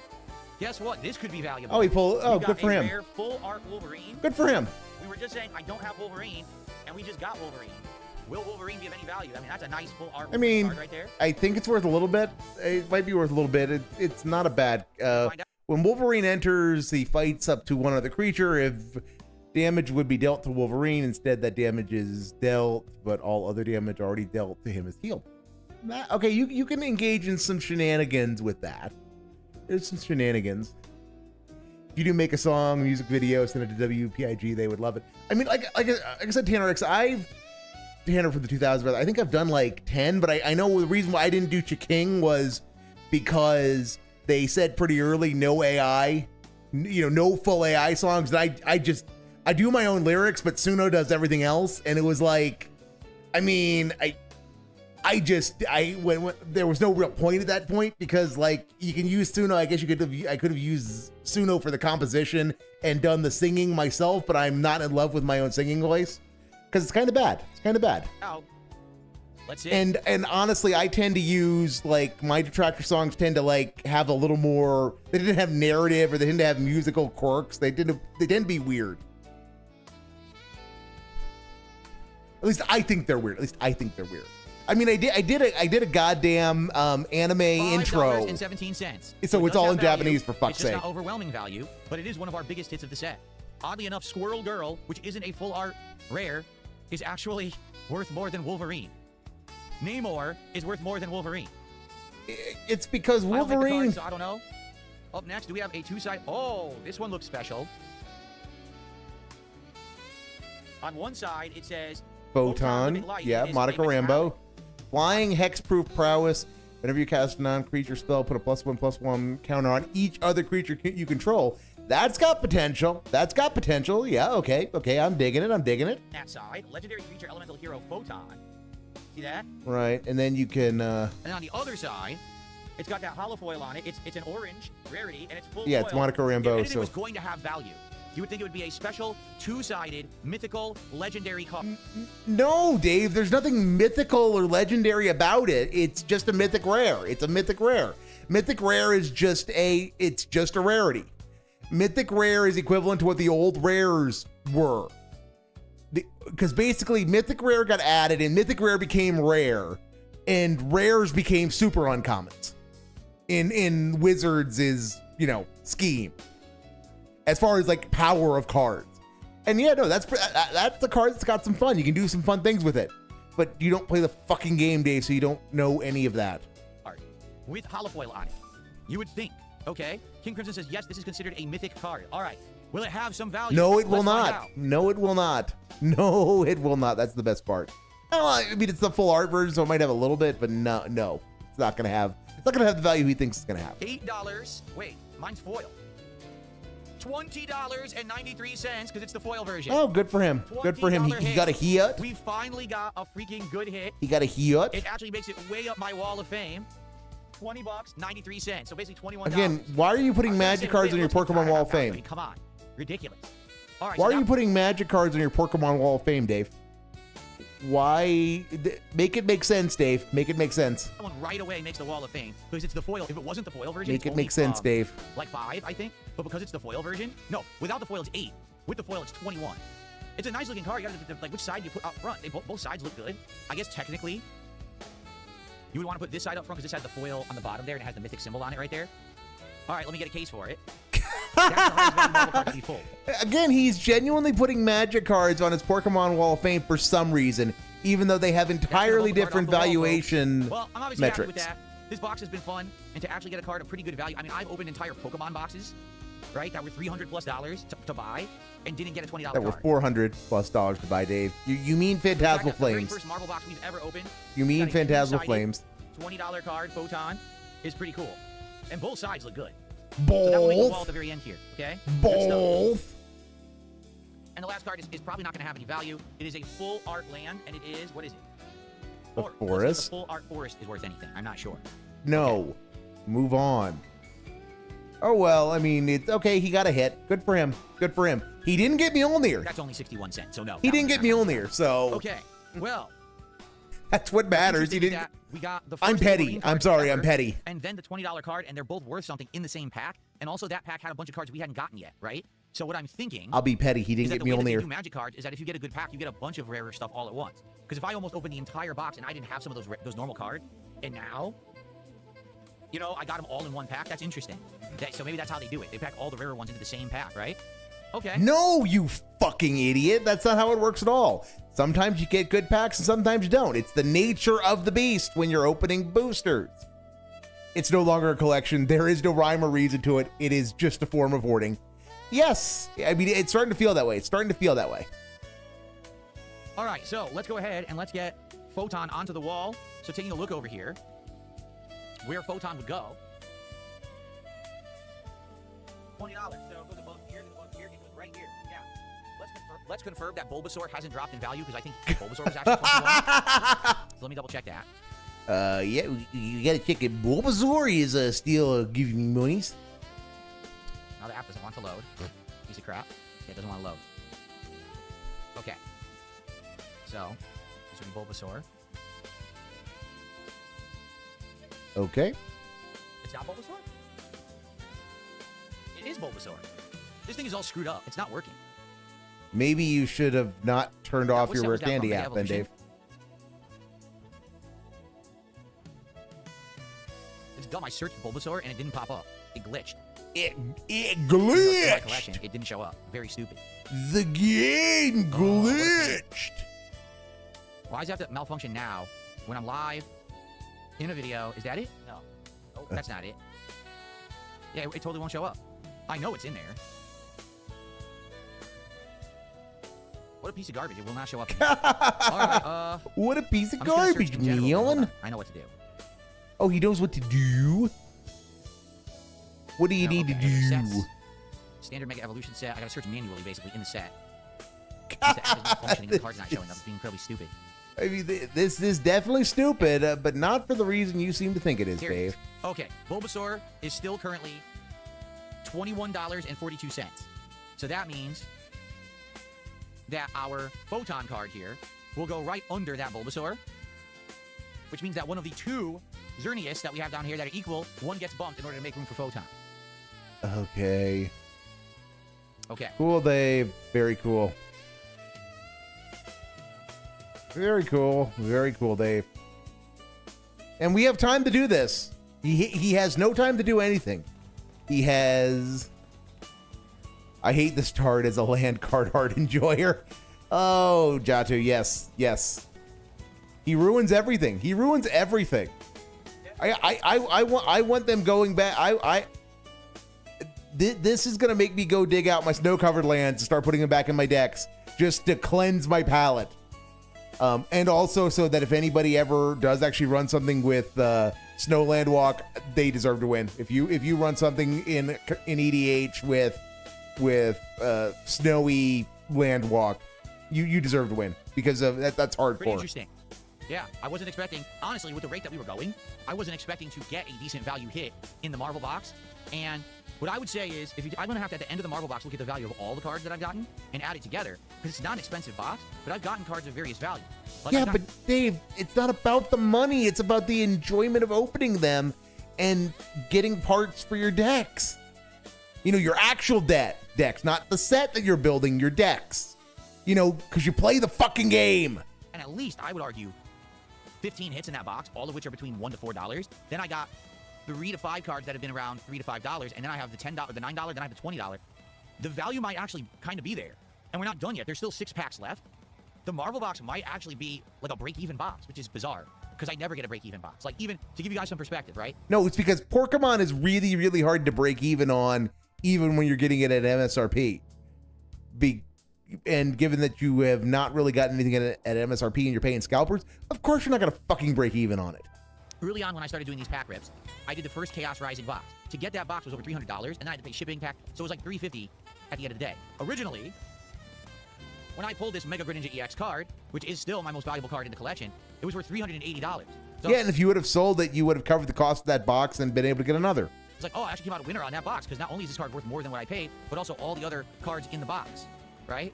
Guess what? This could be valuable. Oh, he pulled. Oh, good for him. Rare full art Wolverine. Good for him. We were just saying I don't have Wolverine, and we just got Wolverine. Will Wolverine be of any value? I mean, that's a nice full art Wolverine card right there. I think it's worth a little bit. It might be worth a little bit. It's not a bad. When Wolverine enters, he fights up to one other creature. If damage would be dealt to Wolverine, instead that damage is dealt, but all other damage already dealt to him is healed. Okay, you can engage in some shenanigans with that. There's some shenanigans. If you do make a song, music video, send it to WPIG, they would love it. I mean, like I said, Tanner X, Tanner for the 2000s, I think I've done like 10, but I know the reason why I didn't do Chiking was because they said pretty early, no AI, no full AI songs. And I do my own lyrics, but Suno does everything else. And it was like, I mean, when there was no real point at that point because like you can use Suno. I guess I could have used Suno for the composition and done the singing myself, but I'm not in love with my own singing voice because it's kind of bad. Oh. Let's see. And honestly, I tend to use like my detractor songs tend to like have a little more. They didn't have narrative or they didn't have musical quirks. They tend to be weird. At least I think they're weird. I mean, I did a goddamn anime intro. $5.17. So it's all in Japanese, for fuck's sake. It's sake. not overwhelming value, but it is one of our biggest hits of the set. Oddly enough, Squirrel Girl, which isn't a full art rare, is actually worth more than Wolverine. Namor is worth more than Wolverine. It's because Wolverine. I don't think the card, so I don't know. Up next, do we have a two-side? Oh, this one looks special. On one side, it says Photon, yeah, Monica Rambeau. Flying hexproof prowess. Whenever you cast a non-creature spell, put a +1/+1 counter on each other creature you control. That's got potential. Yeah, okay, I'm digging it. That side, legendary creature elemental hero Photon. See that? Right, and then you can. And on the other side, it's got that holofoil on it. It's an orange rarity, and it's full. Yeah, foil. it's Monica Rambeau. If it was going to have value, you would think it would be a special two-sided mythical legendary card. No, Dave, there's nothing mythical or legendary about it. It's just a mythic rare. It's a mythic rare. Mythic rare is just a rarity. Mythic rare is equivalent to what the old rares were. Because basically mythic rare got added and mythic rare became rare and rares became super uncommons in Wizards' scheme. As far as like power of cards. And yeah, no, that's the card that's got some fun. You can do some fun things with it. But you don't play the fucking game, Dave, so you don't know any of that. With holofoil on it. You would think, okay, King Crimson says, yes, this is considered a mythic card. All right, will it have some value? No, it will not. No, it will not. That's the best part. I mean, it's the full art version, so it might have a little bit, but no. It's not gonna have the value he thinks it's gonna have. $8. Wait, mine's foil. $20.93 because it's the foil version. Oh, good for him. He got a hit. We finally got a freaking good hit. He got a hit. It actually makes it way up my wall of fame. $20, 93 cents. So basically $21. Again, why are you putting magic cards on your Porkamon Wall of Fame? I mean, come on. Ridiculous. All right. Why so are you putting magic cards on your Porkamon Wall of Fame, Dave? Why? Make it make sense, Dave. Make it make sense. that one right away makes the Wall of Fame because it's the foil. If it wasn't the foil version, Make it's it only, make sense, Dave. Like 5, I think. But because it's the foil version, no. Without the foil, it's 8. With the foil, it's 21. It's a nice looking card. You gotta, like, which side do you put up front? They both sides look good. I guess technically, you would want to put this side up front because this has the foil on the bottom there and it has the mythic symbol on it right there. All right, let me get a case for it. That's the hardest Marvel card to be full. Again, he's genuinely putting magic cards on his Porkamon Wall of Fame for some reason, even though they have entirely different valuation well, I'm obviously happy with metrics. that. This box has been fun, and to actually get a card of pretty good value. I mean, I've opened entire Pokemon boxes, right, that were $300+ to buy, and didn't get a $20 That were card. $400+ to buy, Dave. You mean In fact, Phantasmal that's the very Flames? first Marvel box we've ever opened. You mean Got a Phantasmal two-sided Flames? $20 card, Photon, is pretty cool. And both sides look good. So that will make the wall at Both. the very end here, okay? Good stuff. Both. And the last card is probably not going to have any value. It is a full art land, and it is, what is it? The Let's see if forest? the full art forest is worth anything. I'm not sure. No. Move on. Oh, well, I mean, it's okay. He got a hit. Good for him. Good for him. He didn't get Mjolnir. That's only 61 cents, so no. He that didn't one's get not. Mjolnir, so Okay, well. that's what matters. He interesting didn't. that we got the I'm first petty. Wolverine I'm card sorry. ever, I'm petty. And then the $20 card, and they're both worth something in the same pack. And also, that pack had a bunch of cards we hadn't gotten yet, right? So what I'm thinking I'll be petty. He is didn't that get the way that they Mjolnir. do magic cards is that if you get a good pack, you get a bunch of rarer stuff all at once. Because if I almost opened the entire box and I didn't have some of those normal cards, and now, you know, I got them all in one pack, that's interesting. So maybe that's how they do it. They pack all the rarer ones into the same pack, right? Okay. No, you fucking idiot. That's not how it works at all. Sometimes you get good packs and sometimes you don't. It's the nature of the beast when you're opening boosters. It's no longer a collection. There is no rhyme or reason to it. It is just a form of hoarding. Yes. I mean, it's starting to feel that way. It's starting to feel that way. All right, so let's go ahead and let's get Photon onto the wall. So taking a look over here, where Photon would go. $20. So it goes above here, it goes right here. Yeah. Let's confirm that Bulbasaur hasn't dropped in value because I think Bulbasaur was actually 21. So let me double check that. Yeah, you gotta check it. Bulbasaur is still giving me monies. Now the app doesn't want to load. Piece of crap. Yeah, it doesn't want to load. Okay. So, this would be Bulbasaur. Okay. It's not Bulbasaur? It is Bulbasaur. This thing is all screwed up. It's not working. Maybe you should have not turned off what your set Rare was that Candy from? app then, Evolution? Dave. It's dumb. I searched Bulbasaur and it didn't pop up. It glitched. It In my glitched. collection, it didn't show up. Very stupid. The game glitched. Why does it have to malfunction now when I'm live in a video? Is that it? No. Oh, that's not it. Yeah, it totally won't show up. I know it's in there. What a piece of garbage. It will not show up again. All right, What a piece of I'm just gonna search garbage, in general. Hold man. on. I know what to do. Oh, he knows what to do. What do you No, need okay, to do? sets. Standard Mega Evolution set. I gotta search manually, basically, in the set. The app is not functioning and the card's not showing up. It's being incredibly stupid. I mean, this is definitely stupid, but not for the reason you seem to think it is, Here it Dave. is. Okay, Bulbasaur is still currently $21.42. So that means that our Photon card here will go right under that Bulbasaur, which means that one of the two Xerneas that we have down here that are equal, one gets bumped in order to make room for Photon. Okay. Okay. Cool, Dave. Very cool. Very cool. Very cool, Dave. And we have time to do this. He has no time to do anything. He has... I hate this card as a land card art enjoyer. Oh, Jatu, yes. Yes. He ruins everything. He ruins everything. I want them going back. This is gonna make me go dig out my snow-covered lands and start putting them back in my decks just to cleanse my palate. And also so that if anybody ever does actually run something with Snowland Walk, they deserve to win. If you run something in EDH with Snowy Land Walk, you deserve to win because of that's Pretty hardcore. interesting. Yeah, I wasn't expecting, honestly, with the rate that we were going, I wasn't expecting to get a decent value hit in the Marvel box. And what I would say is, I'm going to have to, at the end of the Marvel box, look at the value of all the cards that I've gotten and add it together. Because it's not an expensive box, but I've gotten cards of various value. Like, Yeah, but Dave, it's not about the money. It's about the enjoyment of opening them and getting parts for your decks. You know, your actual decks, not the set that you're building, your decks. You know, because you play the fucking game. And at least, I would argue, 15 hits in that box, all of which are between $1 to $4. Then I got 3 to 5 cards that have been around $3 to $5, and then I have the $10, the $9, then I have the $20. The value might actually kind of be there. And we're not done yet. There's still 6 packs left. The Marvel box might actually be like a break-even box, which is bizarre, because I never get a break-even box. Like, even to give you guys some perspective, right? No, it's because Porkamon is really, really hard to break even on, even when you're getting it at MSRP. And given that you have not really gotten anything at MSRP and you're paying scalpers, of course you're not going to fucking break even on it. Early on when I started doing these pack rips, I did the first Chaos Rising box. To get that box was over $300, and then I had to pay shipping pack, so it was like $350 at the end of the day. Originally, when I pulled this Mega Greninja EX card, which is still my most valuable card in the collection, it was worth $380. So Yeah, and if you would have sold it, you would have covered the cost of that box and been able to get another. it's like, oh, I actually came out a winner on that box, because not only is this card worth more than what I paid, but also all the other cards in the box, right?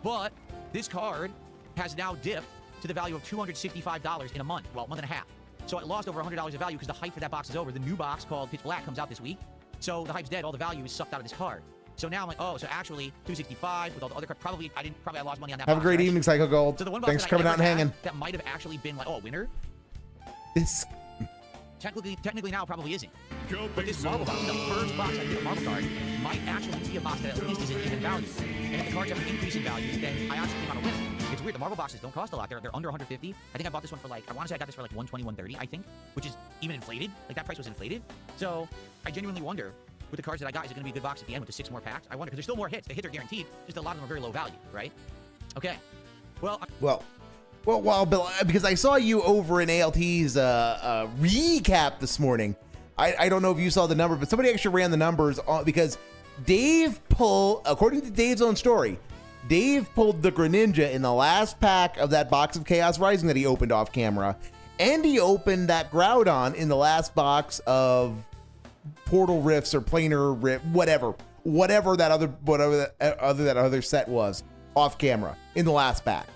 But this card has now dipped to the value of $265 in a month, well, a month and a half. So it lost over $100 of value because the hype for that box is over. The new box called Pitch Black comes out this week. So the hype's dead. All the value is sucked out of this card. So now I'm like, oh, so actually $265 with all the other cards. Probably I lost money on that Have box, a great right? evening, Psycho Gold. So the one box Thanks that for coming I out and ever had hanging. that might have actually been like, oh, a winner. This Technically now probably isn't. Go But big this so Marvel box, the high. first box I get a Marvel card, might actually be a box that at least is an even value. And if the cards have an increase in value, then I actually came out a winner. It's weird. The Marvel boxes don't cost a lot. They're under 150. I think I bought this one for like, I want to say I got this for like 120, 130, I think, which is even inflated. Like that price was inflated. So I genuinely wonder, with the cards that I got, is it going to be a good box at the end with the 6 more packs? I wonder, because there's still more hits. The hits are guaranteed, just a lot of them are very low value, right? Okay. Well, Well, Bill, because I saw you over in ALT's recap this morning. I don't know if you saw the number, but somebody actually ran the numbers because according to Dave's own story, Dave pulled the Greninja in the last pack of that box of Chaos Rising that he opened off camera, and he opened that Groudon in the last box of Portal Rifts or Planar Rift, whatever that other set was off camera in the last pack.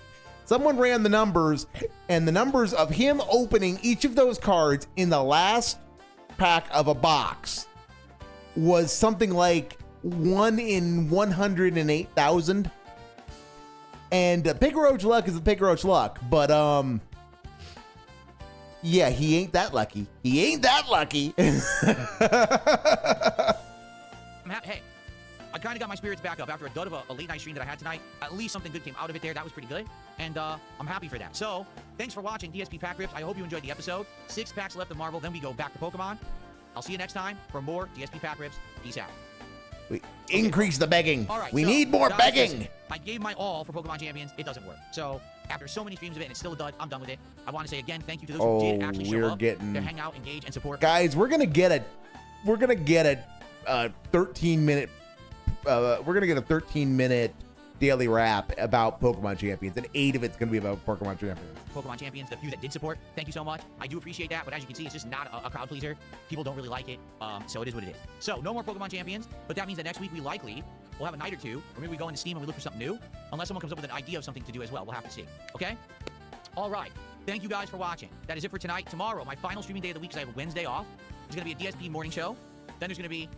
Someone ran the numbers, and the numbers of him opening each of those cards in the last pack of a box was something like 1 in 108,000. And Pigroach luck is a Pigroach luck, but yeah, he ain't that lucky. He ain't that lucky. hey, I kind of got my spirits back up after a dud of a late night stream that I had tonight. At least something good came out of it there. That was pretty good. And I'm happy for that. So, thanks for watching DSP Pack Rips. I hope you enjoyed the episode. 6 packs left of Marvel, then we go back to Pokemon. I'll see you next time for more DSP Pack Rips. Peace out. We increase the begging. All right, we so, need more guys, begging. listen, I gave my all for Pokemon Champions. It doesn't work. So, after so many streams of it and it's still a dud, I'm done with it. I want to say again, thank you to those who did actually show up to hang out, engage, and support. Guys, we're gonna get a 13-minute we're gonna get a 13-minute daily wrap about Pokemon Champions, and 8 of it's gonna be about Pokemon Champions. Pokemon Champions, the few that did support, thank you so much. I do appreciate that, but as you can see, it's just not a crowd pleaser. People don't really like it, so it is what it is. So, no more Pokemon Champions, but that means that next week we likely will have a night or two, or maybe we go into Steam and we look for something new, unless someone comes up with an idea of something to do as well. We'll have to see, okay? All right, thank you guys for watching. That is it for tonight. Tomorrow, my final streaming day of the week, because I have a Wednesday off, is going to be a DSP morning show. Then there's going to be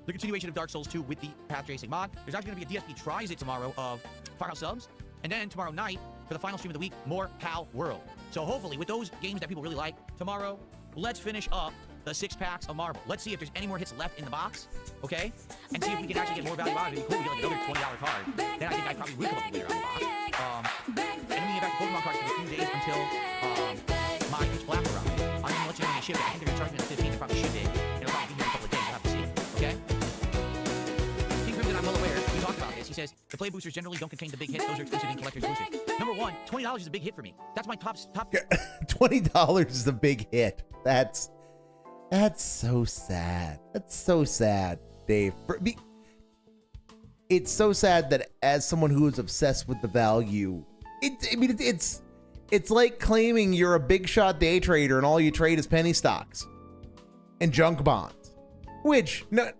the continuation of Dark Souls 2 with the Path Tracing mod. There's actually going to be a DSP Tries It tomorrow of Firehouse Subs. And then tomorrow night, for the final stream of the week, more Pal World. So hopefully, with those games that people really like, tomorrow, let's finish up the 6 packs of Marvel. Let's see if there's any more hits left in the box, okay? And see if we can actually get more value out of it. It'd be cool to get like another $20 card. Then I think I probably would come up with a winner on the box. And then we get back to Pokemon cards for a few days until my Pitch Black around. I'm going to let you know when they ship it. I think they're going to charge me on the 15th to probably ship it. It'll probably be here in a couple of days. We'll have to see, okay? I'm well aware. We talked about this. He says the play boosters generally don't contain the big hits. Those are exclusive in collector's boosters. Number 1, $20 is a big hit for me. That's my top. $20 is a big hit. That's so sad. That's so sad, Dave. It's so sad that as someone who is obsessed with the value, it's It's like claiming you're a big shot day trader and all you trade is penny stocks and junk bonds, which no,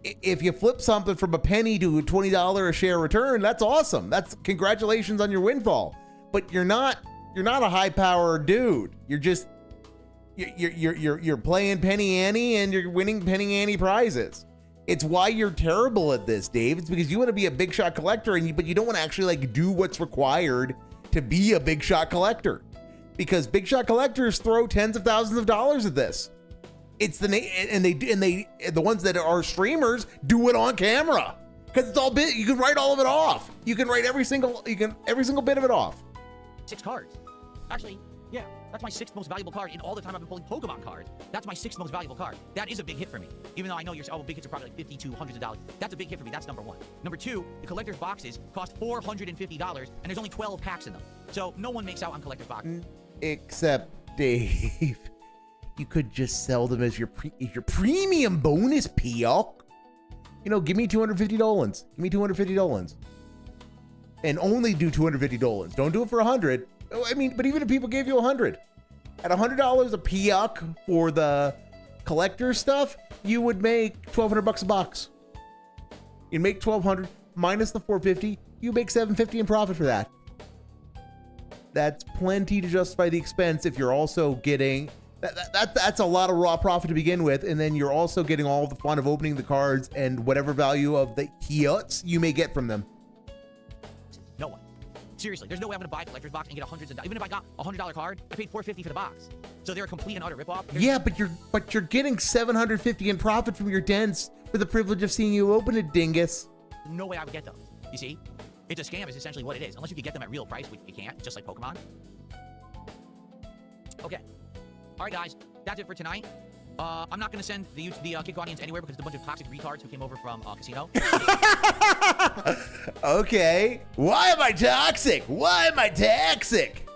if you flip something from a penny to a $20 a share return, that's awesome. That's congratulations on your windfall. But you're not a high power dude. You're just you're playing penny ante and you're winning penny ante prizes. It's why you're terrible at this, Dave. It's because you want to be a big shot collector but you don't want to actually like do what's required to be a big shot collector, because big shot collectors throw tens of thousands of dollars at this. It's the ones that are streamers do it on camera because it's all bit. You can write all of it off. You can write every single bit of it off. 6 cards. Actually, yeah, that's my 6th most valuable card in all the time I've been pulling Pokemon cards. That's my 6th most valuable card. That is a big hit for me. Even though I know big hits are probably like 50 to hundreds of dollars. That's a big hit for me. That's number 1. Number 2, the collector's boxes cost $450, and there's only 12 packs in them. So no one makes out on collector's boxes. Except Dave, you could just sell them as your premium bonus, Peok. You know, give me $250 Dolans. Give me $250 Dolans. And only do $250 Dolans. Don't do it for 100. I mean, but even if people gave you 100, at $100 a Peok for the collector stuff, you would make $1,200 a box. You'd make $1,200 minus the $450. You make $750 in profit for that. That's plenty to justify the expense if you're also getting that's a lot of raw profit to begin with, and then you're also getting all the fun of opening the cards and whatever value of the kiots you may get from them. No one. Seriously, there's no way I'm going to buy a collector's box and get hundreds of dollars. Even if I got a $100 card, I paid $450 for the box. So they're a complete and utter ripoff. Yeah, but you're getting $750 in profit from your dents for the privilege of seeing you open it, dingus. No way I would get those. You see? It's a scam is essentially what it is. Unless you could get them at real price, which you can't, just like Pokemon. Okay. All right, guys. That's it for tonight. I'm not going to send the kick audience anywhere because it's a bunch of toxic retards who came over from Casino. Okay. Why am I toxic? Why am I toxic?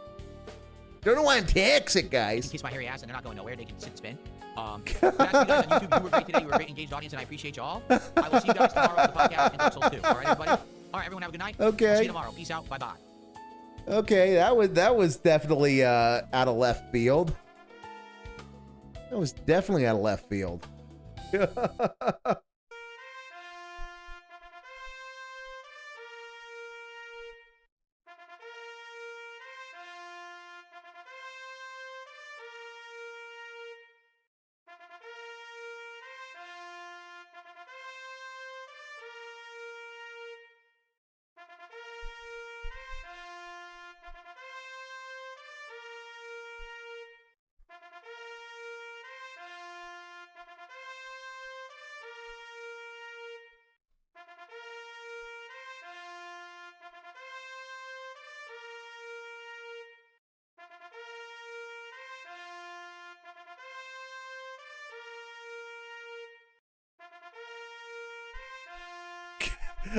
Don't know why I'm toxic, guys. Kiss my hairy ass and they're not going nowhere. They can sit and spin. That's you guys on YouTube. You were great today. You were a great engaged audience, and I appreciate you all. I will see you guys tomorrow on the podcast and Dark Souls 2. All right, everybody? All right, everyone, have a good night. Okay. I'll see you tomorrow. Peace out. Bye-bye. Okay, that was definitely out of left field. That was definitely out of left field.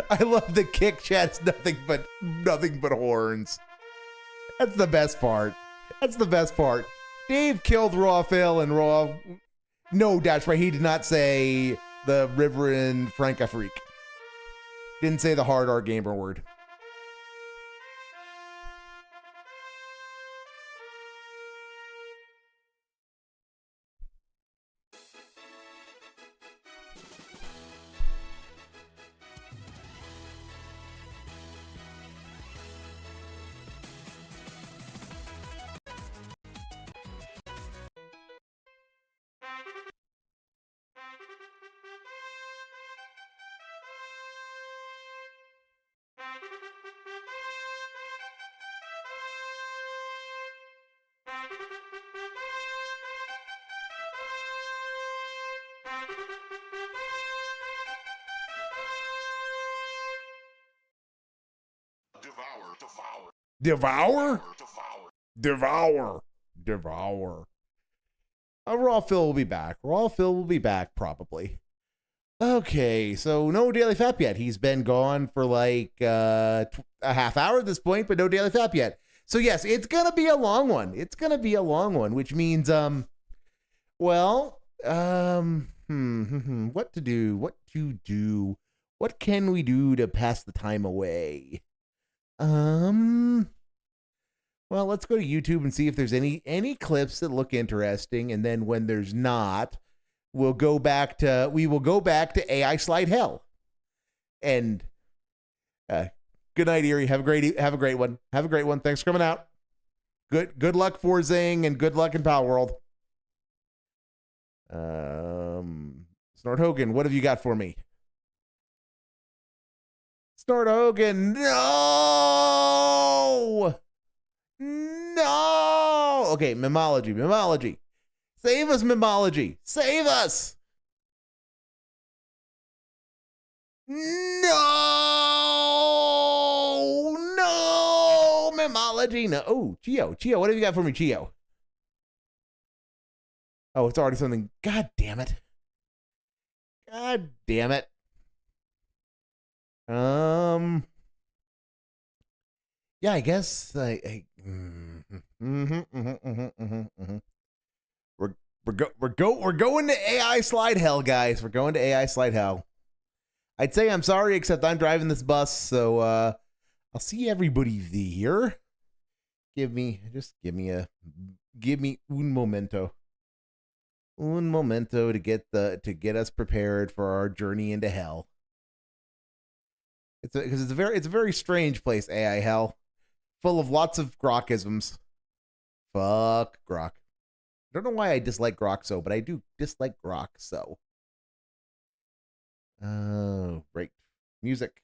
I love the kick chat's nothing but horns. That's the best part. That's the best part. Dave killed Raw Phil and Raw. No, that's right. He did not say the Reverend Franca Freak. Didn't say the hard R gamer word. Devour? Devour. Raw Phil will be back. Raw Phil will be back, probably. Okay, so no Daily Fap yet. He's been gone for like a half hour at this point, but no Daily Fap yet. So yes, it's gonna be a long one. It's gonna be a long one, which means what to do? What can we do to pass the time away? Well, let's go to YouTube and see if there's any clips that look interesting, and then when there's not, we will go back to AI slide hell. And good night, Erie. Have a great one. Have a great one. Thanks for coming out. Good luck for Zing, and good luck in Pal World. Snort Hogan, what have you got for me? Snort Hogan, no! No! Okay, Mimology. Save us, Mimology. Save us! No, Mimology. No. Oh, Chio, what have you got for me, Chio? Oh, it's already something. God damn it. Yeah, I guess we're going to AI slide hell, guys. We're going to AI slide hell. I'd say I'm sorry, except I'm driving this bus, so I'll see everybody there. Give me un momento. Un momento to get us prepared for our journey into hell. It's a very strange place, AI hell, full of lots of Grokisms. Fuck Grok. I don't know why I dislike Grok so, but I do dislike Grok so. Oh, right. Music.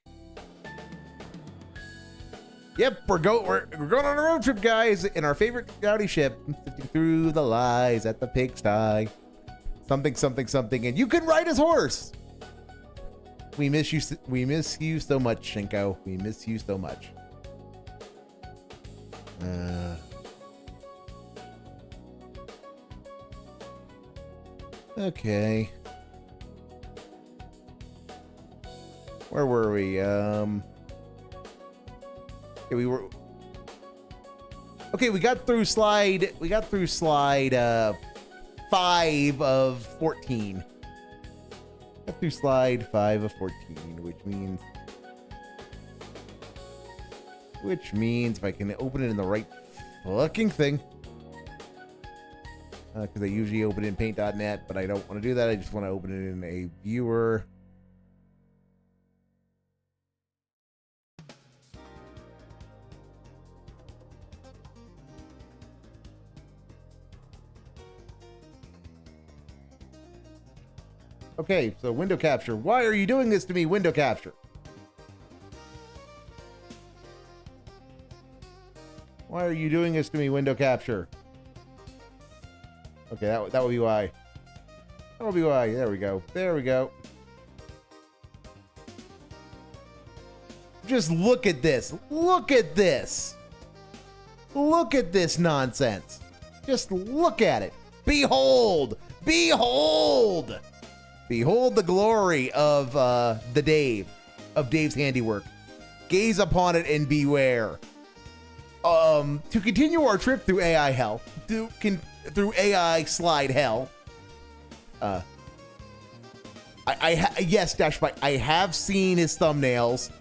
Yep, we're going on a road trip, guys, in our favorite rowdy ship, sifting through the lies at the pigsty. Something, and you can ride his horse. We miss you so much, Shinko. We miss you so much. Okay. Where were we? We got through slide 5 of 14. Got through slide 5 of 14, which means if I can open it in the right fucking thing, because I usually open it in paint.net, but I don't want to do that. I just want to open it in a viewer. Okay, so window capture. Why are you doing this to me, window capture? Why are you doing this to me, window capture? Okay, that would be why. That would be why. There we go. There we go. Just look at this. Look at this. Look at this nonsense. Just look at it. Behold. Behold. Behold the glory of Dave's handiwork. Gaze upon it and beware. To continue our trip through AI hell, through AI slide hell. Yes, Dashbite, I have seen his thumbnails,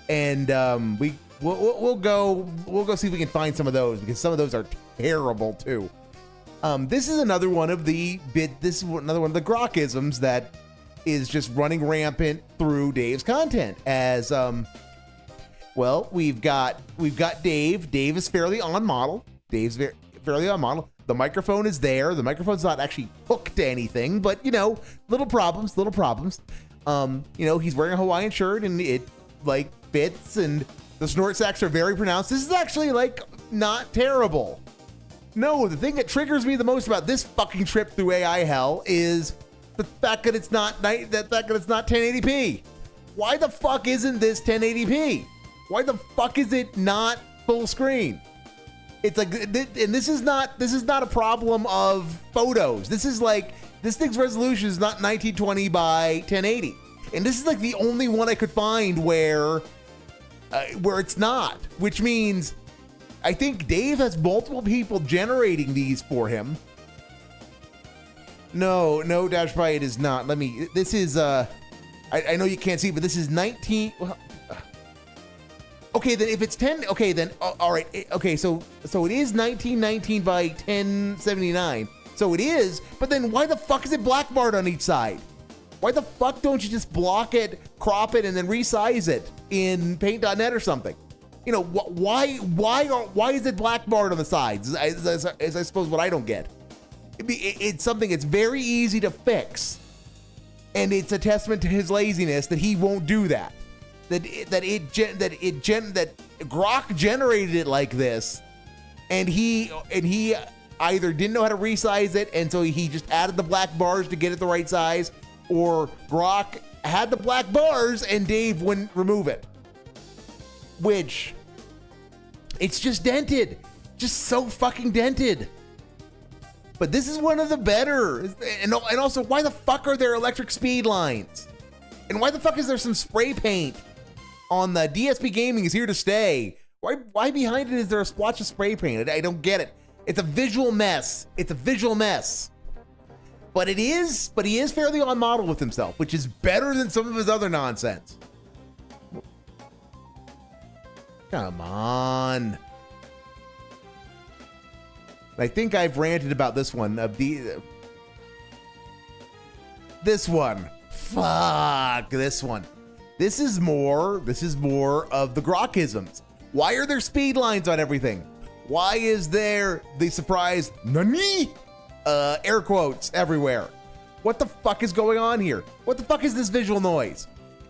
and we'll go see if we can find some of those, because some of those are terrible too. This is another one of the Grokisms that is just running rampant through Dave's content. As well, we've got Dave. Dave is fairly on model. Dave's fairly on model. The microphone is there. The microphone's not actually hooked to anything, but little problems. He's wearing a Hawaiian shirt and it fits, and the snort sacs are very pronounced. This is actually not terrible. No, the thing that triggers me the most about this fucking trip through AI hell is the fact that it's not 1080p. Why the fuck isn't this 1080p? Why the fuck is it not full screen? It's and this is not a problem of photos. This thing's resolution is not 1920 by 1080, and this is the only one I could find where it's not. Which means I think Dave has multiple people generating these for him. No, Dashby, it is not. This is I know you can't see, but this is 19. Okay, then if it's 10, okay, then all right. Okay, so it is 1919 by 1079. So it is, but then why the fuck is it black barred on each side? Why the fuck don't you just block it, crop it, and then resize it in paint.net or something? You know, why is it black barred on the sides? Is I suppose what I don't get. It's something that's very easy to fix, and it's a testament to his laziness that he won't do that. That Grok generated it like this, and he either didn't know how to resize it, and so he just added the black bars to get it the right size, or Grok had the black bars and Dave wouldn't remove it. Which, it's just dented, just so fucking dented. But this is one of the better, and also, why the fuck are there electric speed lines? And why the fuck is there some spray paint on the DSP Gaming is here to stay? Why behind it is there a splotch of spray paint? I don't get it. It's a visual mess. It's a visual mess. But he is fairly on model with himself, which is better than some of his other nonsense. Come on. I think I've ranted about this one. This one. Fuck this one. This is more of the Grokisms. Why are there speed lines on everything? Why is there the surprise nani air quotes everywhere? What the fuck is going on here? What the fuck is this visual noise?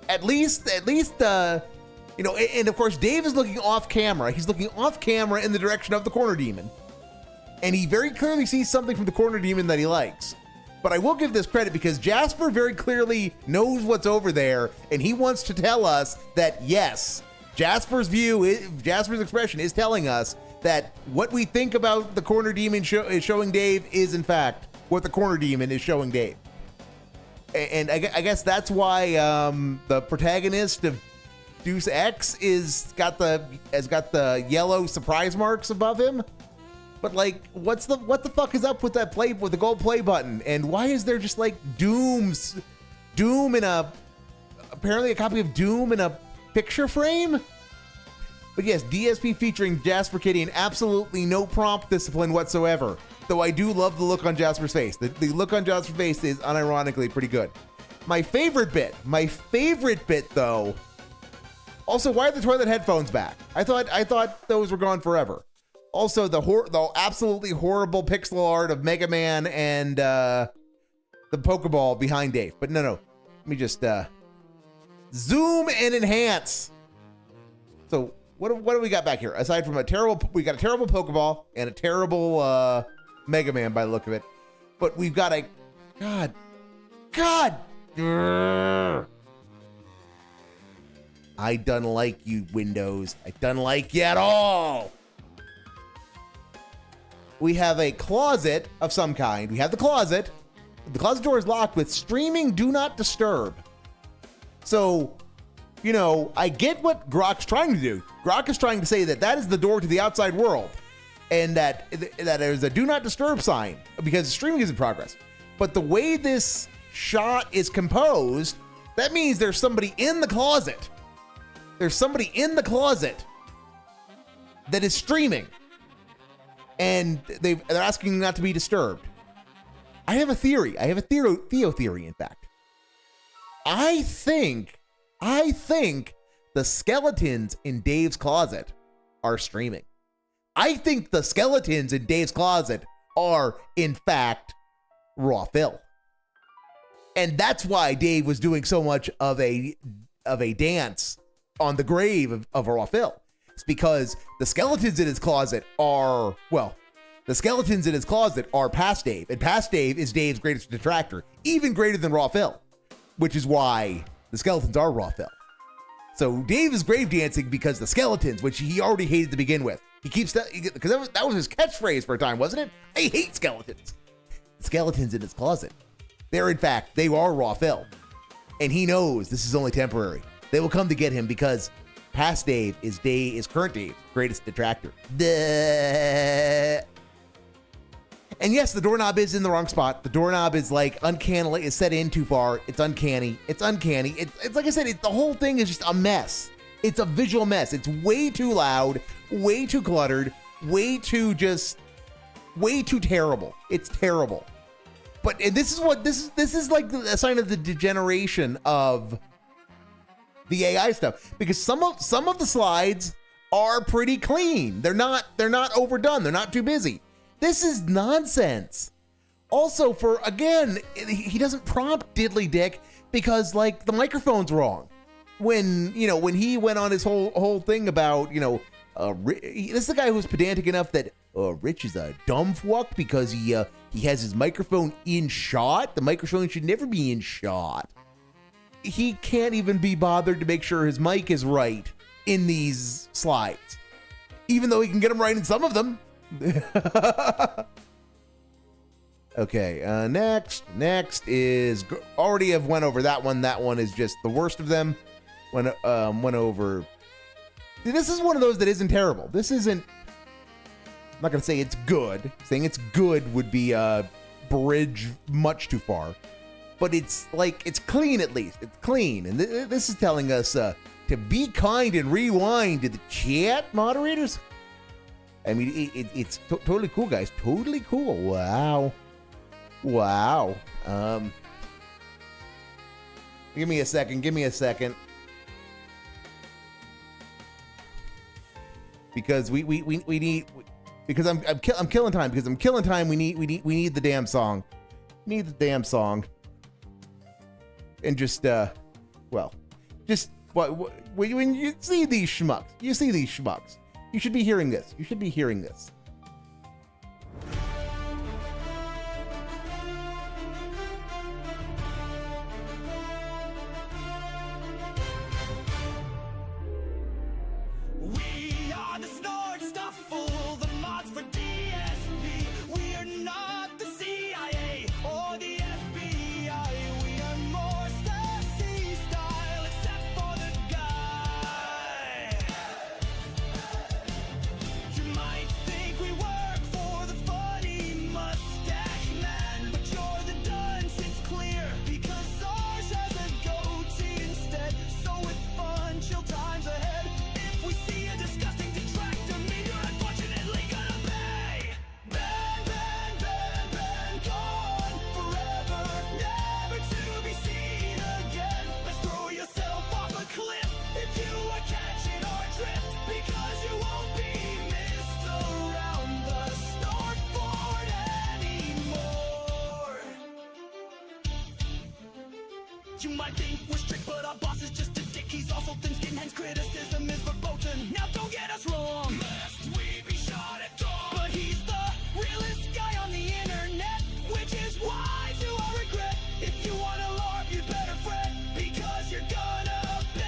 At least you know, and of course Dave is looking off camera. He's looking off camera in the direction of the corner demon, and he very clearly sees something from the corner demon that he likes. But I will give this credit because Jasper very clearly knows what's over there, and he wants to tell us that yes, Jasper's expression is telling us that what we think about the corner demon is showing Dave is in fact what the corner demon is showing Dave. And I guess that's why the protagonist of Deus Ex has got the yellow surprise marks above him. But like, what the fuck is up with that with the gold play button? And why is there just like Doom in apparently a copy of Doom in a picture frame? But yes, DSP featuring Jasper Kitty and absolutely no prompt discipline whatsoever. Though I do love the look on Jasper's face. The look on Jasper's face is unironically pretty good. My favorite bit though. Also, why are the toilet headphones back? I thought those were gone forever. Also, the absolutely horrible pixel art of Mega Man and the Pokeball behind Dave. But no. Let me just zoom and enhance. So what do we got back here? Aside from we got a terrible Pokeball and a terrible Mega Man by the look of it. But we've got a God. I done like you, Windows. I done like you at all. We have a closet of some kind. We have the closet. The closet door is locked with streaming do not disturb. So, you know, I get what Grok's trying to do. Grok is trying to say that is the door to the outside world, and that there's a do not disturb sign because streaming is in progress. But the way this shot is composed, that means there's somebody in the closet. There's somebody in the closet that is streaming. And they're asking not to be disturbed. I have a theory. I have a Theo theory, in fact. I think the skeletons in Dave's closet are streaming. I think the skeletons in Dave's closet are, in fact, raw fill. And that's why Dave was doing so much of a dance on the grave of raw fill. It's because the skeletons in his closet are past Dave, and past Dave is Dave's greatest detractor, even greater than raw fill, which is why the skeletons are raw fill. So Dave is grave dancing because the skeletons, which he already hated to begin with, he keeps that because that was his catchphrase for a time, wasn't it? I hate skeletons. Skeletons in his closet. They are raw fill, and he knows this is only temporary. They will come to get him because past Dave is current Dave's greatest detractor. And yes, the doorknob is in the wrong spot. The doorknob is like is set in too far. It's uncanny. It's like I said, the whole thing is just a mess. It's a visual mess. It's way too loud, way too cluttered, way too terrible. It's terrible. But this is like a sign of the degeneration of the AI stuff, because some of the slides are pretty clean. They're not overdone. They're not too busy. This is nonsense. Also, for again, he doesn't prompt diddly dick because like the microphone's wrong. When he went on his whole thing about this is the guy who's pedantic enough that Rich is a dumb fuck because he has his microphone in shot. The microphone should never be in shot. He can't even be bothered to make sure his mic is right in these slides, even though he can get them right in some of them. Okay, next is already have went over that one. That one is just the worst of them. Went over. This is one of those that isn't terrible. This isn't. I'm not gonna say it's good. Saying it's good would be a bridge much too far. But it's like, it's clean at least. It's clean. And this is telling us to be kind and rewind to the chat moderators. I mean, it's totally cool, guys. Totally cool. Wow. Wow. Give me a second. Because we need, because I'm killing time. Because I'm killing time. We need the damn song. Need the damn song. And just when you see these schmucks, you should be hearing this. We are the snort stuffle, the mods for DSP. We are not the CIA or the FBI. We are more Stasi style, except for the guy. You might think we work for the funny mustache man, but you're the dunce, it's clear, because ours has a goatee instead. So with fun, chill times ahead, if we see a disgusting detractor, mean you're unfortunately gonna pay. Ban, ban, ban, ban, gone forever, never to be seen again. Let's throw yourself off a cliff if you are catching our drift, because you won't be missed around the snort board anymore. You might think we're strict, but our boss is just a dick. He's also thin-skinned, hence criticism is verboten. Now don't get us wrong, lest we be shot at dawn, but he's the realest guy on the internet, which is why, to our regret, if you want to LARP, you'd better fret, because you're gonna ban.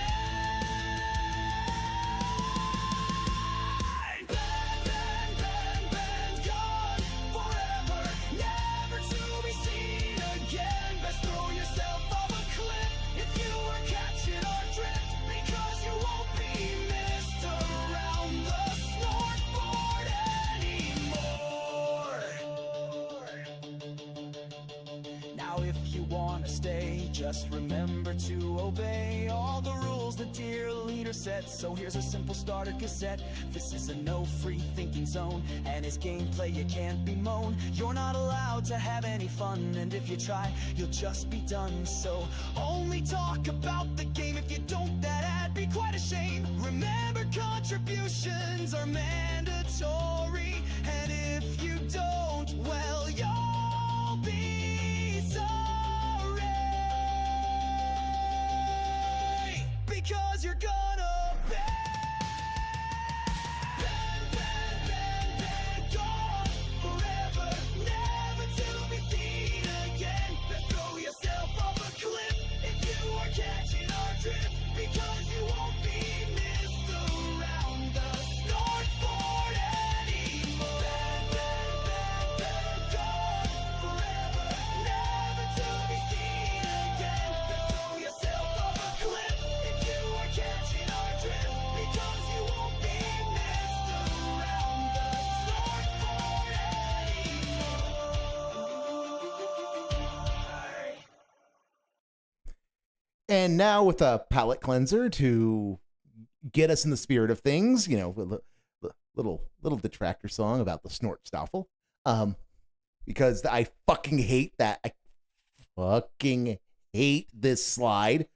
Ban, ban, ban, ban, gone forever, never to be seen again. Best throw yourself off a cliff if you are catching our drift, because you won't be missed around the snort board anymore. Now if you wanna stay, just remember to obey all the rules the dear leader set. So here's a simple starter cassette. This is a no free thinking zone, and his gameplay you can't bemoan. You're not allowed to have any fun, and if you try, you'll just be done. So only talk about the game. If you don't, that'd be quite a shame. Remember, contributions are mandatory, and if you don't, well, you'll be sorry, because you're gonna ban, ban, ban, ban, gone forever, never to be seen again. Let's throw yourself off a cliff if you are catching our drift, because you won't be missed around the snort board anymore. Ban, ban, ban, ban, gone forever, never to be seen again. Let's throw yourself off a cliff if you are catching our drift, because you won't be missed around the snort board anymore. And now with a palate cleanser to get us in the spirit of things, you know, little detractor song about the snort stoffel. Because I fucking hate that. I fucking hate this slide.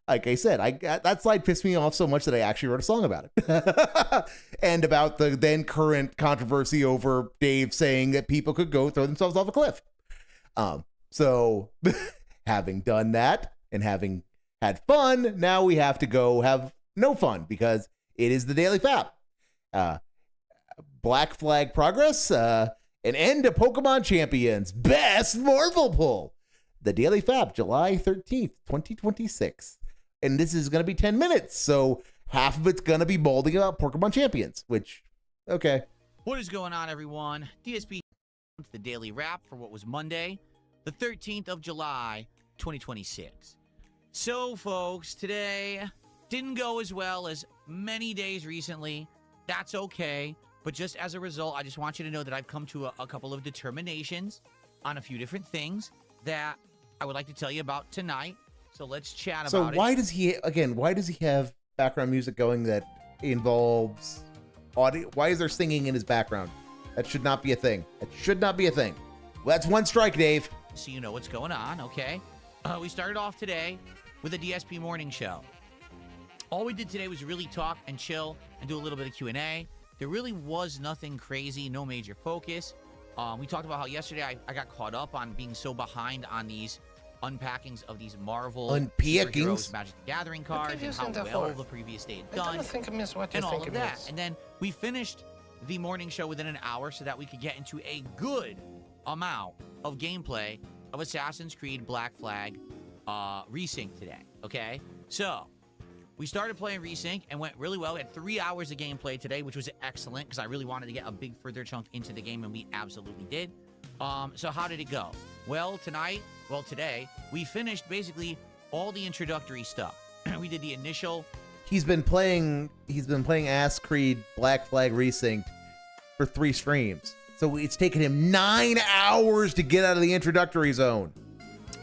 Like I said, that slide pissed me off so much that I actually wrote a song about it. And about the then current controversy over Dave saying that people could go throw themselves off a cliff. So having done that and having had fun, now we have to go have no fun because it is the Daily Fap. Black Flag progress, an end to Pokemon Champions, best Marvel pull. The Daily Fap, July 13th, 2026. And this is going to be 10 minutes, so half of it's going to be molding about Porkamon Champions, which, okay. What is going on, everyone? DSP, the Daily Wrap for what was Monday, the 13th of July, 2026. So, folks, today didn't go as well as many days recently. That's okay. But just as a result, I just want you to know that I've come to a couple of determinations on a few different things that I would like to tell you about tonight. So let's chat about it. So why does he have background music going that involves audio? Why is there singing in his background? That should not be a thing. That should not be a thing. Well, that's one strike, Dave. So you know what's going on, okay? We started off today with a DSP morning show. All we did today was really talk and chill and do a little bit of Q&A. There really was nothing crazy, no major focus. We talked about how yesterday I got caught up on being so behind on these unpackings of these Marvel superheroes Magic the Gathering cards and how well the previous day had done and all of that. And then we finished the morning show within an hour so that we could get into a good amount of gameplay of Assassin's Creed Black Flag Resync today, okay? So we started playing Resync and went really well. We had 3 hours of gameplay today, which was excellent because I really wanted to get a big further chunk into the game, and we absolutely did. So how did it go? Well, today, we finished basically all the introductory stuff. We did the initial... He's been playing Ass Creed Black Flag Resync for 3 streams. So it's taken him 9 hours to get out of the introductory zone.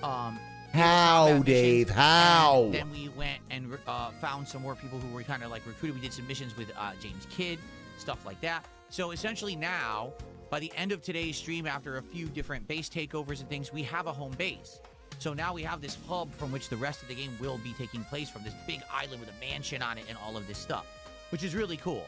How, Dave? How? And then we went and found some more people who were kind of like recruited. We did some missions with James Kidd, stuff like that. So essentially now, by the end of today's stream, after a few different base takeovers and things, we have a home base. So now we have this hub from which the rest of the game will be taking place from, this big island with a mansion on it and all of this stuff, which is really cool.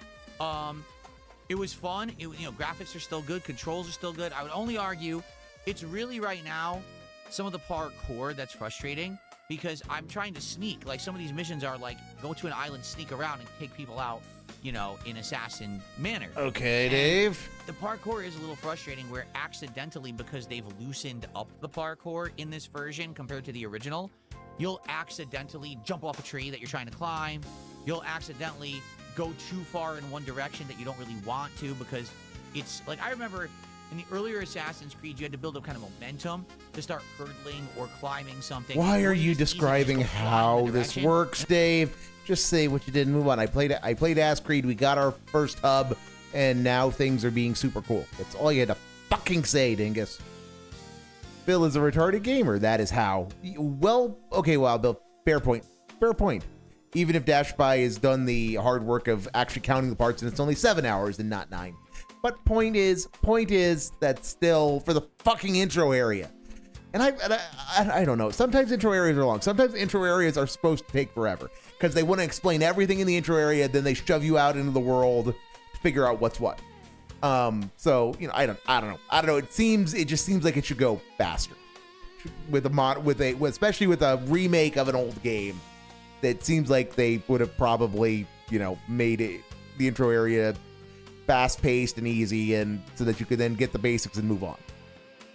It was fun. Graphics are still good. Controls are still good. I would only argue it's really right now some of the parkour that's frustrating because I'm trying to sneak. Like some of these missions are like go to an island, sneak around and take people out, in assassin manner. Okay, and Dave. The parkour is a little frustrating where accidentally, because they've loosened up the parkour in this version compared to the original, you'll accidentally jump off a tree that you're trying to climb. You'll accidentally go too far in one direction that you don't really want to because it's like, I remember in the earlier Assassin's Creed, you had to build up kind of momentum to start hurdling or climbing something. Why are you describing how this works, Dave? Just say what you did and move on. I played Ass Creed. We got our first hub, and now things are being super cool. That's all you had to fucking say, dingus. Bill is a retarded gamer. That is how. Well, okay, well, Bill, fair point. Fair point. Even if Dash Spy has done the hard work of actually counting the parts, and it's only 7 hours and not 9. But point is that still for the fucking intro area. And I don't know. Sometimes intro areas are long. Sometimes intro areas are supposed to take forever because they want to explain everything in the intro area. Then they shove you out into the world to figure out what's what. So I don't know. It just seems like it should go faster especially with a remake of an old game. It seems like they would have probably made it the intro area fast-paced and easy, and so that you could then get the basics and move on.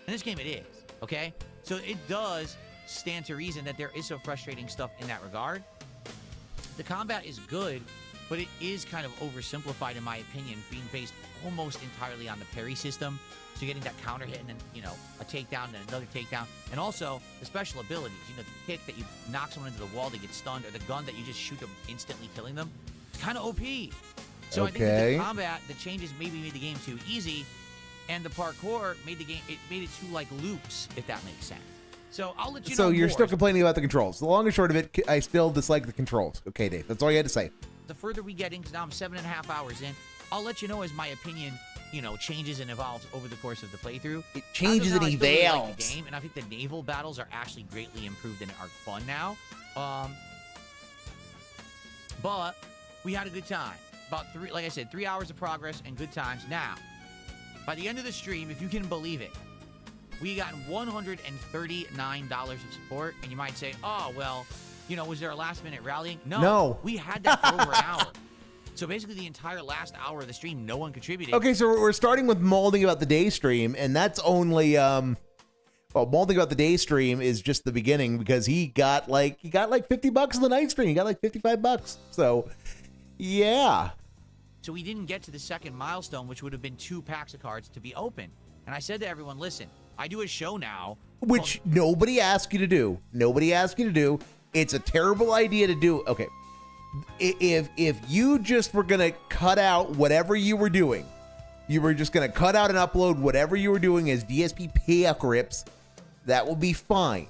In this game, it is, okay? So it does stand to reason that there is some frustrating stuff in that regard. The combat is good, but it is kind of oversimplified, in my opinion, being based almost entirely on the parry system. So getting that counter hit and then, a takedown and another takedown. And also the special abilities, the kick that you knock someone into the wall, they get stunned, or the gun that you just shoot them, instantly killing them. It's kind of OP. So I think that the combat, the changes maybe made the game too easy, and the parkour made it too like loops, if that makes sense. So I'll let you know. So you're more. still complaining about the controls. The long and short of it, I still dislike the controls. Okay, Dave, that's all you had to say. the further we get in, because now I'm 7.5 hours in, I'll let you know as my opinion, changes and evolves over the course of the playthrough. It changes and I still really like evolves. the game, and I think the naval battles are actually greatly improved and are fun now. But we had a good time. About 3 hours of progress and good times. Now, by the end of the stream, if you can believe it, we got $139 of support, and you might say, oh, well, was there a last-minute rallying? No. We had that for over an hour. So basically the entire last hour of the stream, no one contributed. Okay, so we're starting with molding about the day stream, and that's only molding about the day stream is just the beginning, because he got like $50 in the night stream. He got like $55. So yeah. So we didn't get to the second milestone, which would have been 2 packs of cards to be open. And I said to everyone, listen, I do a show now. Which nobody asked you to do. Nobody asked you to do. It's a terrible idea to do. Okay. If you just were going to cut out whatever you were doing, you were just going to cut out and upload whatever you were doing as DSP pack rips, that will be fine.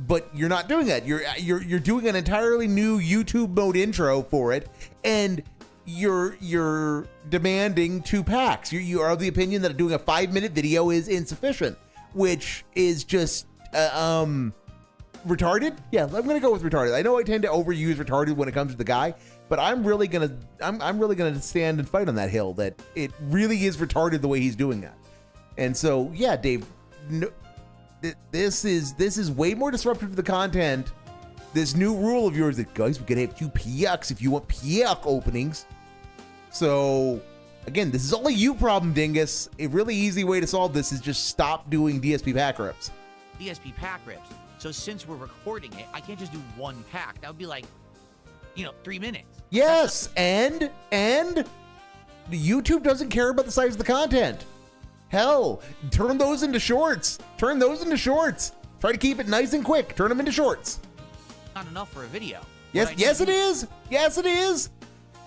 But you're not doing that. You're doing an entirely new YouTube mode intro for it, and you're demanding 2 packs. You are of the opinion that doing a 5-minute video is insufficient, which is just retarded. Yeah, I'm gonna go with retarded. I know I tend to overuse retarded when it comes to the guy, but I'm really gonna stand and fight on that hill that it really is retarded the way he's doing that. And so yeah, Dave, no, this is way more disruptive to the content. This new rule of yours that, guys, we can have 2 PX if you want PX openings. So again, this is only you problem, Dingus. A really easy way to solve this is just stop doing DSP pack rips. DSP pack rips. So since we're recording it, I can't just do 1 pack. That would be like, 3 minutes. Yes, and YouTube doesn't care about the size of the content. Hell, turn those into shorts. Try to keep it nice and quick. Turn them into shorts. Not enough for a video. Yes, it is. Yes, it is.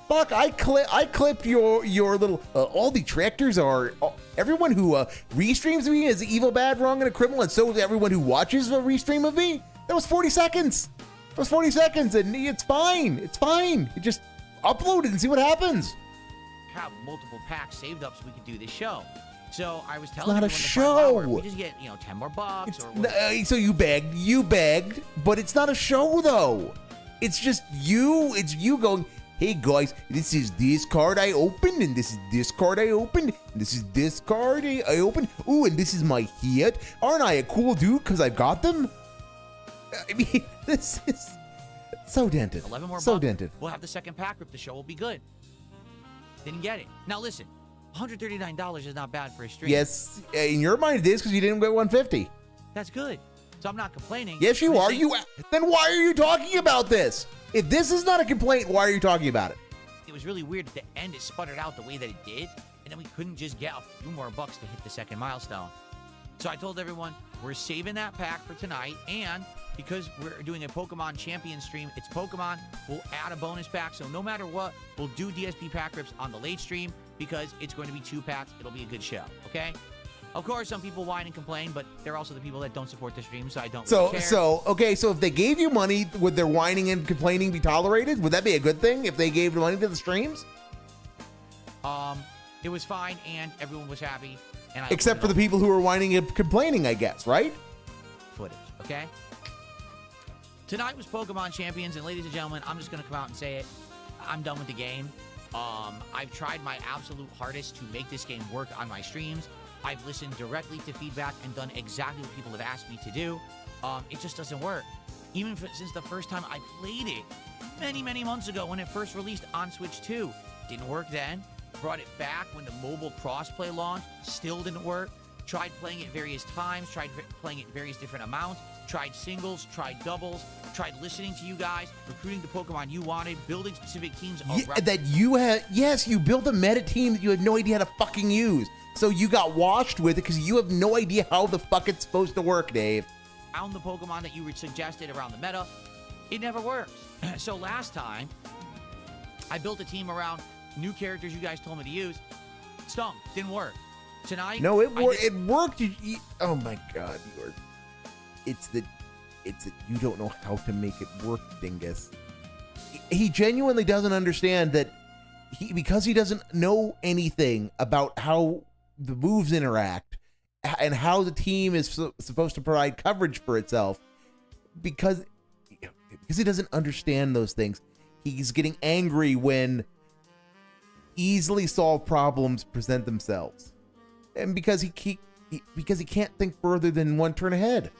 Fuck, I clipped your little. All detractors are everyone who restreams me is evil, bad, wrong, and a criminal, and so is everyone who watches a restream of me. That was 40 seconds. That was 40 seconds, and it's fine. It's fine. You just upload it and see what happens. Have multiple packs saved up so we could do this show. So I was It's telling not a everyone the show. final hour, we just get 10 more bucks. So you begged, but it's not a show though. It's just you. It's you going, hey guys, this is this card I opened, and this is this card I opened, and this is this card I opened. Ooh, and this is my hit. Aren't I a cool dude because I've got them? I mean, this is so dented. 11 more so bucks. dented. We'll have the second pack rip. The show will be good. Didn't get it. Now listen, $139 is not bad for a stream. Yes, in your mind it is because you didn't get 150. That's good. So I'm not complaining. Yes, you are. Saying, Then why are you talking about this? If this is not a complaint, why are you talking about it? It was really weird at the end. It sputtered out the way that it did, and then we couldn't just get a few more bucks to hit the second milestone. So I told everyone we're saving that pack for tonight, and because we're doing a Pokemon champion stream, it's Pokemon. We'll add a bonus pack, so no matter what, we'll do DSP pack rips on the late stream because it's going to be 2 packs. It'll be a good show, okay? Of course, some people whine and complain, but they're also the people that don't support the stream, so I don't really care. So if they gave you money, would their whining and complaining be tolerated? Would that be a good thing if they gave the money to the streams? It was fine, and everyone was happy. And Except for the people who were whining and complaining, I guess, right? Footage, okay? Tonight was Pokemon Champions, and ladies and gentlemen, I'm just going to come out and say it. I'm done with the game. I've tried my absolute hardest to make this game work on my streams. I've listened directly to feedback and done exactly what people have asked me to do. It just doesn't work. Even since the first time I played it, many months ago when it first released on Switch 2. Didn't work then. Brought it back when the mobile crossplay launched. Still didn't work. Tried playing it various times. Tried playing it various different amounts. Tried singles. Tried doubles. Tried listening to you guys. Recruiting the Pokemon you wanted. Building specific teams. Yes, you built a meta team that you had no idea how to fucking use. So you got washed with it because you have no idea how the fuck it's supposed to work, Dave. Found the Pokemon that you suggested around the meta. It never works. So last time, I built a team around new characters you guys told me to use. Stunk. Didn't work. Tonight, no, it worked. It worked. Oh my god, it's that you don't know how to make it work, dingus. he genuinely doesn't understand that because he doesn't know anything about how the moves interact and how the team is supposed to provide coverage for itself, because he doesn't understand those things, he's getting angry when easily solved problems present themselves, and because he can't think further than one turn ahead.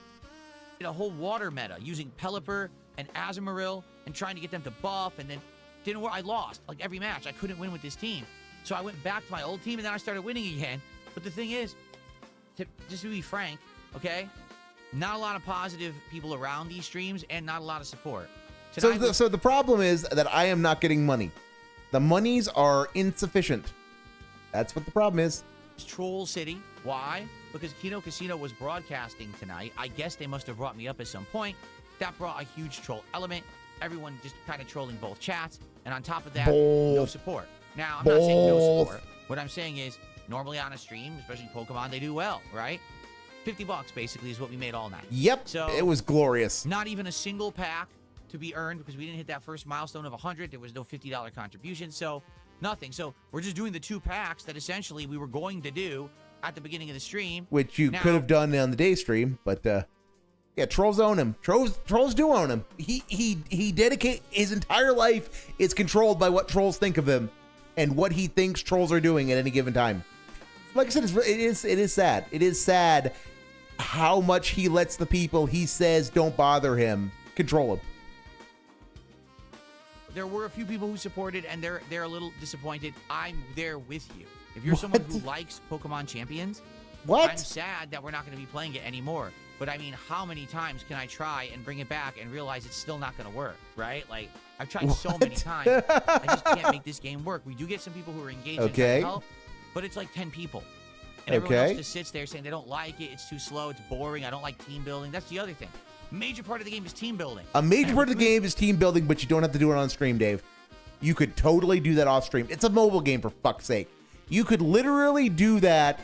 A whole water meta using Pelipper and Azumarill and trying to get them to buff, and then didn't work. I lost like every match. I couldn't win with this team, so I went back to my old team, and then I started winning again. But the thing is, just to be frank, okay, not a lot of positive people around these streams and not a lot of support. So the problem is that I am not getting money. The monies are insufficient. That's what the problem is. Troll City. Why? Because Kino Casino was broadcasting tonight. I guess they must have brought me up at some point. That brought a huge troll element. Everyone just kind of trolling both chats. And on top of that, no support. Now, I'm not saying no support. What I'm saying is, normally on a stream, especially Pokemon, they do well, right? $50 basically is what we made all night. Yep, so it was glorious. Not even a single pack to be earned because we didn't hit that first milestone of 100. There was no $50 contribution, so nothing. So we're just doing the 2 packs that essentially we were going to do at the beginning of the stream. Which you could have done on the day stream, but yeah, trolls own him. Trolls do own him. He dedicate his entire life is controlled by what trolls think of him and what he thinks trolls are doing at any given time. Like I said, it is sad. It is sad how much he lets the people he says don't bother him control him. There were a few people who supported, and they're a little disappointed. I'm there with you. If you're someone who likes Pokemon Champions, I'm sad that we're not going to be playing it anymore. But I mean, how many times can I try and bring it back and realize it's still not going to work, right? Like, I've tried so many times. I just can't make this game work. We do get some people who are engaged in trying to help, but it's like 10 people. And everyone else just sits there saying they don't like it, it's too slow, it's boring, I don't like team building. That's the other thing. Major part of the game is team building. A major part of the game is team building, but you don't have to do it on stream, Dave. You could totally do that off stream. It's a mobile game, for fuck's sake. You could literally do that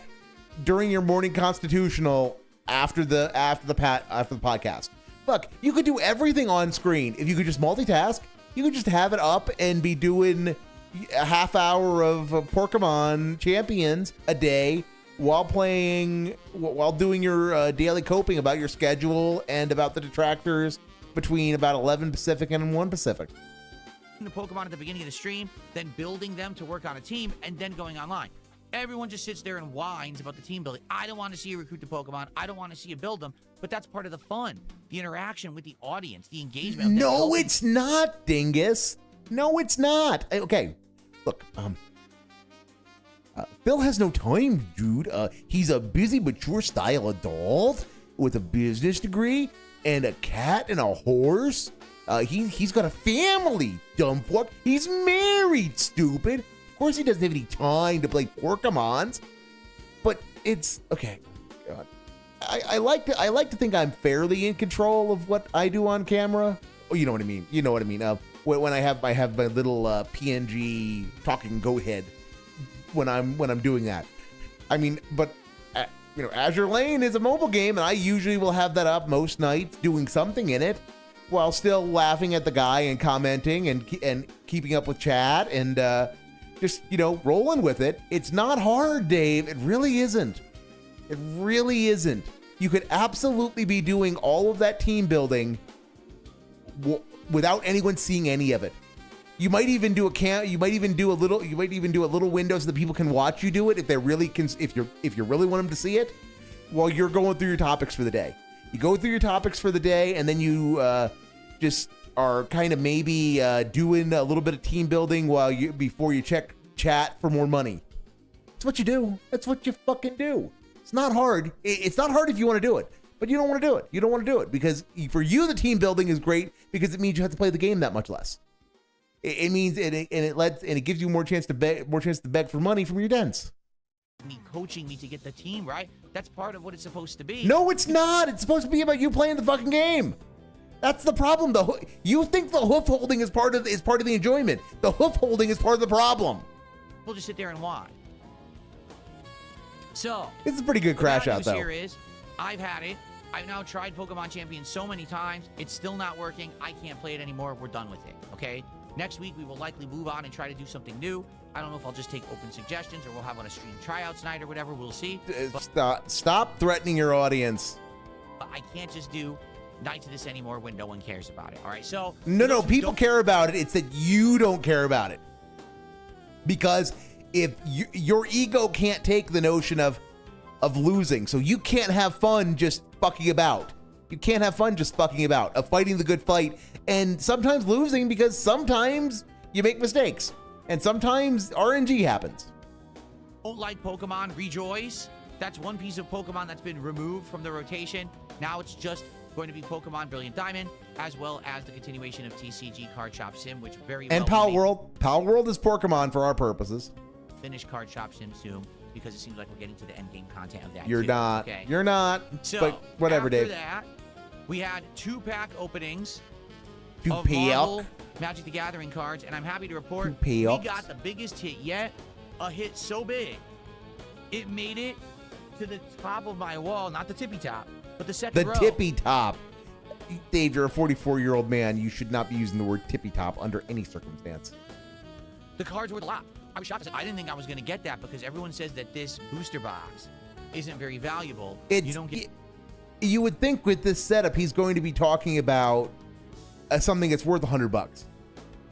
during your morning constitutional after the podcast. Look, you could do everything on screen if you could just multitask. You could just have it up and be doing a half hour of Porkamon Champions a day while doing your daily coping about your schedule and about the detractors between about 11 Pacific and 1 Pacific. The Pokemon at the beginning of the stream, then building them to work on a team, and then going online. Everyone just sits there and whines about the team building. I don't want to see you recruit the Pokemon. I don't want to see you build them. But that's part of the fun, the interaction with the audience, the engagement. No, it's not, dingus. No, it's not. Okay, look, Bill has no time, dude. He's a busy, mature style adult with a business degree and a cat and a horse. He's got a family, dumb fuck. He's married, stupid. Of course he doesn't have any time to play Porkamons. But it's okay. God. I like to think I'm fairly in control of what I do on camera. Oh, you know what I mean. You know what I mean. When I have my little PNG talking goat head when I'm doing that. I mean, but Azure Lane is a mobile game, and I usually will have that up most nights, doing something in it, while still laughing at the guy and commenting and keeping up with chat and just rolling with it. It's not hard, Dave. It really isn't. It really isn't. You could absolutely be doing all of that team building without anyone seeing any of it. You might even do a little window so that people can watch you do it if you really want them to see it while you're going through your topics for the day. You go through your topics for the day, and then you just are kind of maybe doing a little bit of team building before you check chat for more money. That's what you do. That's what you fucking do. It's not hard. It's not hard if you want to do it, but you don't want to do it. You don't want to do it because for you the team building is great because it means you have to play the game that much less. It means it gives you more chance to beg for money from your dens. Coaching me to get the team right. That's part of what it's supposed to be. No, it's not. It's supposed to be about you playing the fucking game. That's the problem. You think the hoof holding is part of the enjoyment. The hoof holding is part of the problem. We'll just sit there and watch. So it's a pretty good crash out, though. Here is, I've had it. I've now tried Pokemon Champions so many times. It's still not working. I can't play it anymore. We're done with it, okay? Next week, we will likely move on and try to do something new. I don't know if I'll just take open suggestions or we'll have on a stream tryouts night or whatever. We'll see. Stop threatening your audience. But I can't just do nights of this anymore when no one cares about it, all right? So No, people care about it. It's that you don't care about it. Because if your ego can't take the notion of losing, so you can't have fun just fucking about. You can't have fun just fucking about, of fighting the good fight, and sometimes losing because sometimes you make mistakes, and sometimes RNG happens. Don't like Pokemon, rejoice. That's one piece of Pokemon that's been removed from the rotation. Now it's just going to be Pokemon Brilliant Diamond, as well as the continuation of TCG Card Shop Sim, which very well... And Pal World. Pal World is Porkamon for our purposes. Finish Card Shop Sim soon, because it seems like we're getting to the end game content of that. You're too, not. okay? You're not. So, but whatever, after Dave. that, we had 2-pack openings Two of pack. Marvel Magic the Gathering cards, and I'm happy to report Two we packs. got the biggest hit yet. A hit so big, it made it to the top of my wall, not the tippy top, but the second row. The tippy top. Dave, you're a 44-year-old man. You should not be using the word tippy top under any circumstance. The cards were a lot. I was shocked. I didn't think I was going to get that because everyone says that this booster box isn't very valuable. You don't get. You would think with this setup, he's going to be talking about something that's worth $100.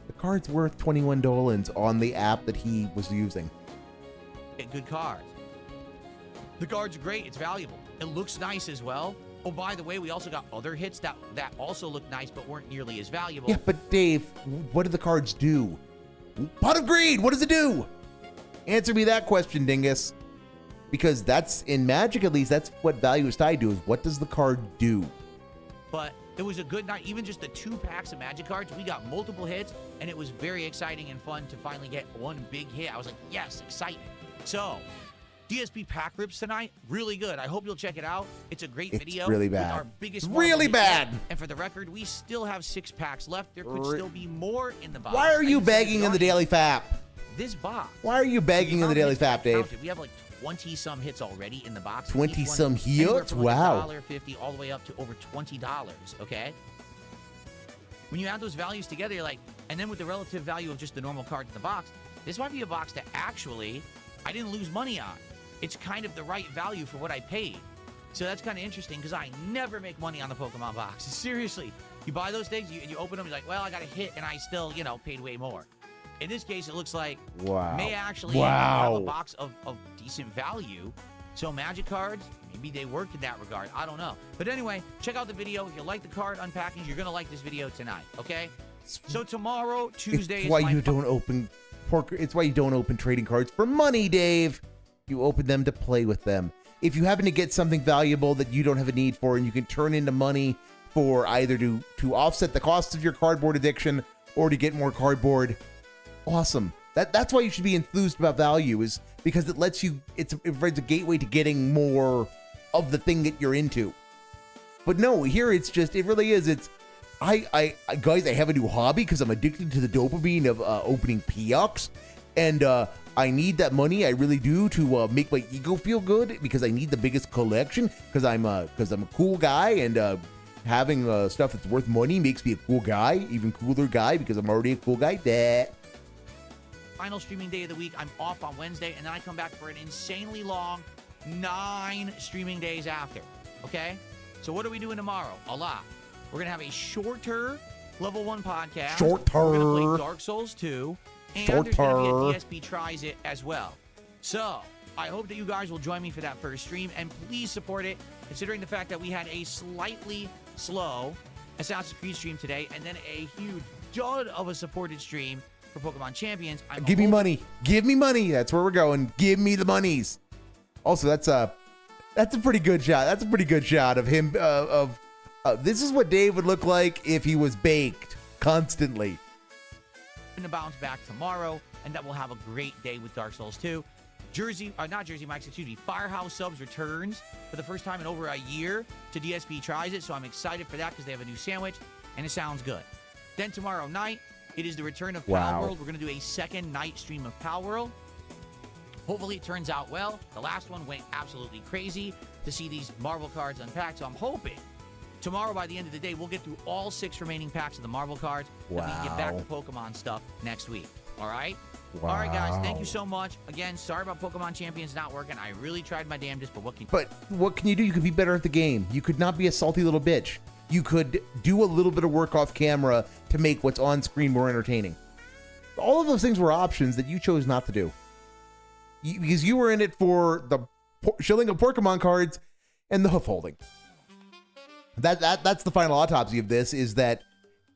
The card's worth 21 Dolans on the app that he was using. Good cards. The card's great. It's valuable. It looks nice as well. Oh, by the way, we also got other hits that also looked nice but weren't nearly as valuable. Yeah, but Dave, what do the cards do? Pot of Greed, what does it do? Answer me that question, dingus. Because that's, in Magic at least, that's what value is tied to, is what does the card do? But it was a good night. Even just the 2 packs of Magic cards, we got multiple hits, and it was very exciting and fun to finally get one big hit. I was like, yes, excitement. So, DSP pack rips tonight, really good. I hope you'll check it out. It's a great video. Really with bad. Our biggest Really Marvel hit bad. yet. And for the record, we still have 6 packs left. There could still be more in the box. Why are you begging in the Daily Fap? This box. Why are you begging in the Daily Fap, Dave? We have like 20-some hits already in the box. 20-some Anywhere hits? from like Wow. $1.50 all the way up to over $20, okay? When you add those values together, you're like, and then with the relative value of just the normal cards in the box, this might be a box that actually I didn't lose money on. It's kind of the right value for what I paid. So that's kind of interesting because I never make money on the Pokemon box. Seriously, you buy those things, you open them, you're like, well, I got a hit and I still, paid way more. In this case, it looks like may actually have a box of decent value. So Magic cards, maybe they worked in that regard. I don't know. But anyway, check out the video. If you like the card unpackings, you're going to like this video tonight, okay? So tomorrow, Tuesday, It's why you don't open It's why you don't open trading cards for money, Dave. You open them to play with them. If you happen to get something valuable that you don't have a need for and you can turn into money for either to offset the cost of your cardboard addiction or to get more cardboard, awesome. That's why you should be enthused about value, is because it lets you, it provides a gateway to getting more of the thing that you're into. But no, here it really is. It's, guys, I have a new hobby because I'm addicted to the dopamine of opening P-Ucks, and I need that money. I really do, to make my ego feel good, because I need the biggest collection, because I'm a cool guy, and having stuff that's worth money makes me a cool guy, even cooler guy, because I'm already a cool guy. Final streaming day of the week. I'm off on Wednesday, and then I come back for an insanely long 9 streaming days after. Okay? So what are we doing tomorrow? A lot. We're going to have a shorter level 1 podcast. We're going to play Dark Souls 2. And there's going to be a DSP Tries It as well. So I hope that you guys will join me for that first stream, and please support it, considering the fact that we had a slightly slow Assassin's Creed stream today, and then a huge dud of a supported stream for Pokemon Champions. Give me money. Give me money. That's where we're going. Give me the monies. Also, that's a pretty good shot. That's a pretty good shot of him. This is what Dave would look like if he was baked constantly. To bounce back tomorrow, and that we'll have a great day with Dark Souls 2. Firehouse Subs returns for the first time in over a year to DSP Tries It, so I'm excited for that because they have a new sandwich, and it sounds good. Then tomorrow night, it is the return of Pal World. We're going to do a second night stream of Pal World. Hopefully it turns out well. The last one went absolutely crazy to see these Marvel cards unpacked, so I'm hoping tomorrow by the end of the day we'll get through all 6 remaining packs of the Marvel cards. Wow. And we can get back to Pokemon stuff next week. All right? Wow. All right, guys. Thank you so much. Again, sorry about Pokemon Champions not working. I really tried my damnedest, but what can you do? You could be better at the game. You could not be a salty little bitch. You could do a little bit of work off camera to make what's on screen more entertaining. All of those things were options that you chose not to do. Because you were in it for the shilling of Porkamon cards and the hoof holding. That's the final autopsy of this, is that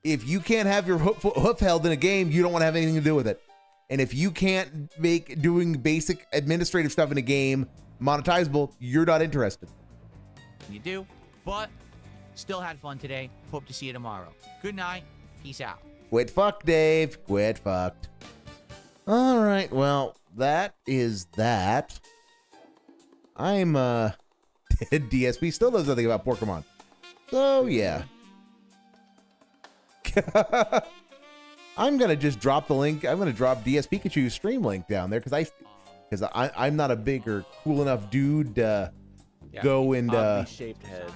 if you can't have your hoof held in a game, you don't want to have anything to do with it. And if you can't make doing basic administrative stuff in a game monetizable, you're not interested. you do? But still had fun today. Hope to see you tomorrow. Good night. Peace out. Quit fuck, Dave. Quit fucked. All right. Well, that is that. I'm DSP still knows nothing about Porkamon. So yeah. I'm gonna just drop the link. I'm gonna drop DS Pikachu's stream link down there because I'm not a big or cool enough dude to go and shaped head.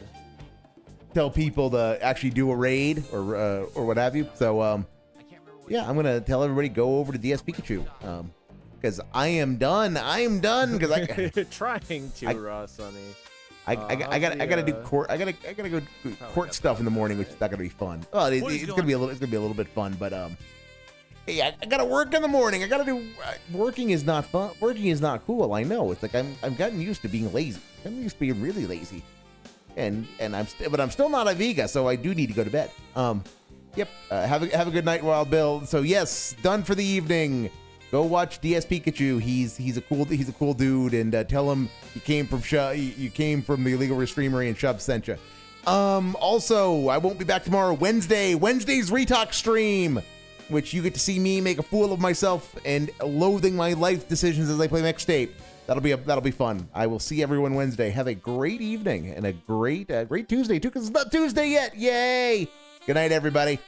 tell people to actually do a raid or what have you. So yeah, I'm gonna tell everybody go over to DS Pikachu because I am done. I am done because I trying to Raw Sonny. I gotta do court. I gotta go do court stuff in the morning, which is not gonna be fun. Well, it's gonna be a little bit fun, but hey, I gotta work in the morning. I gotta do working is not fun. Working is not cool. I know. It's like I've gotten used to being lazy. I'm used to being really lazy, and I'm still not a Vega, so I do need to go to bed. Yep. Have a good night, Wild Bill. So yes, done for the evening. Go watch DS Pikachu. He's a cool dude, and tell him you came from the Illegal Restreamery and Shub sent you. Also, I won't be back tomorrow. Wednesday's Retalk stream, which you get to see me make a fool of myself and loathing my life decisions as I play mixtape. That'll be fun. I will see everyone Wednesday. Have a great evening and a great Tuesday too, because it's not Tuesday yet. Yay! Good night, everybody.